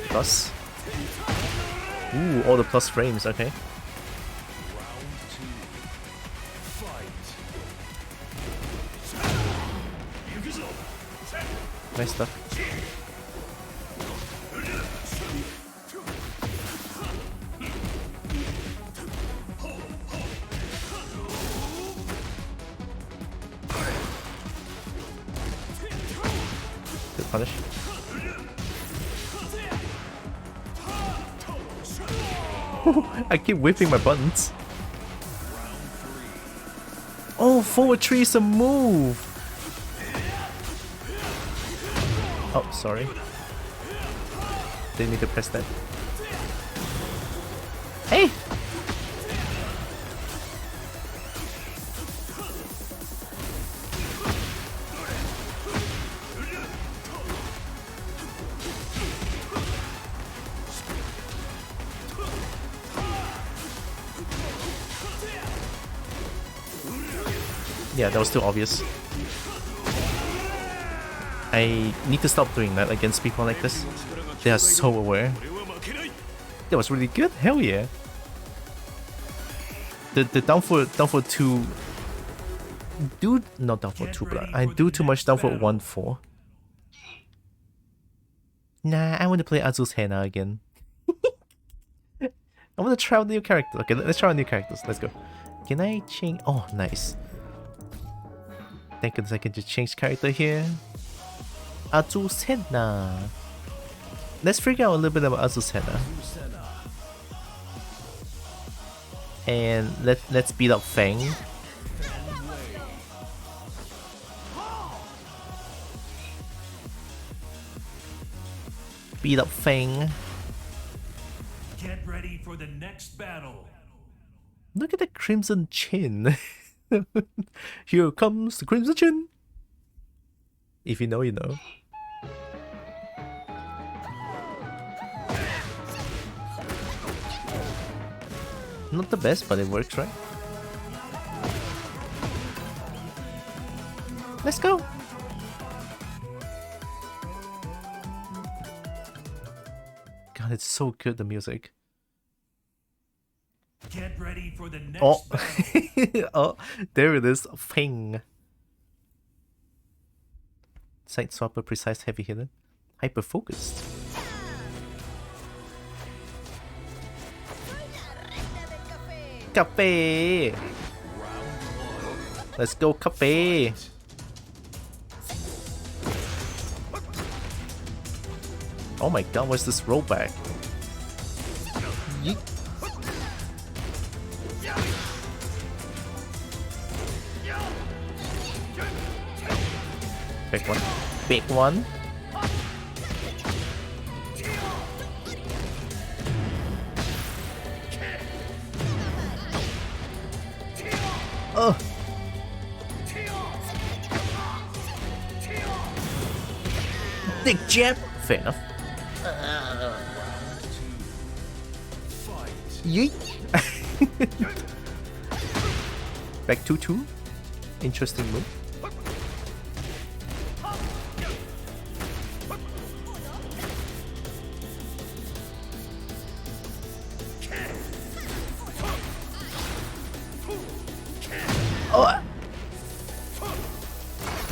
Plus. Ooh, all the plus frames, okay. Nice stuff. Good punish. I keep whipping my buttons. Oh, forward 3 is a move. Oh, sorry. Didn't need to press that. Hey! Yeah, that was too obvious. I need to stop doing that against people like this. They are so aware. That was really good. Hell yeah. The down for 2. Not down for 2, but I do too much down for 1-4. Nah, I want to play Azul's Hannah again. I want to try out new characters. Okay, let's try out new characters. Let's go. Can I change? Oh, nice. Thank goodness I can just change character here. Azul's Hannah. Let's figure out a little bit about Azul's Hannah. And let's beat up Fang. Beat up Fang. Get ready for the next battle. Look at the crimson chin. Here comes the crimson chin. If you know, you know. Not the best, but it works, right? Let's go. God, it's so good, the music. Get ready for the next Oh, battle. oh, there it is. Fang. Side swapper, precise, heavy hitter, hyper focused. Cafe. Let's go, cafe. Oh my god, what's this rollback? Yeet. Big one. Big one. Oh. Big jab. Fair enough. Yeet. Back 2-2. Interesting move. Oh.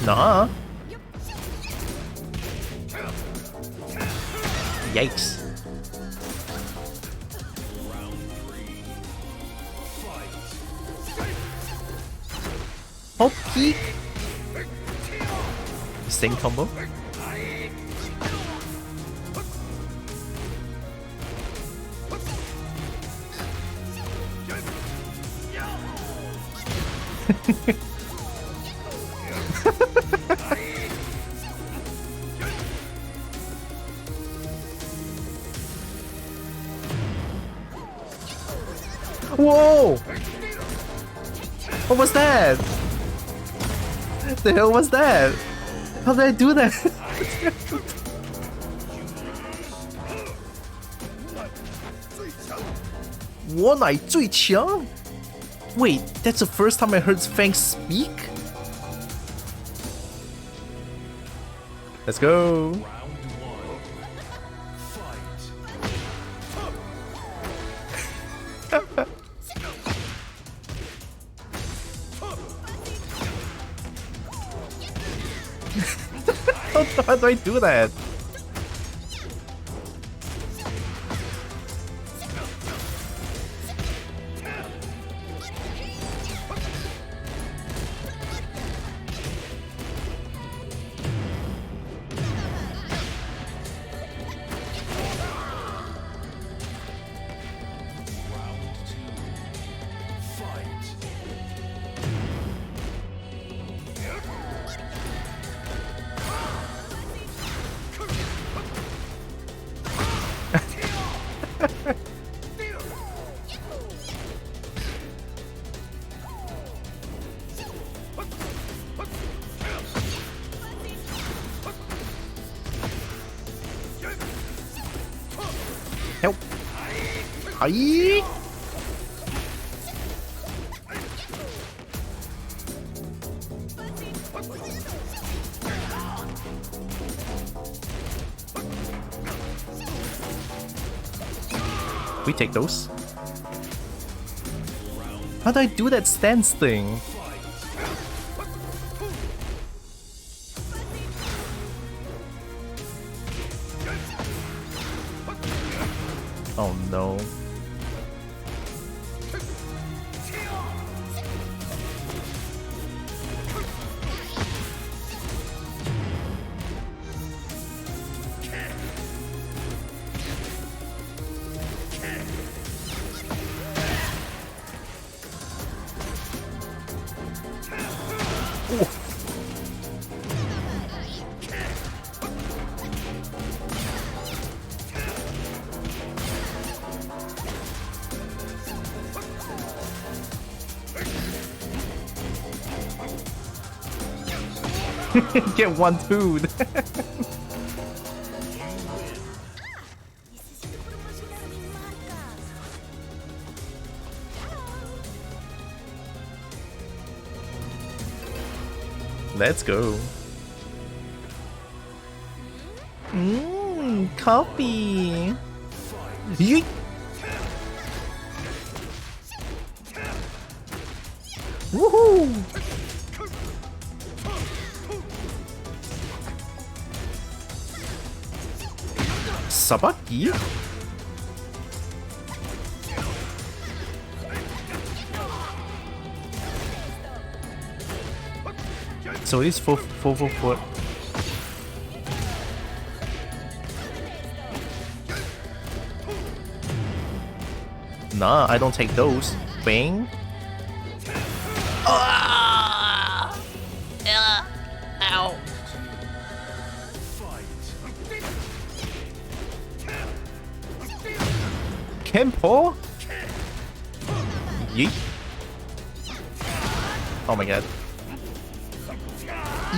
Nah. Yikes. Oh, peek. Same combo. Whoa! What was that? The hell was that? How did I do that? One eye 最强? Wait, that's the first time I heard Fang speak? Let's go! How do I do that? Help! Aye! We take those. How do I do that stance thing? Oh no. Get one food. Let's go. Coffee. Yeet. Woohoo! Sabaki? So it's 4. Nah, I don't take those. Bang. Ow. Kempo? Yeet. Oh my god.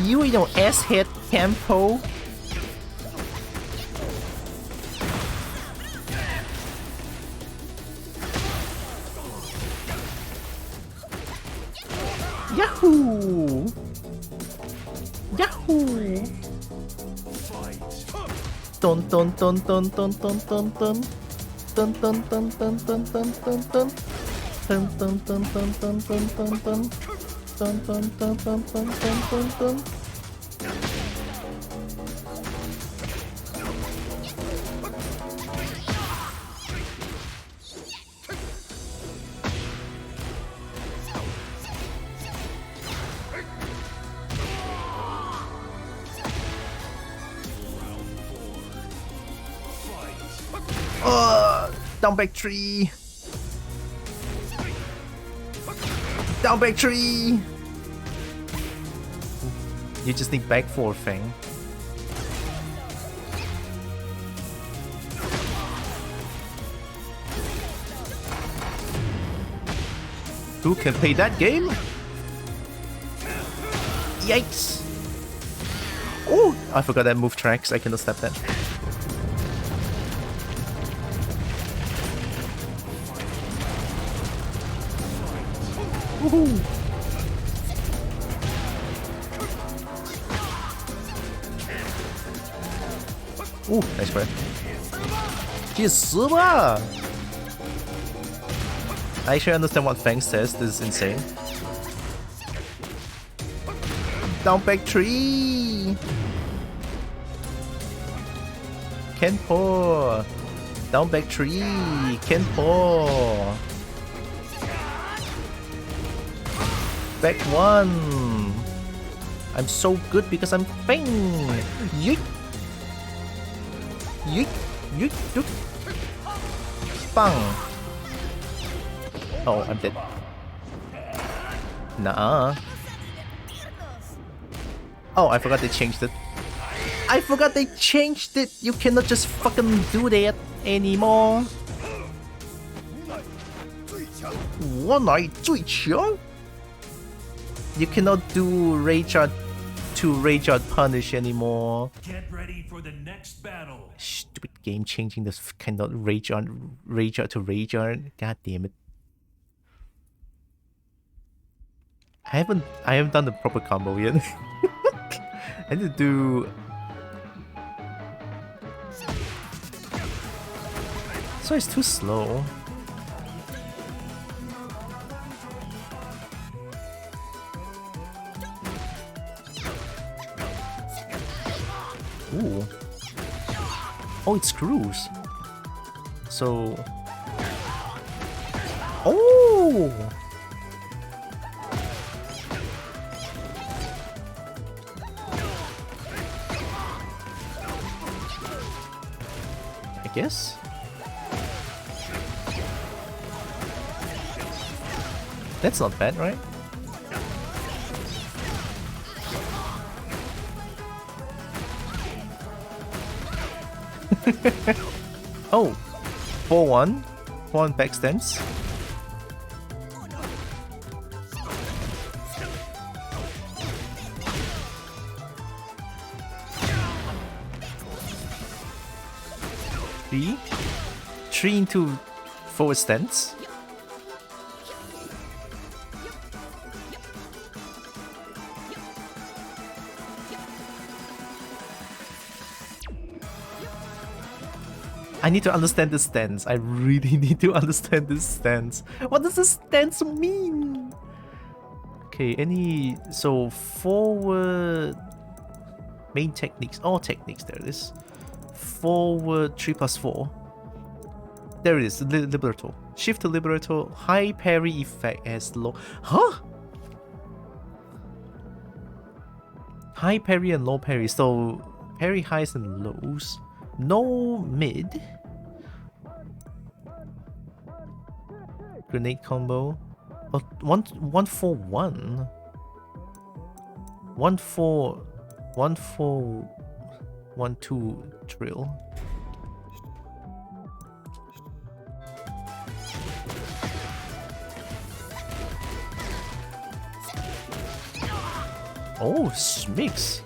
You know ass hit Kempo. Yahoo! Yahoo! Dun dun dun dun dun dun dun dun. Dun dun dun dun dun dun dun dun. Dun dun dun dun dun dun dun dun. Dun dun dun dun dun dun dun dun. Down back tree. Down back tree. You just need back 4, Fang. Who can play that game? Yikes! Oh, I forgot that move tracks. I cannot step that. Woohoo! Ooh, nice play. 去死吧! I actually understand what Fang says. This is insane. Down back tree. Kenpo. Down back tree. Kenpo. Back 1. I'm so good because I'm Fang. Yeet. Yeet. Yeet. Yeet. Bang. Oh, I'm dead. Nah. Oh, I forgot they changed it. I forgot they changed it. You cannot just fucking do that anymore. 我乃最强. You cannot do Rage Art to Rage Art Punish anymore. Get ready for the next battle. Stupid game changing this cannot Rage Art to Rage Art. God damn it. I haven't done the proper combo yet. I need to do. So it's too slow. Ooh. Oh, it screws. So. Oh! I guess. That's not bad, right? Oh, 4-1. 4-1 backstands. Three into forward stance. I need to understand this stance. I really need to understand this stance. What does this stance mean? Okay, so forward main techniques, all techniques, there it is. Forward 3+4. There it is, liberator. Shift to liberator, high parry effect as low. Huh? High parry and low parry. So parry highs and lows. No mid. Grenade combo. Oh, 1-4-1. 1-4-1-2 drill. Oh, mix.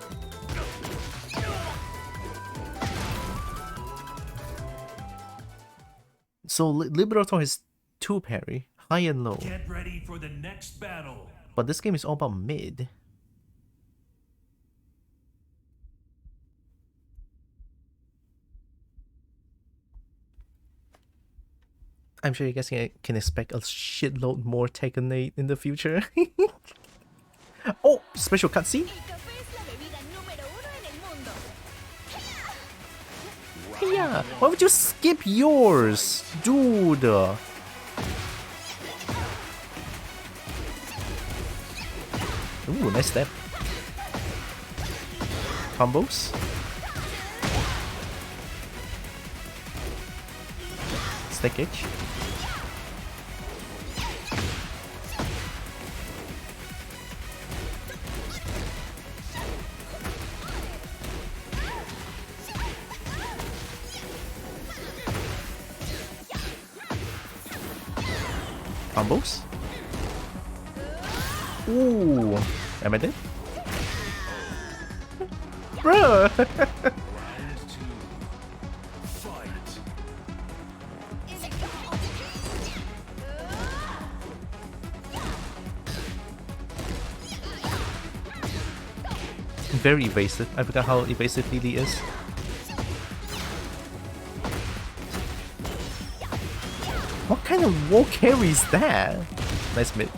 So Liberator has 2 parry, high and low. Get ready for the next battle. But this game is all about mid. I'm sure you guys can expect a shitload more Tekken 8 in the future. Oh, special cutscene. Yeah, why would you skip yours, dude? Ooh, nice step. Combos. Stack edge. Combos. Ooh, am I dead? Bruh! Very evasive. I forgot how evasive Lily is. What kind of wall carry is that? Nice mid.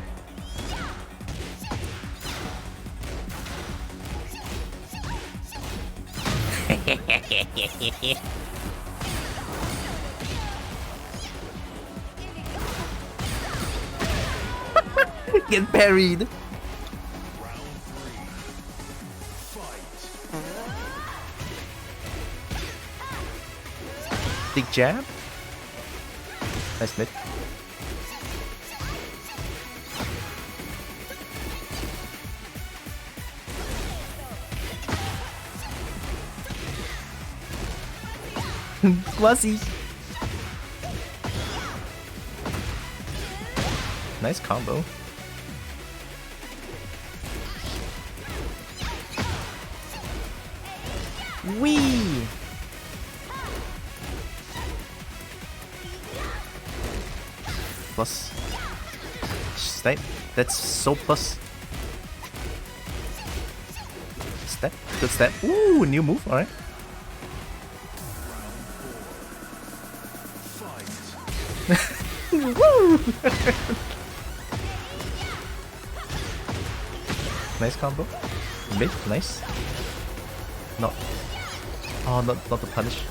Get parried. Big jab. Nice mid. Quasi. Nice combo. Wee! Plus. Step. That's so plus. Step. Good step. Ooh, new move. Alright. Woo! Nice combo. Mid, nice. Not. Oh, not the punish.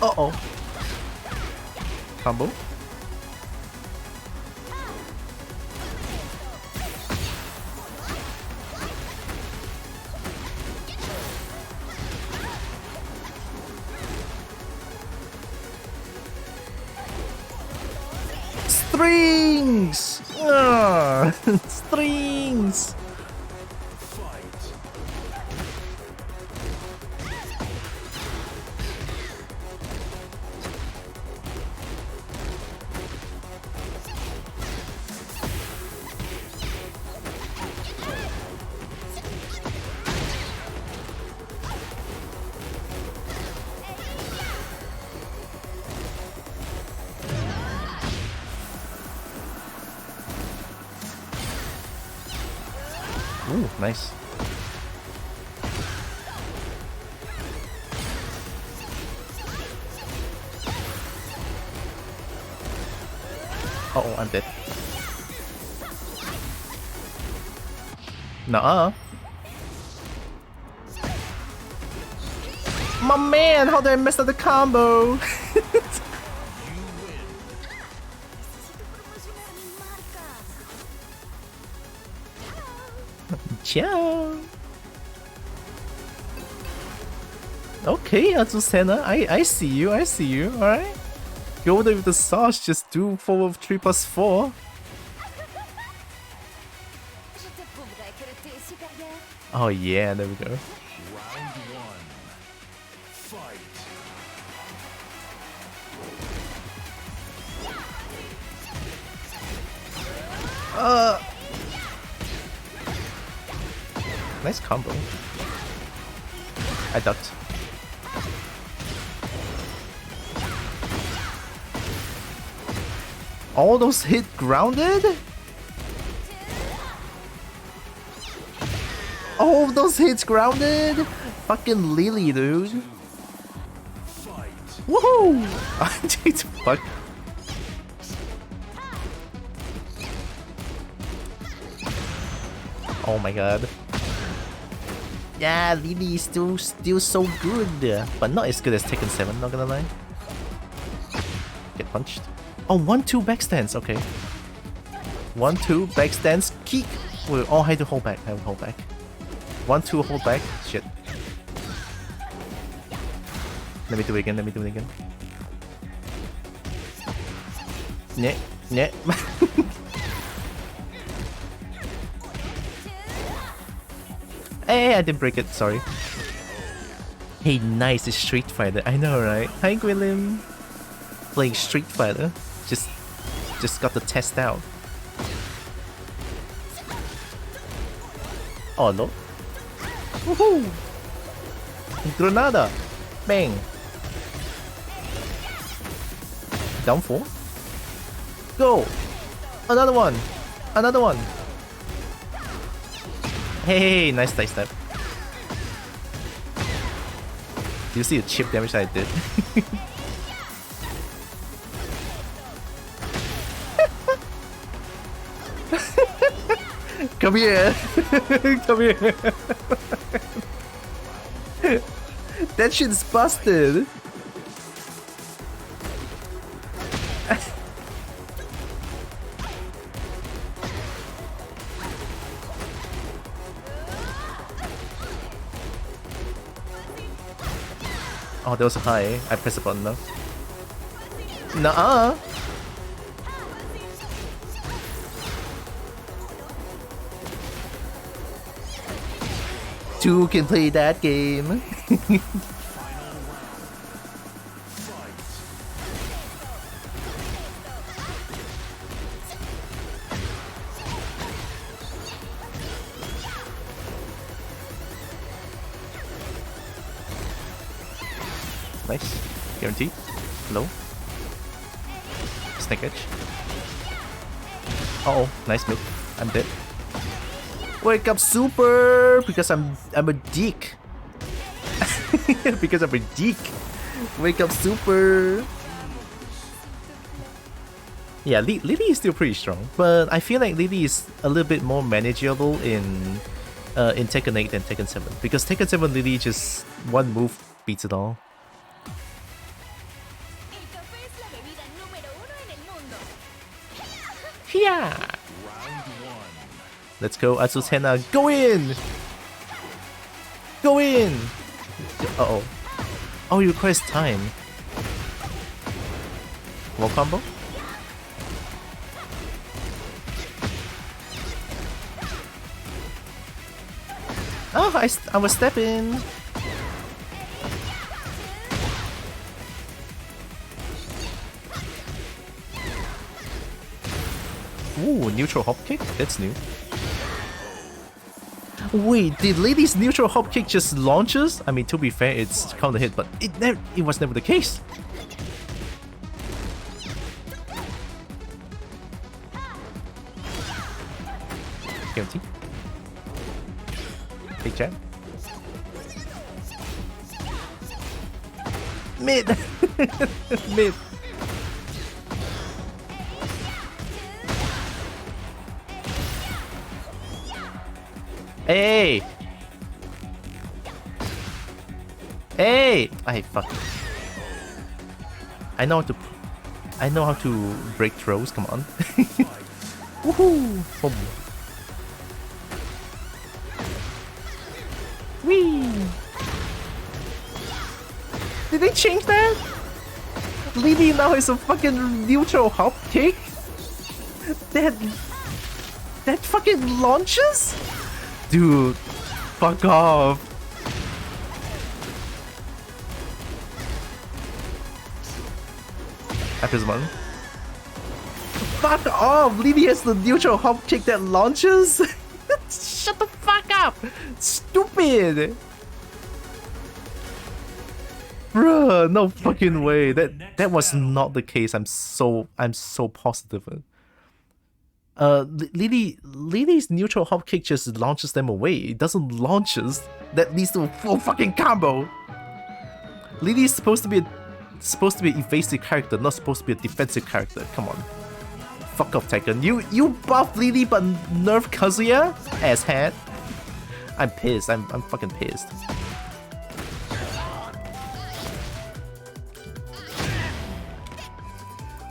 Uh-oh. Combo. Strings! Strings! Ooh, nice. Uh-oh, I'm dead. Nuh-uh. My man, how did I mess up the combo? Ciao. Okay, Azucena, I see you, alright? Go there with the sauce, just do 4 of 3+4. Oh yeah, there we go. Round 1. Fight. Nice combo. I ducked. All those hit grounded? All of those hits grounded? Fucking Lily, dude. Woohoo! Fuck. Oh my god. Yeah, Lily is still so good, but not as good as Tekken 7, not gonna lie. Get punched. Oh, 1-2 backstands, okay. 1-2 backstands, kick. Wait, oh, I had to hold back, 1-2 hold back, shit. Let me do it again, Nyeh. Hey, I didn't break it, sorry. Hey, nice, it's Street Fighter. I know, right? Hi, Gwilym. Playing Street Fighter. Just got the test out. Oh, no. Woohoo! Granada! Bang! Down 4? Go! Another one! Hey, nice step. Do you see the chip damage I did? Come here! Come here! That shit's busted! Oh, that was high. I pressed the button now. Nuh-uh! two can play that game. Nice. Guaranteed. Low. Snake edge. Uh oh, nice mid. I'm dead. Wake up super because I'm a dick. Because I'm a dick. Wake up super. Yeah, Lily is still pretty strong, but I feel like Lily is a little bit more manageable in Tekken 8 than Tekken 7 because Tekken 7 Lily just one move beats it all. Yeah. Let's go, Azucena. Go in! Go in! Uh-oh. Oh, it requires time. Wall combo? Oh, I was stepping. Ooh, neutral hop kick? That's new. Wait, did Lady's neutral hop kick just launches? I mean, to be fair, it's counter hit, but it was never the case. Guarantee. Big jab. Mid! Mid! Hey! Hey! I fuck. I know how to break throws. Come on. Woohoo! Boom. Whee! Did they change that? Lily now is a fucking neutral hop kick? That fucking launches? Dude, fuck off. Episode 1. Fuck off! Lily has the neutral hop kick that launches? Shut the fuck up! Stupid! Bruh, no fucking way. That was not the case. I'm so positive. Lily's neutral hop kick just launches them away. It doesn't launches. That leads to a full fucking combo. Lily is supposed to be an evasive character, not supposed to be a defensive character. Come on. Fuck off, Tekken. You buff Lily but nerf Kazuya? Asshat. I'm pissed. I'm fucking pissed.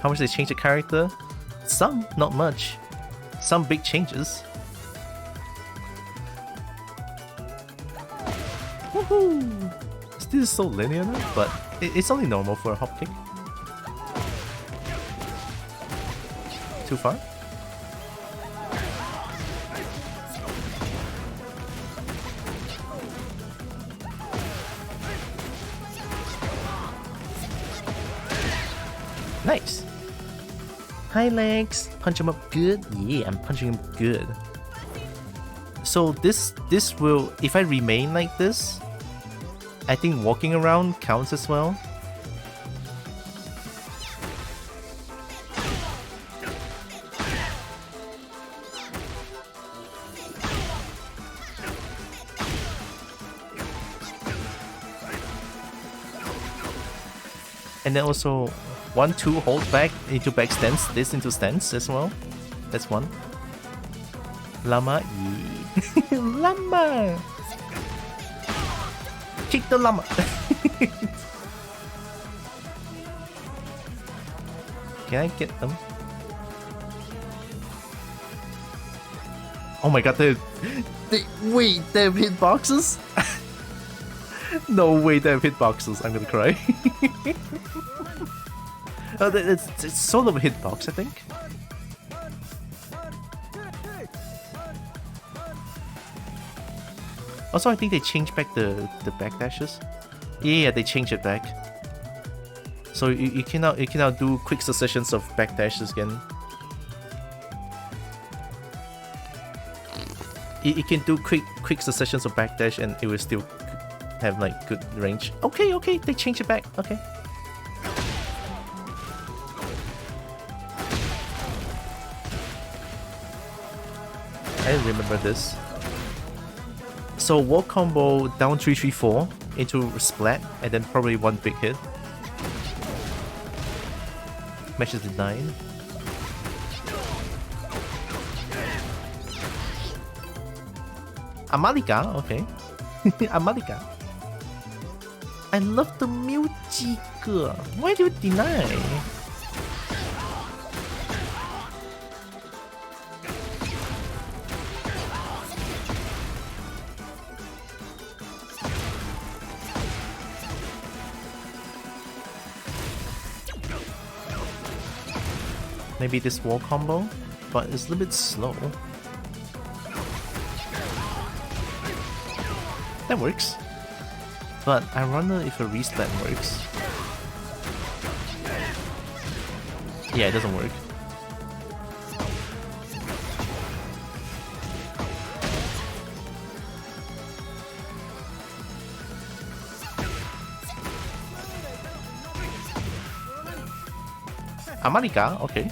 How much they change the character? Some, not much. Some big changes. Woohoo! This is so linear now, but it's only normal for a hop kick. Too far? Nice. Hi legs. Punch him up good. Yeah, I'm punching him good. So this will, if I remain like this, I think walking around counts as well. And then also 1-2 hold back into back stance, this into stance as well. That's one. Llama, yeah. Llama! Kick the llama! Can I get them? Oh my god, wait, they have hitboxes? No way they have hitboxes, I'm gonna cry. It's sort of a hitbox, I think. Also, I think they changed back the backdashes. Yeah, they changed it back. So you can now do quick successions of backdashes again. You can do quick successions of backdash and it will still have like good range. Okay, they changed it back. Okay. I remember this. So wall combo down 3-3-4 into splat and then probably one big hit. Matches the 9. Amalika, okay. Amalika. I love the music. Why do you deny? Maybe this wall combo, but it's a little bit slow. That works. But I wonder if a resplat works. Yeah, it doesn't work. Amalika, okay.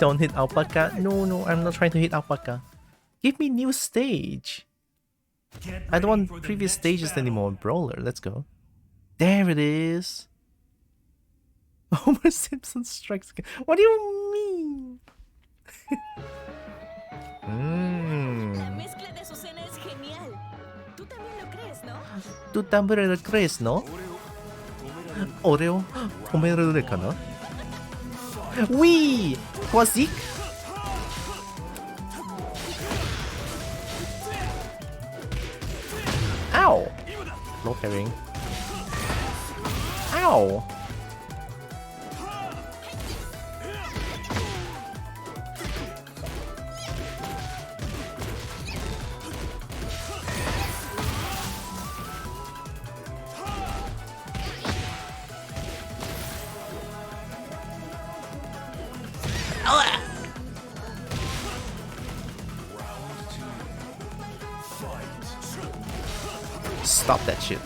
Don't hit alpaca. No, I'm not trying to hit alpaca. Give me new stage. I don't want previous stages anymore. Brawler, let's go. There it is. Homer Simpson strikes again. What do you mean? La mezcla de su cena es genial. Tú también lo crees, ¿no? ¿Tú también lo crees, no? Oreo, ¿comerle kana? Wee! Quazik? Ow! Low carrying. Ow! Stop that shit.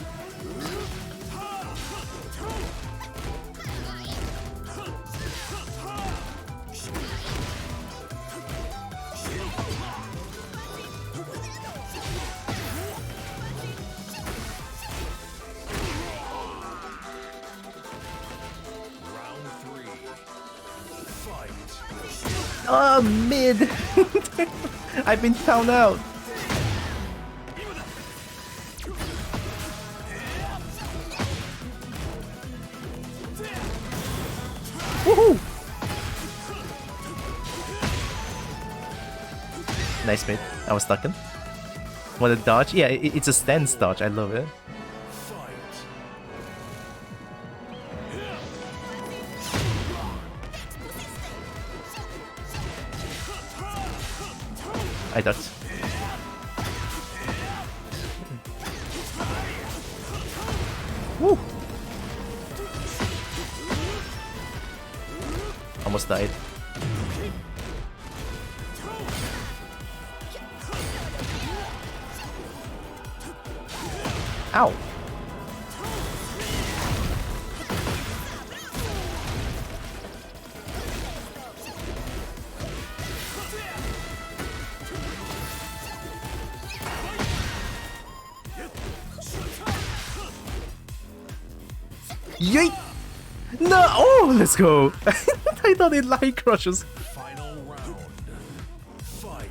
Mid! I've been found out! Woohoo! Nice mid. I was stuck in. Want to dodge? Yeah, it's a stance dodge. I love it. I ducked. Woo! Almost died. Ow! Yeet! No! Oh, let's go! I thought it line crushes. Final round. Fight.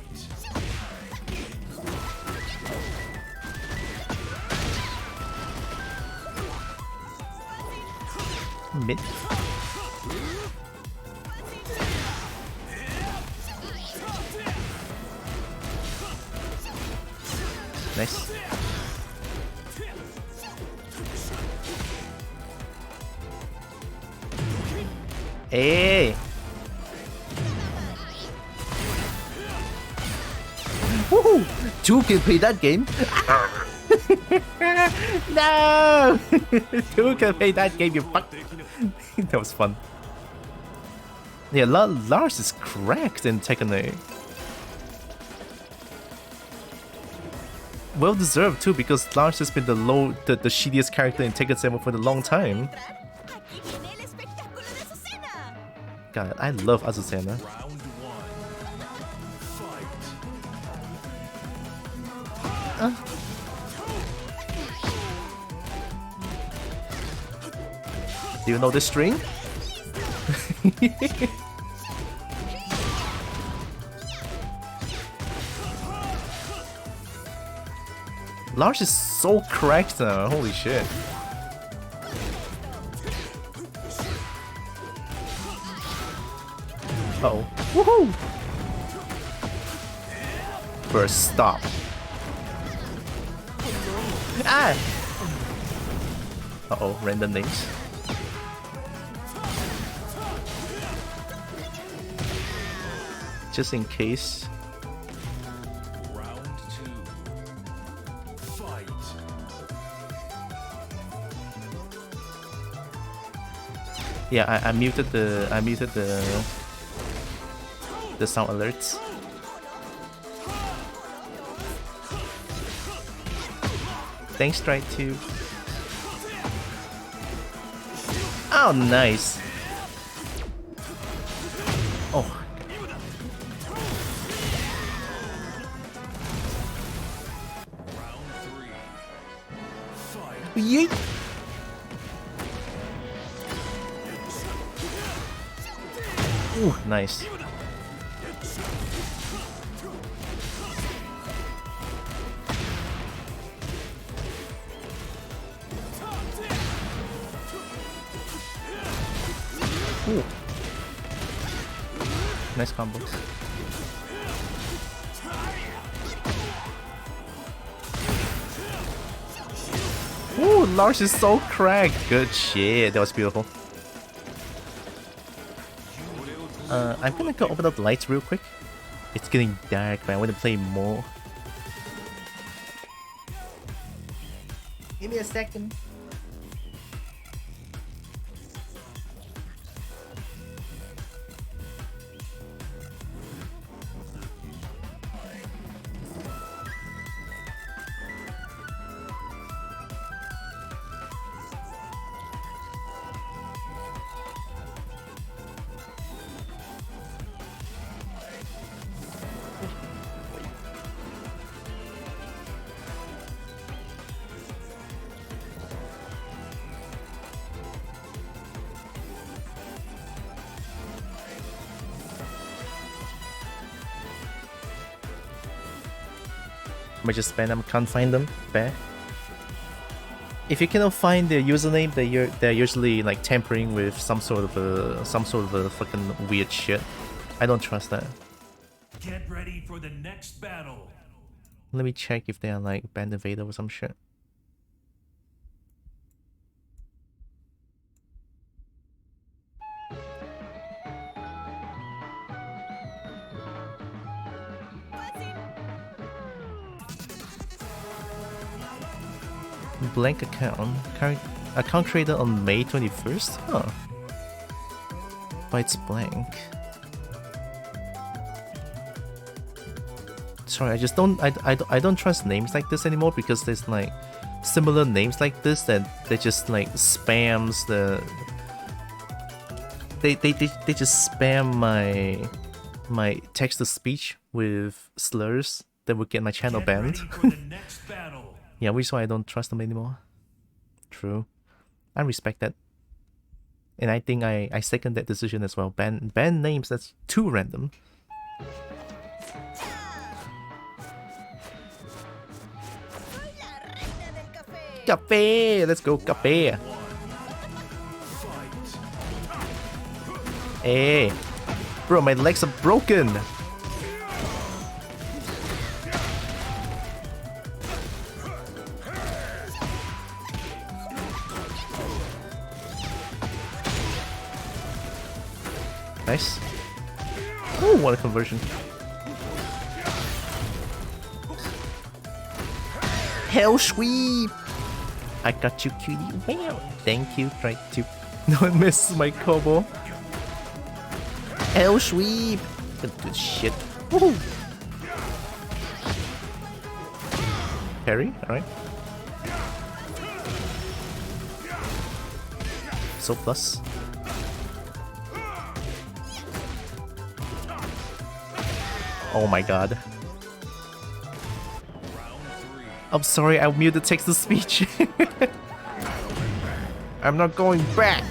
Mid. Nice. Hey! Woohoo! 2 can play that game. No! 2 can play that game, you fuck. That was fun. Yeah, Lars is cracked in Tekken 8. Well deserved too, because Lars has been the shittiest character in Tekken 7 for a long time. Aquí viene el espectáculo de Azucena. God, I love Azucena. Round 1. Fight. Do you know this string? Lars is so cracked now, holy shit. Uh-oh. Woohoo! First stop. Ah! Uh-oh, random names. Just in case. Round 2. Fight. Yeah, I muted the sound alerts. Thanks, Strike 2. Oh, nice. Oh. Yeet. Ooh, nice. Ooh. Nice combos. Ooh, Lars is so cracked. Good shit. That was beautiful. I'm gonna go open up the lights real quick. It's getting dark, but I want to play more. Give me a second. I just spam them, can't find them. Fair. If you cannot find their username, they're usually like tampering with some sort of a fucking weird shit. I don't trust that. Get ready for the next battle. Let me check if they are like banned invader or some shit. Blank account. Account created on May 21st? Huh. But it's blank. Sorry, I just don't I don't trust names like this anymore, because there's like similar names like this that they just like spams the they just spam my text to speech with slurs that would get my channel banned. Yeah, which is why I don't trust them anymore. True. I respect that. And I think I second that decision as well. Ban names that's too random. Café! Let's go, café! Hey! Bro, my legs are broken! Nice. Oh, what a conversion. Hell sweep! I got you, cutie. Wow. Thank you. Try to not miss my combo. Hell sweep! Good shit. Woohoo! Parry, alright. So plus. Oh my god. I'm sorry, I muted text to speech. I'm not going back.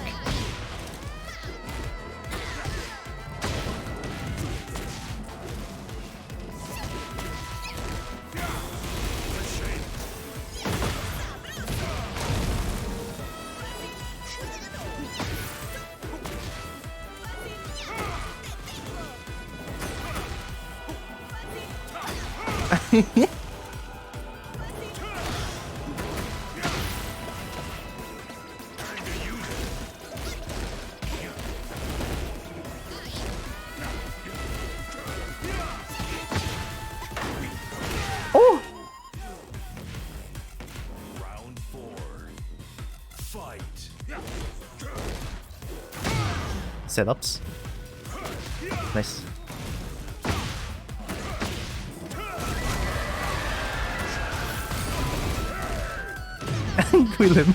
Oh! Round 4. Fight. Setups. Nice. Kill him.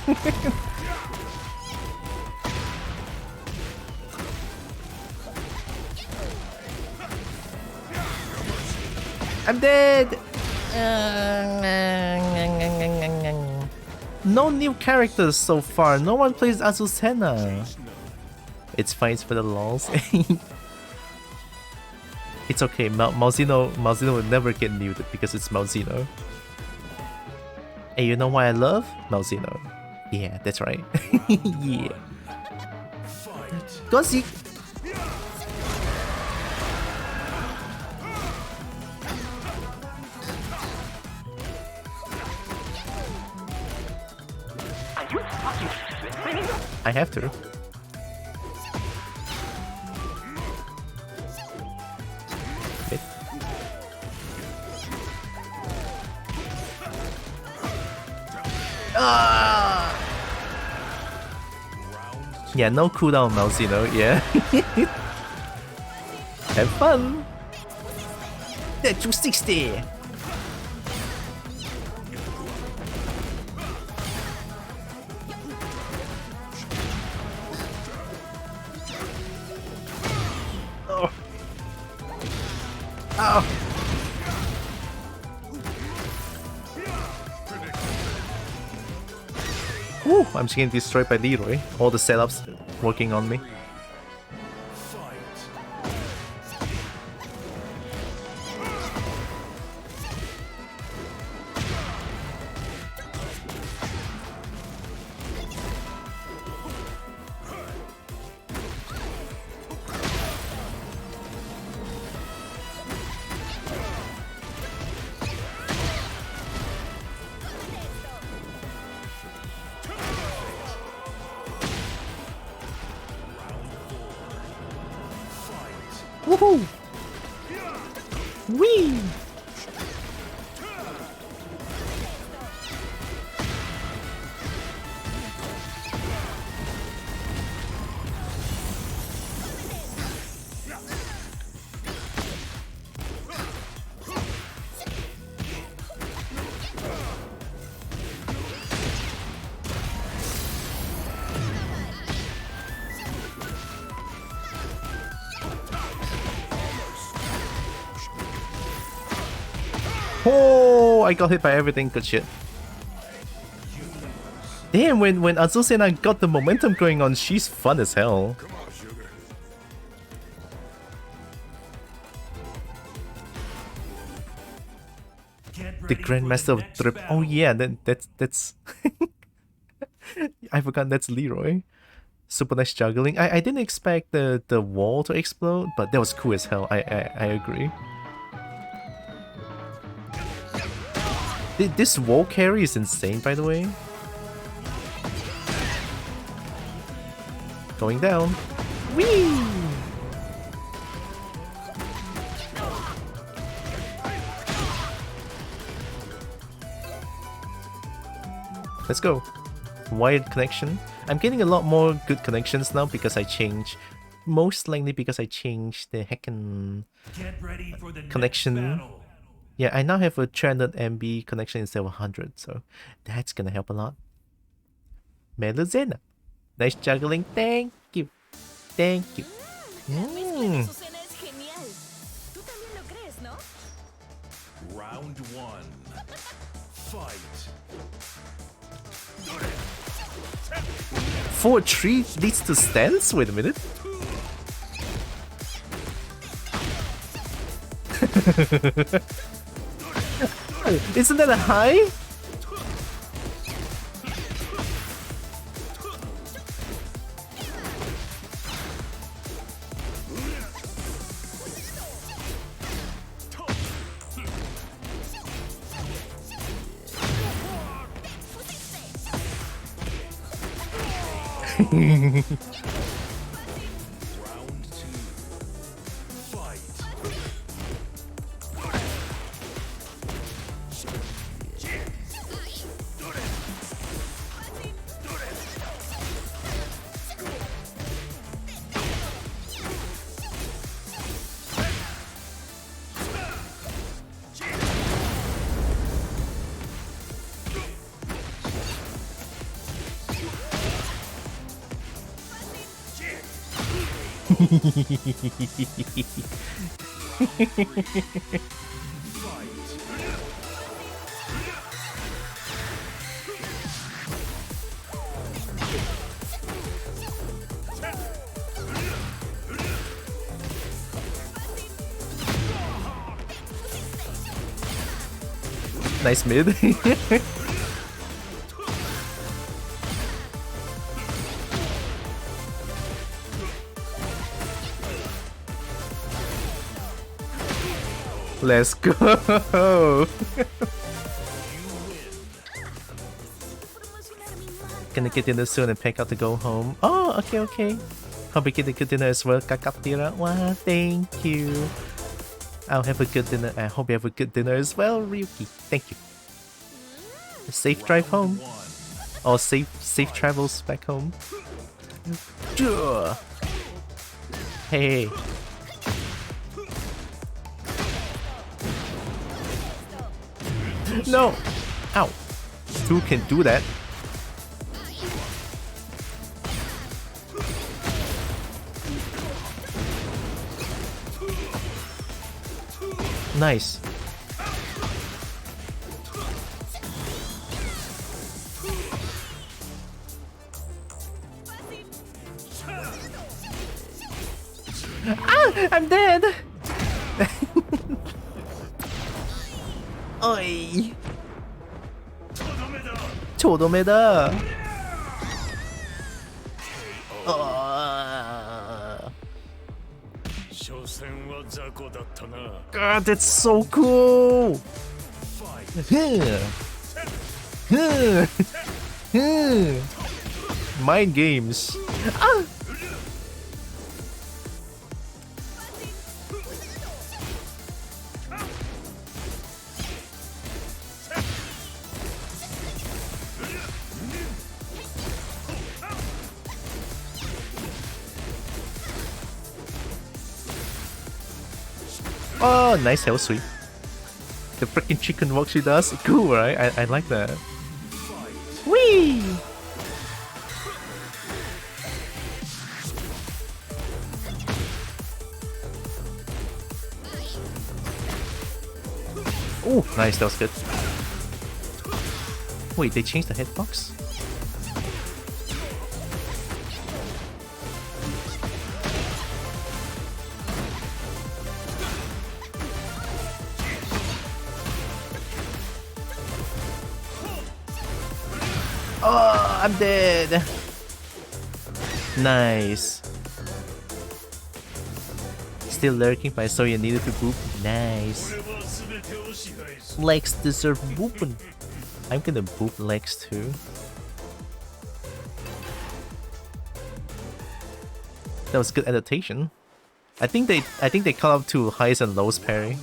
I'm dead. No new characters so far. No one plays Azucena. It's fine, it's for the lols. It's okay. Malzeno will never get muted because it's Malzeno. Hey, you know why I love Malzeno? Yeah, that's right. Yeah. Go see. I have to. Mid. Ah! Yeah, no cooldown, Malzeno. Yeah. Have fun. Yeah, 260. Oh. Ow. Ooh, I'm just getting destroyed by Leroy. All the setups working on me. Woohoo! Whee! Oh, I got hit by everything. Good shit. Damn, when Azucena got the momentum going on, she's fun as hell. The Grandmaster of Drip. Oh yeah, that's I forgot that's Leroy. Super nice juggling. I didn't expect the wall to explode, but that was cool as hell. I agree. This wall carry is insane, by the way. Going down. Whee! Let's go. Wired connection. I'm getting a lot more good connections now because I changed. Most likely because I changed the heckin' Get ready for the connection. next battle. Yeah, I now have a 300 MB connection instead of 100, so that's gonna help a lot. Meluzena. Nice juggling. Thank you. Thank you. La mezcla de su cena es genial. Tú también lo crees, ¿no? Round 1. Fight. 4-3 leads to stance? Wait a minute. Isn't that a high? Round 2. Fight. Nice mid. Let's go. Gonna get dinner soon and pack out to go home. Oh, okay, okay. Hope you get a good dinner as well, Kakatira. Wow, thank you. I'll have a good dinner. I hope you have a good dinner as well, Ryuki. Thank you. Safe drive home. Or safe travels back home. Hey. No! Ow! Who can do that? Nice. Ah! I'm dead! Oi! とどめだ! God, that's so cool! Mind games. Ah! Oh, nice hell sweep. The freaking chicken walk she does. Cool, right? I like that. Whee! Oh, nice. That was good. Wait, they changed the hitbox? Oh, I'm dead. Nice. Still lurking, but I saw you needed to boop. Nice. Legs deserve booping. I'm gonna boop legs too. That was good adaptation. I think they call up to highs and lows parry.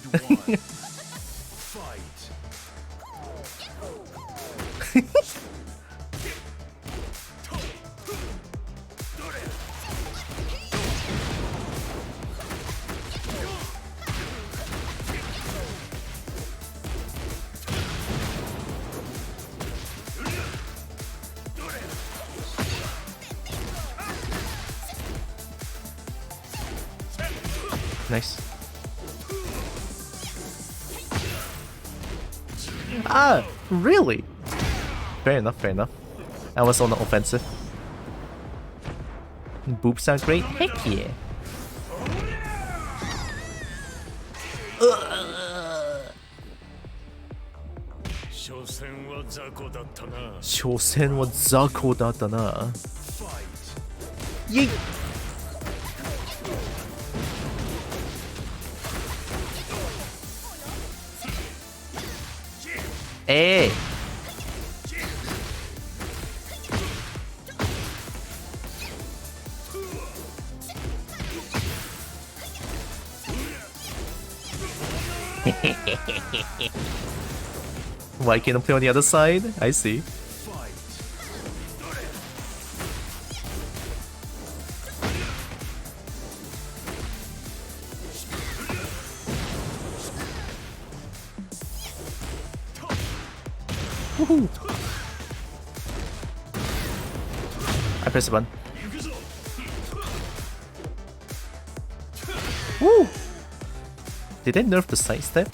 Nice. Ah, really? Fair enough, fair enough. I was on the offensive. Boobs sound great? Heck yeah. Shosen wa Zako datta na. Yeet! Hey! Why can't I play on the other side? I see. Woohoo! I press the button. Woo! Did they nerf the sidestep?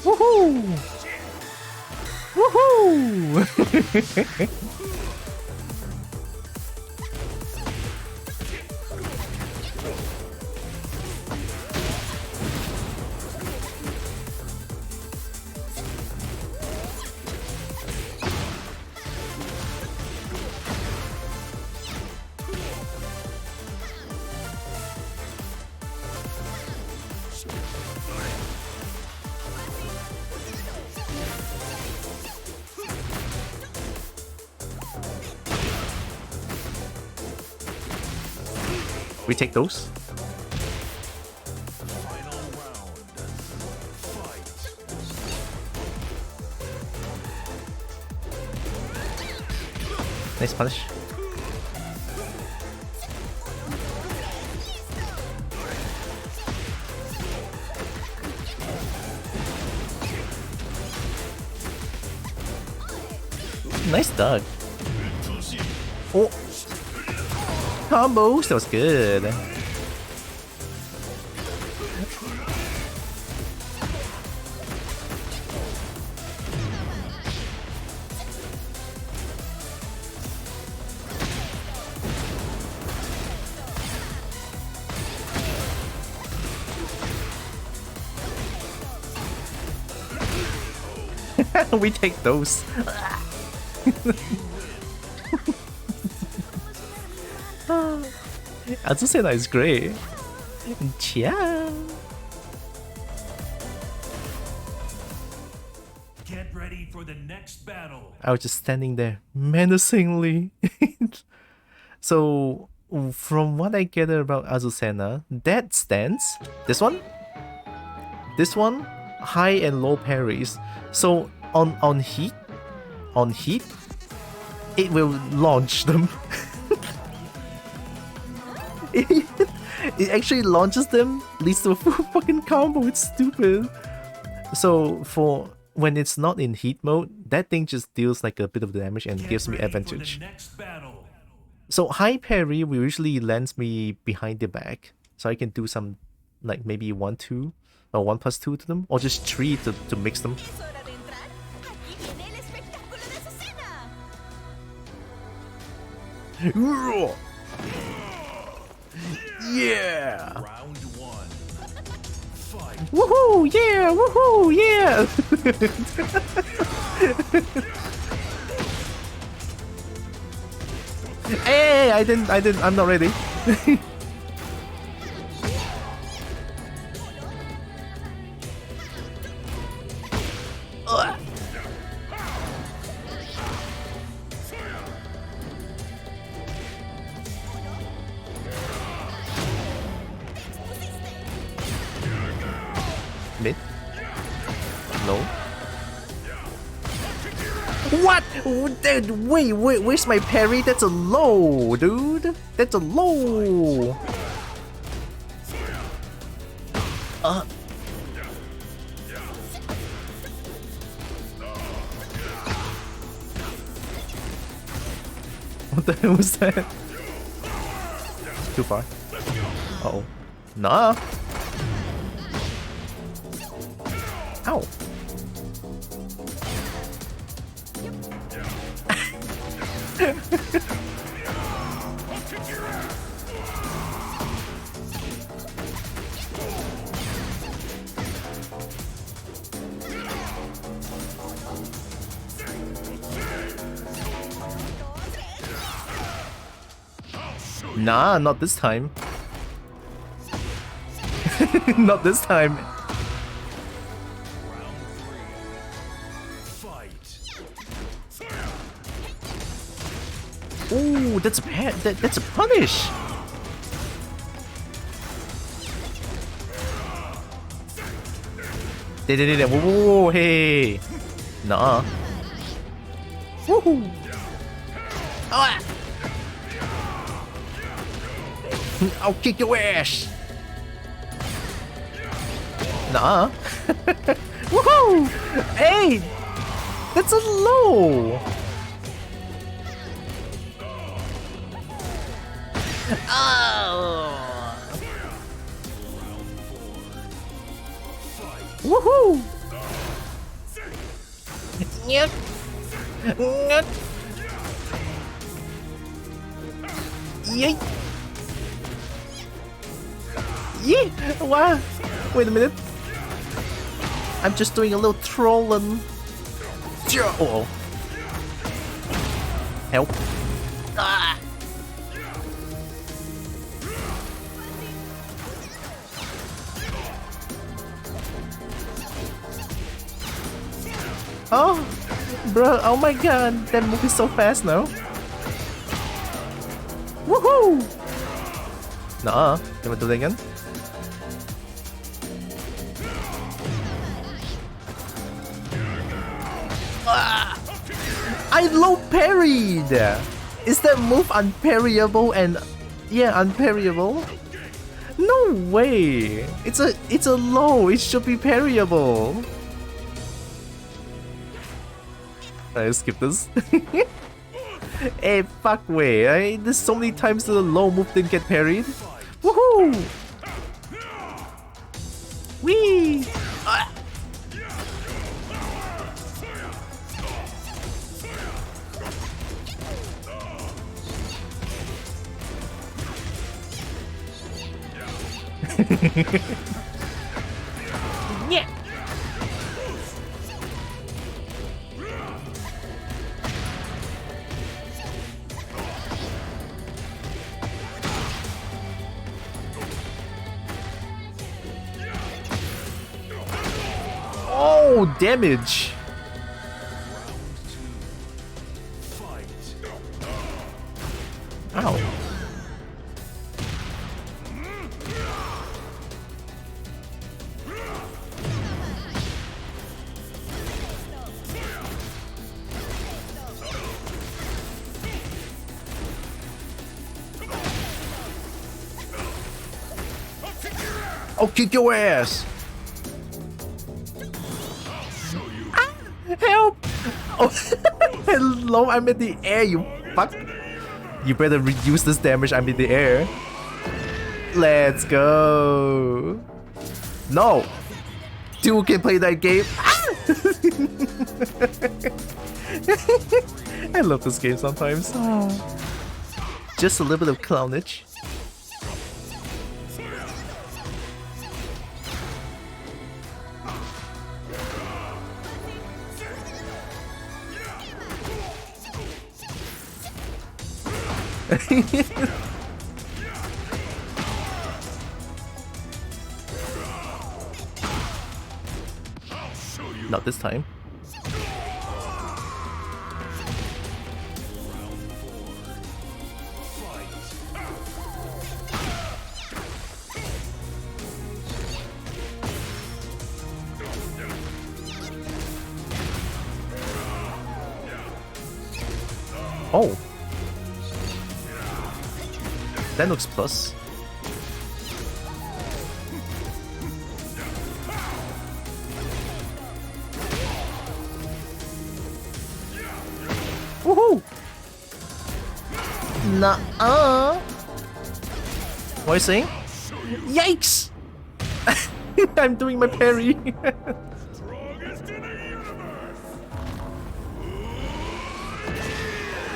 Woohoo! Woohoo! We take those. Nice punish. Nice dodge. Oh. Combos, that was good. We take those. Azusena is great. Ciao. Get ready for the next battle. I was just standing there menacingly. So, from what I gather about Azusena, that stance, this one, high and low parries. So on heat, it will launch them. It actually launches them, leads to a full fucking combo. It's stupid. So for when it's not in heat mode, that thing just deals like a bit of damage and gives me advantage. So high parry will usually lands me behind the back, so I can do some like maybe 1-2 or 1+2 to them, or just 3 to mix them. Yeah! Round one. Fight. Woohoo! Yeah! Woohoo! Yeah! Hey! I'm not ready. Mid? No. What? Wait, where's my parry? That's a low, dude. That's a low. What the hell was that? Too far. Oh. Nah. Ow. Nah, not this time. Not this time. Ooh, that's a that's a punish. Whoa, hey. Nah. Woohoo. Ah. I'll kick your ass. Nah. Woohoo! Hey! That's a low! Oh! Woohoo! Yep. Yep. Yay! Yeah! Wow! Wait a minute. I'm just doing a little trolling. Oh. Help. Ah. Oh, bro, oh my god, that move is so fast now. Woohoo! Nah, can we do that again? I low parried! Is that move unparryable and... yeah, unparryable? No way! It's a low, it should be parryable. I skip this. Hey, fuck way. There's so many times the low move didn't get parried. Woohoo! Whee! Ah. Yeah. Oh, damage. Ow. I'll kick your ass! Ah, help! Oh, hello, I'm in the air, you fuck! You better reduce this damage, I'm in the air. Let's go! No! Two can play that game. Ah! I love this game sometimes. Oh. Just a little bit of clownage. Not this time. Oh. That looks plus. Woohoo! Nuh-uh. What are you saying? Yikes! I'm doing my parry.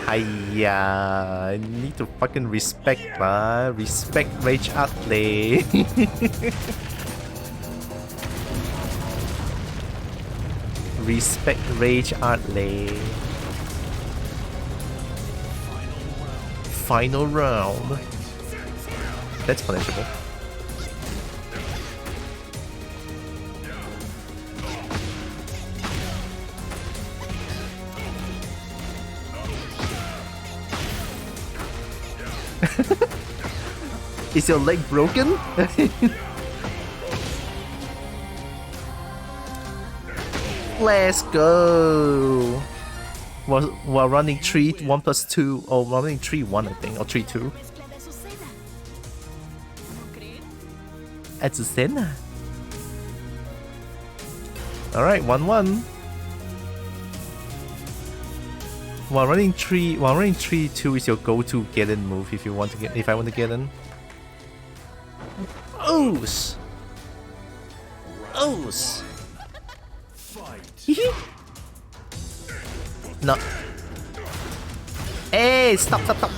Hiya! I need to fucking respect, respect Rage Outlay. Respect Rage Outlay. Final round. That's punishable. Is your leg broken? Let's go! We're running 3, 1 plus 2, or we're running 3, 1 I think, or 3, 2. Azucena. Alright, 1, 1. While running 3, 2 is your go-to get-in move if you want to get, if I want to get in. Oos! Oos! No. Hey, stop, stop, stop.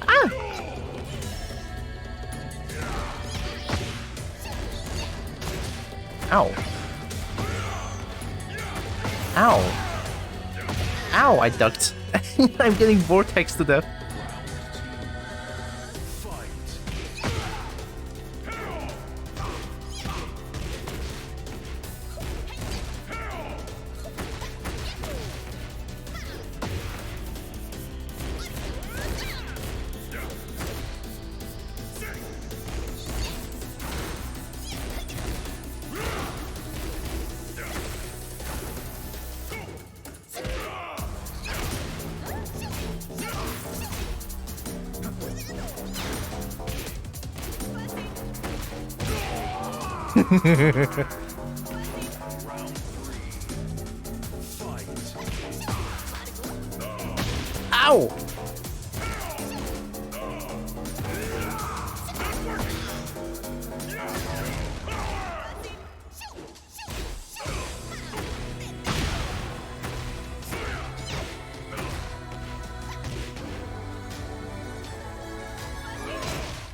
Ah! Ow. Ow. Ow, I ducked. I'm getting vortex to death. Ow!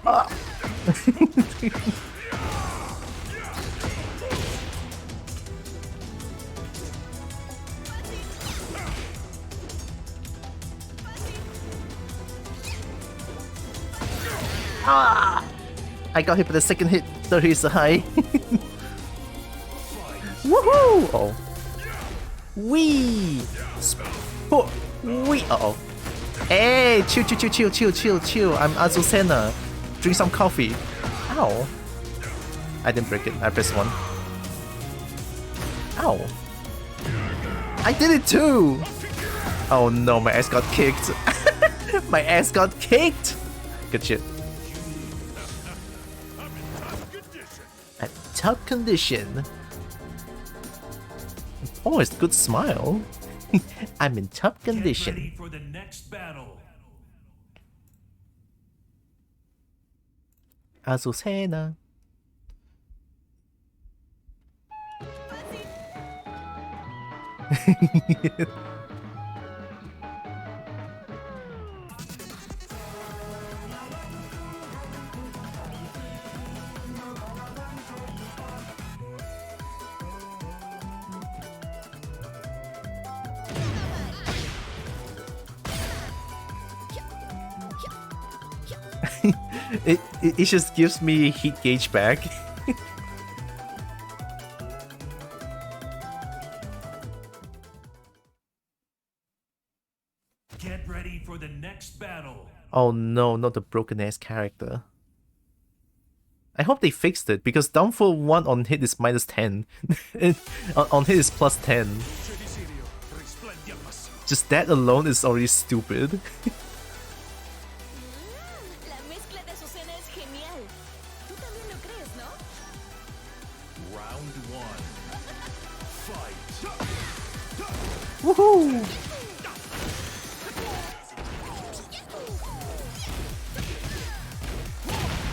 Ah. Ah! I got hit with the second hit. 30 is a high. Woohoo! Oh. Wee! Oh. Wee! Uh oh. Hey! Chill, chill, chill, chill, chill, chill, chill. I'm Azucena. Drink some coffee. Ow. I didn't break it. I pressed 1. Ow. I did it too! Oh no, my ass got kicked. My ass got kicked! Good shit. At top condition. Oh, it's a good smile. I'm in top condition. Get ready for the next battle. Azucena. It just gives me heat gauge back. Get ready for the next battle. Oh no, not the broken ass character. I hope they fixed it because downfall 1 on hit is minus 10. On hit is plus 10. Just that alone is already stupid. La mezcla de Azucena es genial. Tú también lo crees, Woohoo!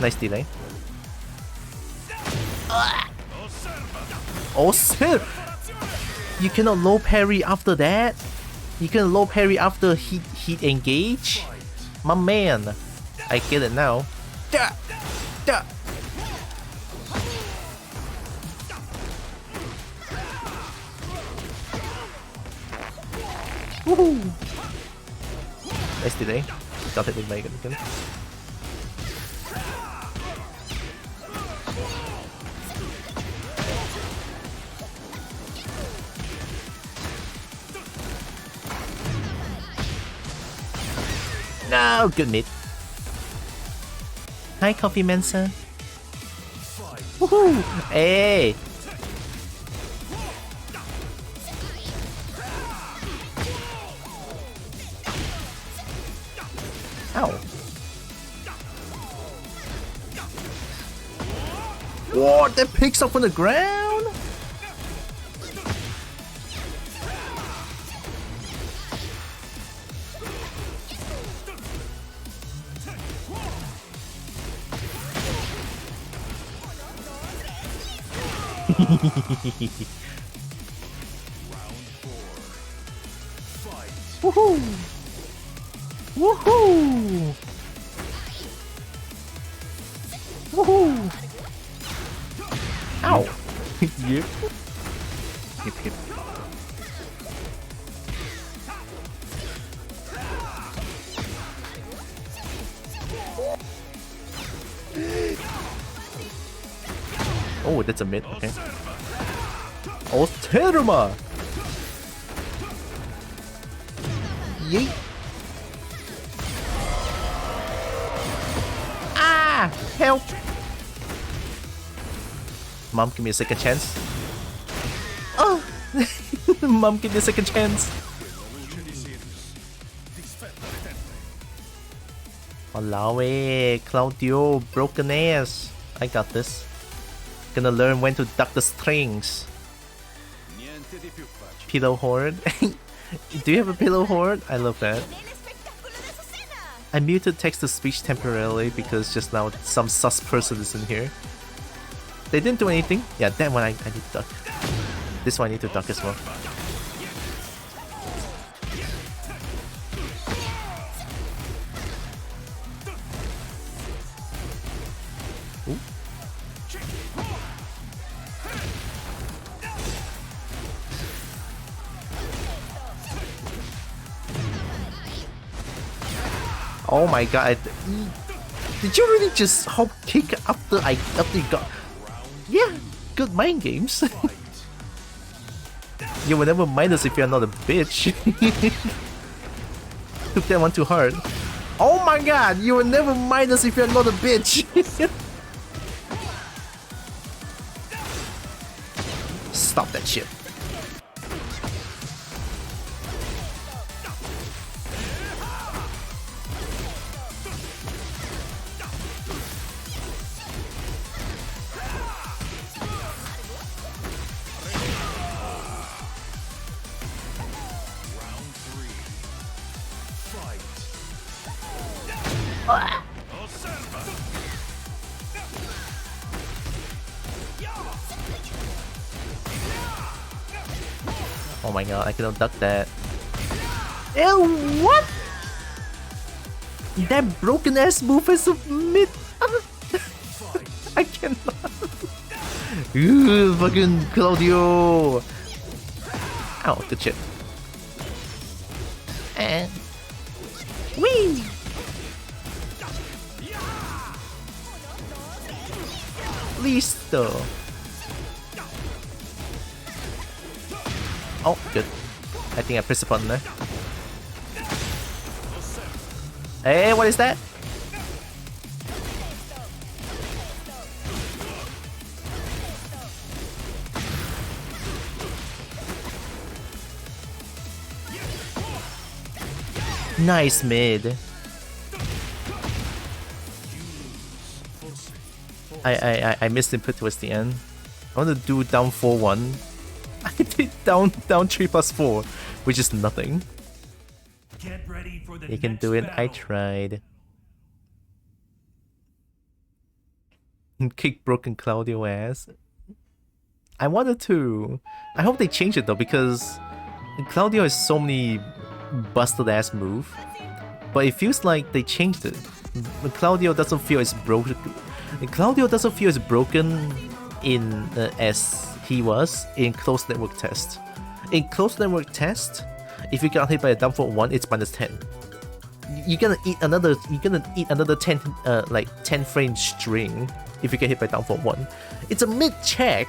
Nice delay. Oh shit! You cannot low parry after that? You can low parry after heat engage? My man! I get it now. Da! Da! Woohoo! Nice delay. Got it with my gun. No, good mid. Hi, Coffee Mensa. Woohoo! Hey! Ow! Whoa! That picks up on the ground. Woohoo! Woohoo! Woohoo! Ow! Yep. Hip hip. Oh, that's a mid. Okay. Oh, Tylra! Yeet! Ah! Help! Mom, give me a second chance. Oh! Mom, give me a second chance. Walao eh, Claudio, broken ass. I got this. Gonna learn when to duck the strings. Pillow horde. Do you have a pillow horde? I love that. I muted text-to-speech temporarily because just now some sus person is in here. They didn't do anything. Yeah, that one I need to duck. This one I need to duck as well. Ooh. Oh my god. Did you really just hop kick after you got... Yeah, good mind games. You will never mind us if you're not a bitch. Took that one too hard. Oh my god, you will never mind us if you're not a bitch. Stop that shit. Oh my god, I cannot duck that. Ew, what? That broken ass move is a mid. I cannot. Ooh, fucking Claudio. Ow, good shit. And wee. Listo. Oh, good. I think I pressed the button there. Hey, what is that? Nice mid. I missed input towards the end. I want to do down 4-1. I did down 3+4. which is nothing. Get ready for the You can next do it. I battle. tried. Kick broken Claudio ass. I wanted to. I hope they change it though, because Claudio has so many busted ass move, but it feels like they changed it. Claudio doesn't feel as broken. Claudio doesn't feel as broken in as he was in close network test. In close network test, if you got hit by a downfall 1, it's -10. You're gonna eat another 10 like 10 frame string if you get hit by downfall 1. It's a mid check.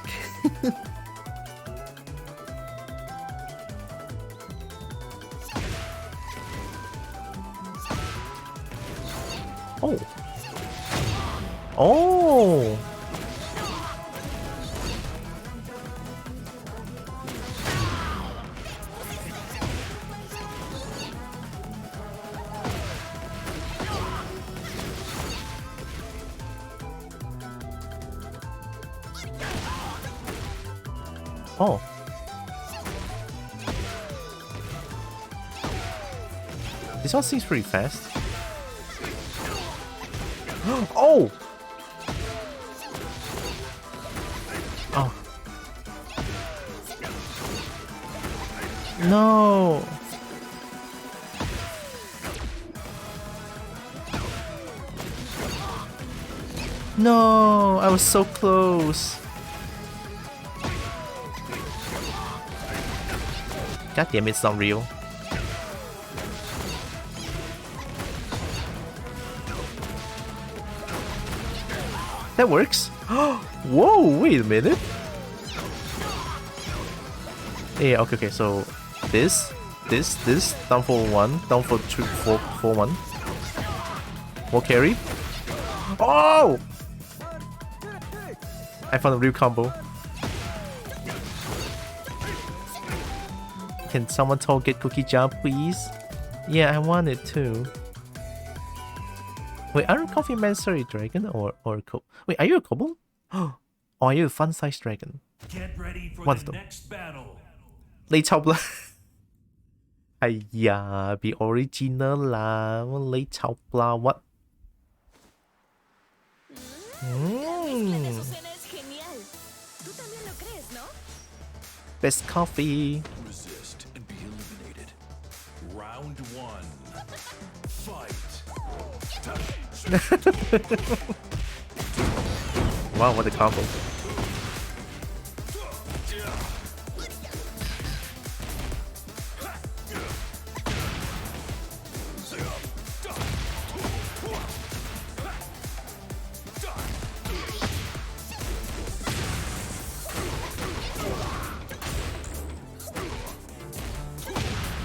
Oh. Oh. Oh. This one seems pretty fast. Oh! Oh. No! No! I was so close! God damn it, it's not real. That works. Whoa, wait a minute. Yeah, okay, so this, downfall 1, downfall 2, 4, 1. More carry. Oh! I found a real combo. Can someone target Cookie Jar, please? Yeah, I want it too. Wait, are you a Coffee Mansory Dragon or wait, are you a Kobold? Or are you a Fun Size Dragon? Get ready for One of the them. next battle. 你臭啦！哎呀，be original 啦，你臭啦 what？ La mezcla de su cena es genial. Tú también lo crees, ¿no? Best coffee. Resist and be eliminated. Round 1. Fight. Wow, what a combo.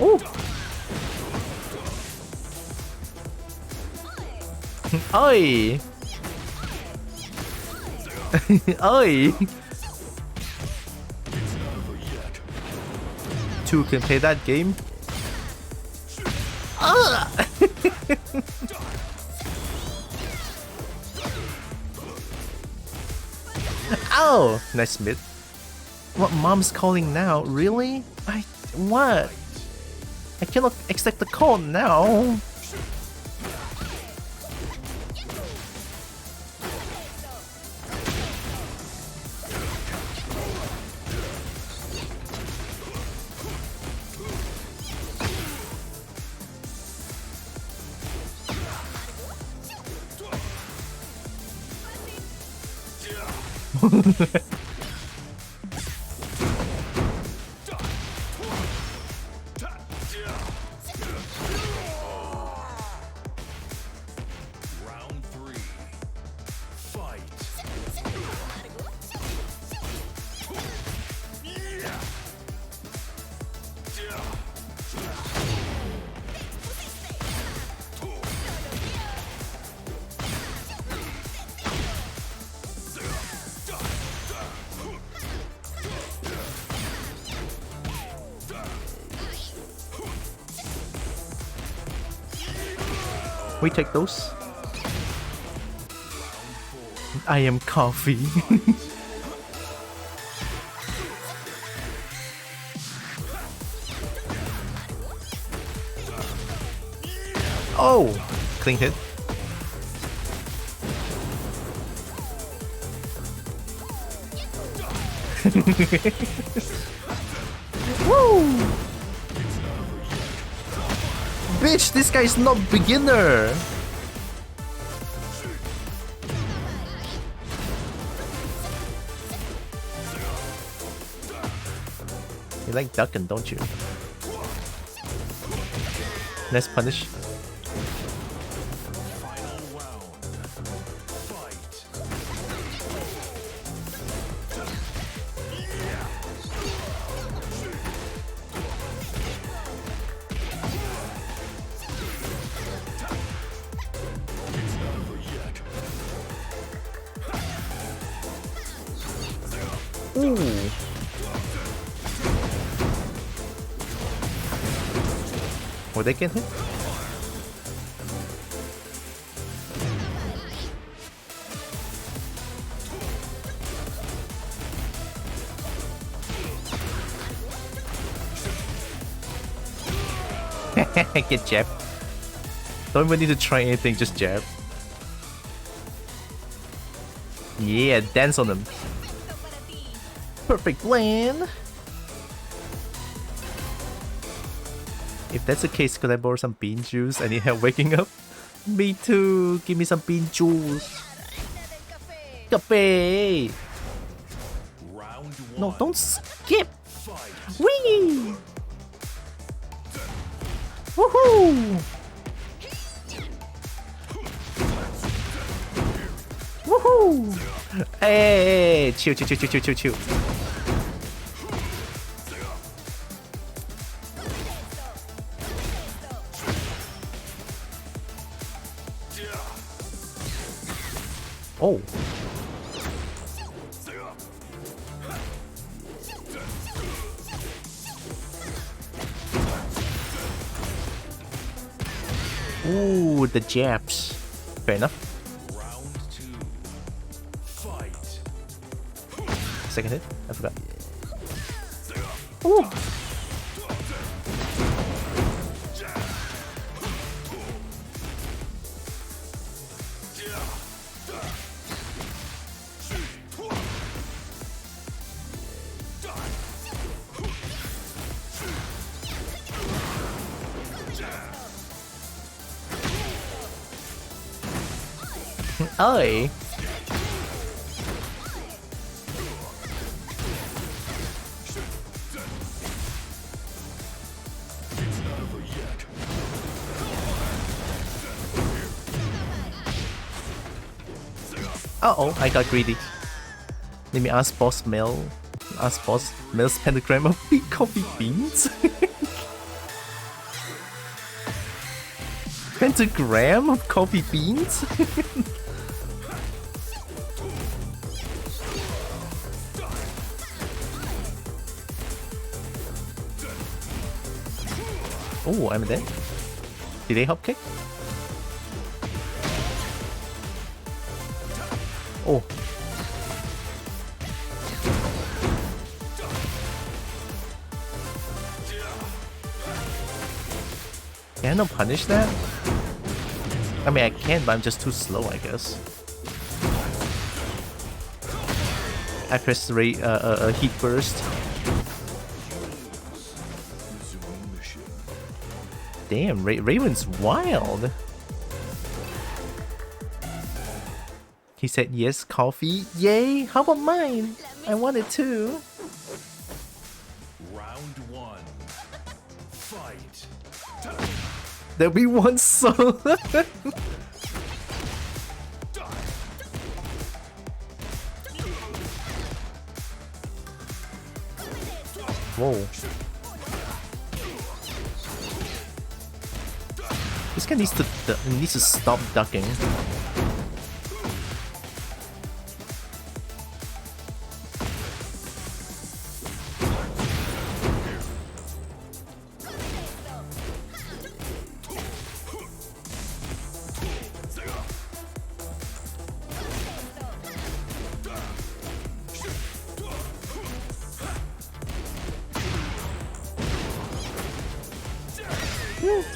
Oh! Oi! Oi! Two can play that game. Oh! Nice mid. What mom's calling now? Really? What? I cannot accept the call now. Round 3. Fight. We take those. I am coffee. Oh! Clean hit. Woo! Bitch, this guy is not beginner! You like ducking, don't you? Nice punish. Ooh. Will they get hit? Get jab. Don't even need to try anything, just jab. Yeah, dance on them. Perfect plan. If that's the case, could I borrow some bean juice? I need help waking up. Me too. Give me some bean juice. Cafe. No, don't skip. Wee. Woohoo. Woohoo. Hey, chill, chill, chill, chill, chill, chill, chill. Oh. Ooh, the jabs. Fair enough. Second hit? I forgot. Ooh. Oi. Uh-oh, I got greedy. Let me ask Boss Mel. Ask Boss Mel's pentagram of big coffee beans. Pentagram of coffee beans? Oh, I'm dead. Did they hop kick? Oh. Can I not punish that? I mean, I can, but I'm just too slow, I guess. I pressed heat burst. Damn, Raven's wild. He said yes, coffee. Yay! How about mine? I want it too. Round one. Fight. There'll be one solo. Whoa. This guy needs to stop ducking.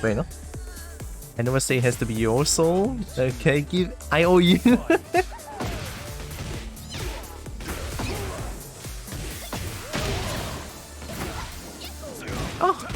Fair enough. I never say it has to be your soul. Okay, give I owe you. Oh.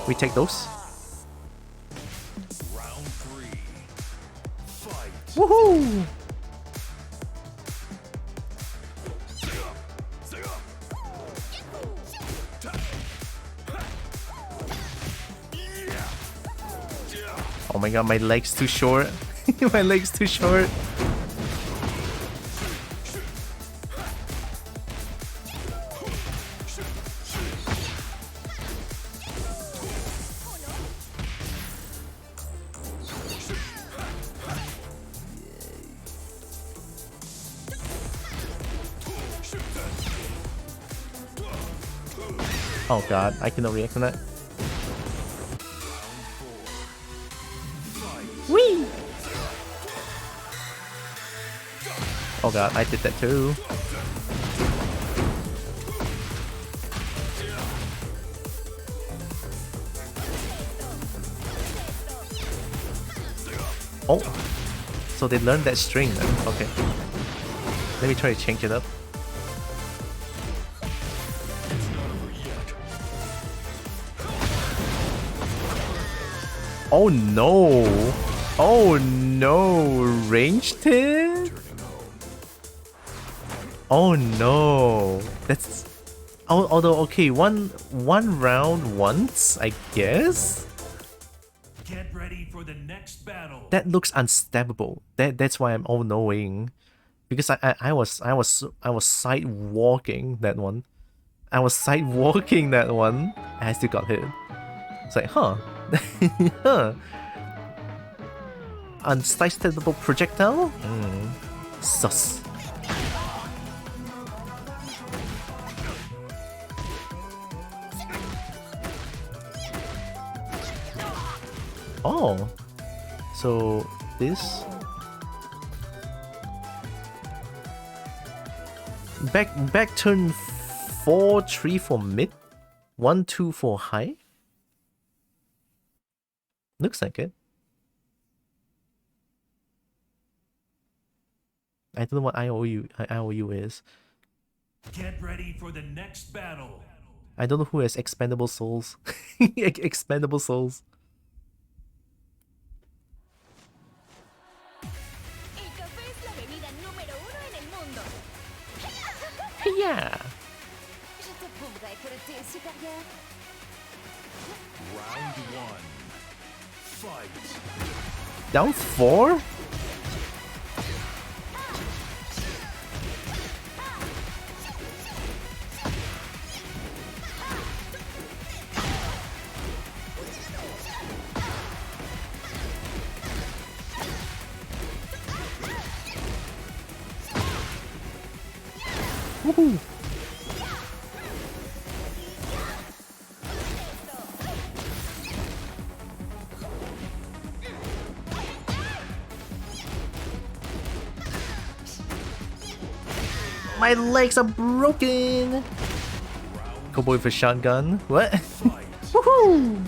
We take those. Round 3. Fight. Woohoo! Oh my god, my leg's too short. My leg's too short. Oh god, I cannot react on that. Whee! Oh god, I did that too. Oh, so they learned that string then. Okay, let me try to change it up. Oh no! Oh no! Ranged hit? Oh no! That's... although, okay, one round once, I guess? Get ready for the next battle. That looks unstabbable. That's why I'm all-knowing. Because I was side walking that one. I was side walking that one, and I still got hit. It's like, huh? Huh. Unstabbable projectile? Sus. Oh. So this back turn 4-3 for mid, 1-2 for high. Looks like it. I don't know what IOU is. Get ready for the next battle. I don't know who has expendable souls. Expendable souls. El café es la bebida número 1 en el mundo. Yeah. Je te prouverai que tu es supérieur. Round 1. Fight. Down 4? Woohoo! My legs are broken! Cowboy with a shotgun? What? Woohoo!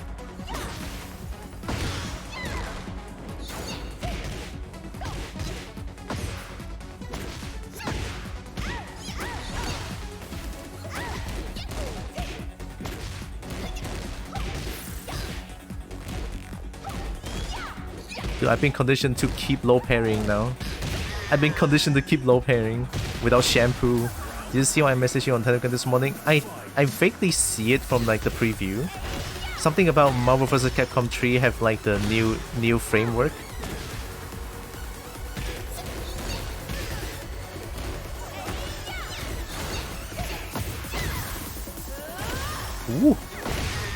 Dude, I've been conditioned to keep low parrying now. I've been conditioned to keep low parrying without shampoo. Did you see why I messaged you on Telegram this morning? I vaguely see it from like the preview. Something about Marvel vs. Capcom 3 have like the new framework. Ooh.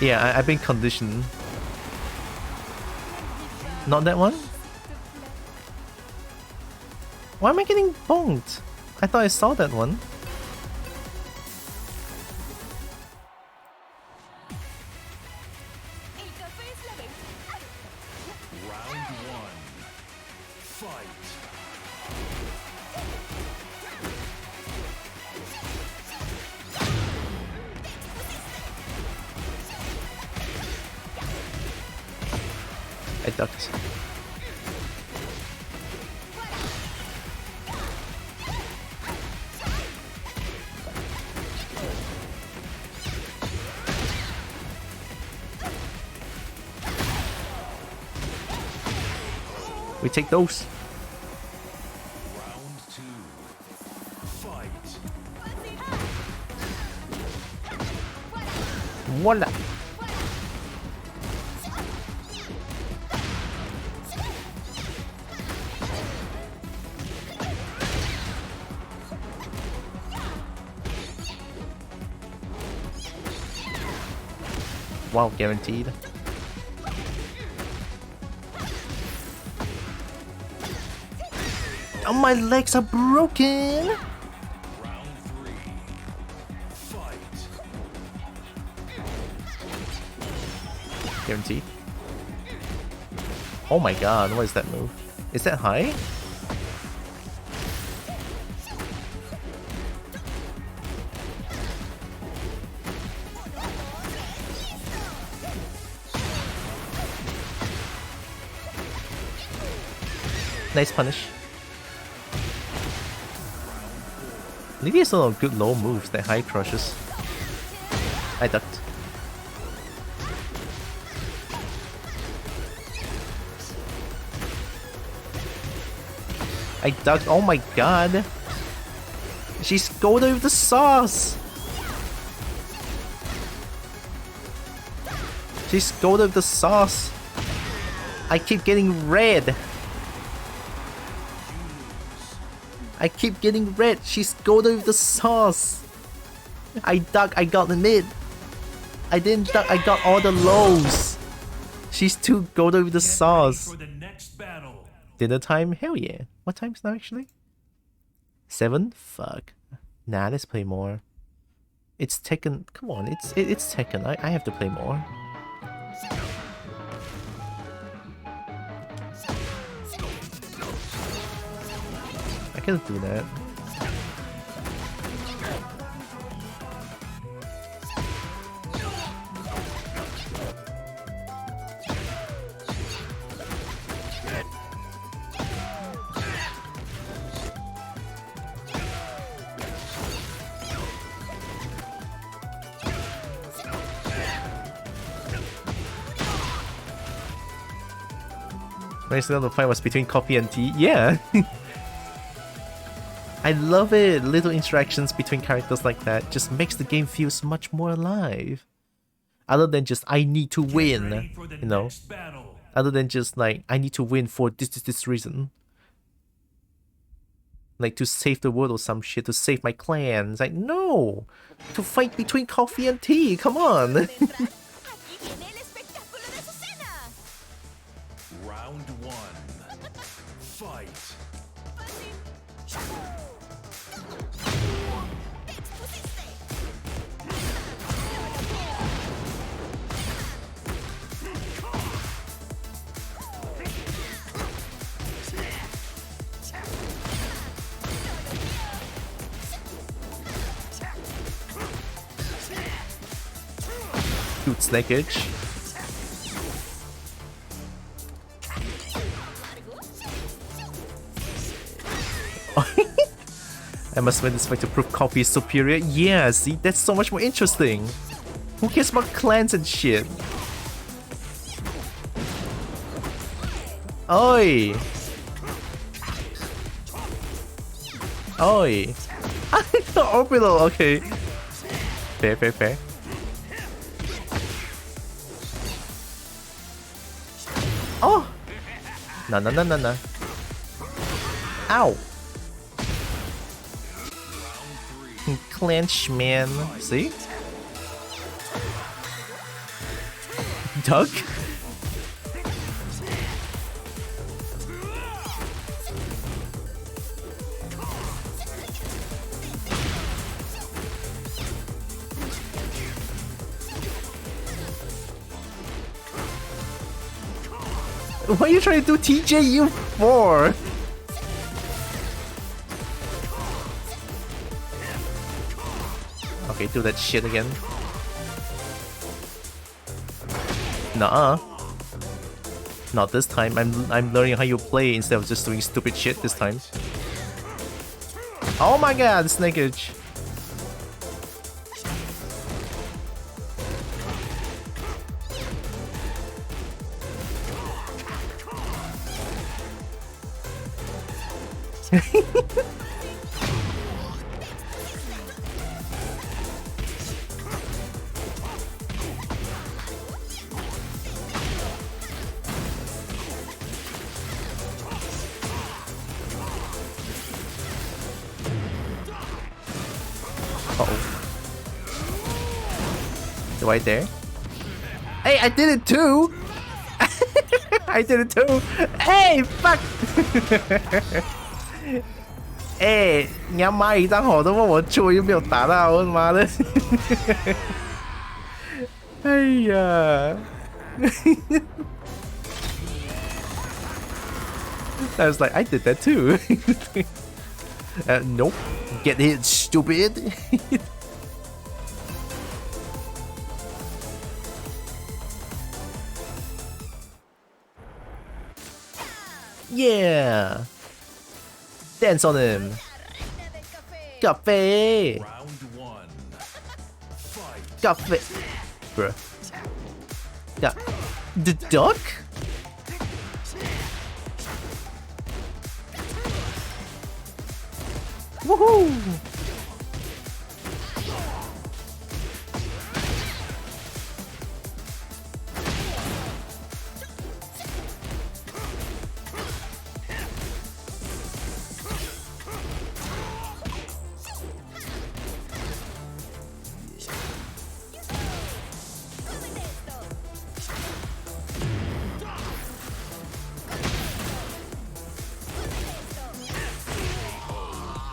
Yeah, I've been conditioned. Not that one? Why am I getting bonked? I thought I saw that one. El café es la bebida. Round one. Fight. I ducked. We take those. Round two. Fight. Voila. Wow, guaranteed. Oh, my legs are broken! Round three. Fight. Guaranteed. Oh my god, what is that move? Is that high? Nice punish. Maybe it's a good low moves that high crushes. I ducked. I ducked. Oh my god. She's golden with the sauce. She's golden with the sauce. I keep getting red. I keep getting red. She's golden with the sauce. I duck. I got the mid. I didn't duck. I got all the lows. She's too golden with the Get ready sauce. for the next battle. Dinner time? Hell yeah. What time's now actually? 7? Fuck. Nah, let's play more. It's Tekken. Come on, it's Tekken. I have to play more. I can't do that. Nice little fight was between coffee and tea. Yeah. I love it. Little interactions between characters like that just makes the game feel so much more alive. Other than just I need to win, you know. Other than just like I need to win for this reason. Like to save the world or some shit, to save my clan. It's like no, to fight between coffee and tea. Come on. Aquí viene el espectáculo de su cena. Round one. Fight. Cute snakeage. I must win this fight to prove coffee is superior. Yeah, see, that's so much more interesting. Who cares about clans and shit? Oi! Oi! Orbital, okay. Fair, fair, fair. Oh! No, no, no, no, no. Ow! Clench, man. See? Duck? What are you trying to do TJU for? Okay, do that shit again. Nuh-uh. Not this time. I'm learning how you play instead of just doing stupid shit this time. Oh my god, snakeage. Right there. Hey, I did it too! I did it too! Hey, fuck! 哎，你要买一张好的问我出又没有打到，我他妈的！哎呀！I was like, I did that too. Nope. Get hit, stupid. Yeah. Dance on him. Café. Round one. Fight. Café. Bruh. Yeah. The duck? Woohoo!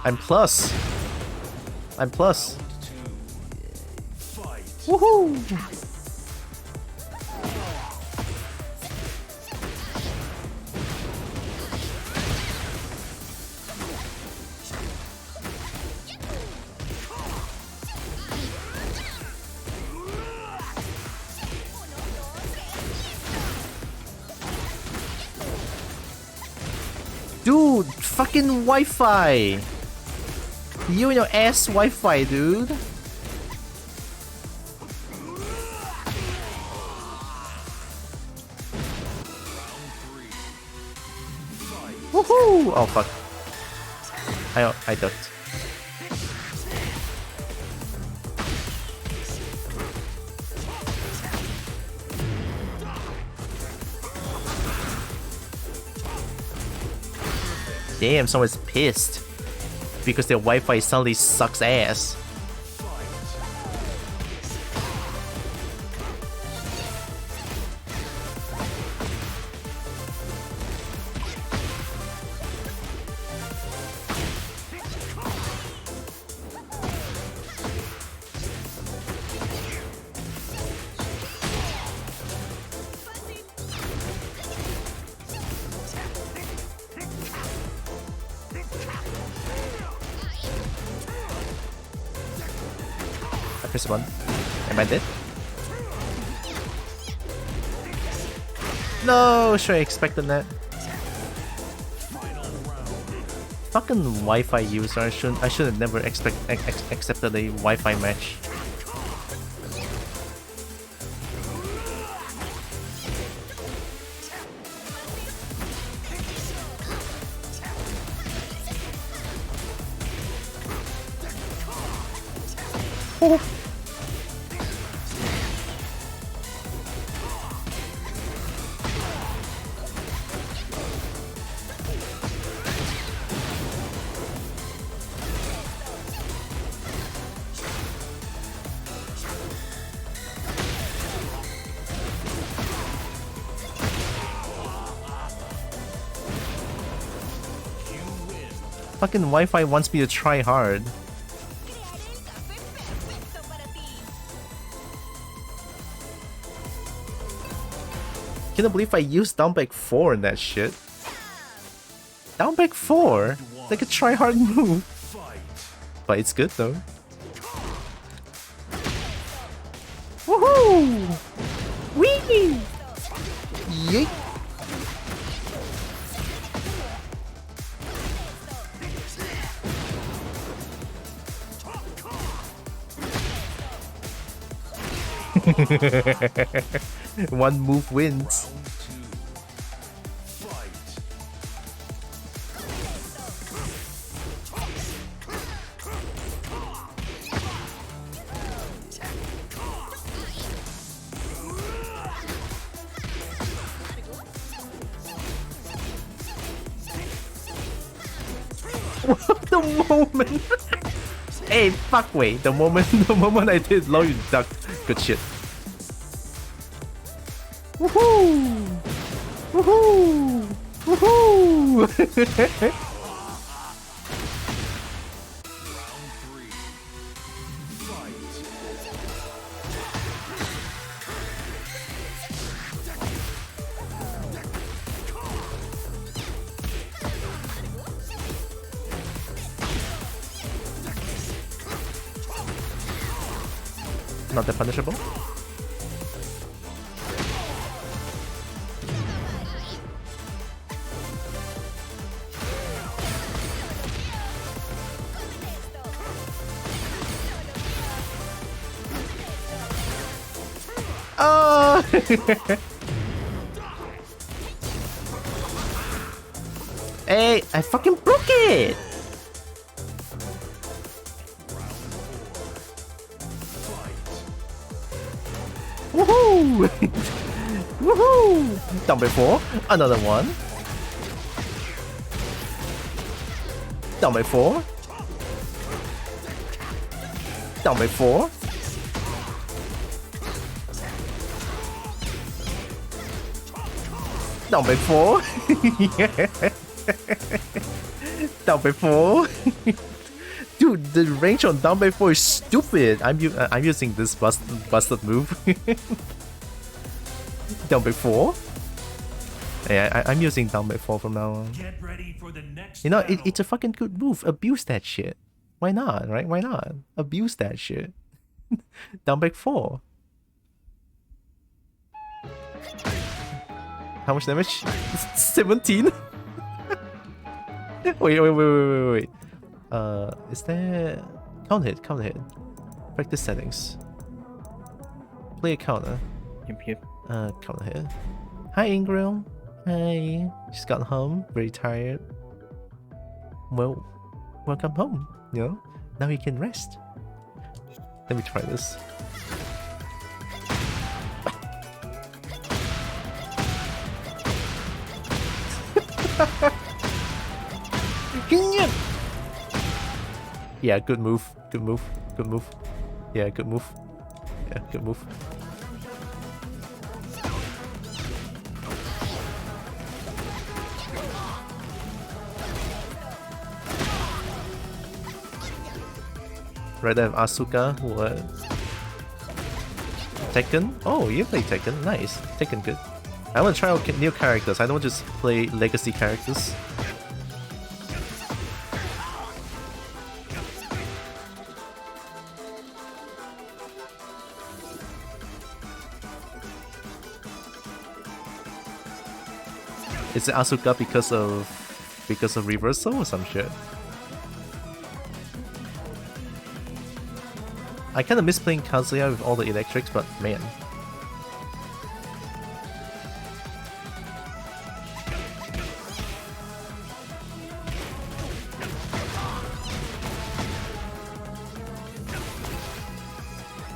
I'm plus. I'm plus. Woohoo! Dude, fucking Wi-Fi. You and your ass Wi-Fi, dude. Woohoo! Oh fuck. I ducked. Damn, someone's pissed because their Wi-Fi suddenly sucks ass. Press one. Am I dead? No, sure I expected that. Fucking Wi-Fi user. I should have never accepted a Wi-Fi match. Oh. Fucking Wi-Fi wants me to try hard. Cannot believe I used down back 4 in that shit. Down back 4? Like a try-hard move. But it's good though. Woohoo! Wee! Yeet! One move wins. The moment. Hey, fuck wait. The moment I did low, you duck. Good shit. Woohoo! Woohoo! Woohoo! Not that punishable. Oh! Hey, I fucking broke it! Woohoo! Woohoo! Down by 4. Another one. Down by 4. Down by 4. Down by 4. Down by 4. Dude, the range on down by 4 is stupid. I'm using this busted move. Down by 4. Yeah, I'm using down by 4 from now on. Get ready for the next You know, battle. it's a fucking good move. Abuse that shit. Why not, right? Why not? Abuse that shit. Down by 4. How much damage? 17? Wait. Is there... Counter hit. Practice settings. Play a counter. Yep. Counter hit. Hi, Ingram. Hi. Just got home. Very tired. Well, welcome home. You know? Now you can rest. Let me try this. Yeah, good move. Yeah, good move. Rather have Asuka, what? Tekken? Oh, you play Tekken, nice. Tekken good. I want to try out new characters, I don't just play legacy characters. Is it Asuka because of reversal or some shit? I kinda miss playing Kazuya with all the electrics, but man.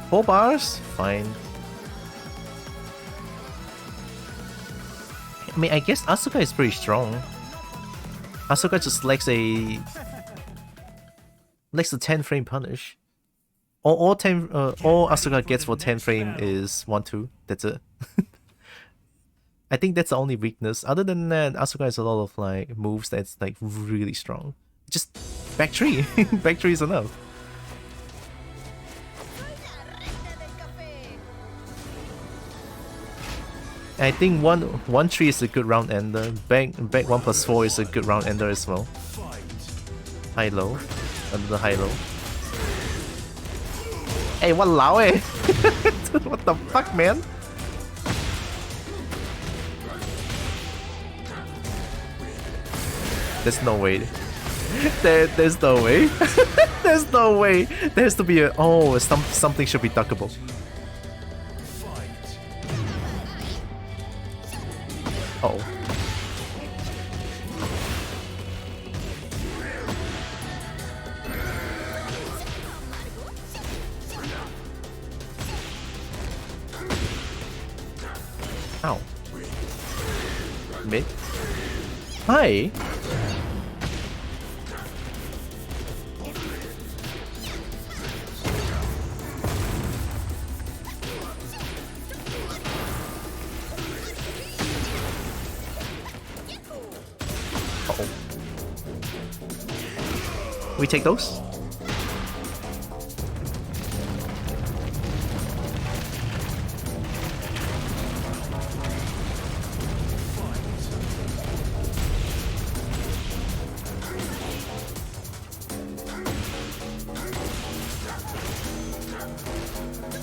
Four bars? Fine. I mean, I guess Asuka is pretty strong. Asuka just likes a 10 frame punish. All Asuka gets for 10 frame is 1-2. That's it. I think that's the only weakness. Other than that, Asuka has a lot of like moves that's like really strong. Just back 3. Back 3 is enough. I think 1-3 is a good round ender. Back 1+4 is a good round ender as well. High low. Under the high low. Hey, walao eh! What the fuck, man? There's no way. There's no way. There's no way. There has to be a... Oh, something should be duckable. Uh oh. Ow. Mid. Hi. Uh-oh. We take those?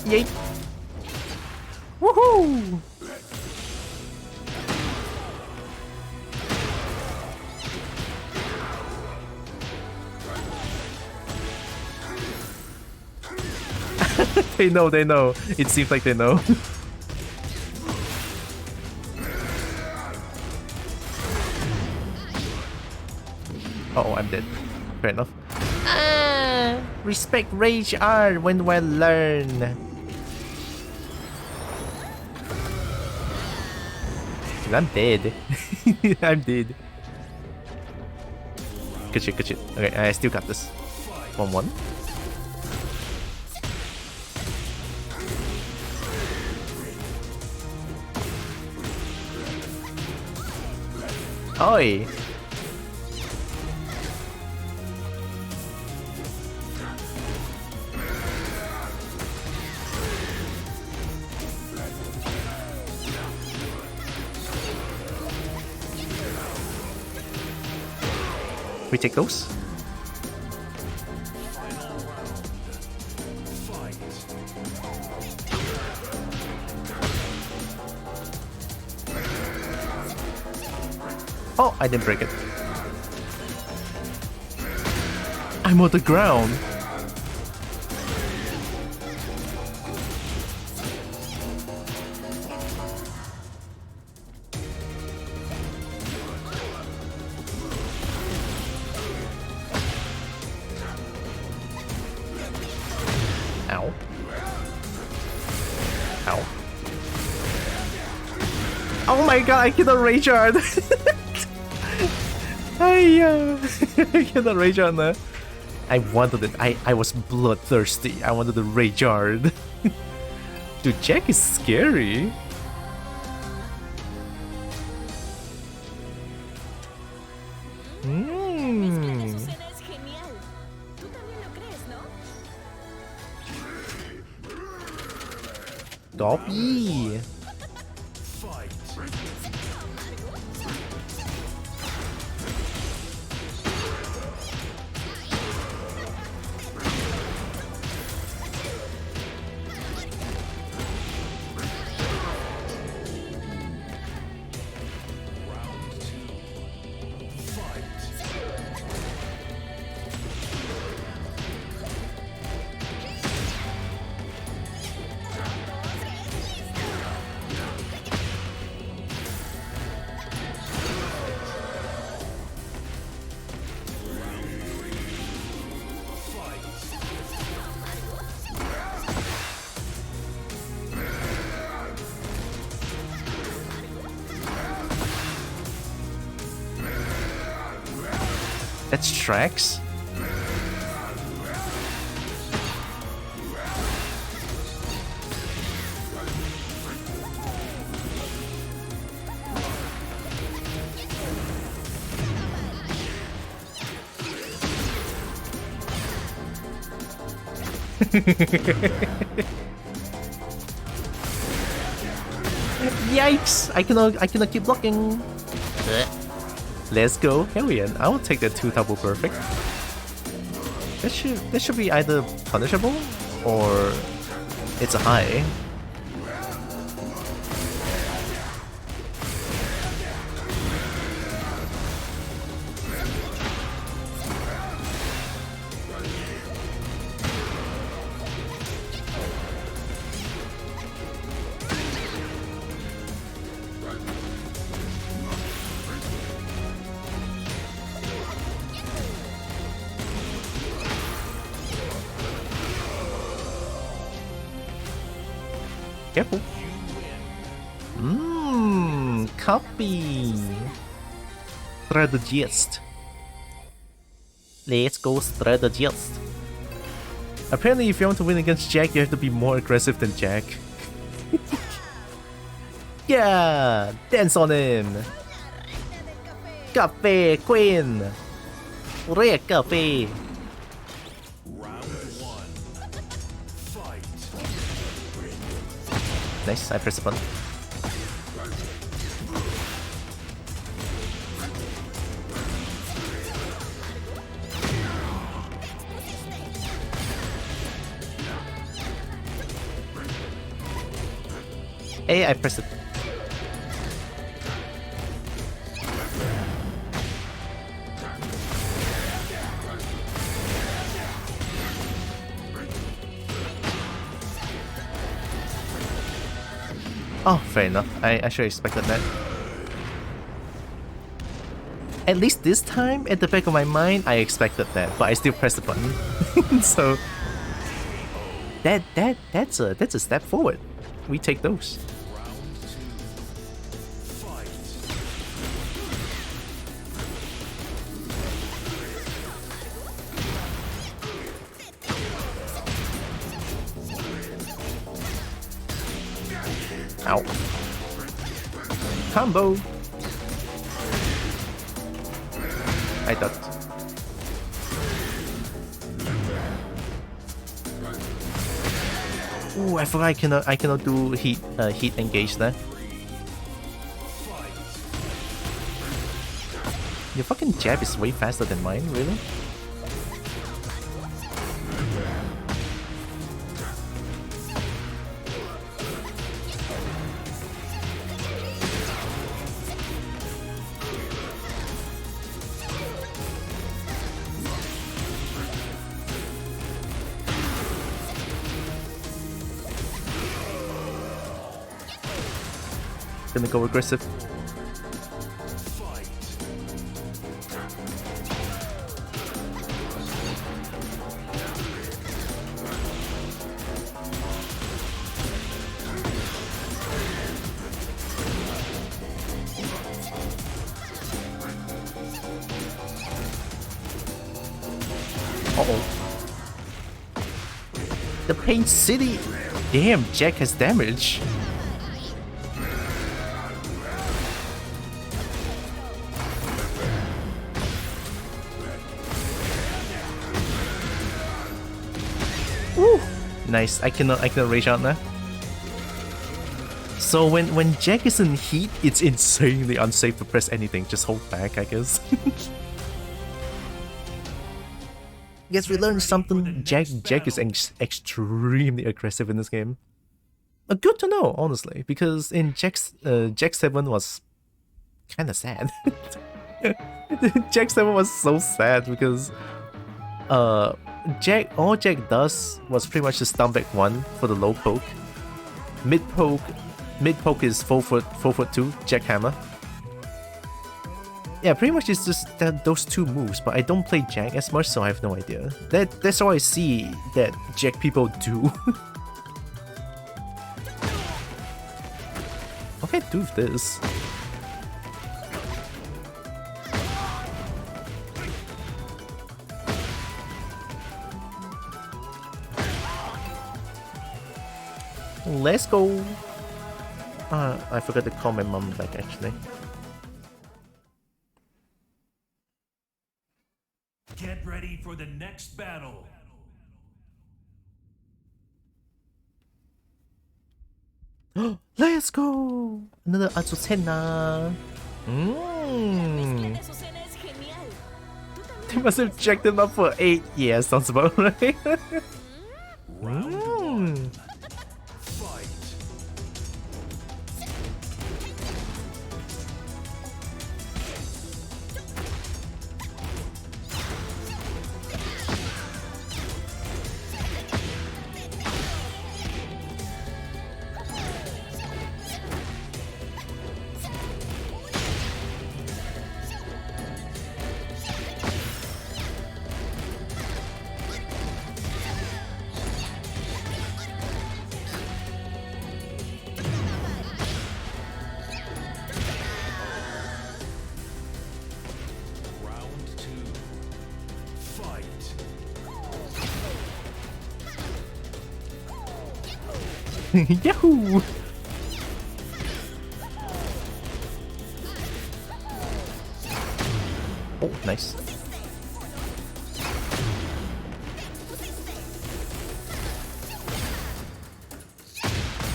Yay! Woohoo! They know, they know. It seems like they know. Oh, I'm dead. Fair enough. Respect rage R when we learn. I'm dead. I'm dead. Good shit, good shit. Okay, I still got this. 1-1. Oi! We take those? Oh, I didn't break it. I'm on the ground. Ow. Ow. Oh my god, I cannot rage hard. I cannot rage on that. I wanted it. I was bloodthirsty. I wanted to rage hard. Dude, Jack is scary. Dobby. That's tracks. Yikes! I cannot keep blocking. Let's go. Hell yeah, I will take that 2 double perfect. That should be either punishable or it's a high. Careful. Copy. Strategist. Let's go strategist. Apparently, if you want to win against Jack, you have to be more aggressive than Jack. Yeah, dance on him. Cafe Queen. Red Cafe. Nice, I press the button. Hey, I pressed it. Oh, fair enough. I should have expected that. At least this time, at the back of my mind, I expected that, but I still pressed the button. So that's a step forward. We take those. Ow. Combo. I ducked. Ooh, I forgot I cannot do heat engage there. Your fucking jab is way faster than mine, really? Gonna go aggressive. Uh-oh. The Pain City! Damn, Jack has damage. Nice, I cannot rage out now. So when Jack is in heat, it's insanely unsafe to press anything. Just hold back, I guess. Guess we learned something. Jack is extremely aggressive in this game. Good to know, honestly, because in Jack 7 was kind of sad. Jack 7 was so sad because all Jack does was pretty much just down back 1 for the low poke. Mid poke is 4-foot 2, jackhammer. Yeah, pretty much it's just those 2 moves, but I don't play Jack as much, so I have no idea. That's all I see that Jack people do. What can I do with this? Let's go! I forgot to call my mom back actually. Get ready for the next battle. Let's go! Another Azucena. Mezcla de Azucena es genial. Tú también They must have checked him up for 8 years, sounds about right. Fight. Round 2. Fight. Yahoo! Oh, nice.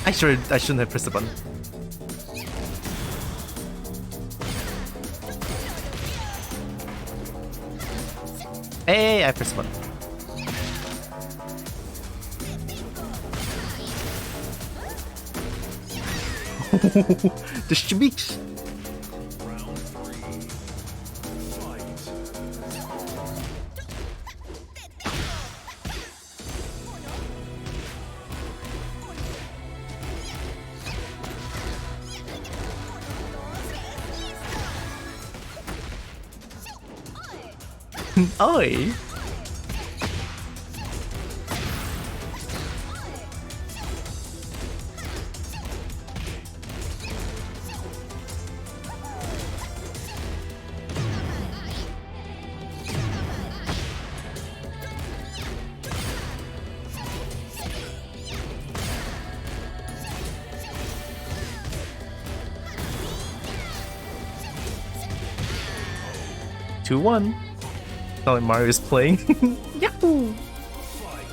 I shouldn't have pressed the button. Hey, I pressed the button. The shmix. Round 3. Fight. Oi! 2-1. Not like Mario is playing. Yahoo! Fight.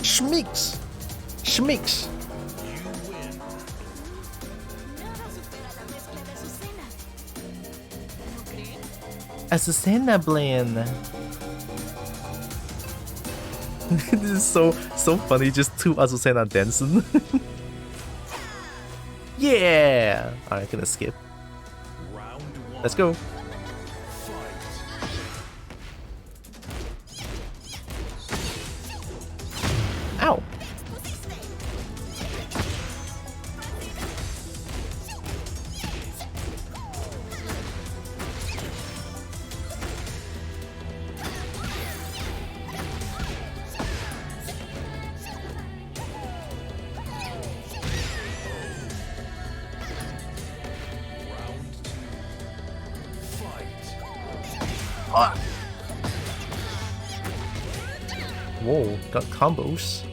Schmix! Schmix! You win. nada supera la mezcla de Azucena. ¿No creen? Azucena blend. This is so funny, just two Azucena dancing. Yeah! Alright, gonna skip. Round 1. Let's go. Fight. Ow! Round 2. Fight. Whoa, got combos.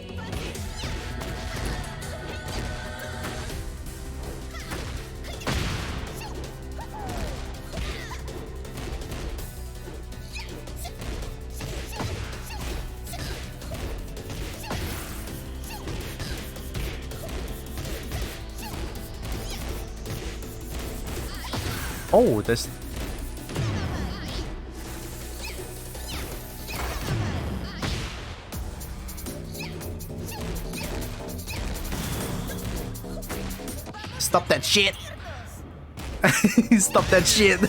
Oh, there's... Stop that shit! Stop that shit!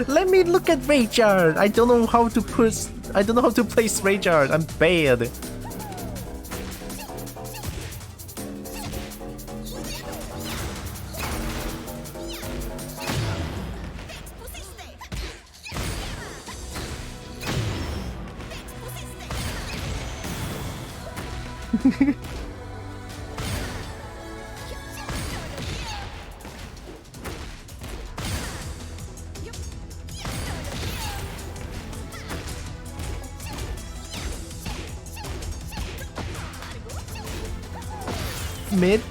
Let me look at Rayguard! I don't know how to place Rayguard. I'm bad. Mid.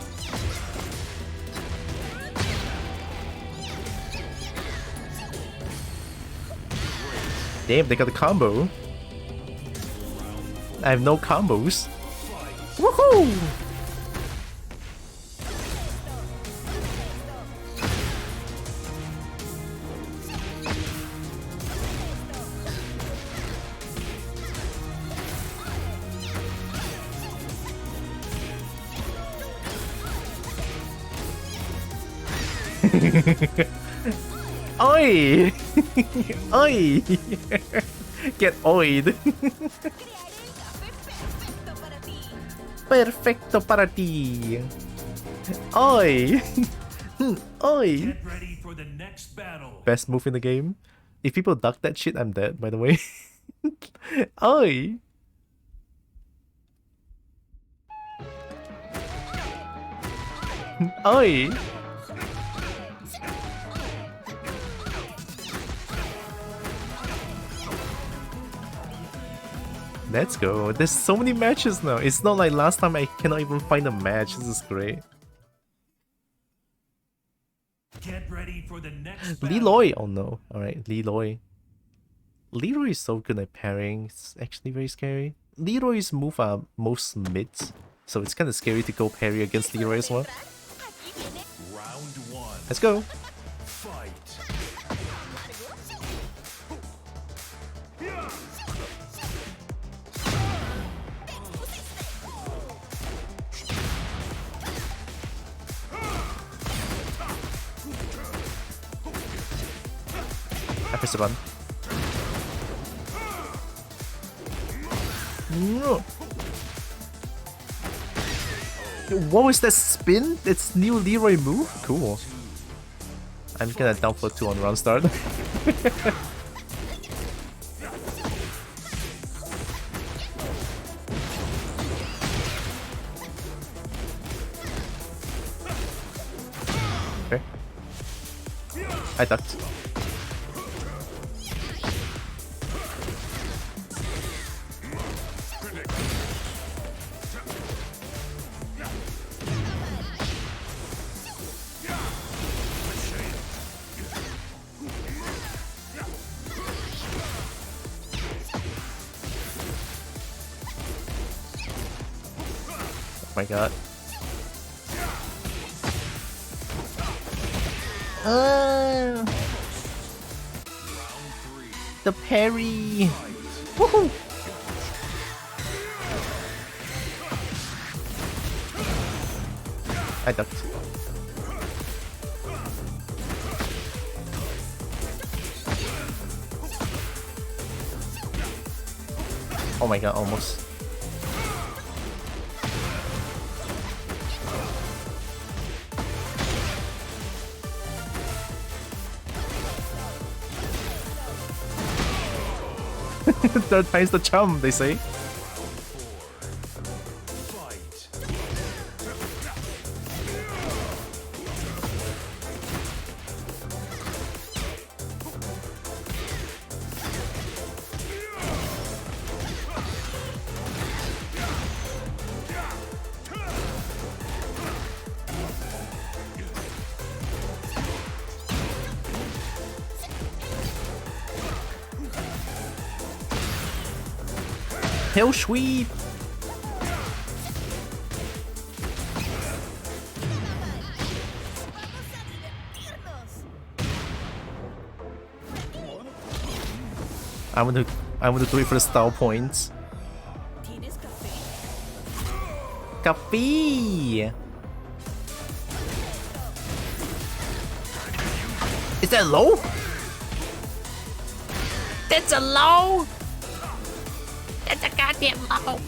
Damn, they got a combo. I have no combos. Woohoo! Oi! Oi! Get oid. Perfecto para ti. Oi! Oi! Get ready for the next battle. Best move in the game. If people duck that shit, I'm dead, by the way. Oi! Oi! Let's go. There's so many matches now. It's not like last time I cannot even find a match. This is great. Get ready for the next battle. Leroy! Oh no. Alright, Leroy. Leroy is so good at parrying. It's actually very scary. Leroy's move are most mids, so it's kind of scary to go parry against Leroy as well. Round one. Let's go. Fight. I press the button. No. What was that spin? It's new Leroy move? Cool. I'm gonna down for 2 on round start. Okay. I ducked. Oh my god. The parry! Woohoo! I ducked. Oh my god, almost. Third time's the charm, they say. Tail sweep! I want to do it for the style points. Coffee! Is that low? That's a low! That's a goddamn low!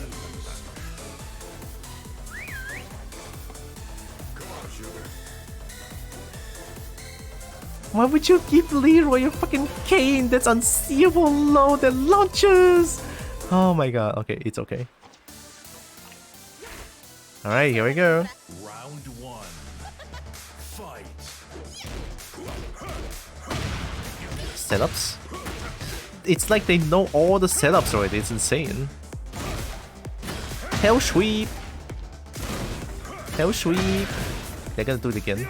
Why would you give Leroy a fucking cane that's unseeable low that launches? Oh my god, okay, it's okay. Alright, here we go. Round one. Fight. Setups. It's like they know all the setups already. It's insane. Hell sweep. Hell sweep. They're gonna do it again.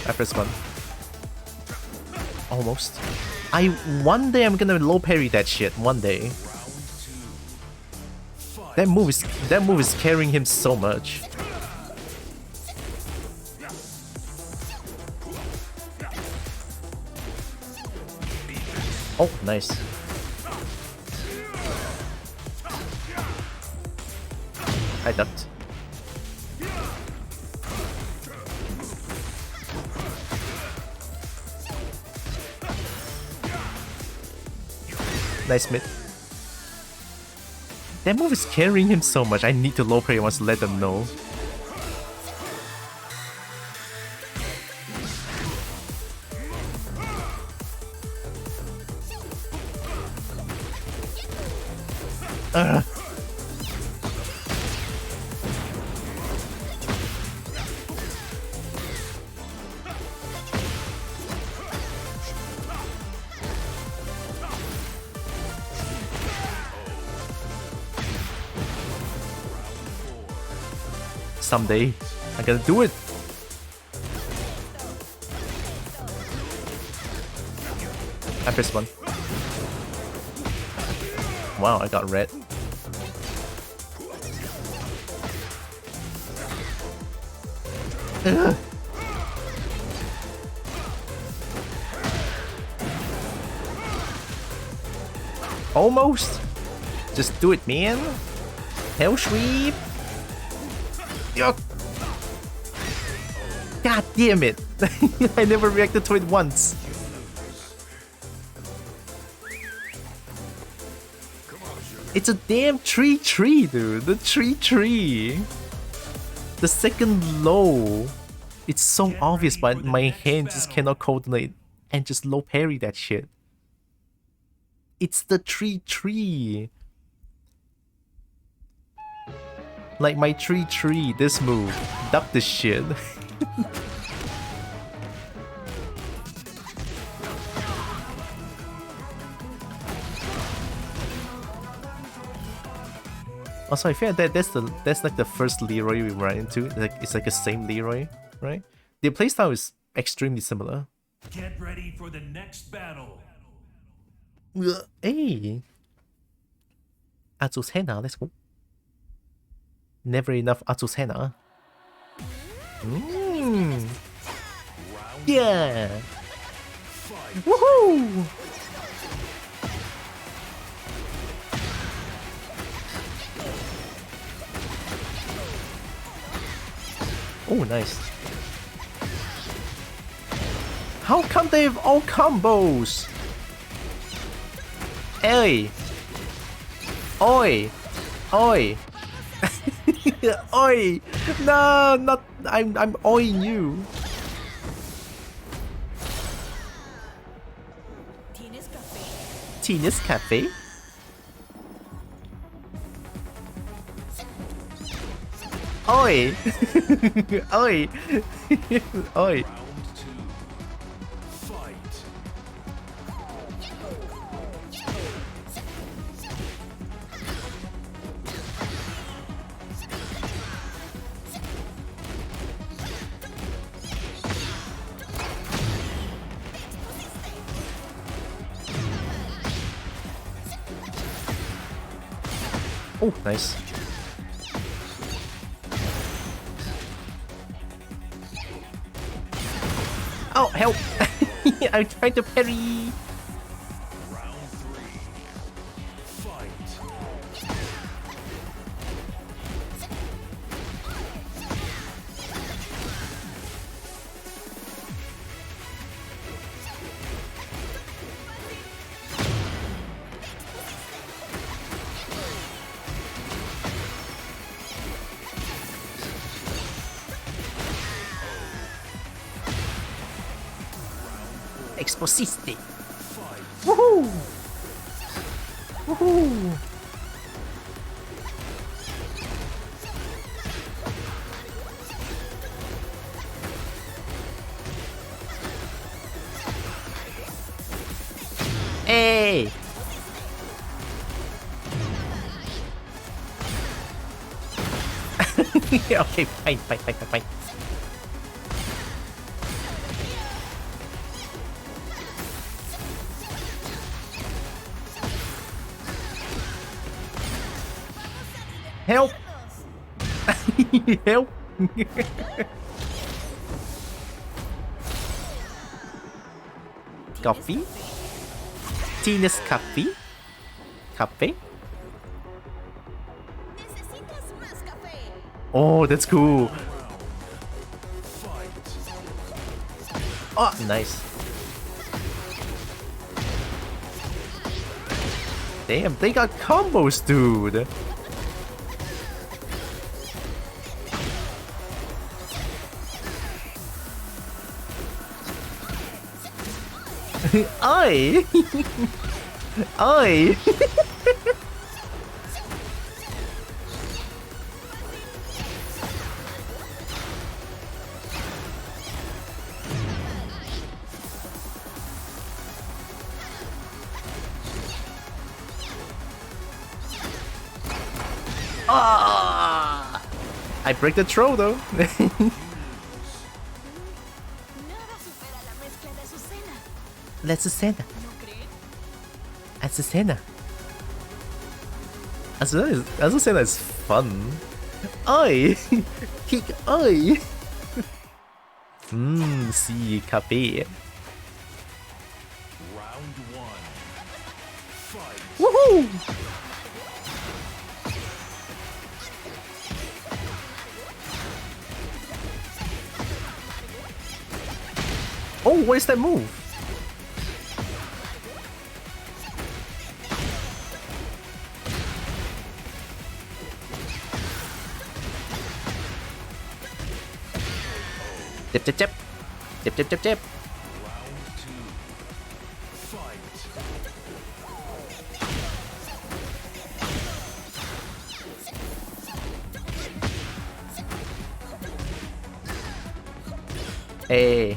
I press one. Almost. One day I'm gonna low parry that shit. One day. That move is carrying him so much. Oh, nice. I ducked. Nice mid. That move is carrying him so much. I need to low parry once to let them know. Someday, I gotta do it. I pressed one. Wow, I got red. Ugh. Almost. Just do it, man. Hell sweep. Yuck. God damn it. I never reacted to it once. It's a damn tree, dude. The tree. The second low. It's so obvious, but my hand just cannot coordinate and just low parry that shit. It's the tree. Like my tree, this move. Duck this shit. Also, I feel like that's like the first Leroy we run into. It's like the same Leroy, right? The playstyle is extremely similar. Get ready for the next battle. Hey, Azucena, let's go. Never enough Azucena. Yeah. Woohoo! Oh, nice. How come they have all combos? Hey! Oi! Oi! Oi! No, not I'm oing you. Tina's Cafe? Oi! Oi! Oi! Oh, nice. Oh, help! I'm trying to parry! Round three. Fight. Exposiste! Woohoo! Woohoo! Hey! Okay, fine. Help! Help! Coffee? Tina's coffee? Cafe? Necesitas más café. Oh, that's cool. Oh, nice. Damn, they got combos, dude. Oi! Oi! Ah! I break the throw though. Nada supera la mezcla de Azucena. Let's Azucena. ¿No creen? Azucena. Azucena is fun. Oi! Kick oi! See, copy. Round one. Fight. Woohoo! Oh, what is that move? Tip. Tip. Round two. Fight. Hey.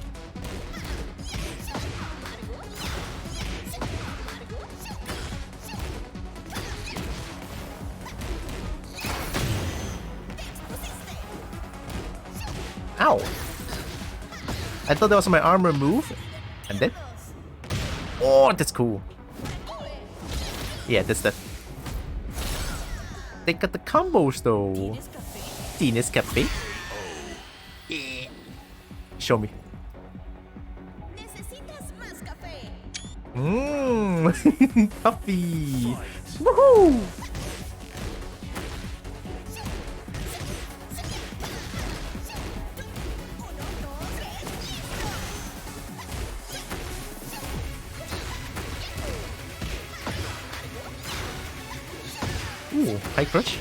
Ow. I thought that was my armor move. I'm dead. Oh, that's cool. Yeah, that's that. They got the combos though. Tina's cafe. Yeah. Show me. Necesitas más café. Puffy. Woohoo! Ooh, high crush.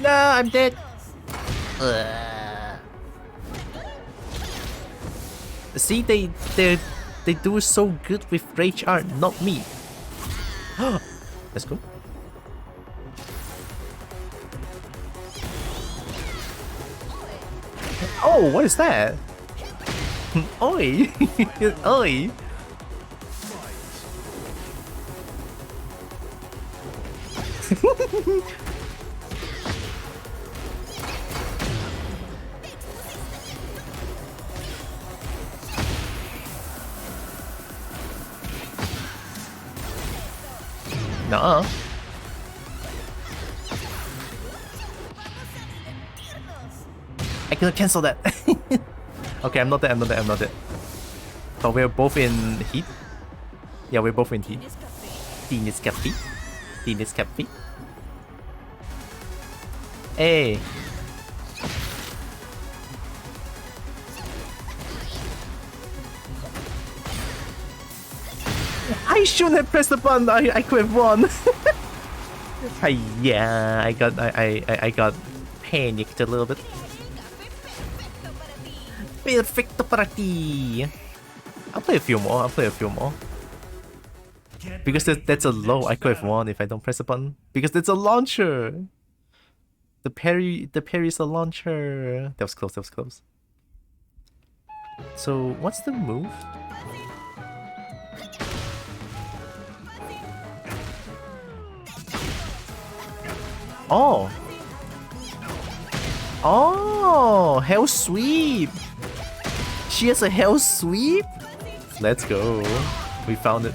No, I'm dead. See, they do so good with rage art, not me. Let's go. Oh, what is that? Oi! Oi! Nuh-uh. I cannot cancel that. Okay, I'm not dead, I'm not dead, I'm not dead. But we're both in heat. Yeah, we're both in heat. Tienes café. Tienes café. Hey. I shouldn't have pressed the button. I could have won. Yeah, I got panicked a little bit. Perfecto para ti. I'll play a few more. I'll play a few more. Because that's a low. I could have won if I don't press the button. Because it's a launcher. The parry is a launcher. That was close. That was close. So what's the move? Oh. Oh, hell sweep. She has a hell sweep? Let's go. We found it.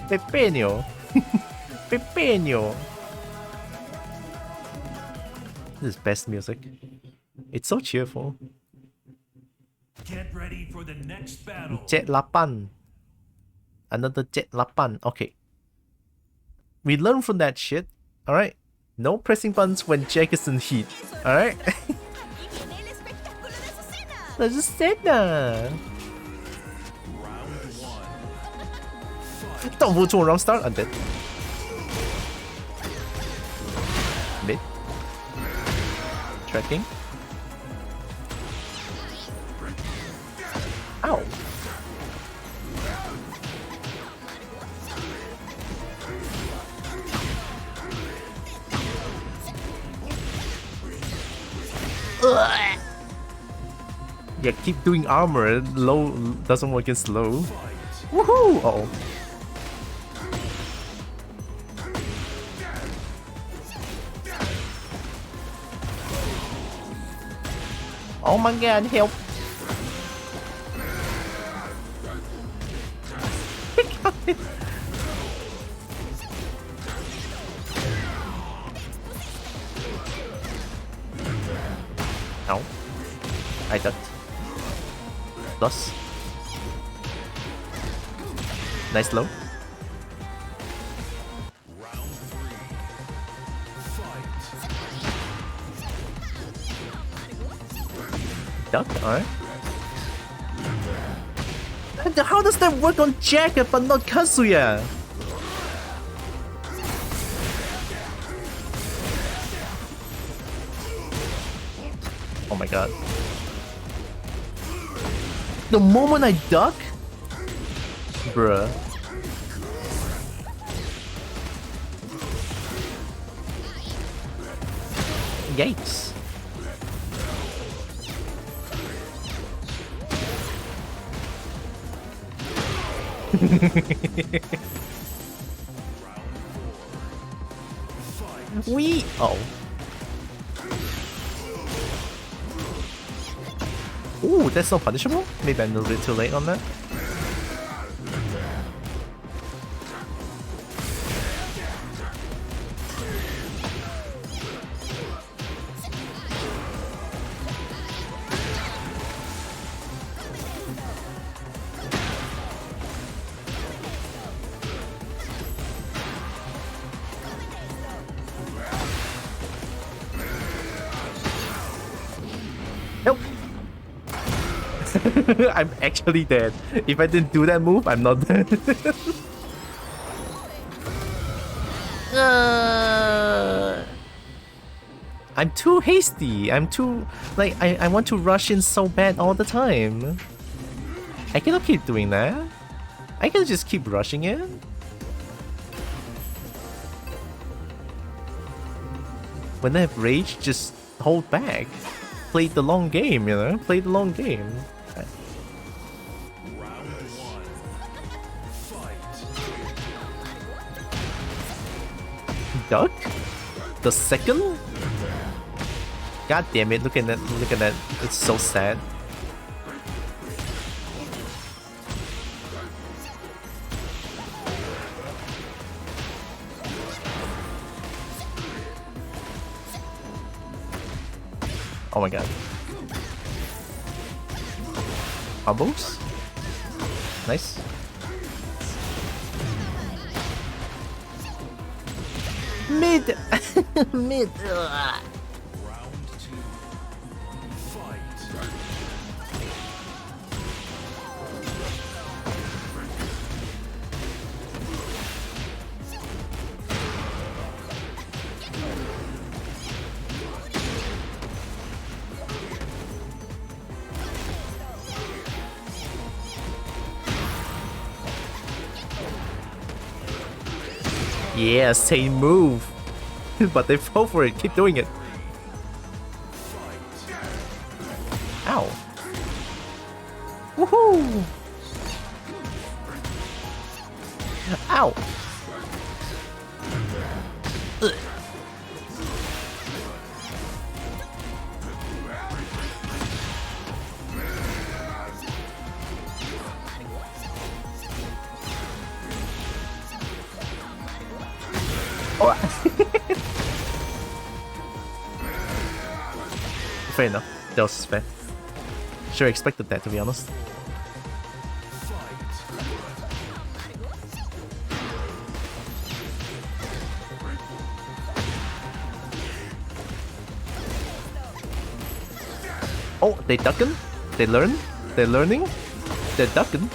Pepeño. Pepeño. This is best music. It's so cheerful. Get ready for the next battle. Jet Lapan. Another Jet Lapan. Okay. We learn from that shit. Alright? No pressing buttons when Jack is in heat. Alright? Let's just say that. Don't move to a wrong start. I'm dead. Mid. Tracking. Ow. Ugh. Yeah, keep doing armor. Low doesn't work against low. Woohoo! Uh oh. Oh my god, help! Ow. I ducked. Plus. Nice low. Duck, alright. How does that work on Jacket but not Kazuya? Oh my god. The moment I duck? Bruh. Yikes. We oh. Ooh, that's not punishable? Maybe I'm a little bit too late on that. I'm actually dead. If I didn't do that move, I'm not dead. I'm too hasty. I'm too... like, I want to rush in so bad all the time. I cannot keep doing that. I can just keep rushing in. When I have rage, just hold back. Play the long game, you know? Play the long game. duck? The second? God damn it, look at that, look at that. It's so sad. Oh my god. Bubbles? Nice. Mid! Mid! Ugh. Round 2. Fight. Yeah, same move. But they fall for it. Keep doing it. Ow. Woohoo! Ow. Ugh. Oh. Fair enough. That was fair. Sure expected that, to be honest. Oh, they ducking? They learn? They're learning? They're ducking?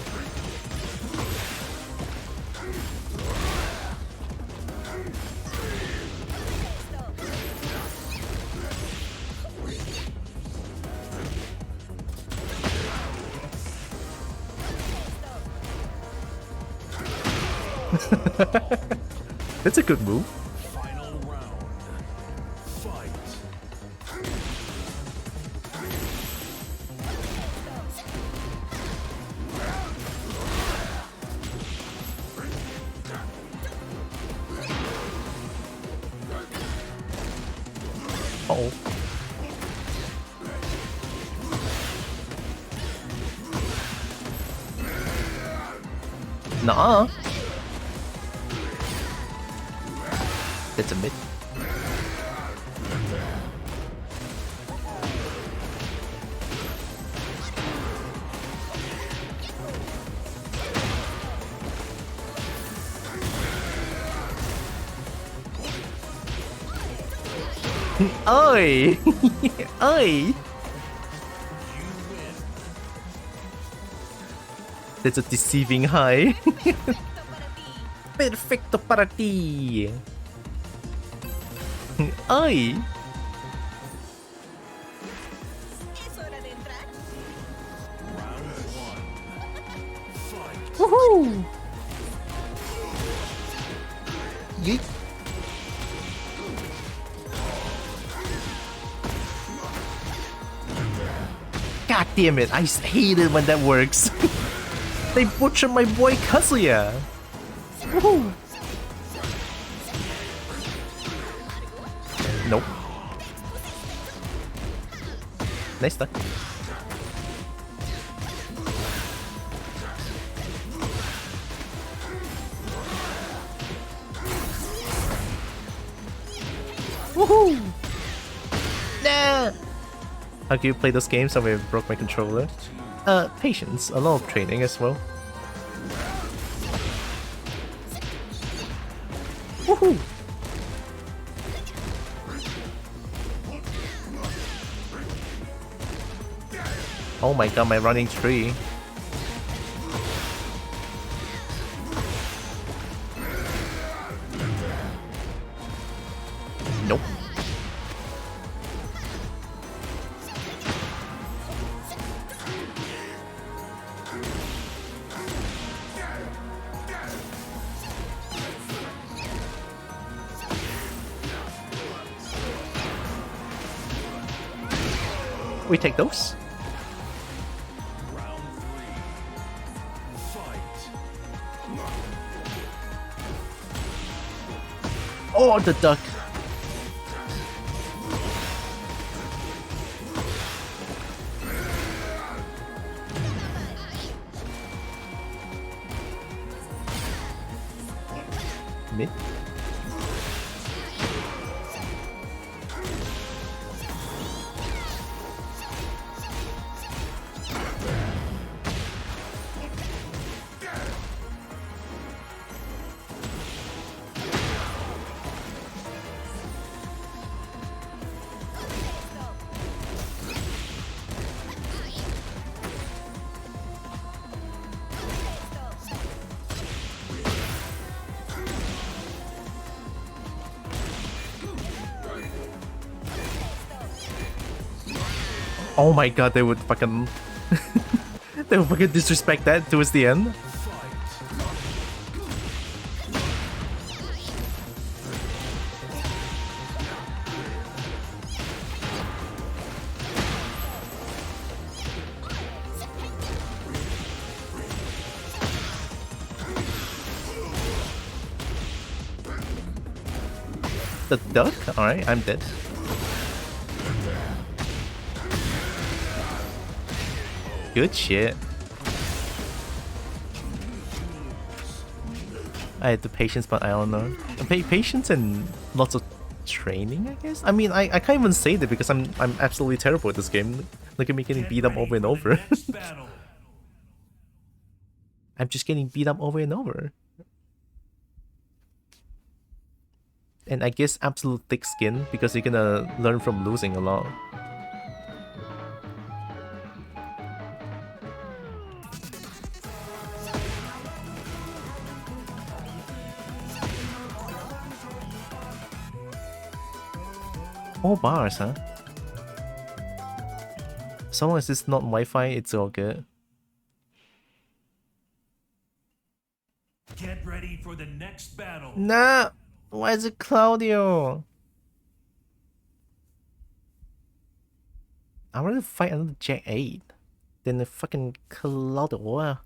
That's a good move. Final round. Fight. Uh-oh. Nuh-uh. That's a mid. Oi! Oi! That's a deceiving high. Perfecto para ti. Ay. ¿Es hora de entrar? Round 1. Fight. Woohoo! Yeet. God damn it, I hate it when that works. They butchered my boy Kazuya. Woohoo! Nope. Nice stuff. Woohoo! Nah! How can you play those games? I broke my controller. Patience. A lot of training as well. Woohoo! Oh my god, my running tree. Nope. We take those. Round 3. Fight. Oh, the duck. Mid. Oh my god, they would fucking they would fucking disrespect that towards the end. The duck? Alright, I'm dead. Good shit. I had the patience, but I don't know. Patience and lots of training, I guess. I mean, I can't even say that because I'm absolutely terrible at this game. Look at me getting beat up over and over. I'm just getting beat up over and over. And I guess absolute thick skin because you're gonna learn from losing a lot. All bars, huh? So long as it's not Wi-Fi, it's all good. Get ready for the next battle. Nah! Why is it Claudio? I'd rather fight another Jack 8 than the fucking Claudio.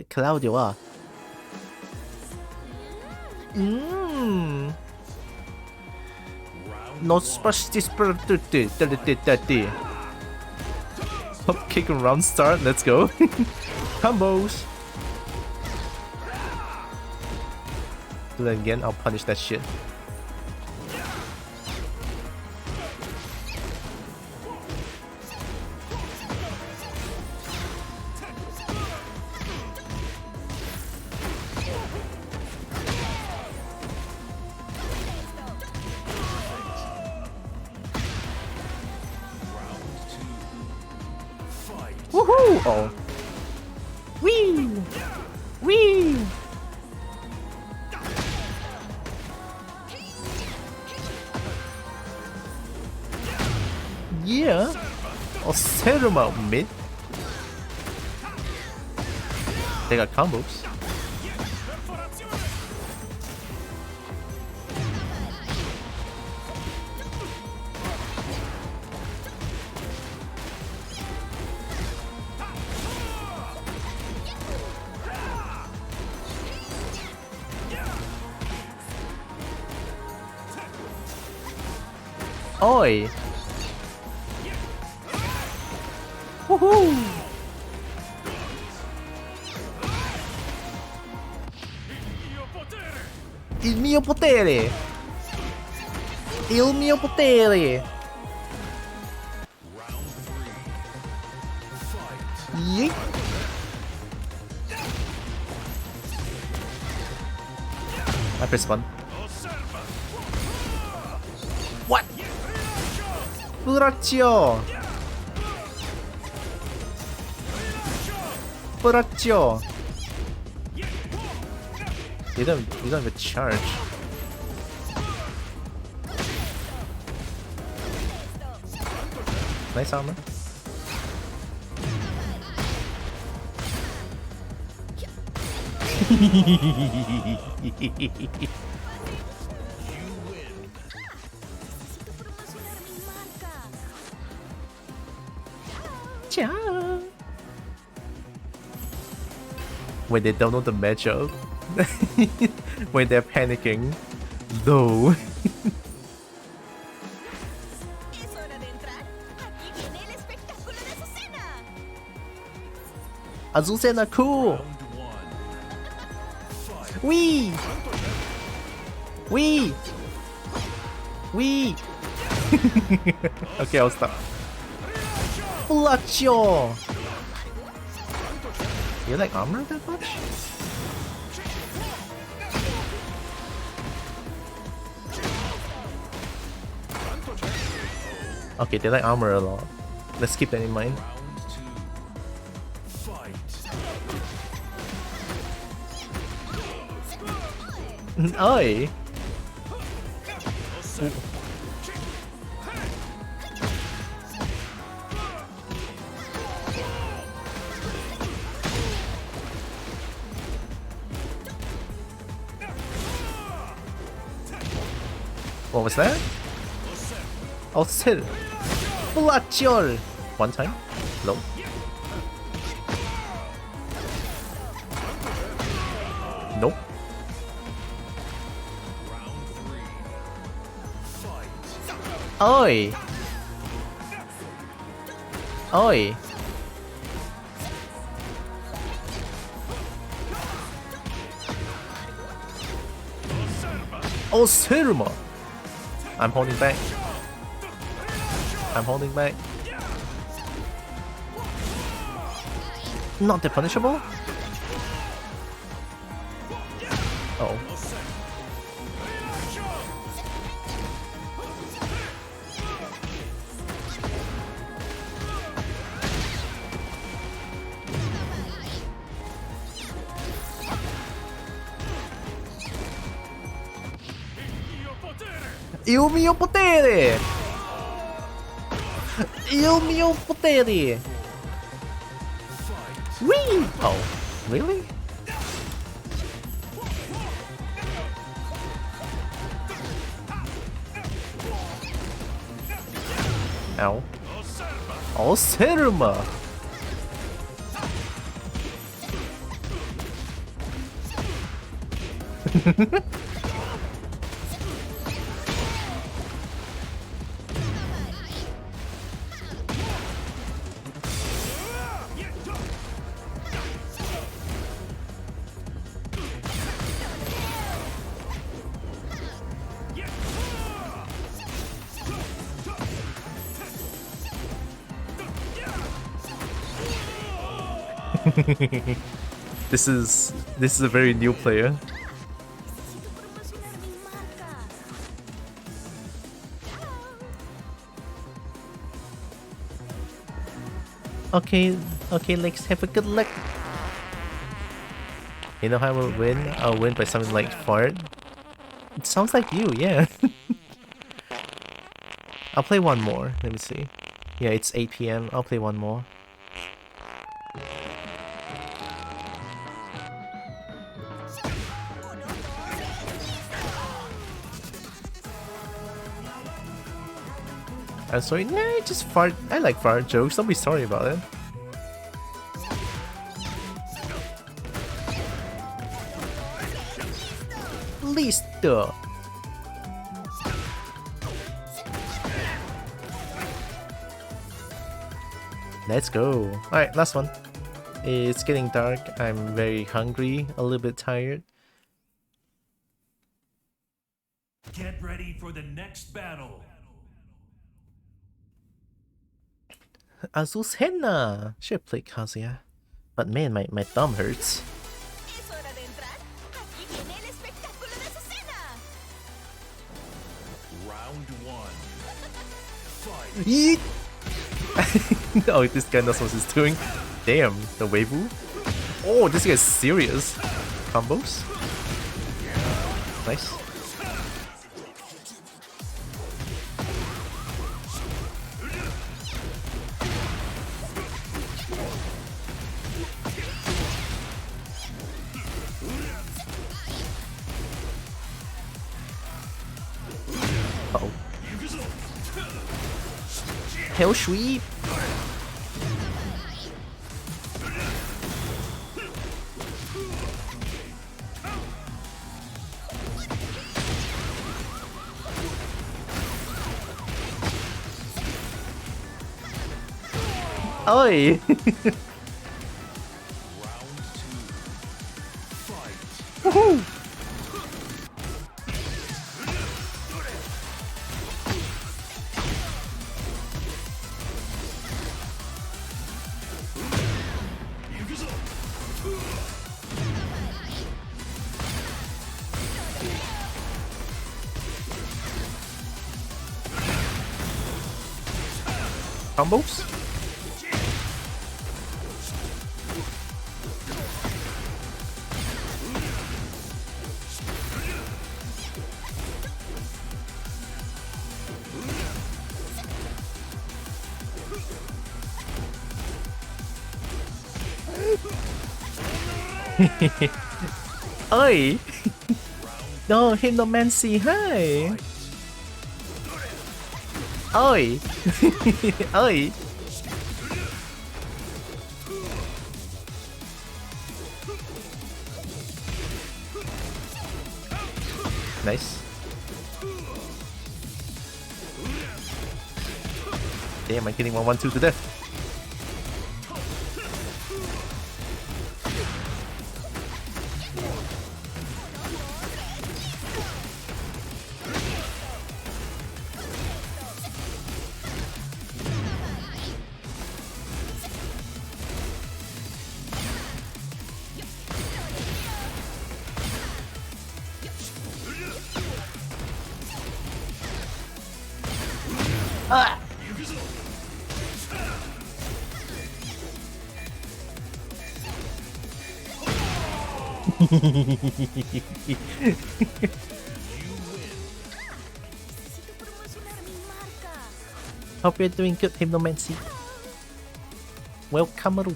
Claudio. No space. Hop kick and round start, let's go. Combos. Do that again, I'll punish that shit. Woohoo! Oh. Wee! Wee! Yeah! I'll set them out mid. They got combos. Oi! Woohoo! Il mio potere! Il mio potere! Yeet! I press 1. What? Braccio! Braccio! You don't have a charge. Nice armor. Ciao. When they don't know the matchup. When they're panicking. Though. Es hora de entrar. Aquí viene el espectáculo de Azucena. Azucena, cool! Round one. Fight. Wee! Wee! Wee! Okay, I'll stop. Flacho! You like armor that much? Okay, they like armor a lot. Let's keep that in mind. Round two. Fight. Oi! What was that? Oh, still. Flacho! One time? No. Nope. Round three. Fight. Oi! Oi! Oh, Silma! I'm holding back. I'm holding back. Not the punishable? Oh. Il mio potere! Il mio potere! Whee! Oh, really? Ow. Oh, Serma! This is a very new player. Necesito promocionar mi marca. Okay, let's have a good luck. You know how I will win? I'll win by something like fart. It sounds like you, yeah. I'll play one more. Let me see. Yeah, it's 8 PM. I'll play one more. I'm sorry. Nah, just fart. I like fart jokes. Don't be sorry about it. Listo. Let's go. Alright, last one. It's getting dark. I'm very hungry, a little bit tired. Get ready for the next battle. Azucena! Should play Kazuya. But man, my thumb hurts. Es hora de entrar. Aquí viene el espectáculo de Azucena. Round one. Fight. Yeet! Oh, this guy knows what he's doing. Damn, the Weibu. Oh, this guy's serious. Combos. Nice. Uh-oh. Hell sweep. Oi! Woohoo! Combos? Oi! No, Hypnomancy, hi! Oi! Oi! Nice. Damn, I'm getting 1-1-2 to death. Ah! Necesito promocionar mi marca. Hope you're doing good, Hypnomancy. Welcome, Maru.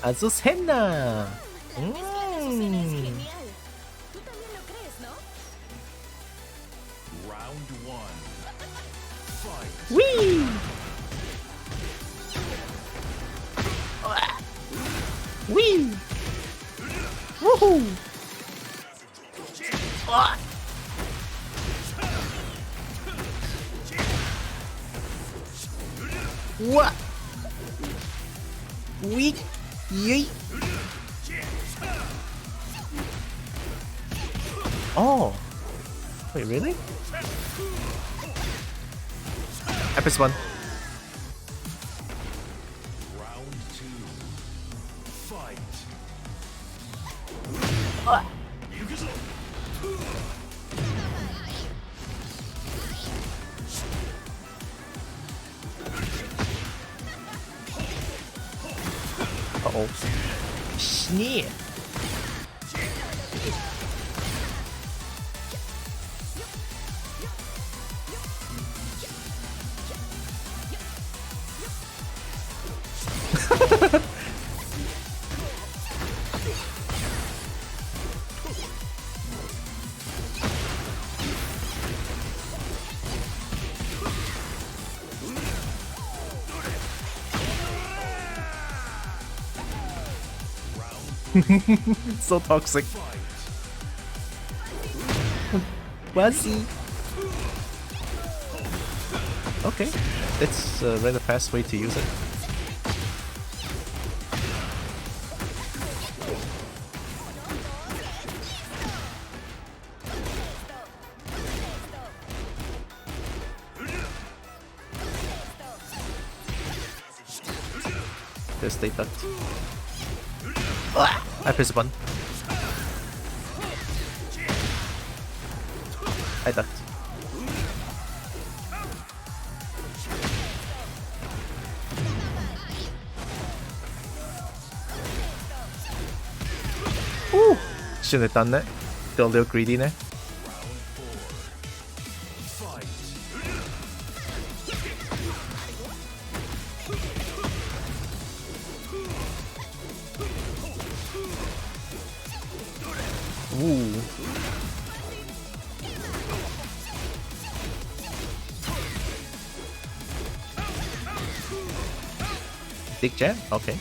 Azucena. La mezcla de Azucena es genial. Tú también lo crees, ¿no? Round one. Fight. Wee! Wee! Woohoo! What? Wee! Yeet! Oh! Wait, really? I press 1. Round two. Fight. Uh-oh. Snee! So toxic. Buzzy. Okay, it's a rather fast way to use it. Just stay tucked. I press 1. I ducked. Ooh! Shouldn't have done that. Got a little greedy there. Ooh. Big jab? Okay.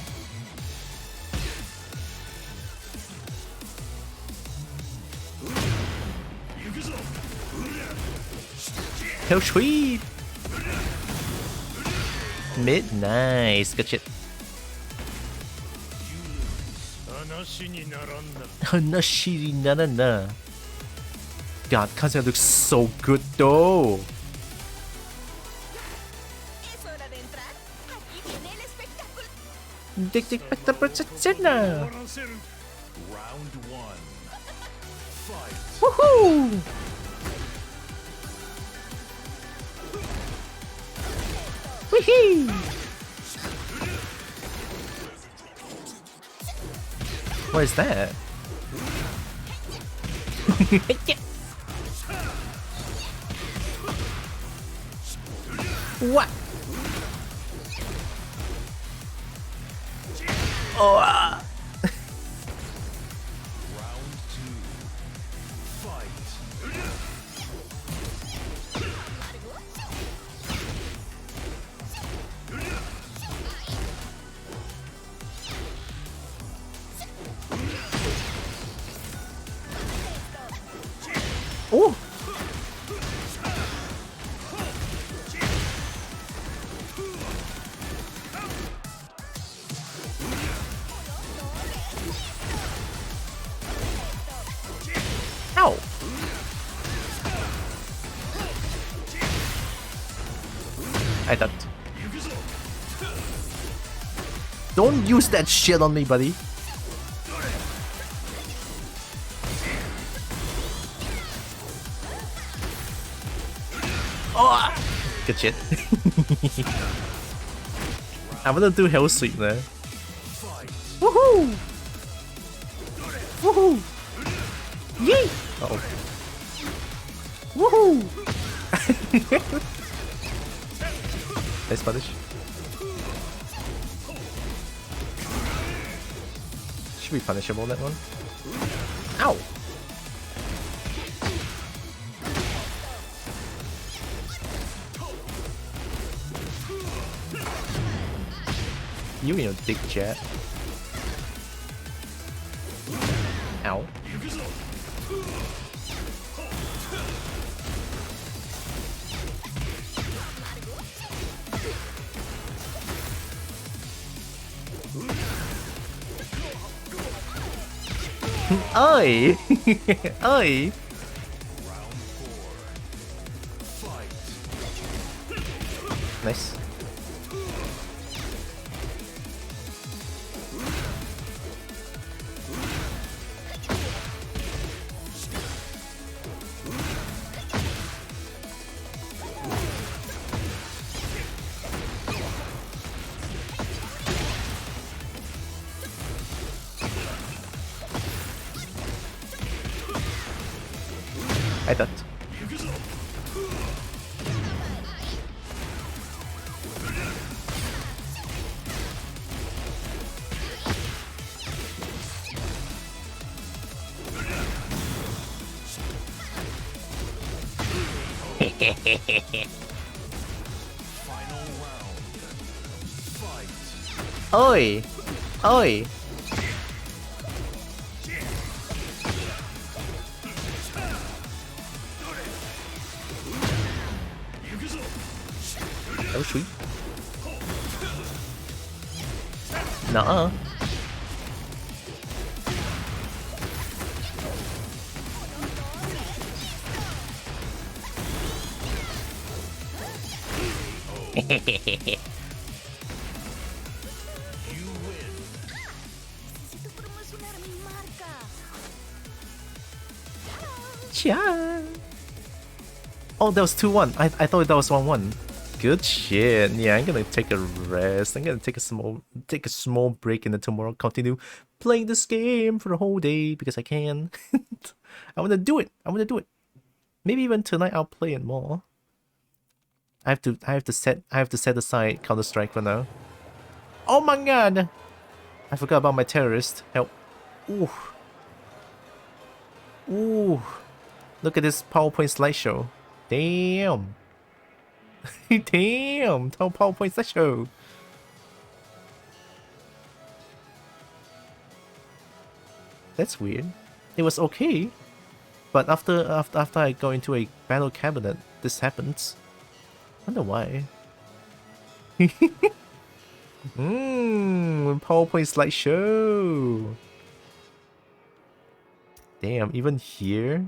Heel sweet! Mid, nice, good shit. Hanashiri Narana. God, Kazuya looks so good though. Es hora de entrar. Aquí viene el espectáculo. Dick dick back the Berserker. Round 1. Fight. Woohoo! Wee-hee! What is that? Yeah. What? Oh! Round 2. Fight. Oh! Ow! I thought. Don't use that shit on me, buddy. Oh! Good shit. I'm gonna do hell sweep there. Woohoo! Woohoo! Yay! Uh oh. Woohoo! Nice punish. Should be punishable, that one. Ow! You and your dick jet. Ow. Oi! Oi! Round 4. Fight. Nice. I thought. Final round. Fight. Oi! Oi! Oh sweet. Nuh-uh. Necesito promocionar mi marca. Cha. Oh, that was 2-1. I thought that was 1-1. Good shit. Yeah, I'm gonna take a rest. I'm gonna take a small break and then tomorrow continue playing this game for the whole day because I can. I wanna do it. I wanna do it. Maybe even tonight I'll play it more. I have to set aside Counter-Strike for now. Oh my god! I forgot about my terrorist. Help. Ooh. Ooh. Look at this PowerPoint slideshow. Damn. Damn. PowerPoint slideshow. That's weird. It was okay, but after I go into a battle cabinet, this happens. Wonder why. PowerPoint slideshow. Damn, even here?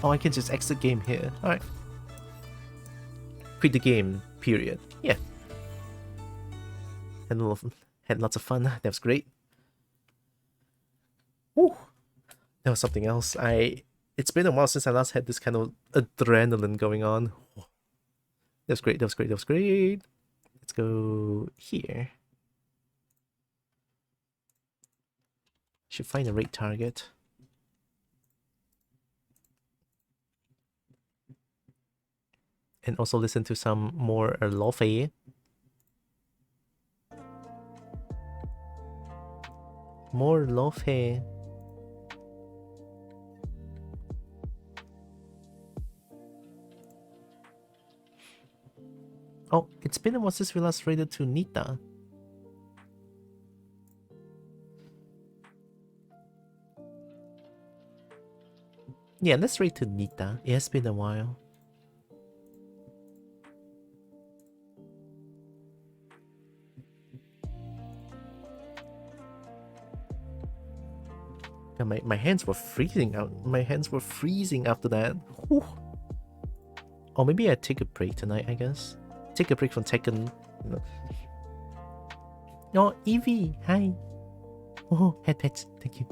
Oh, I can just exit game here. Alright. Quit the game, period. Yeah. Had lots of fun. That was great. Woo. That was something else. It's been a while since I last had this kind of adrenaline going on. That was great, that was great, that was great. Let's go here. Should find a raid target. And also listen to some more lo-fi. More lo-fi. Oh, it's been a while since we last raided to Nita. Yeah, let's raid to Nita. It has been a while. Yeah, my hands were freezing out. My hands were freezing after that. Whew. Or maybe I take a break tonight, I guess. Take a break from Tekken. Oh, Evie, hi. Oh, head pets, thank you.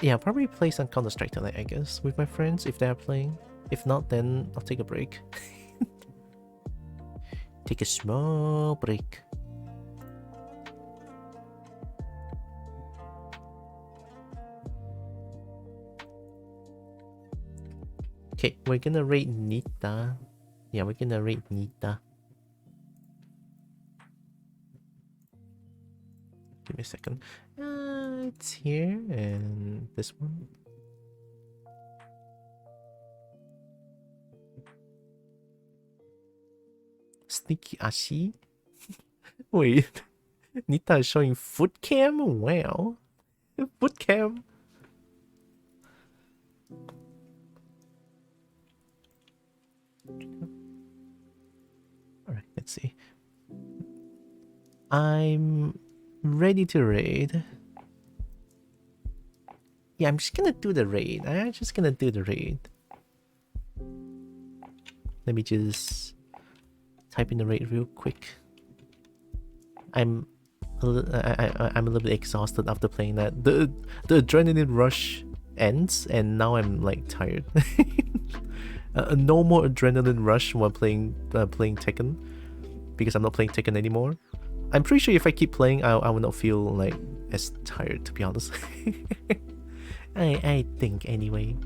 Yeah, I'll probably play some Counter-Strike tonight, I guess, with my friends if they are playing. If not, then I'll take a break. Take a small break. Okay, we're gonna raid Nita. Yeah, we're gonna raid Nita. Give me a second. It's here and this one. Sneaky Ashi? Wait, Nita is showing foot cam? Wow. Foot cam? Alright, let's see. I'm ready to raid. Yeah, I'm just gonna do the raid. I'm just gonna do the raid. Let me just type in the raid real quick. I'm a little bit exhausted after playing that. The adrenaline rush ends, and now I'm like tired. No more adrenaline rush while playing Tekken, because I'm not playing Tekken anymore. I'm pretty sure if I keep playing, I will not feel like as tired, to be honest. I think anyway.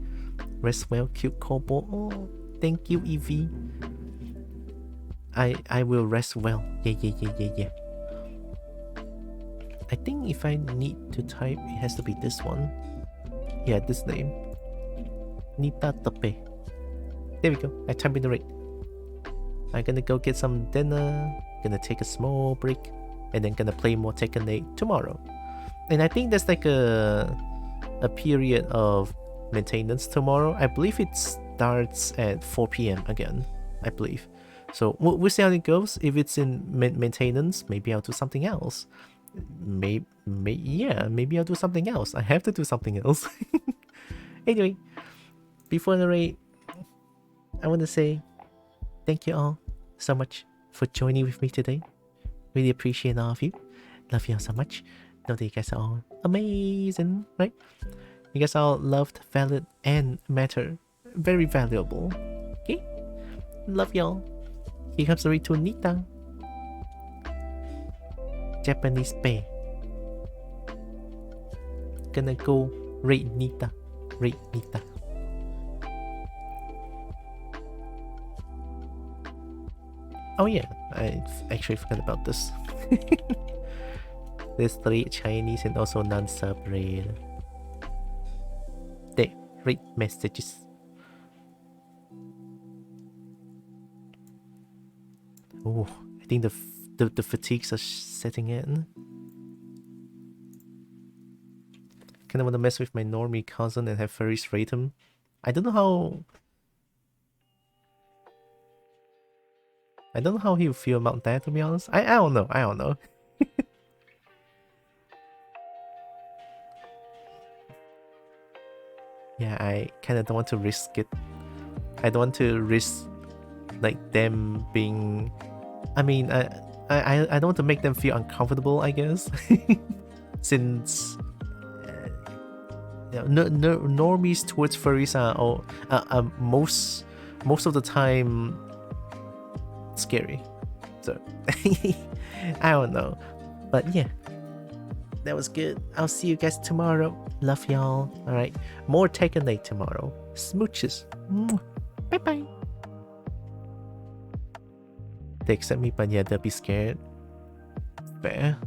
Rest well, cute Kobo. Oh, thank you, Evie. I will rest well. Yeah. I think if I need to type, it has to be this one. Yeah, this name. Nita Tepe. There we go. I type in the rate. I'm gonna go get some dinner. Gonna take a small break, and then gonna play more Tekken 8 tomorrow. And I think there's like a period of maintenance tomorrow. I believe it starts at 4 p.m. again. I believe. So we'll see how it goes. If it's in maintenance, maybe I'll do something else. Maybe I'll do something else. I have to do something else. Anyway, before the raid, I want to say thank you all so much for joining with me today. Really appreciate all of you. Love you all so much. Know that you guys are all amazing, right? You guys are all loved, valid, and matter. Very valuable. Okay? Love y'all. Here comes the raid to Nita. Japanese Bay. Gonna go raid Nita. Raid Nita. Oh yeah, I actually forgot about this. There's 3 Chinese and also non-sub raid. There, raid messages. Oh, I think the fatigues are setting in. kind of want to mess with my normie cousin and have furries rate him. I don't know how. I don't know how he'll feel about that, to be honest. I don't know. I don't know. Yeah, I kind of don't want to risk it. I don't want to risk like them being. I mean, I don't want to make them feel uncomfortable, I guess. Since normies towards furries are most of the time scary. So I don't know, but yeah, that was good. I'll see you guys tomorrow. Love y'all. All right, more Tekken Day tomorrow. Smooches. Bye bye. They accept me, but yeah, they'll be scared. Fair.